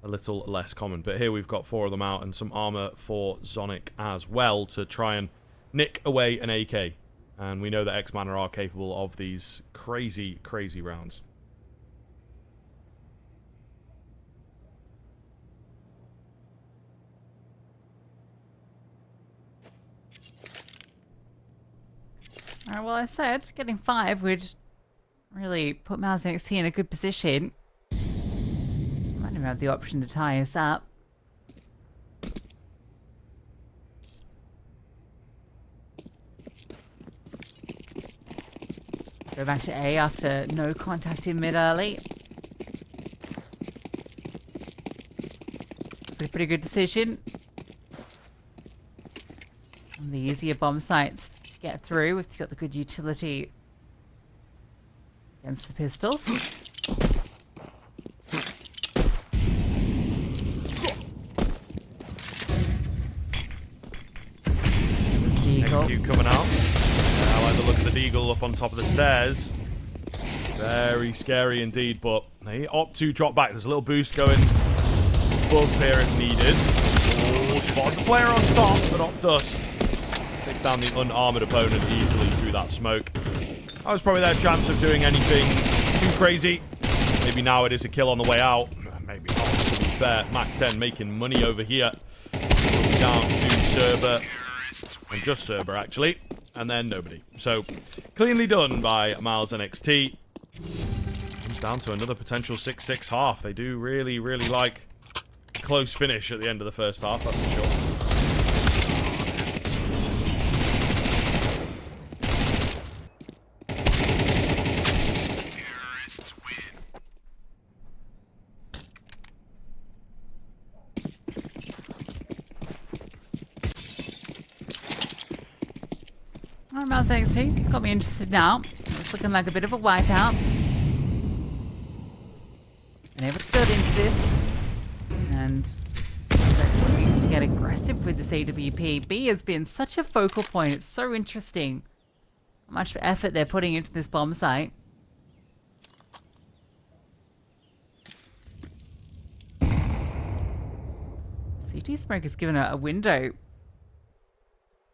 C: little less common. But here we've got 4 of them out and some armor for Zonic as well to try and nick away an AK. And we know that X-Mana are capable of these crazy, crazy rounds.
B: Alright, well, I said getting 5 would really put MOUZ NXT in a good position. Might even have the option to tie us up. Go back to A after no contact in mid early. It's a pretty good decision. One of the easier bomb sites to get through if you've got the good utility against the pistols.
C: Execute coming out. I like the look of the Deagle up on top of the stairs. Very scary indeed, but they opt to drop back. There's a little boost going above here if needed. Oh, spotted the player on top, but not Dust. Takes down the unarmored opponent easily through that smoke. That was probably their chance of doing anything too crazy. Maybe now it is a kill on the way out. Maybe not, to be fair. Mac 10 making money over here. Down to Cerber. And just Cerber, actually. And then nobody. So, cleanly done by MOUZ NXT. Comes down to another potential 6-6 half. They do really, really like a close finish at the end of the first half, that's for sure.
B: Alright, MOUZ NXT, got me interested now. It's looking like a bit of a wipeout. Been able to build into this. And it's actually to get aggressive with this AWP. B has been such a focal point. It's so interesting how much effort they're putting into this bomb site. CT Smoke has given a window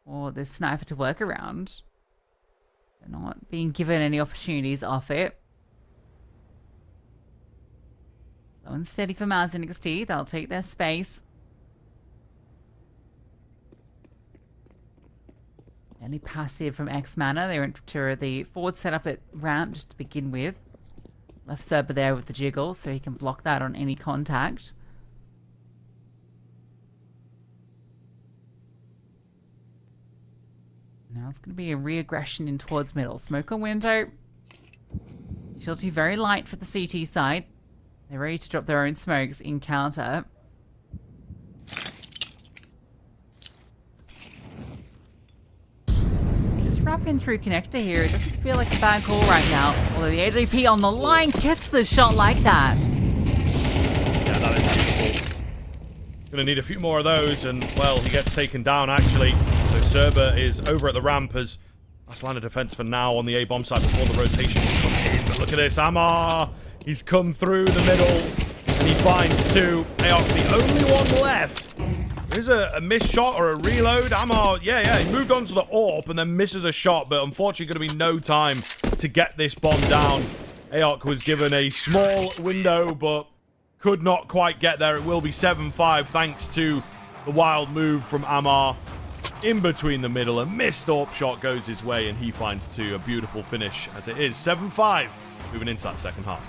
B: or the sniper to work around. They're not being given any opportunities off it. Slow and steady for MOUZ NXT. They'll take their space. Only passive from X-Mana. They went to the forward setup at ramp just to begin with. Left Cerber there with the jiggle so he can block that on any contact. Now Now it's going to be a re-aggression in towards middle. Smoke on window. Utility very light for the CT side. They're ready to drop their own smokes in counter. Just wrapping through connector here. It doesn't feel like a bad call right now. Although the AWP on the line gets the shot like that.
C: Yeah, that is beautiful. Gonna need a few more of those, and, well, he gets taken down, actually. So Serber is over at the ramp as last line of defense for now on the A-bomb side before the rotation comes in. But look at this, Amar! He's come through the middle, and he finds two. AOC's the only one left. There's a missed shot or a reload. Amar, yeah, he moved on to the AWP and then misses a shot, but unfortunately going to be no time to get this bomb down. AOC was given a small window, but could not quite get there. It will be 7-5 thanks to the wild move from Amar. In between the middle, a missed AWP shot goes his way, and he finds two. A beautiful finish as it is 7-5 moving into that second half.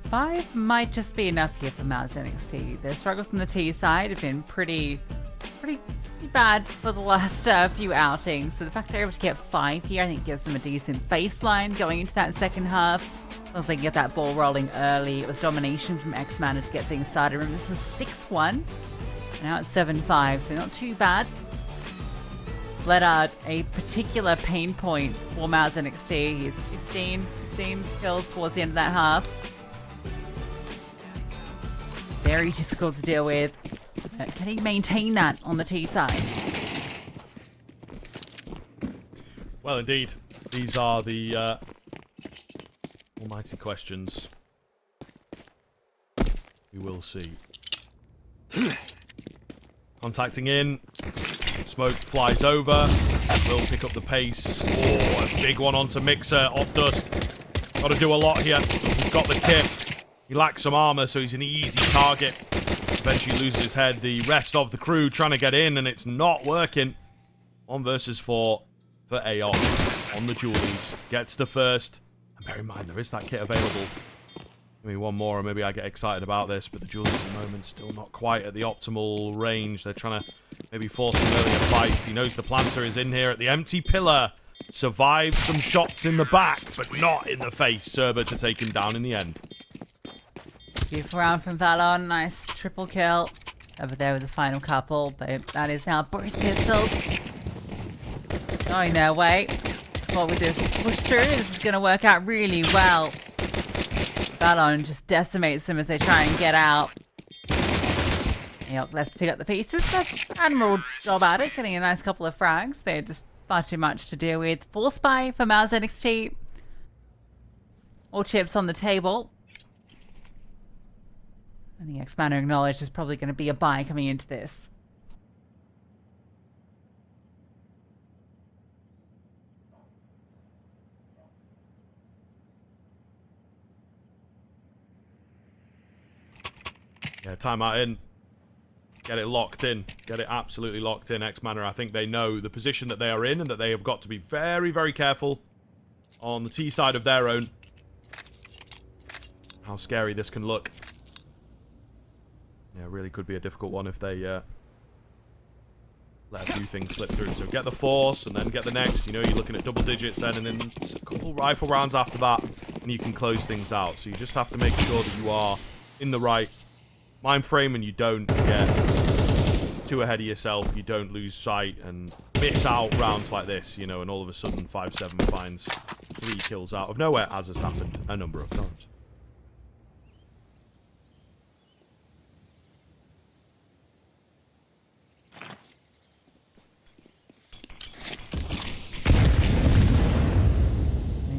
B: Five might just be enough here for MOUZ NXT. Their struggles on the T side have been pretty bad for the last few outings. So the fact they're able to get 5 here, I think gives them a decent baseline going into that second half. As long as they can get that ball rolling early. It was domination from X-Mana to get things started. Remember, this was 6-1. Now it's 7-5, so not too bad. Bledard, a particular pain point for MOUZ NXT. He's 15 kills towards the end of that half. Very difficult to deal with. Can he maintain that on the T side?
C: Well, indeed. These are the almighty questions. We will see. Contacting in. Smoke flies over. Will pick up the pace. Oh, a big one onto Mixer. Opdust. Got to do a lot here. He's got the kit. He lacks some armor, so he's an easy target. Eventually loses his head. The rest of the crew trying to get in, and it's not working. 1 versus 4 for AOC on the Julies. Gets the first. And bear in mind, there is that kit available. Give me one more and maybe I get excited about this, but the Jules at the moment still not quite at the optimal range. They're trying to maybe force some earlier fights. He knows the planter is in here at the empty pillar. Survived some shots in the back, but not in the face. Cerber to take him down in the end.
B: Beautiful round from Valon. Nice triple kill. Over there with the final couple, but that is now both pistols going their way. Well, with this push through, this is going to work out really well. Valon just decimates them as they try and get out. Yep, left to pick up the pieces, but admirable job at it, getting a nice couple of frags. They're just far too much to deal with. Full spy for MOUZ NXT. All chips on the table. I think X-Manner acknowledged is probably going to be a buy coming into this.
C: Yeah, timeout in. Get it locked in. Get it absolutely locked in, X-Manner. I think they know the position that they are in and that they have got to be very, very careful on the T side of their own. How scary this can look. Yeah, it really could be a difficult one if they let a few things slip through. So get the force and then get the next. You know, you're looking at double digits then, and then a couple rifle rounds after that, and you can close things out. So you just have to make sure that you are in the right mind frame and you don't get too ahead of yourself. You don't lose sight and miss out rounds like this, you know, and all of a sudden 5-7 finds 3 kills out of nowhere, as has happened a number of times.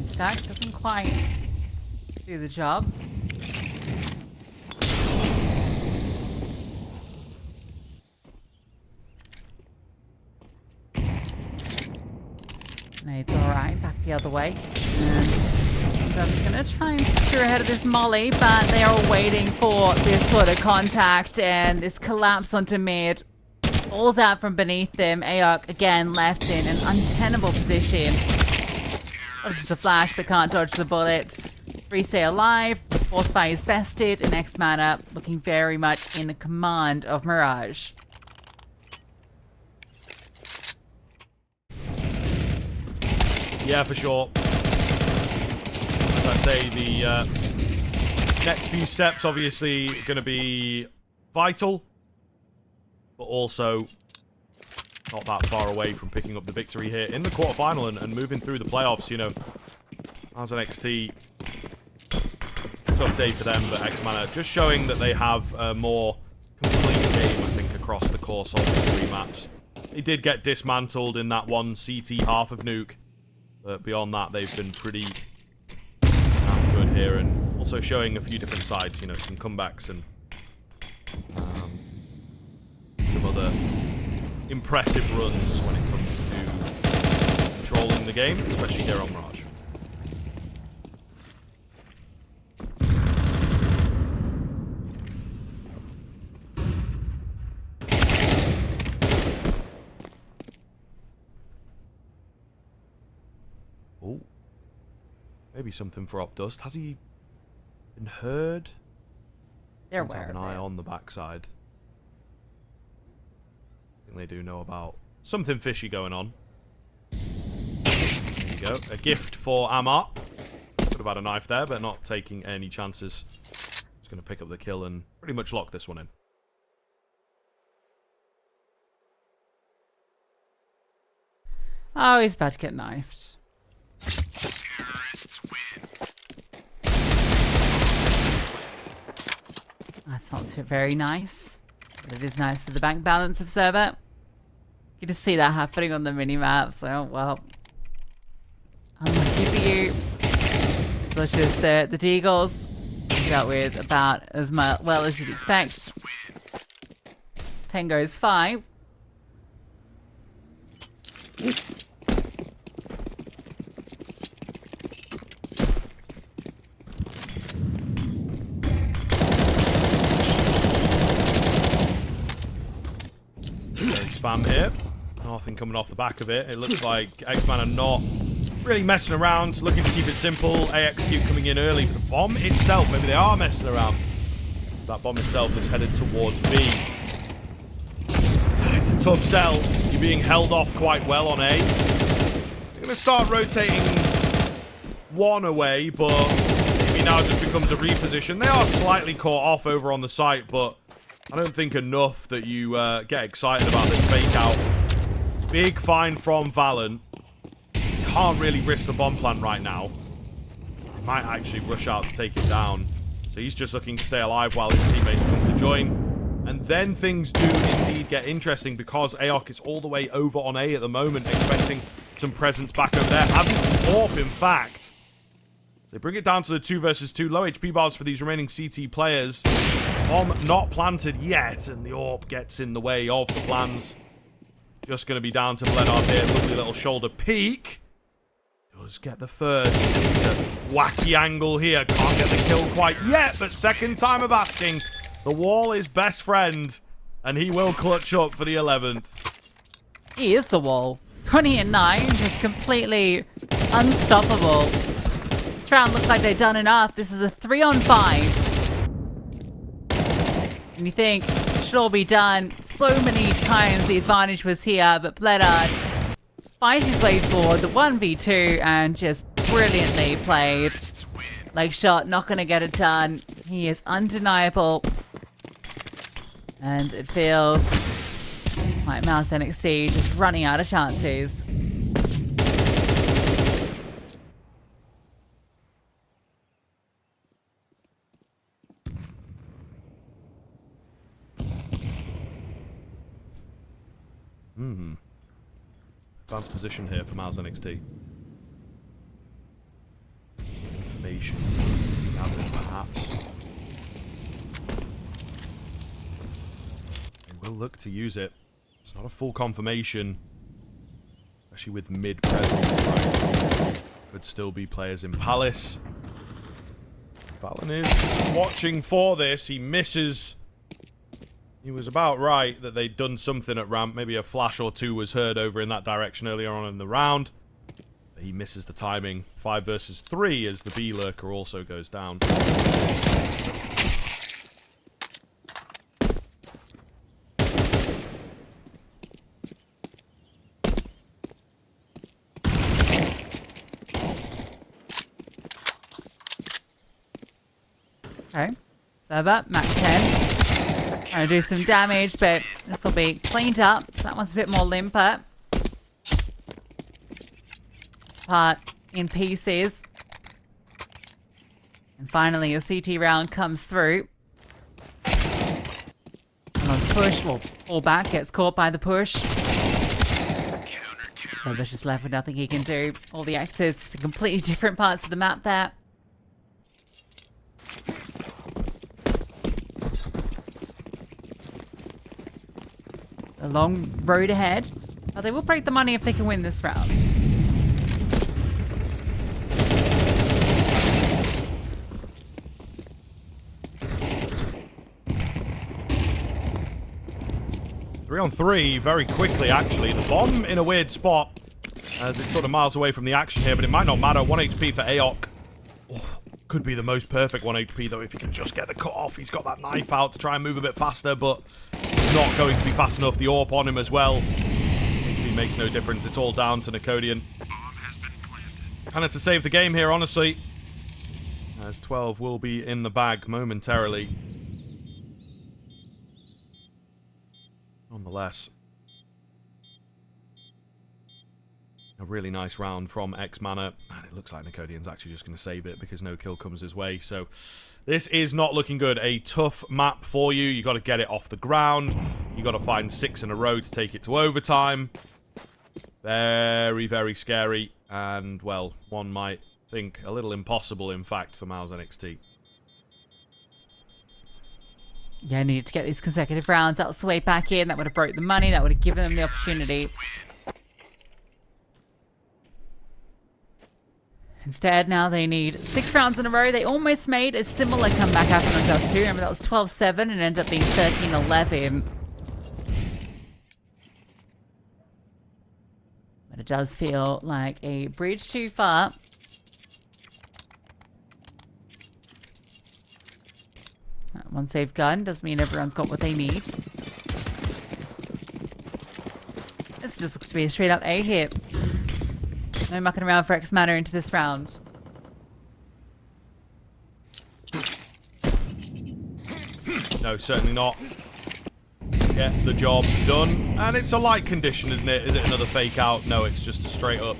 B: Stack doesn't quite do the job. Nade's alright, back the other way. And that's gonna try and steer ahead of this molly, but they are waiting for this sort of contact and this collapse onto mid. Falls out from beneath them. Aok again left in an untenable position. Dodges the flash, but can't dodge the bullets. 3 stay alive. Force spy is bested, and X-Manner looking very much in command of Mirage.
C: Yeah, for sure. As I say, the next few steps obviously going to be vital, but also not that far away from picking up the victory here in the quarterfinal and moving through the playoffs. You know, as NXT, tough day for them, but X-Manner just showing that they have a more complete game, I think, across the course of the 3 maps. They did get dismantled in that one CT half of Nuke, but beyond that, they've been pretty good here, and also showing a few different sides, you know, some comebacks and some other impressive runs when it comes to controlling the game, especially here on Mirage. Oh, maybe something for Opdust. Has he been heard?
B: They're
C: Have
B: aware
C: an
B: of
C: eye
B: it.
C: on the backside. I think they do know about something fishy going on. There you go. A gift for Amar. Could have had a knife there, but not taking any chances. Just going to pick up the kill and pretty much lock this one in.
B: Oh, he's about to get knifed.
D: Terrorists win.
B: That's not too very nice. But it is nice for the bank balance of Cerber. You just see that happening on the minimap, so, well, unlucky for you. So it's just the Deagles dealt with about as well as you'd expect. Tango's 5.
C: Spam here. Nothing coming off the back of it. It looks like X-Man are not really messing around, looking to keep it simple. AXQ coming in early, but the bomb itself, maybe they are messing around. That bomb itself is headed towards B. It's a tough sell. You're being held off quite well on A. They're going to start rotating one away, but maybe now just becomes a reposition. They are slightly caught off over on the site, but I don't think enough that you get excited about this fake out. Big find from Valen. Can't really risk the bomb plant right now. They might actually rush out to take it down. So he's just looking to stay alive while his teammates come to join. And then things do indeed get interesting because AOC is all the way over on A at the moment, expecting some presence back over there. As is the AWP, in fact. So they bring it down to the 2 versus 2. Low HP bars for these remaining CT players. Bomb not planted yet, and the AWP gets in the way of the plans. Just going to be down to Blenard here. Lovely little shoulder peek. Does get the first. It's a wacky angle here. Can't get the kill quite yet, but second time of asking. The wall is best friend, and he will clutch up for the 11th.
B: He is the wall. 20 and 9, just completely unstoppable. This round looks like they've done enough. This is a 3-on-5. And you think, it should all be done. So many times the advantage was here, but Blenard finds his way forward, the 1v2, and just brilliantly played. Leg shot, not going to get it done. He is undeniable. And it feels like MOUZ NXT just running out of chances.
C: Advanced position here for MOUZ NXT. Information gathered, perhaps. They will look to use it. It's not a full confirmation, especially with mid presence. Right? Could still be players in Palace. Valen is watching for this. He misses. He was about right that they'd done something at ramp. Maybe a flash or two was heard over in that direction earlier on in the round. But he misses the timing. 5 versus 3 as the B lurker also goes down.
B: Okay. Server, Mac 10. Trying to do some damage, but this will be cleaned up. So that one's a bit more limper. Part in pieces. And finally, a CT round comes through. Let's push. Well, fall back. Gets caught by the push. So there's just left with nothing he can do. All the access to completely different parts of the map there. A long road ahead. But they will break the money if they can win this round.
C: Three on three very quickly, actually. The bomb in a weird spot as it's sort of miles away from the action here, but it might not matter. 1 HP for AOC. Oh, could be the most perfect 1 HP, though, if he can just get the cut off. He's got that knife out to try and move a bit faster, but it's not going to be fast enough. The AWP on him as well. HP makes no difference. It's all down to Nicodian. Kind of to save the game here, honestly. As 12 will be in the bag momentarily. Nonetheless, a really nice round from X-Mana, and it looks like Nicodian's actually just going to save it because no kill comes his way, so this is not looking good. A tough map for you. You got to get it off the ground. You got to find 6 in a row to take it to overtime. Very, very scary, and, well, one might think a little impossible, in fact, for MOUZ NXT.
B: Yeah, needed to get these consecutive rounds. That was the way back in. That would have broke the money. That would have given them the opportunity. Instead, now they need 6 rounds in a row. They almost made a similar comeback happen on Dust 2. Remember, that was 12-7 and ended up being 13-11. But it does feel like a bridge too far. One safe gun doesn't mean everyone's got what they need. This just looks to be a straight up A here. No mucking around for X Manor into this round.
C: No, certainly not. Get the job done. And it's a light condition, isn't it? Is it another fake out? No, it's just a straight up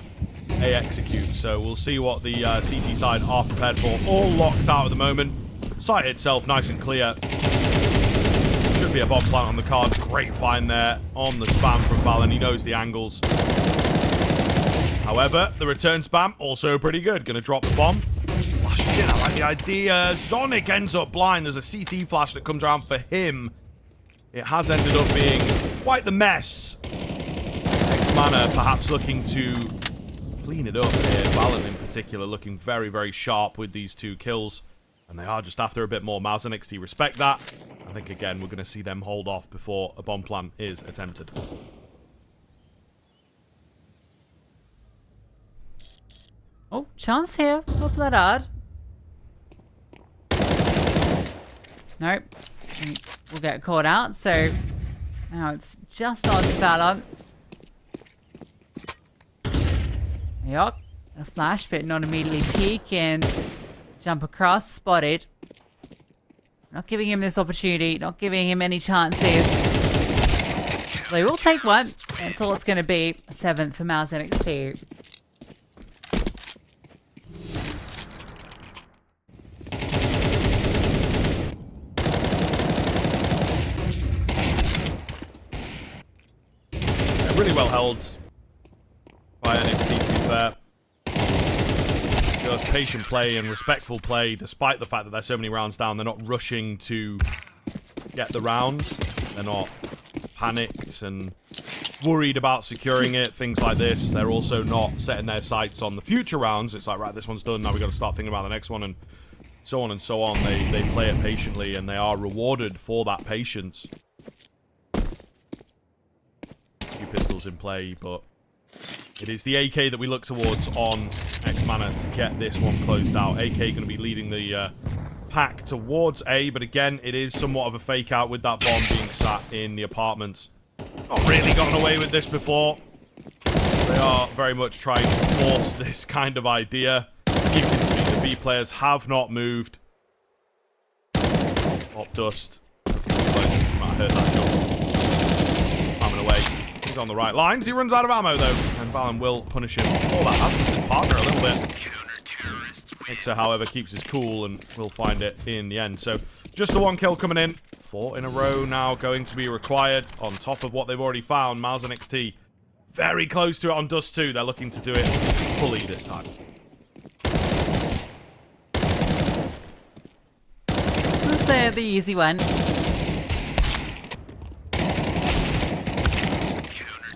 C: A execute. So we'll see what the CT side are prepared for. All locked out at the moment. Site itself nice and clear. Should be a bomb plant on the card. Great find there on the spam from Valen. He knows the angles. However, the return spam also pretty good. Gonna drop the bomb. Flashes in. I like the idea. Sonic ends up blind. There's a CT flash that comes around for him. It has ended up being quite the mess. X-Mana perhaps looking to clean it up here. Valen in particular looking very, very sharp with these 2 kills. And they are just after a bit more. MOUZ and NXT respect that. I think, again, we're going to see them hold off before a bomb plan is attempted.
B: Oh, chance here. Not that hard. Nope. We'll get caught out, so now it's just on to Valon. Yuck. A flash, but not immediately peek and jump across, spotted. Not giving him this opportunity, not giving him any chances. They will take one. That's all it's going to be. 7th for MOUZ NXT.
C: Really well held by NXT, to be fair. Just patient play and respectful play, despite the fact that they're so many rounds down. They're not rushing to get the round. They're not panicked and worried about securing it, things like this. They're also not setting their sights on the future rounds. It's like, right, this one's done, now we've got to start thinking about the next one, and so on and so on. They play it patiently, and they are rewarded for that patience. Pistols in play, but it is the AK that we look towards on X-Mana to get this one closed out. AK going to be leading the pack towards A, but again, it is somewhat of a fake out with that bomb being sat in the apartments. Not really gotten away with this before. They are very much trying to force this kind of idea. You can see the B players have not moved. Pop dust. I heard that shot. Coming away. He's on the right lines. He runs out of ammo, though. And Valen will punish him for that. That's his partner a little bit. Mixer, however, keeps his cool and will find it in the end. So, just the 1 kill coming in. 4 in a row now going to be required on top of what they've already found. MOUZ and NXT very close to it on Dust 2. They're looking to do it fully this time.
B: This was the easy one.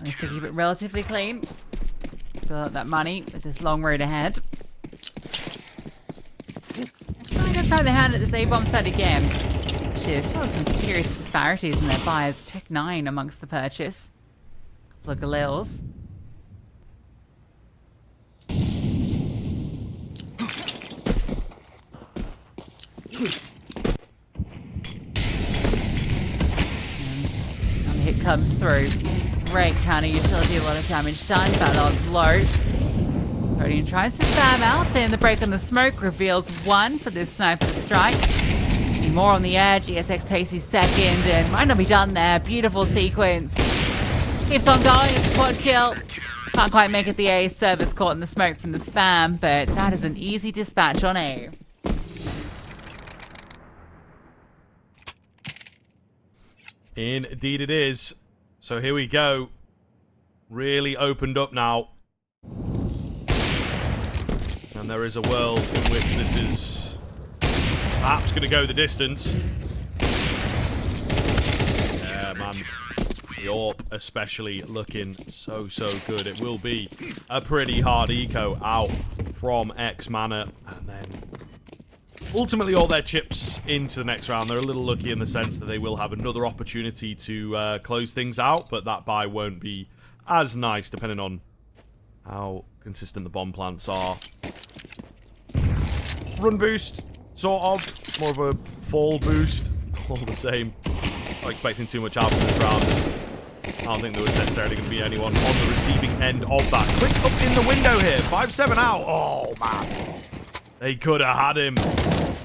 B: Nice to keep it relatively clean. Fill out that money with this long road ahead. Next time I'm going to try the hand at this A-bomb site again. There's still some serious disparities in their buys. Tech 9 amongst the purchase. Couple of Galils. And the hit comes through. Great counter utility, a lot of damage done. Valon low. Podium tries to spam out, and the break on the smoke reveals 1 for this sniper strike. More on the edge. ESX takes his second, and might not be done there. Beautiful sequence. Keeps on going. It's a quad kill. Can't quite make it the A. Service caught in the smoke from the spam, but that is an easy dispatch on A.
C: Indeed it is. So here we go. Really opened up now. And there is a world in which this is perhaps going to go the distance. Yeah, man. The AWP especially looking so good. It will be a pretty hard eco out from X-Mana. And then ultimately all their chips into the next round. They're a little lucky in the sense that they will have another opportunity to close things out, but that buy won't be as nice depending on how consistent the bomb plants are. Run boost, sort of. More of a fall boost. All the same. Not expecting too much out of this round. I don't think there was necessarily going to be anyone on the receiving end of that. Quick up in the window here. 5-7 out. Oh, man. They could have had him.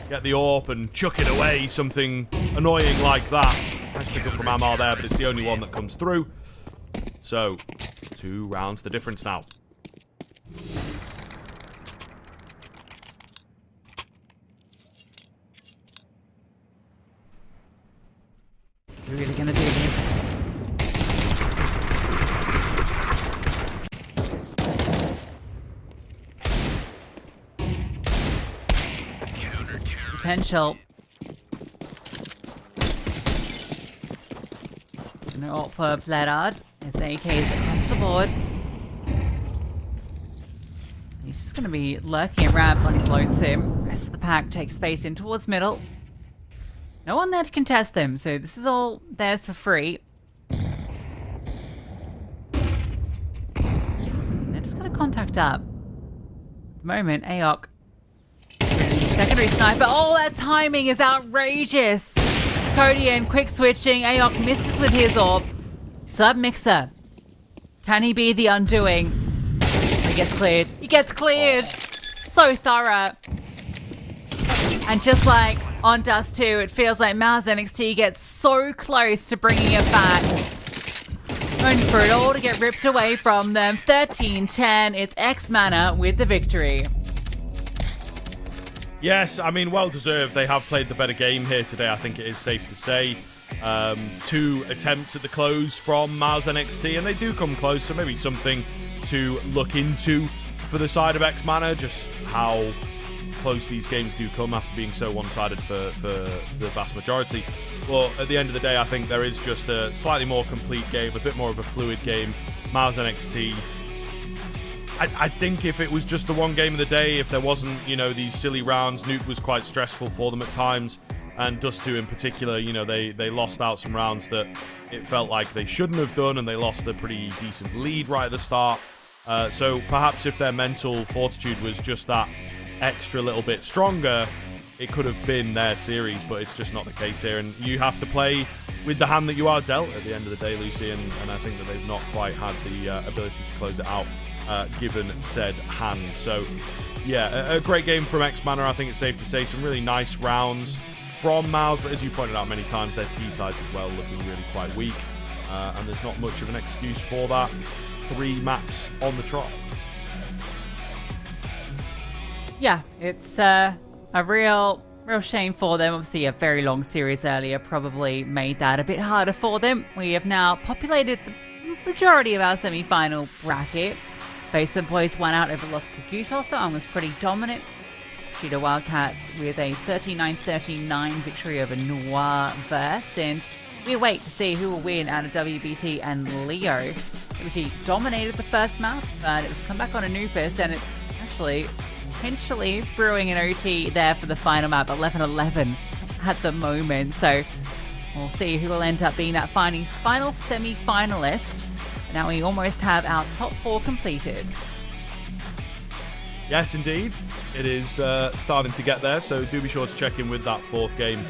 C: Get the AWP and chuck it away. Something annoying like that. Nice pick up from Amar there, but it's the only one that comes through. So, 2 rounds the difference now.
B: We're really gonna do this. Potential. No ult for Bledard. It's AKs across the board. He's just gonna be lurking around on his lonesome. Rest of the pack takes space in towards middle. No one there to contest them, so this is all theirs for free. They're just gonna contact up. At the moment, Aok. Secondary sniper. Oh, that timing is outrageous. Codian, quick switching. Aok misses with his AWP. Sub mixer. Can he be the undoing? He gets cleared. He gets cleared. So thorough. And just like on Dust 2, it feels like MOUZ NXT gets so close to bringing it back. Only for it all to get ripped away from them. 13-10. It's X-Mana with the victory.
C: Yes, I mean, well deserved. They have played the better game here today, I think it is safe to say. 2 attempts at the close from MOUZ NXT, and they do come close, so maybe something to look into for the side of X-Mana, just how close these games do come after being so one-sided for the vast majority. But at the end of the day, I think there is just a slightly more complete game, a bit more of a fluid game. MOUZ NXT, I think if it was just the one game of the day, if there wasn't, you know, these silly rounds, Nuke was quite stressful for them at times, and Dust 2 in particular, you know, they lost out some rounds that it felt like they shouldn't have done, and they lost a pretty decent lead right at the start. So perhaps if their mental fortitude was just that extra little bit stronger, it could have been their series, but it's just not the case here, and you have to play with the hand that you are dealt at the end of the day, Lucy, and I think that they've not quite had the ability to close it out given said hand. So yeah, a great game from X-Mana, I think it's safe to say. Some really nice rounds from MOUZ, but as you pointed out many times, their T sides as well looking really quite weak, and there's not much of an excuse for that. 3 maps on the trot.
B: Yeah, it's a real shame for them. Obviously, a very long series earlier probably made that a bit harder for them. We have now populated the majority of our semi-final bracket. Basement Boys won out over Los Cagutos, and was pretty dominant. Cheetah Wildcats with a 39-39 victory over Noir Verse, and we wait to see who will win out of WBT and Leo. WBT dominated the first map, but it was come back on Anubis, and it's actually potentially brewing an OT there for the final map, 11-11 at the moment. So we'll see who will end up being that final semi-finalist. Now we almost have our top 4 completed.
C: Yes, indeed. It is starting to get there, so do be sure to check in with that 4th game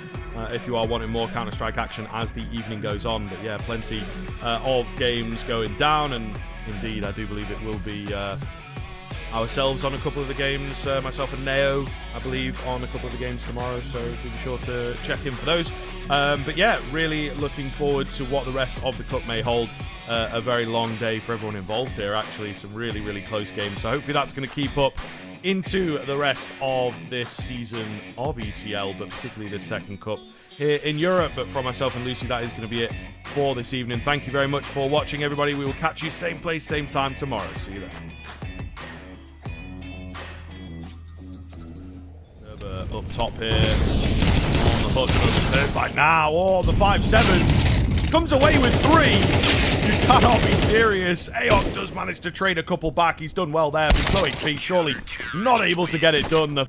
C: if you are wanting more Counter-Strike action as the evening goes on. But yeah, plenty of games going down, and indeed, I do believe it will be ourselves on a couple of the games, myself and Neo, I believe, on a couple of the games tomorrow, so do be sure to check in for those. But yeah, really looking forward to what the rest of the Cup may hold. A very long day for everyone involved here, actually. Some really, really close games, so hopefully that's going to keep up into the rest of this season of ECL, but particularly this second Cup here in Europe. But from myself and Lucy, that is going to be it for this evening. Thank you very much for watching, everybody. We will catch you same place, same time tomorrow. See you then. Up top here, on the hook, another third bite now. Oh, the 5-7 comes away with 3. You cannot be serious. Aok does manage to trade a couple back. He's done well there, but Chloe P surely not able to get it done.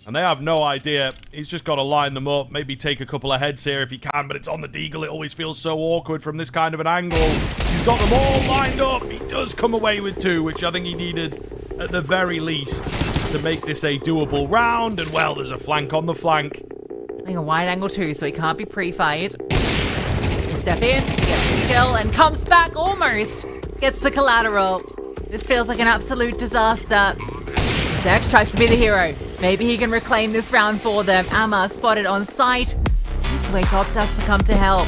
C: And they have no idea. He's just got to line them up, maybe take a couple of heads here if he can, but it's on the Deagle. It always feels so awkward from this kind of an angle. He's got them all lined up. He does come away with 2, which I think he needed at the very least to make this a doable round. And, well, there's a flank on the flank.
B: I think a wide angle too, so he can't be pre-fired. Step in, gets his kill, and comes back almost. Gets the collateral. This feels like an absolute disaster. Zex tries to be the hero. Maybe he can reclaim this round for them. Amma spotted on sight. This way Bob does to come to help.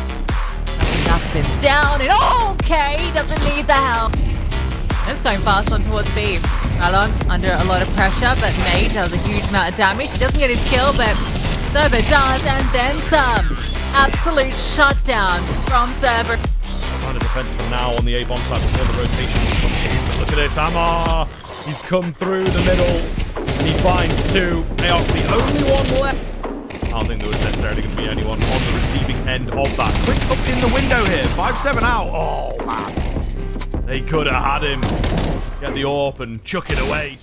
B: Knock him down, and okay, doesn't need the help. It's going fast on towards B. Rallon under a lot of pressure, but May does a huge amount of damage. He doesn't get his kill, but Server does, and then some. Absolute shutdown from Server.
C: Line of defense for now on the A-bomb side before the rotation comes in. But look at this, Amma. He's come through the middle, and he finds 2. They are the only one left. I don't think there was necessarily going to be anyone on the receiving end of that. Quick up in the window here, 5-7 out. Oh, man. They could have had him get the AWP and chuck it away.